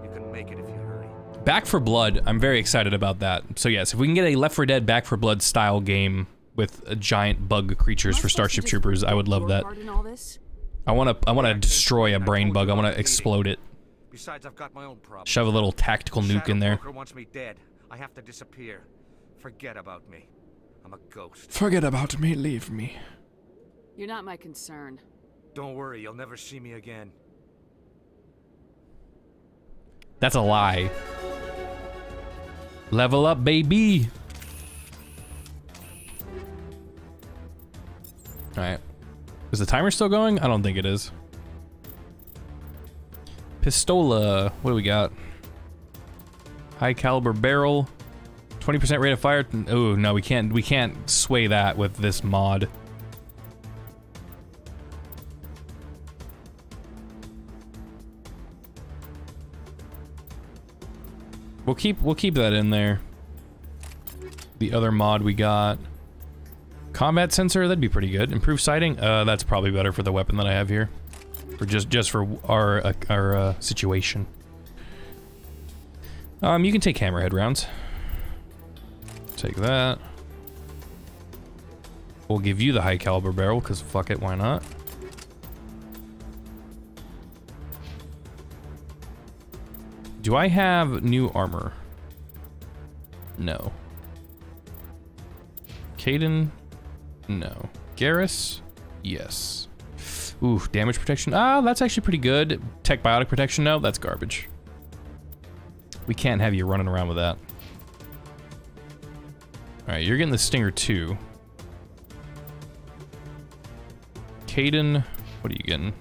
You can make it if you hurry. Back 4 Blood, I'm very excited about that. So yes, if we can get a Left 4 Dead Back 4 Blood style game with giant bug creatures for Starship Troopers, I would love that. I wanna destroy a brain bug. I wanna explode it. Besides, I've got my own problems. Shove a little tactical nuke in there. Shadow Broker wants me dead. I have to disappear. Forget about me. I'm a ghost. Forget about me, leave me. You're not my concern. Don't worry, you'll never see me again. That's a lie. Level up, baby. Alright. Is the timer still going? I don't think it is. Pistola. What do we got? High caliber barrel. 20% rate of fire. Oh no, we can't sway that with this mod. We'll keep that in there. The other mod we got. Combat sensor, that'd be pretty good. Improved sighting, that's probably better for the weapon that I have here. For just for our situation. You can take hammerhead rounds. Take that. We'll give you the high caliber barrel, because fuck it, why not? Do I have new armor? No. Caden? No. Garrus? Yes. Ooh, damage protection. Ah, that's actually pretty good. Tech biotic protection? No, that's garbage. We can't have you running around with that. Alright, you're getting the Stinger 2. Caden, what are you getting?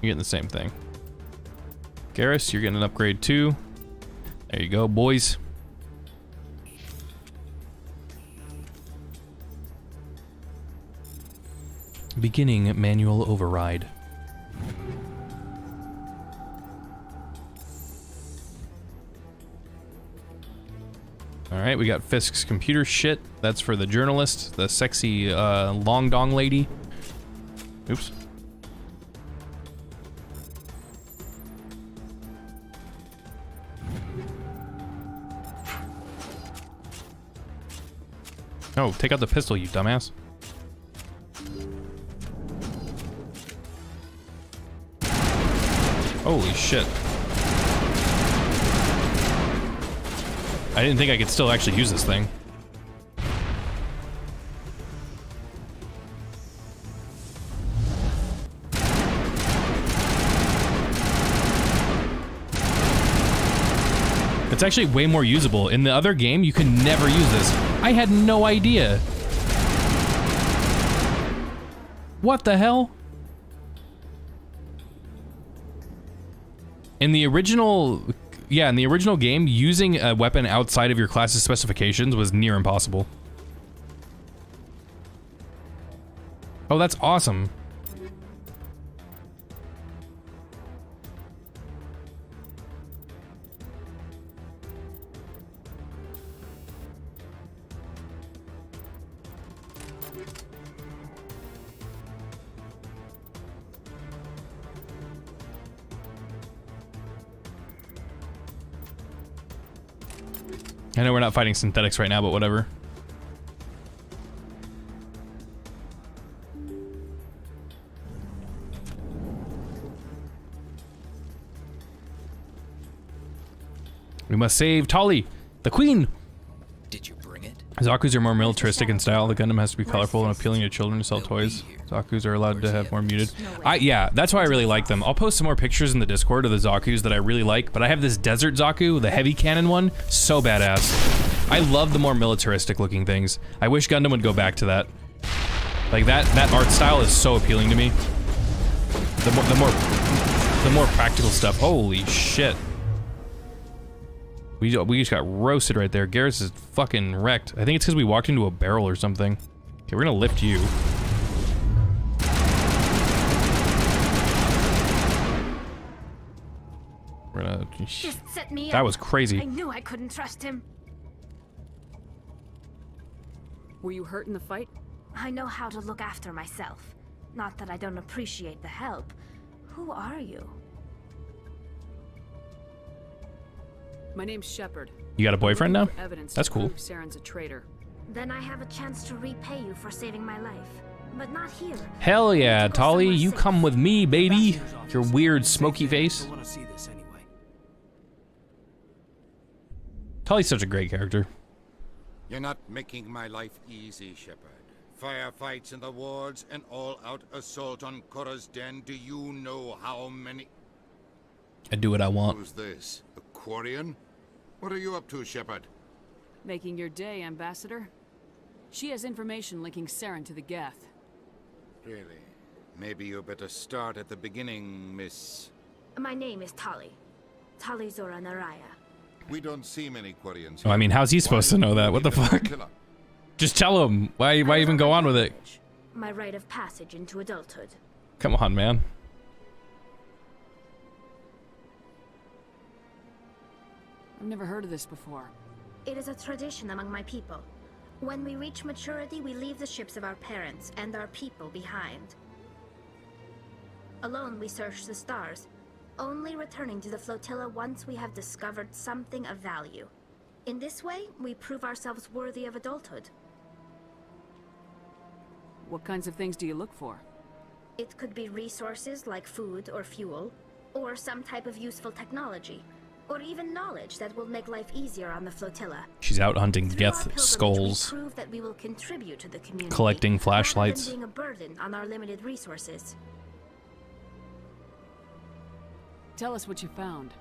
You're getting the same thing. Garrus, you're getting an upgrade too. There you go, boys. Beginning manual override. Alright, we got Fisk's computer shit. That's for the journalist, the sexy long dong lady. Oops. Oh, take out the pistol, you dumbass. Holy shit. I didn't think I could still actually use this thing. It's actually way more usable. In the other game, you can never use this. I had no idea. What the hell? In the original, yeah, in the original game, using a weapon outside of your class's specifications was near impossible. Oh, that's awesome. I know we're not fighting synthetics right now, but whatever. We must save Tali, the queen. Did you bring it? Zaku's are more militaristic in style. The Gundam has to be colorful and appealing to children to sell toys. Zaku's are allowed to have more muted. Yeah, that's why I really like them. I'll post some more pictures in the Discord of the Zaku's that I really like, but I have this Desert Zaku, the heavy cannon one, so badass. I love the more militaristic looking things. I wish Gundam would go back to that. Like that art style is so appealing to me. The more practical stuff. Holy shit. We just got roasted right there. Garrus is fucking wrecked. I think it's because we walked into a barrel or something. Okay, we're gonna lift you. We're gonna... Just set me that up. was crazy. I knew I couldn't trust him. Were you hurt in the fight? I know how to look after myself. Not that I don't appreciate the help. Who are you? My name's Shepard. You got a boyfriend now? That's cool. Saren's a traitor. Then I have a chance to repay you for saving my life. But not here. Hell yeah, Tali, you come with me, baby. Your weird smoky face. Tali's such a great character. You're not making my life easy, Shepard. Firefights in the wards, an all-out assault on Korra's den. Do you know how many... I do what I want. Who's this? A Quarian? What are you up to, Shepard? Making your day, Ambassador. She has information linking Saren to the Geth. Really? Maybe you better start at the beginning, Miss... My name is Tali. Tali Zora Naraya. We don't see many Quarians. Oh, I mean, how's he supposed to know that? What the fuck? Just tell him. Why even go on with it? My rite of passage into adulthood. Come on, man. I've never heard of this before. It is a tradition among my people. When we reach maturity, we leave the ships of our parents and our people behind. Alone, we search the stars, only returning to the flotilla once we have discovered something of value. In this way, we prove ourselves worthy of adulthood. What kinds of things do you look for? It could be resources like food or fuel, or some type of useful technology, or even knowledge that will make life easier on the flotilla. She's out hunting Geth skulls, we prove that we will contribute to the community, collecting flashlights. rather than being a burden on our limited resources. Tell us what you found.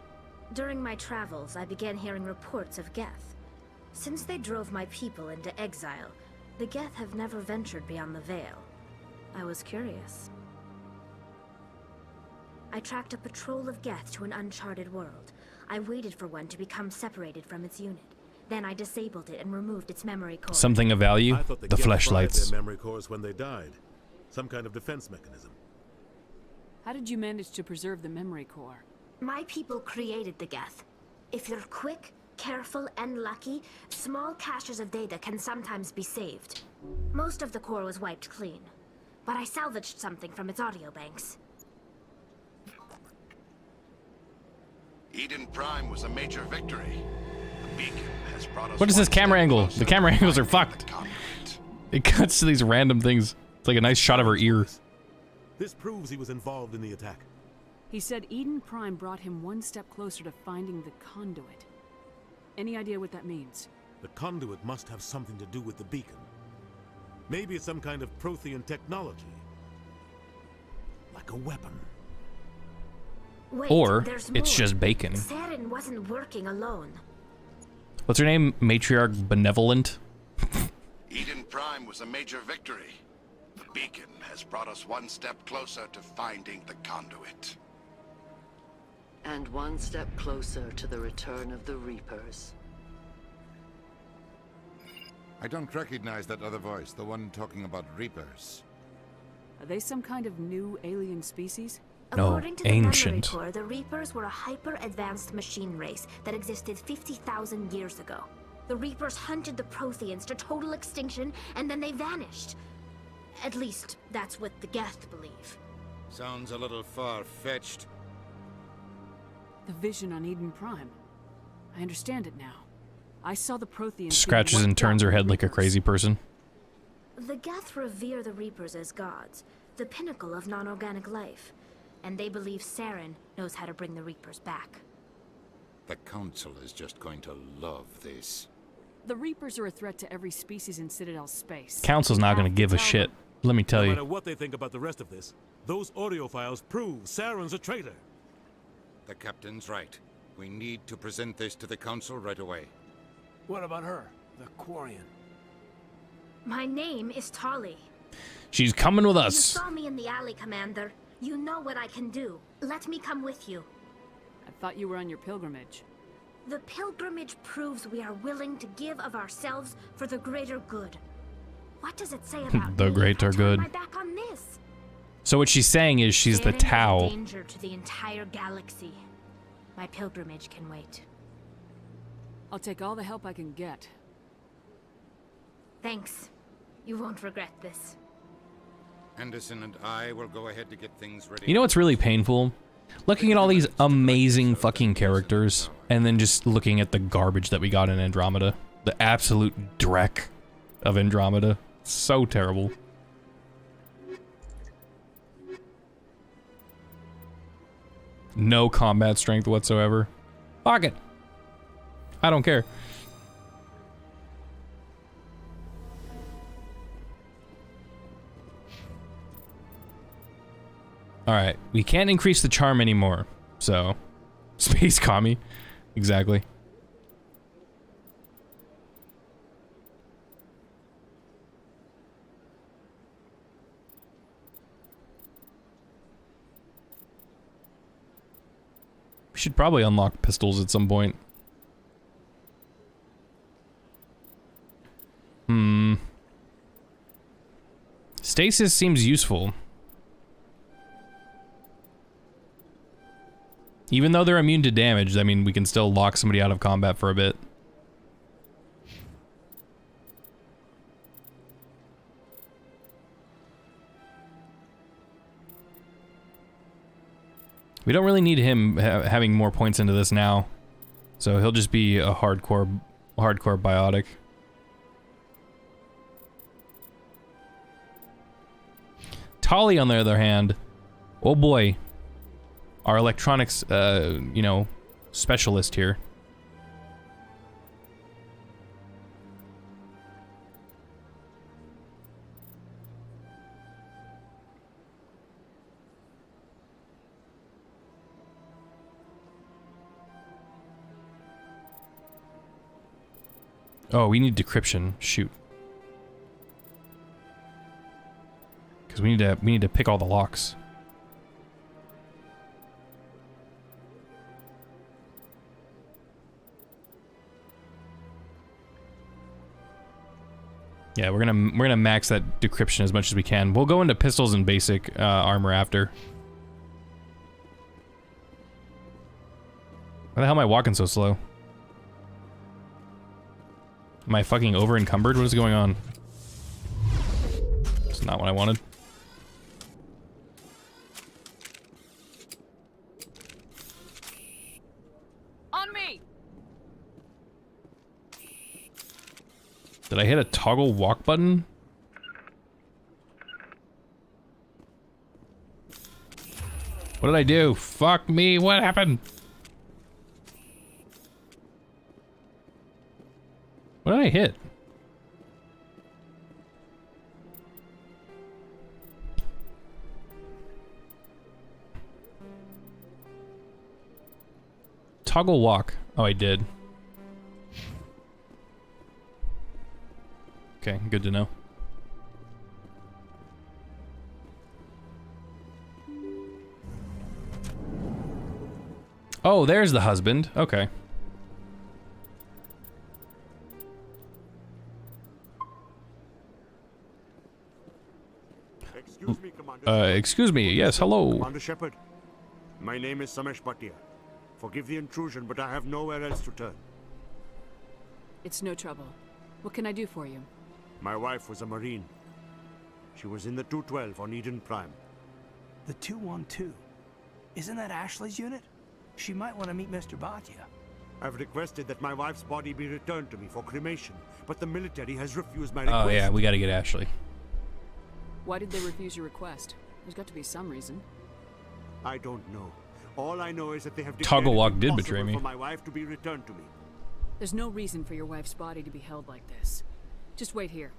During my travels, I began hearing reports of Geth. Since they drove my people into exile, the Geth have never ventured beyond the Veil. I was curious. I tracked a patrol of Geth to an uncharted world. I waited for one to become separated from its unit. Then I disabled it and removed its memory core. Something of value? I thought The Geth fried flashlights. their memory cores when they died. Some kind of defense mechanism. How did you manage to preserve the memory core? My people created the Geth. If you're quick, careful, and lucky, small caches of data can sometimes be saved. Most of the core was wiped clean, but I salvaged something from its audio banks. Eden Prime was a major victory. The beacon has brought us... What is this camera angle? The camera angles are fucked. It cuts to these random things. It's like a nice shot of her ear. This proves he was involved in the attack. He said Eden Prime brought him one step closer to finding the conduit. Any idea what that means? The conduit must have something to do with the beacon. Maybe it's some kind of Prothean technology. Like a weapon. Wait, Or there's it's more. just bacon. Saren wasn't working alone. What's her name? Matriarch Benevolent? Eden Prime was a major victory. The beacon has brought us one step closer to finding the conduit. And one step closer to the return of the Reapers. I don't recognize that other voice, the one talking about Reapers. Are they some kind of new alien species? No, According to the ancient. Memory Core, the Reapers were a hyper-advanced machine race that existed 50,000 years ago. The Reapers hunted the Protheans to total extinction, and then they vanished. At least, that's what the Geth believe. Sounds a little far-fetched. The vision on Eden Prime. I understand it now. I saw the Protheans... Scratches and turns her head like a crazy person. The Geth revere the Reapers as gods, the pinnacle of non-organic life. And they believe Saren knows how to bring the Reapers back. The Council is just going to love this. The Reapers are a threat to every species in Citadel space. Council's not gonna give a shit. Let me tell No you. matter what they think about the rest of this, those audio files prove Saren's a traitor. The Captain's right. We need to present this to the Council right away. What about her, the Quarian? My name is Tali. She's coming with You us. saw me in the alley, Commander. You know what I can do. Let me come with you. I thought you were on your pilgrimage. The pilgrimage proves we are willing to give of ourselves for the greater good. What does it say about The me if greater I turn good. my back on this? So what she's saying is she's the Saren is a Tau. danger to the entire galaxy. My pilgrimage can wait. I'll take all the help I can get. Thanks. You won't regret this. Anderson and I will go ahead to get things ready. You know what's really painful? Looking at all these amazing fucking characters, and then just looking at the garbage that we got in Andromeda. The absolute dreck of Andromeda. So terrible. No combat strength whatsoever. Fuck it. I don't care. Alright, we can't increase the charm anymore, so... Space commie. Exactly. We should probably unlock pistols at some point. Stasis seems useful. Even though they're immune to damage, I mean, we can still lock somebody out of combat for a bit. We don't really need him having more points into this now. So he'll just be a hardcore biotic. Tali, on the other hand, oh boy. Our electronics, you know, specialist here. Oh, we need decryption. Shoot. Because we need to pick all the locks. Yeah, we're gonna max that decryption as much as we can. We'll go into pistols and basic armor after. Why the hell am I walking so slow? Am I fucking over encumbered? What is going on? It's not what I wanted. On me! Did I hit a toggle walk button? What did I do? Fuck me, what happened? What did I hit? Toggle walk. Oh, I did. Okay, good to know. Oh, there's the husband. Okay. Excuse me, Commander. Excuse me. Yes, hello. Commander Shepard, my name is Samesh Bhatia. Forgive the intrusion, but I have nowhere else to turn. It's no trouble. What can I do for you? My wife was a Marine. She was in the 212 on Eden Prime. The 212? Isn't that Ashley's unit? She might want to meet Mr. Bhatia. I've requested that my wife's body be returned to me for cremation, but the military has refused my request. Oh yeah, we gotta get Ashley. Why did they refuse your request? There's got to be some reason. I don't know. All I know is that they have Toggle walk did impossible betray me. for my wife to be returned to me. There's no reason for your wife's body to be held like this. Just wait here.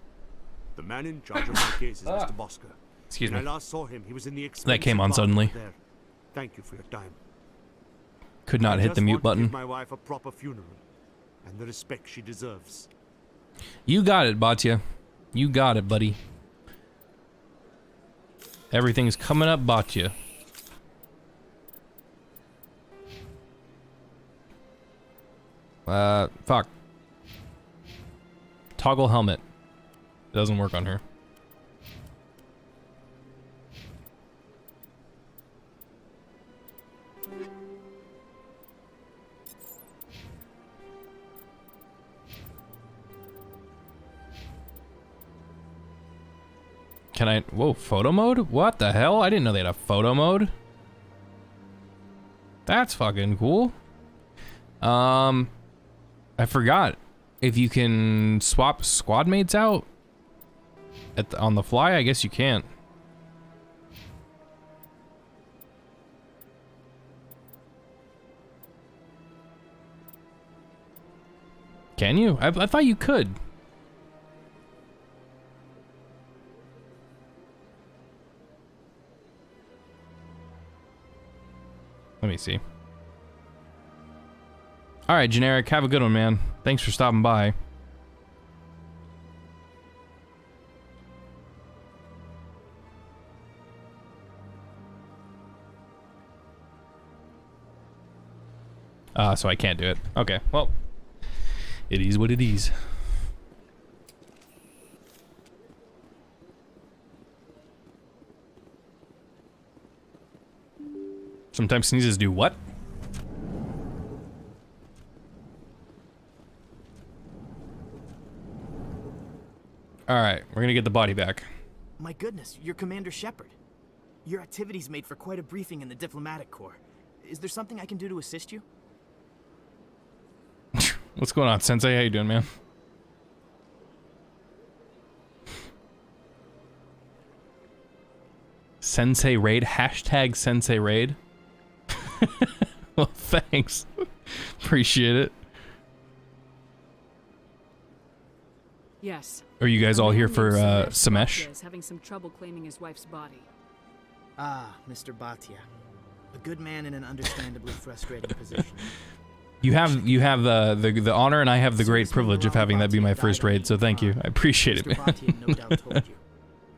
The man in charge of my case is Mr. Bosker. Excuse when me. I last saw him, he was in the That came on expensive suddenly. bar there. Thank you for your time. Could not hit the mute I button. just want to give my wife a proper funeral and the respect she deserves. You got it, Bhatia. You got it, buddy. Everything's coming up, Bhatia. Fuck. Toggle helmet. It doesn't work on her. Can I... Whoa, photo mode? What the hell? I didn't know they had a photo mode. That's fucking cool. I forgot. If you can swap squad mates out on the fly, I guess you can't. Can you? I thought you could. Let me see. All right, Generic, have a good one, man. Thanks for stopping by. So I can't do it. Okay, well, it is what it is. Sometimes sneezes do what? Alright, we're gonna get the body back. My goodness, you're Commander Shepard. Your activities made for quite a briefing in the Diplomatic Corps. Is there something I can do to assist you? What's going on, Sensei? How you doing, man? Sensei Raid? Hashtag Sensei Raid? Well, thanks. Appreciate it. Yes. Are you guys all here for Samesh Samesh? is having some trouble claiming his wife's body. Ah, Mr. Bhatia. A good man in an understandably frustrating position. You have the honor, and I have the great privilege of having that be my first raid. So thank you. I appreciate it, man. Mr. Bhatia no doubt told you.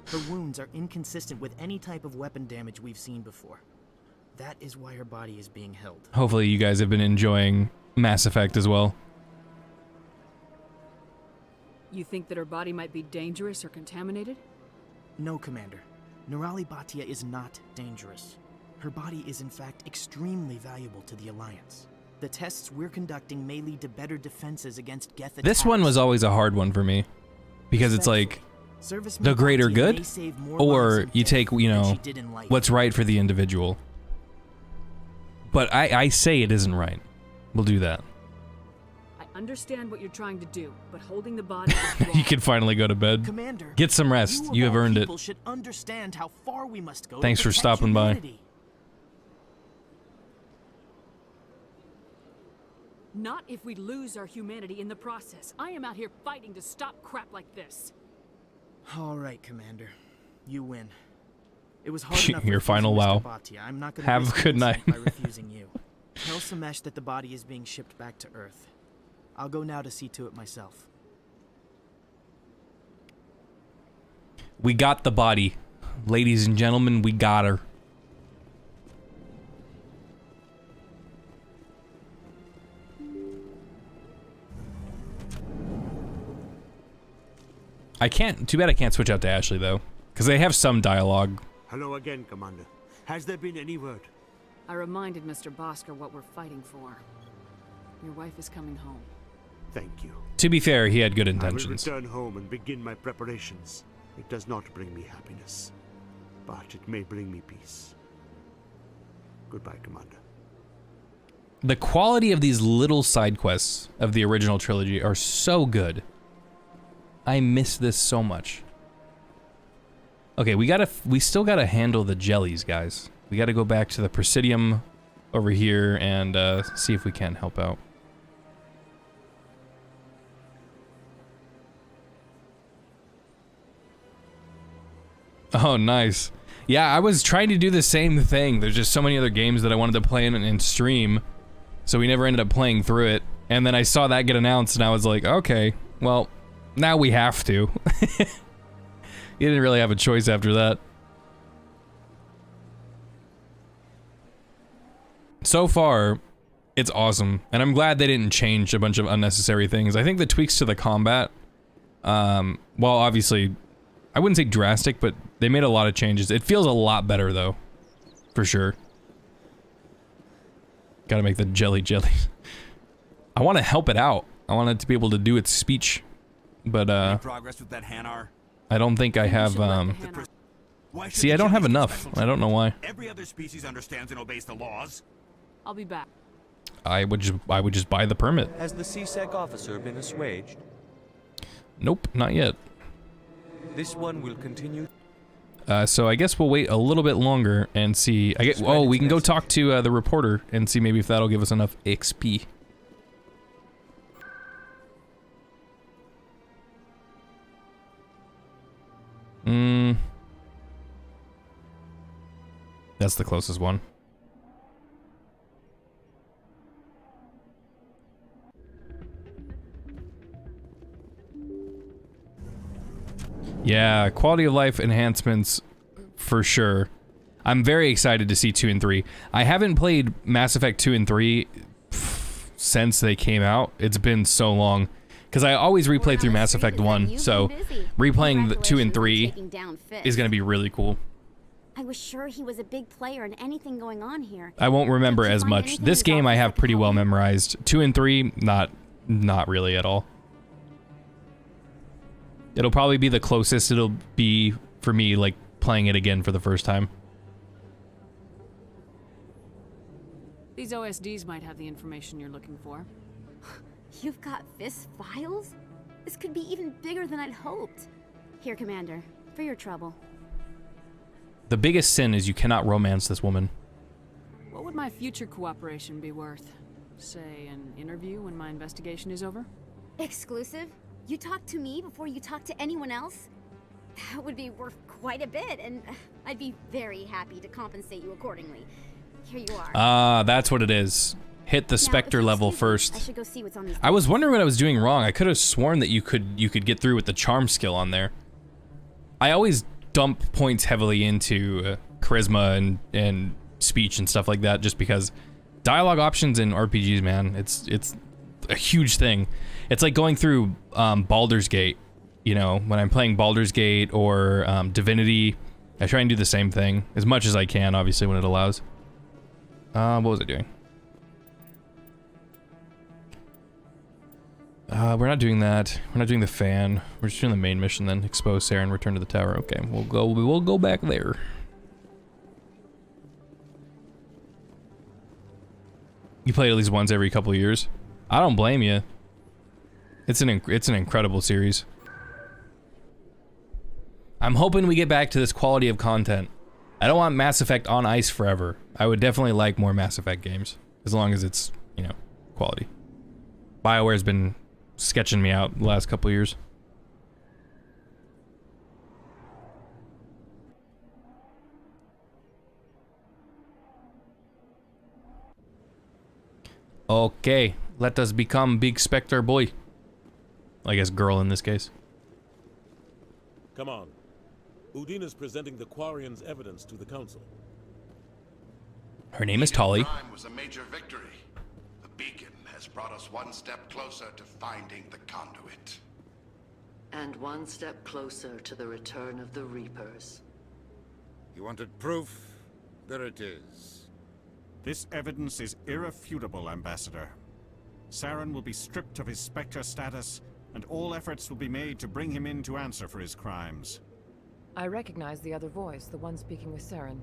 Her wounds are inconsistent with any type of weapon damage we've seen before. That is why her body is being held. Hopefully, you guys have been enjoying Mass Effect as well. You think that her body might be dangerous or contaminated? No, Commander. Nirali Bhatia is not dangerous. Her body is in fact extremely valuable to the Alliance. The tests we're conducting may lead to better defenses against Geth attacks. This one was always a hard one for me, because it's like the greater good, or you take, you know, what's right for the individual. But I say it isn't right. We'll do that. I understand what you're trying to do, but holding the body is wrong. You can finally go to bed. Commander, get some rest. You have earned it. Should understand how far we must go. Thanks for stopping by. Not if we lose our humanity in the process. I am out here fighting to stop crap like this. All right, Commander. You win. It was hard enough Your final wow. Bhatia. I'm not gonna Have a good night. by refusing you. Tell Samesh that the body is being shipped back to Earth. I'll go now to see to it myself. We got the body. Ladies and gentlemen, we got her. Too bad I can't switch out to Ashley, though. Because they have some dialogue. Hello again, Commander. Has there been any word? I reminded Mr. Bosker what we're fighting for. Your wife is coming home. Thank you. To be fair, he had good intentions. I will return home and begin my preparations. It does not bring me happiness, but it may bring me peace. Goodbye, Commander. The quality of these little side quests of the original trilogy are so good. I miss this so much. Okay, we still gotta handle the jellies, guys. We gotta go back to the Presidium over here and see if we can help out. Oh, nice. Yeah, I was trying to do the same thing. There's just so many other games that I wanted to play in stream, so we never ended up playing through it. And then I saw that get announced, and I was like, okay, well, now we have to. You didn't really have a choice after that. So far, it's awesome, and I'm glad they didn't change a bunch of unnecessary things. I think the tweaks to the combat, well, obviously, I wouldn't say drastic, but they made a lot of changes. It feels a lot better, though, for sure. Gotta make the jelly. I want to help it out. I want it to be able to do its speech, but Any progress with that Hanar? I don't think I have. See, I don't have enough. I don't know why. Every other species understands and obeys the laws. I'll be back. I would just buy the permit. Has the CSEC officer been assuaged? Nope, not yet. This one will continue. So I guess we'll wait a little bit longer and see. Oh, we can go talk to the reporter and see maybe if that'll give us enough XP. That's the closest one. Yeah, quality of life enhancements for sure. I'm very excited to see 2 and 3. I haven't played Mass Effect 2 and 3 since they came out. It's been so long. Because I always replay through Mass Effect 1, so replaying the 2 and 3 is going to be really cool. I was sure he was a big player in anything going on here. I won't remember as much. This game I have pretty well memorized. 2 and 3, not really at all. It'll probably be the closest it'll be for me, like, playing it again for the first time. These OSDs might have the information you're looking for. You've got FIS files? This could be even bigger than I'd hoped. Here, Commander, for your trouble. The biggest sin is you cannot romance this woman. What would my future cooperation be worth? Say, an interview when my investigation is over? Exclusive? You talk to me before you talk to anyone else? That would be worth quite a bit, and I'd be very happy to compensate you accordingly. Here you are. That's what it is. Hit the Spectre level first. I should go see what's on these. I was wondering what I was doing wrong. I could have sworn that you could get through with the charm skill on there. I always dump points heavily into charisma and speech and stuff like that, just because dialogue options in RPGs, man, it's a huge thing. It's like going through Baldur's Gate. You know, when I'm playing Baldur's Gate or Divinity, I try and do the same thing as much as I can, obviously when it allows. What was I doing? We're not doing that. We're not doing the fan. We're just doing the main mission then. Expose Sarah and return to the tower. Okay, we'll go back there. You play it at least once every couple of years. I don't blame you. It's an incredible series. I'm hoping we get back to this quality of content. I don't want Mass Effect on ice forever. I would definitely like more Mass Effect games, as long as it's, you know, quality. BioWare's been sketching me out the last couple years. Okay, let us become Big Spectre boy. I guess girl in this case. Come on. Udina's presenting the Quarian's evidence to the Council. Her name is Tolly. Crime was a major victory. The beacon has brought us one step closer to finding the conduit. And one step closer to the return of the Reapers. You wanted proof? There it is. This evidence is irrefutable, Ambassador. Saren will be stripped of his Spectre status, and all efforts will be made to bring him in to answer for his crimes. I recognize the other voice, the one speaking with Saren.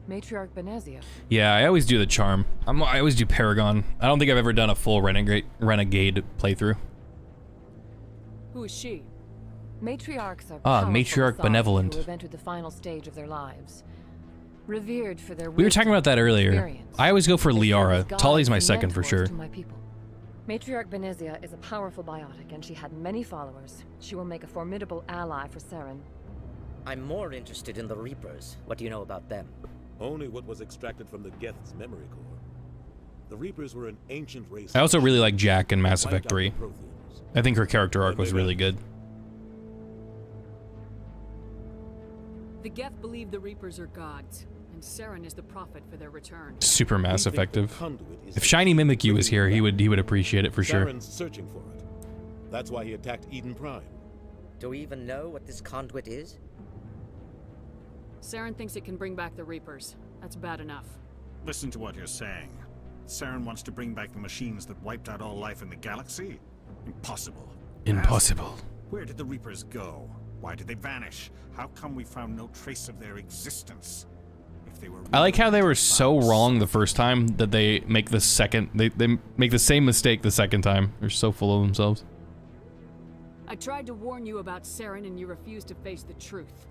Matriarch Benezia. Yeah, I always do the charm. I always do Paragon. I don't think I've ever done a full Renegade playthrough. Who is she? Matriarchs are Matriarch powerful Benevolent. who have entered the final stage of their lives. Revered for their We were talking about that earlier. I always go for Liara. Tolly's my second for sure. Matriarch Benezia is a powerful biotic, and she had many followers. She will make a formidable ally for Saren. I'm more interested in the Reapers. What do you know about them? Only what was extracted from the Geth's memory core. The Reapers were an ancient race. I also really like Jack in Mass Effect 3. I think her character arc was really good. The Geth believe the Reapers are gods, and Saren is the prophet for their return. Super Mass Effective. If Shiny Mimikyu was here, he would appreciate it for sure. Saren's searching for it. That's why he attacked Eden Prime. Do we even know what this conduit is? Saren thinks it can bring back the Reapers. That's bad enough. Listen to what you're saying. Saren wants to bring back the machines that wiped out all life in the galaxy? Impossible. Impossible. Where did the Reapers go? Why did they vanish? How come we found no trace of their existence? If they were I like how they were so wrong the first time that they make the second they make the same mistake the second time. They're so full of themselves. I tried to warn you about Saren and you refused to face the truth.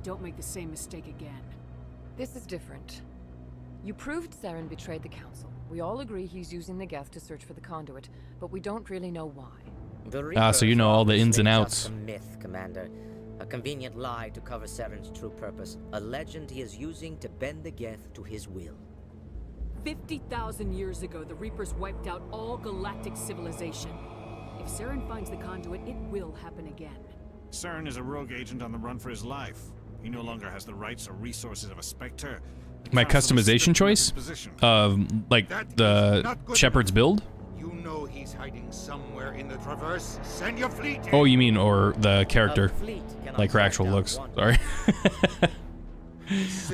Don't make the same mistake again. This is different. You proved Saren betrayed the Council. We all agree he's using the Geth to search for the conduit, but we don't really know why. So you know all the ins and Just outs. a myth, Commander. A convenient lie to cover Saren's true purpose. A legend he is using to bend the Geth to his will. 50,000 years ago, the Reapers wiped out all galactic civilization. If Saren finds the conduit, it will happen again. Saren is a rogue agent on the run for his life. He no longer has the rights or resources of a Spectre. My customization choice? Like the Shepard's build? You know he's hiding somewhere in the Traverse. Send your fleet in. Oh, you mean or the character? Like her actual looks. Sorry.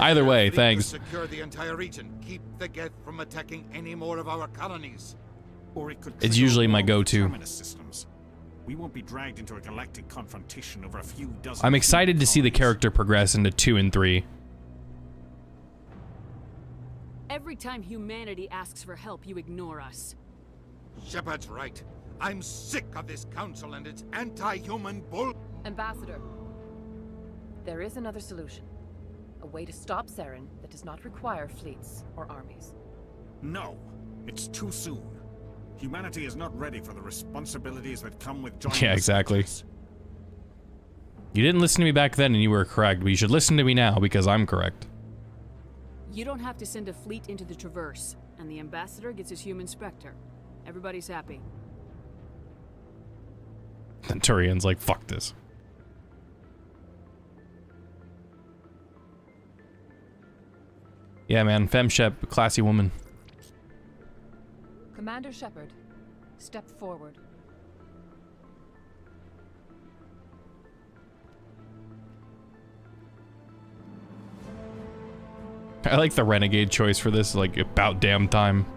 Either way, thanks. Secure the entire region. Keep the Geth from attacking any more of our colonies. Or it could It's usually my go-to. terminus systems. We won't be dragged into a galactic confrontation over a few dozen. I'm excited to see the character progress into 2 and 3. Every time humanity asks for help, you ignore us. Shepard's right. I'm sick of this council and its anti-human bull. Ambassador, there is another solution. A way to stop Saren that does not require fleets or armies. No, it's too soon. Humanity is not ready for the responsibilities that come with joining. Yeah, exactly. You didn't listen to me back then and you were correct, but you should listen to me now because I'm correct. You don't have to send a fleet into the Traverse, and the Ambassador gets his human Spectre. Everybody's happy. Then Turian's like, fuck this. Yeah, man, FemShep, classy woman. Commander Shepard, step forward. I like the Renegade choice for this, like, about damn time.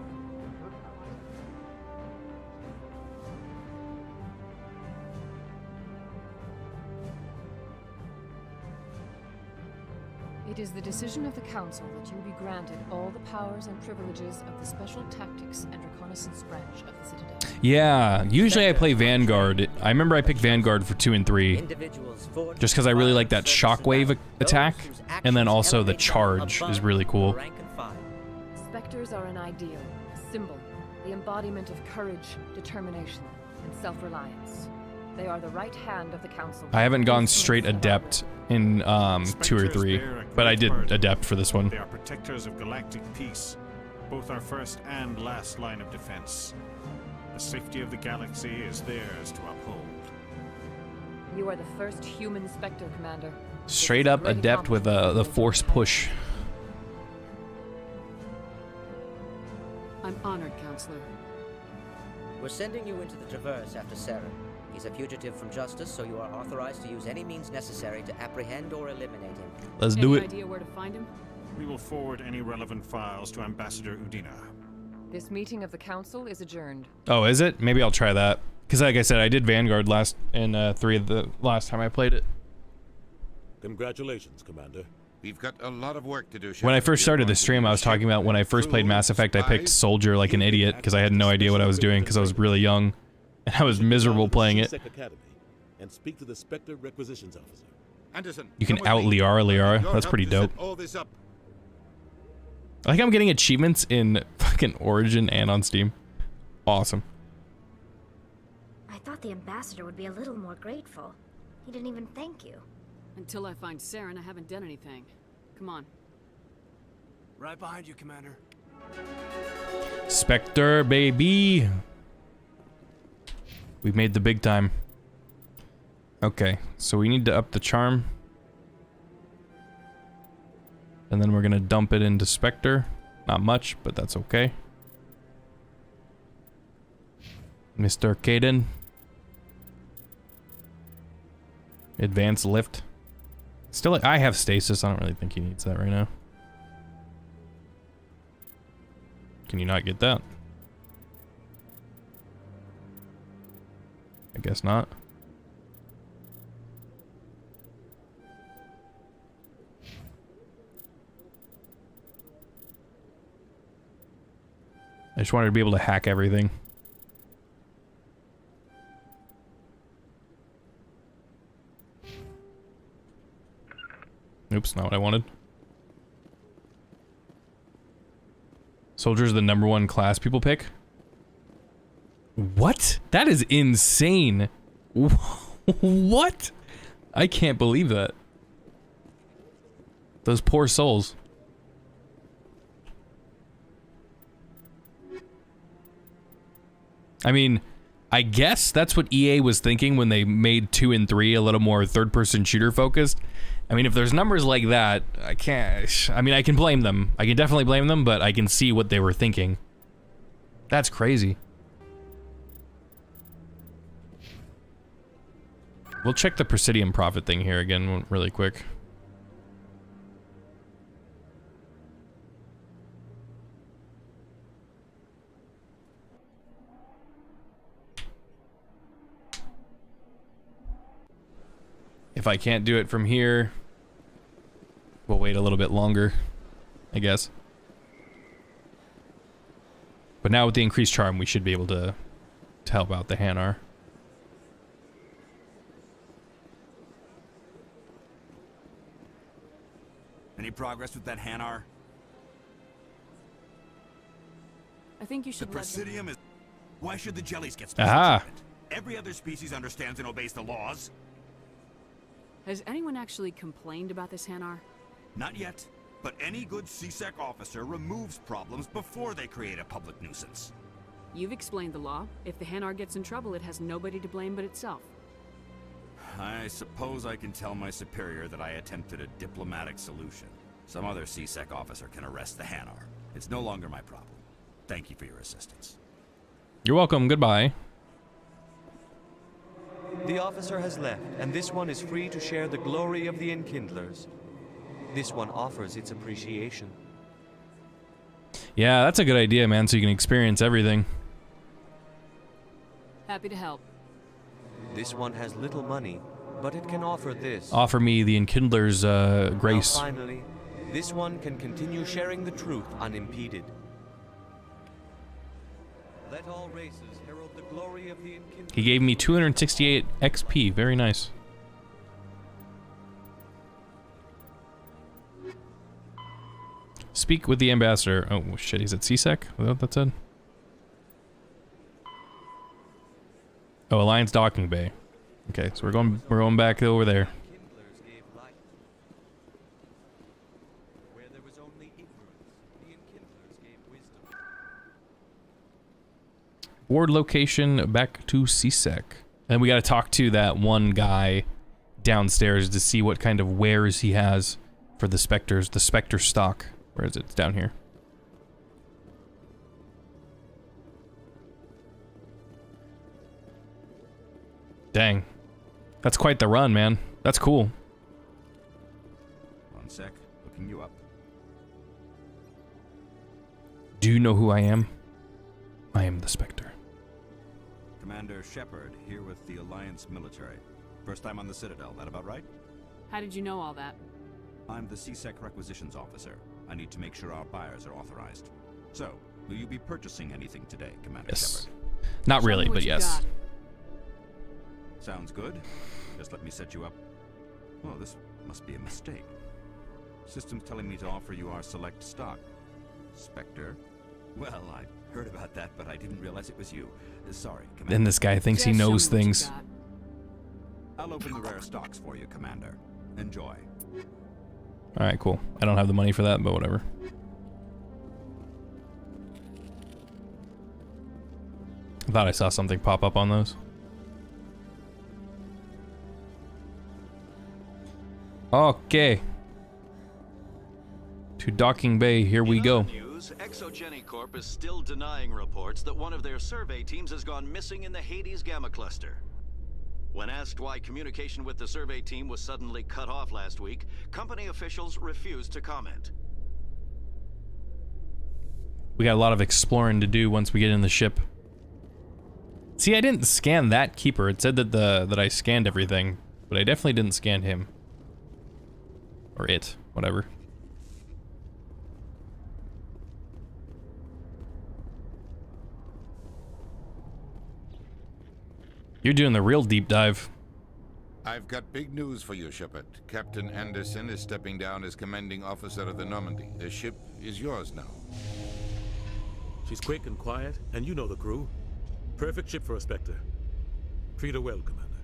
It is the decision of the Council that you be granted all the powers and privileges of the Special Tactics and Reconnaissance branch of the Citadel. Yeah, usually I play Vanguard. I remember I picked Vanguard for 2 and 3. Just because I really like that shockwave attack. And then also the charge is really cool. Spectres are an ideal, a symbol, The embodiment of courage, determination, and self-reliance. They are the right hand of the Council. I haven't gone straight Adept in 2 or 3, but I did Adept for this one. They are protectors of galactic peace, both our first and last line of defense. The safety of the galaxy is theirs to uphold. You are the first human Spectre, Commander. Straight up Adept with the Force push. I'm honored, Counselor. We're sending you into the Traverse after Saren. He's a fugitive from justice, so you are authorized to use any means necessary to apprehend or eliminate him. Let's do it. Any idea where to find him? We will forward any relevant files to Ambassador Udina. This meeting of the Council is adjourned. Oh, is it? Maybe I'll try that. Because like I said, I did Vanguard last in 3 of the last time I played it. Congratulations, Commander. We've got a lot of work to do. When I first started the stream, I was talking about when I first played Mass Effect, I picked Soldier like an idiot because I had no idea what I was doing because I was really young. And I was miserable playing it. And speak to the Spectre Requisitions Officer. Anderson, You can out Liara. That's pretty dope. all this up. I think I'm getting achievements in fucking Origin and on Steam. Awesome. I thought the ambassador would be a little more grateful. He didn't even thank you. Until I find Saren, I haven't done anything. Come on. Right behind you, Commander. Spectre, baby. We've made the big time. Okay, so we need to up the charm. And then we're gonna dump it into Spectre. Not much, but that's okay. Mr. Caden. Advanced lift. Still, I have stasis. I don't really think he needs that right now. Can you not get that? I guess not. I just wanted to be able to hack everything. Oops, not what I wanted. Soldier's the #1 class people pick. What? That is insane. What? I can't believe that. Those poor souls. I mean, I guess that's what EA was thinking when they made 2 and 3 a little more third-person shooter focused. I mean, if there's numbers like that, I can blame them. I can definitely blame them, but I can see what they were thinking. That's crazy. We'll check the Presidium profit thing here again really quick. If I can't do it from here, we'll wait a little bit longer, I guess. But now with the increased charm, we should be able to help out the Hanar. Any progress with that Hanar? I think you should The let them... Presidium is... Why should the jellies get special Aha! treatment? Every other species understands and obeys the laws. Has anyone actually complained about this Hanar? Not yet, but any good CSEC officer removes problems before they create a public nuisance. You've explained the law. If the Hanar gets in trouble, it has nobody to blame but itself. I suppose I can tell my superior that I attempted a diplomatic solution. Some other CSEC officer can arrest the Hanar. It's no longer my problem. Thank you for your assistance. You're welcome. Goodbye. The officer has left, and this one is free to share the glory of the Enkindlers. This one offers its appreciation. Yeah, that's a good idea, man, so you can experience everything. Happy to help. This one has little money, but it can offer this. Offer me the Enkindler's grace. Now finally, this one can continue sharing the truth unimpeded. Let all races herald the glory of the Enkindlers. He gave me 268 XP. Very nice. Speak with the ambassador. Oh shit, he's at CSEC? Is that what that said? Oh, Alliance docking bay. Okay, so we're going back over there. Board location back to CSEC. And we got to talk to that one guy downstairs to see what kind of wares he has for the Spectres, the Spectre stock. Where is it? It's down here. Dang. That's quite the run, man. That's cool. One sec, looking you up. Do you know who I am? I am the Spectre. Commander Shepard, here with the Alliance military. First time on the Citadel, that about right? How did you know all that? I'm the CSEC requisitions officer. I need to make sure our buyers are authorized. So, will you be purchasing anything today, Commander Shepard? Not really, but yes. Sounds good. Just let me set you up. Oh, this must be a mistake. System's telling me to offer you our select stock. Spectre? Well, I heard about that, but I didn't realize it was you. Sorry, Commander. Then this guy thinks he knows things. I'll open the rare stocks for you, Commander. Enjoy. Alright, cool. I don't have the money for that, but whatever. I thought I saw something pop up on those. Okay. To docking bay, here we go. News, Exogeny Corp is still denying reports that one of their survey teams has gone missing in the Hades Gamma Cluster. When asked why communication with the survey team was suddenly cut off last week, company officials refused to comment. We got a lot of exploring to do once we get in the ship. See, I didn't scan that keeper. It said that that I scanned everything, but I definitely didn't scan him. Or it, whatever. You're doing the real deep dive. I've got big news for you, Shepard. Captain Anderson is stepping down as commanding officer of the Normandy. The ship is yours now. She's quick and quiet, and you know the crew. Perfect ship for a Spectre. Treat her well, Commander.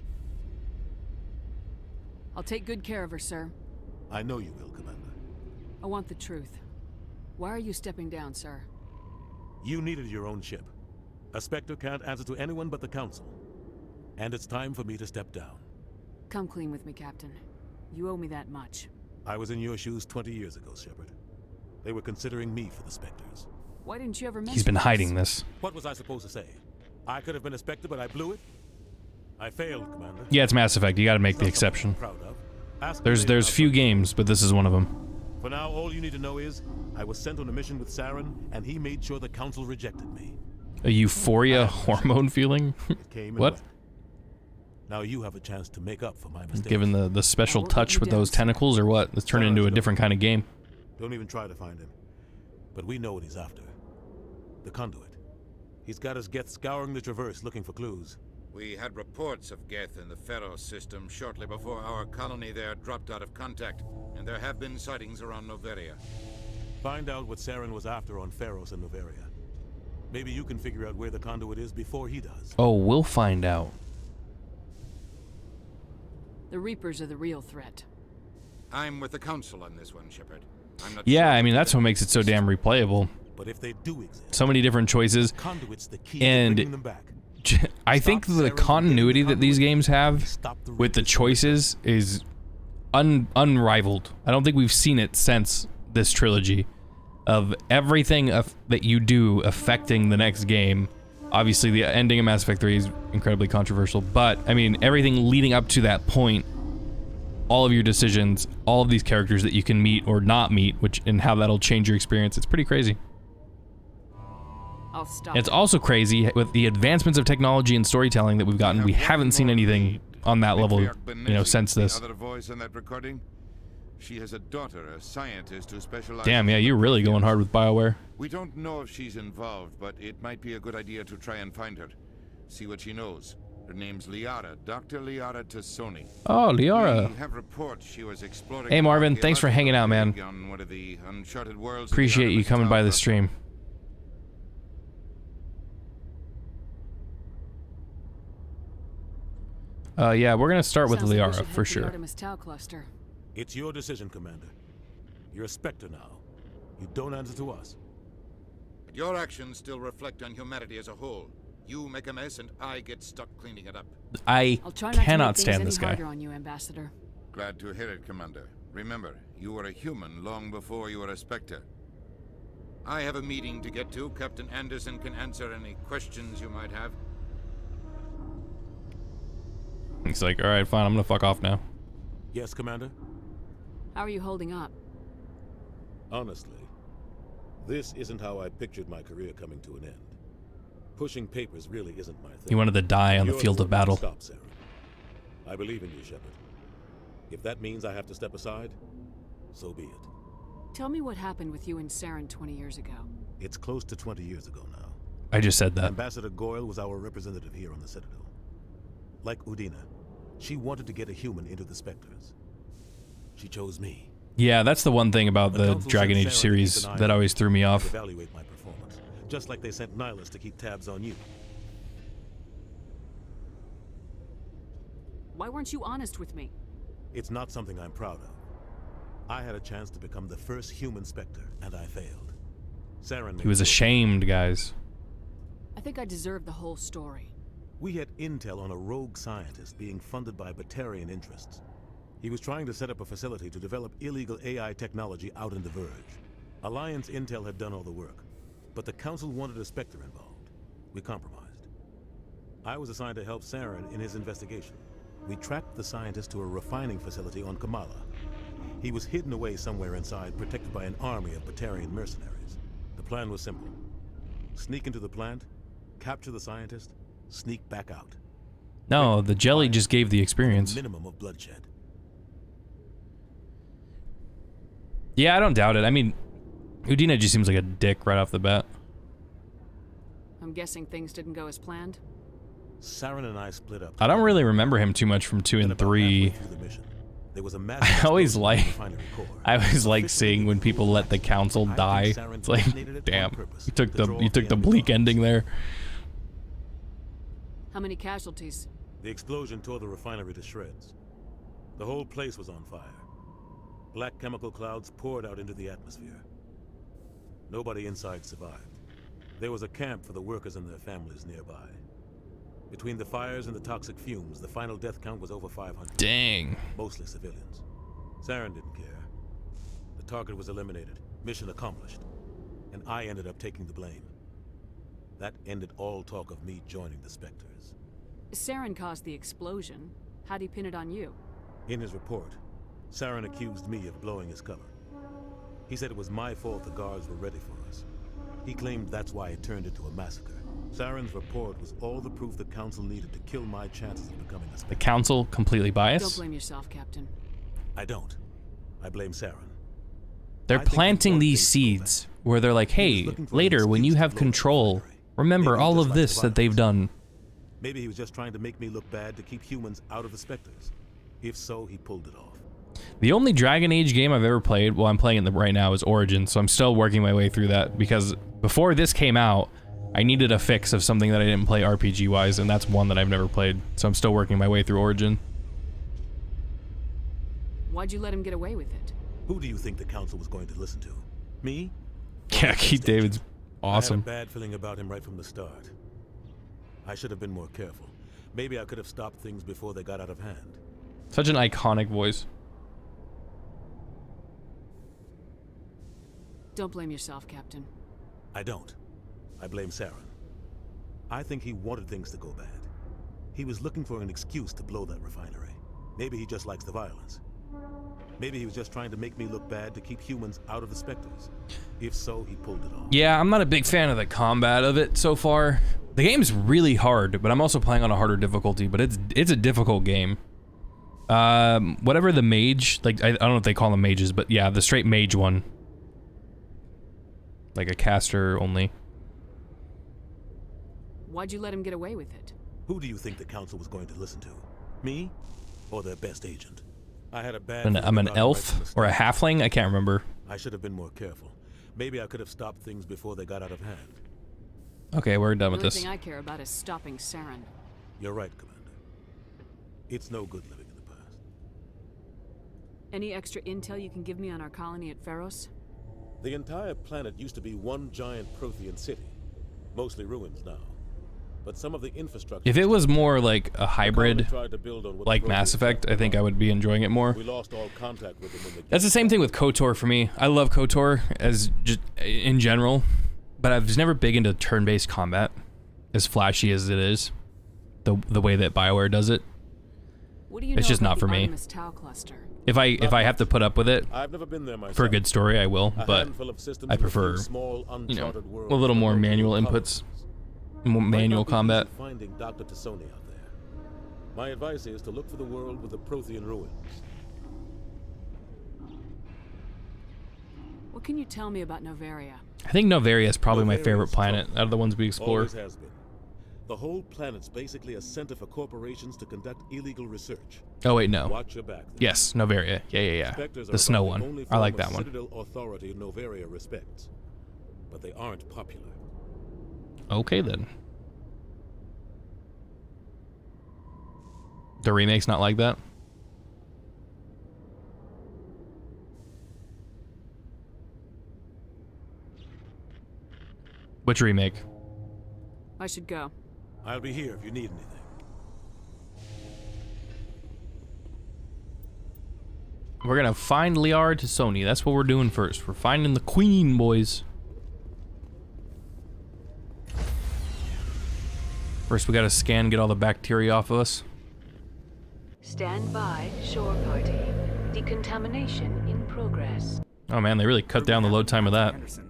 I'll take good care of her, sir. I know you will, Commander. I want the truth. Why are you stepping down, sir? You needed your own ship. A Spectre can't answer to anyone but the Council. And it's time for me to step down. Come clean with me, Captain. You owe me that much. I was in your shoes 20 years ago, Shepard. They were considering me for the Spectres. Why didn't you ever mention He's been hiding this. What was I supposed to say? I could have been a Spectre, but I blew it? I failed, Commander. Yeah, it's Mass Effect. You gotta make the exception. There's few games, but this is one of them. For now, all you need to know is, I was sent on a mission with Saren, and he made sure the Council rejected me. A euphoria hormone feeling? What? Now you have a chance to make up for my mistakes. Given the special touch with those tentacles or what? Let's turn it into a different kind of game. Don't even try to find him. But we know what he's after. The conduit. He's got his Geth scouring the Traverse looking for clues. We had reports of Geth in the Pharos system shortly before our colony there dropped out of contact, and there have been sightings around Noveria. Find out what Saren was after on Pharos and Noveria. Maybe you can figure out where the conduit is before he does. Oh, we'll find out. The Reapers are the real threat. I'm with the Council on this one, Shepard. I'm not Yeah, sure I mean, that's what makes it so damn replayable. But if they do exist, so many different choices. Conduit's the key and to bringing them back. I think the continuity that these games have with the choices is unrivaled. I don't think we've seen it since this trilogy of everything that you do affecting the next game. Obviously, the ending of Mass Effect 3 is incredibly controversial, but I mean, everything leading up to that point, all of your decisions, all of these characters that you can meet or not meet, and how that'll change your experience, it's pretty crazy. I'll stop. It's also crazy with the advancements of technology and storytelling that we've gotten. We haven't seen anything on that level, since this. The other voice in that recording? She has a daughter, a scientist who specializes. Damn, yeah, you're really going hard with BioWare. We don't know if she's involved, but it might be a good idea to try and find her. See what she knows. Her name's Liara, Dr. Liara Tassoni. Oh, Liara. We have reports she was exploring. Hey, Marvin, thanks for hanging out, man. On one of the uncharted worlds. Appreciate you coming by the stream. Yeah, we're gonna start with Sounds like we Liara should for head to the sure. Artemis Tau cluster. It's your decision, Commander. You're a Spectre now. You don't answer to us. Your actions still reflect on humanity as a whole. You make a mess and I get stuck cleaning it up. I'll try not to cannot make things stand any this guy. harder on you, Ambassador. Glad to hear it, Commander. Remember, you were a human long before you were a Spectre. I have a meeting to get to. Captain Anderson can answer any questions you might have. He's like, all right, fine, I'm gonna fuck off now. Yes, Commander? How are you holding up? Honestly, this isn't how I pictured my career coming to an end. Pushing papers really isn't my thing. He wanted to die on the You're field of one to battle. Stop, Sarah. I believe in you, Shepard. If that means I have to step aside, so be it. Tell me what happened with you and Saren 20 years ago. It's close to 20 years ago now. I just said that. Ambassador Goyle was our representative here on the Citadel. Like Udina, she wanted to get a human into the Spectres. She chose me. Yeah, that's the one thing about the Dragon Age series that always threw me off. Evaluate my performance, just like they sent Nihilus to keep tabs on you. Why weren't you honest with me? It's not something I'm proud of. I had a chance to become the first human Spectre, and I failed. Saren He was ashamed, guys. I think I deserve the whole story. We had intel on a rogue scientist being funded by Batarian interests. He was trying to set up a facility to develop illegal AI technology out in the Verge. Alliance intel had done all the work, but the Council wanted a Spectre involved. We compromised. I was assigned to help Saren in his investigation. We tracked the scientist to a refining facility on Kamala. He was hidden away somewhere inside, protected by an army of Batarian mercenaries. The plan was simple. Sneak into the plant, capture the scientist, sneak back out. No, the jelly just gave the experience. Minimum of bloodshed. Yeah, I don't doubt it. I mean, Udina just seems like a dick right off the bat. I'm guessing things didn't go as planned. Saren and I split up. I don't really remember him too much from 2 and 3. There was a I always like seeing when people let the Council die. It's like, damn, you took the bleak ending there. How many casualties? The explosion tore the refinery to shreds. The whole place was on fire. Black chemical clouds poured out into the atmosphere. Nobody inside survived. There was a camp for the workers and their families nearby. Between the fires and the toxic fumes, the final death count was over 500. Dang. Mostly civilians. Saren didn't care. The target was eliminated, mission accomplished, and I ended up taking the blame. That ended all talk of me joining the Spectres. Saren caused the explosion. How'd he pin it on you? In his report, Saren accused me of blowing his cover. He said it was my fault the guards were ready for us. He claimed that's why it turned into a massacre. Saren's report was all the proof the Council needed to kill my chances of becoming a Spectre. The Council completely biased? Don't blame yourself, Captain. I don't. I blame Saren. They're planting these seeds where they're like, hey, later when you have control, remember all of this that they've done. Maybe he was just trying to make me look bad to keep humans out of the Spectres. If so, he pulled it off. The only Dragon Age game I've ever played, well, I'm playing it right now, is Origins, so I'm still working my way through that, because before this came out, I needed a fix of something that I didn't play RPG-wise, and that's one that I've never played, so I'm still working my way through Origin. Why'd you let him get away with it? Who do you think the Council was going to listen to? Me? Yeah, Keith David's awesome. I had a bad feeling about him right from the start. I should have been more careful. Maybe I could have stopped things before they got out of hand. Such an iconic voice. Don't blame yourself, Captain. I don't. I blame Saren. I think he wanted things to go bad. He was looking for an excuse to blow that refinery. Maybe he just likes the violence. Maybe he was just trying to make me look bad to keep humans out of the Spectres. If so, he pulled it off. Yeah, I'm not a big fan of the combat of it so far. The game's really hard, but I'm also playing on a harder difficulty, but it's a difficult game. Whatever the mage, like, I don't know if they call them mages, but yeah, the straight mage one. Like a caster only. Why'd you let him get away with it? Who do you think the Council was going to listen to? Me? Or their best agent? I had a bad I'm an elf or a halfling? I can't remember. I should have been more careful. Maybe I could have stopped things before they got out of hand. Okay, we're done with The only this. thing I care about is stopping Saren. You're right, Commander. It's no good living in the past. Any extra intel you can give me on our colony at Pharos? The entire planet used to be one giant Prothean city, mostly ruins now. But some of the infrastructure... If it was more like a hybrid, like Mass Effect, I think I would be enjoying it more. We lost all contact with them when they... That's the same thing with KOTOR for me. I love KOTOR as just in general, but I was never big into turn-based combat, as flashy as it is. The way that BioWare does it. What do you it's know just about not for the me. Artemis Tau cluster? If I have to put up with it I've never been there myself. for a good story, I will, but I prefer, you know, a little more manual inputs, more manual combat. Finding Dr. Tassoni out there. My advice is to look for the world with the Prothean ruins. What can you tell me about Novaria? I think Novaria is probably my favorite planet out of the ones we explored. Always has been. The whole planet's basically a center for corporations to conduct illegal research. Oh wait, no. Watch your back. Yes, Novaria. Yeah. The snow one. I like that one. Citadel authority Novaria respects, but they aren't popular. Okay then. The remake's not like that? Which remake? I should go. I'll be here if you need anything. We're gonna find Liar to Sony. That's what we're doing first. We're finding the queen, boys. First we gotta scan, get all the bacteria off of us. Stand by, shore party. Decontamination in progress. Oh man, they really cut down the load time of that. Anderson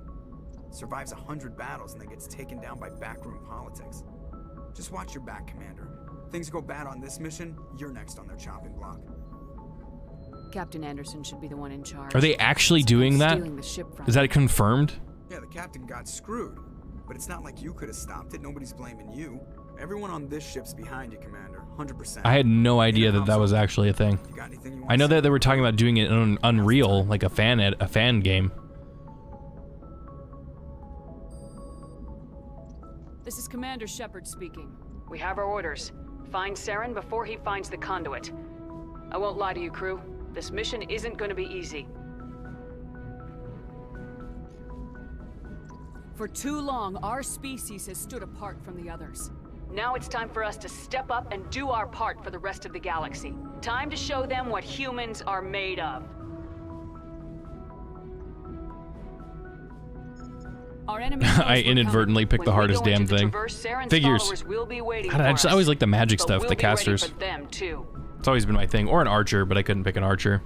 survives 100 battles and then gets taken down by backroom politics. Just watch your back, Commander. Things go bad on this mission, you're next on their chopping block. Captain Anderson should be the one in charge. Are they actually doing that? Stealing the ship from Is that confirmed? Yeah, the captain got screwed. But it's not like you could have stopped it. Nobody's blaming you. Everyone on this ship's behind you, Commander. 100%. I had no idea that that was actually a thing. I know that they were talking about doing it on Unreal, like a fan game. This is Commander Shepard speaking. We have our orders. Find Saren before he finds the conduit. I won't lie to you, crew. This mission isn't going to be easy. For too long, our species has stood apart from the others. Now it's time for us to step up and do our part for the rest of the galaxy. Time to show them what humans are made of. I inadvertently picked the hardest damn thing. Figures. I just always like the magic stuff, the casters. It's always been my thing. Or an archer, but I couldn't pick an archer.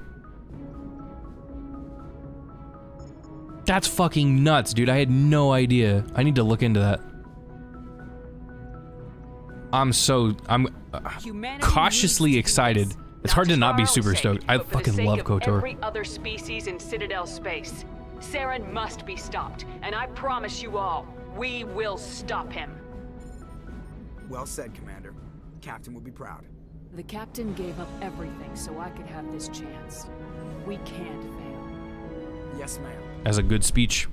That's fucking nuts, dude. I had no idea. I need to look into that. I'm cautiously excited. It's hard to not be super stoked. I fucking love KOTOR. Every other species in Citadel space. Saren must be stopped, and I promise you all, we will stop him. Well said, Commander. Captain will be proud. The captain gave up everything so I could have this chance. We can't fail. Yes, ma'am. As a good speech.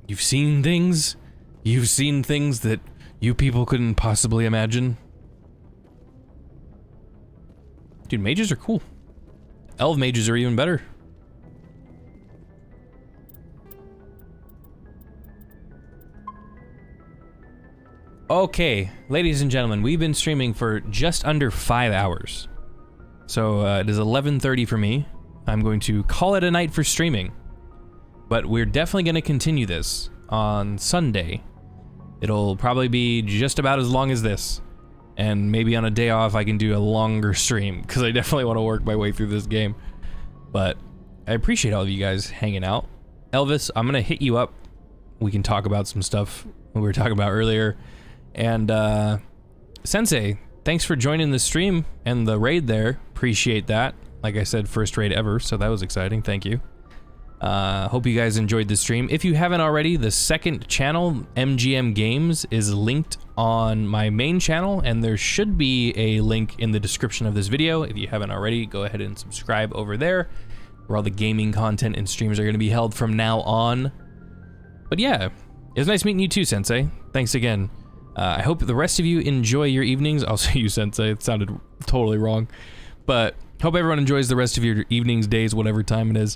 You've seen things? You've seen things that you people couldn't possibly imagine? Dude, mages are cool. Elf mages are even better. Okay, ladies and gentlemen, we've been streaming for just under 5 hours. So it is 11:30 for me. I'm going to call it a night for streaming. But we're definitely going to continue this on Sunday. It'll probably be just about as long as this. And maybe on a day off I can do a longer stream, because I definitely want to work my way through this game. But I appreciate all of you guys hanging out. Elvis, I'm going to hit you up. We can talk about some stuff we were talking about earlier. And Sensei, thanks for joining the stream and the raid there. Appreciate that. Like I said, first raid ever, so that was exciting. Thank you. Hope you guys enjoyed the stream. If you haven't already, the second channel, MGM Games, is linked on my main channel, and there should be a link in the description of this video. If you haven't already, go ahead and subscribe over there, where all the gaming content and streams are going to be held from now on. But yeah, it was nice meeting you too, Sensei. Thanks again. I hope the rest of you enjoy your evenings. I'll say you, Sensei. It sounded totally wrong. But hope everyone enjoys the rest of your evenings, days, whatever time it is.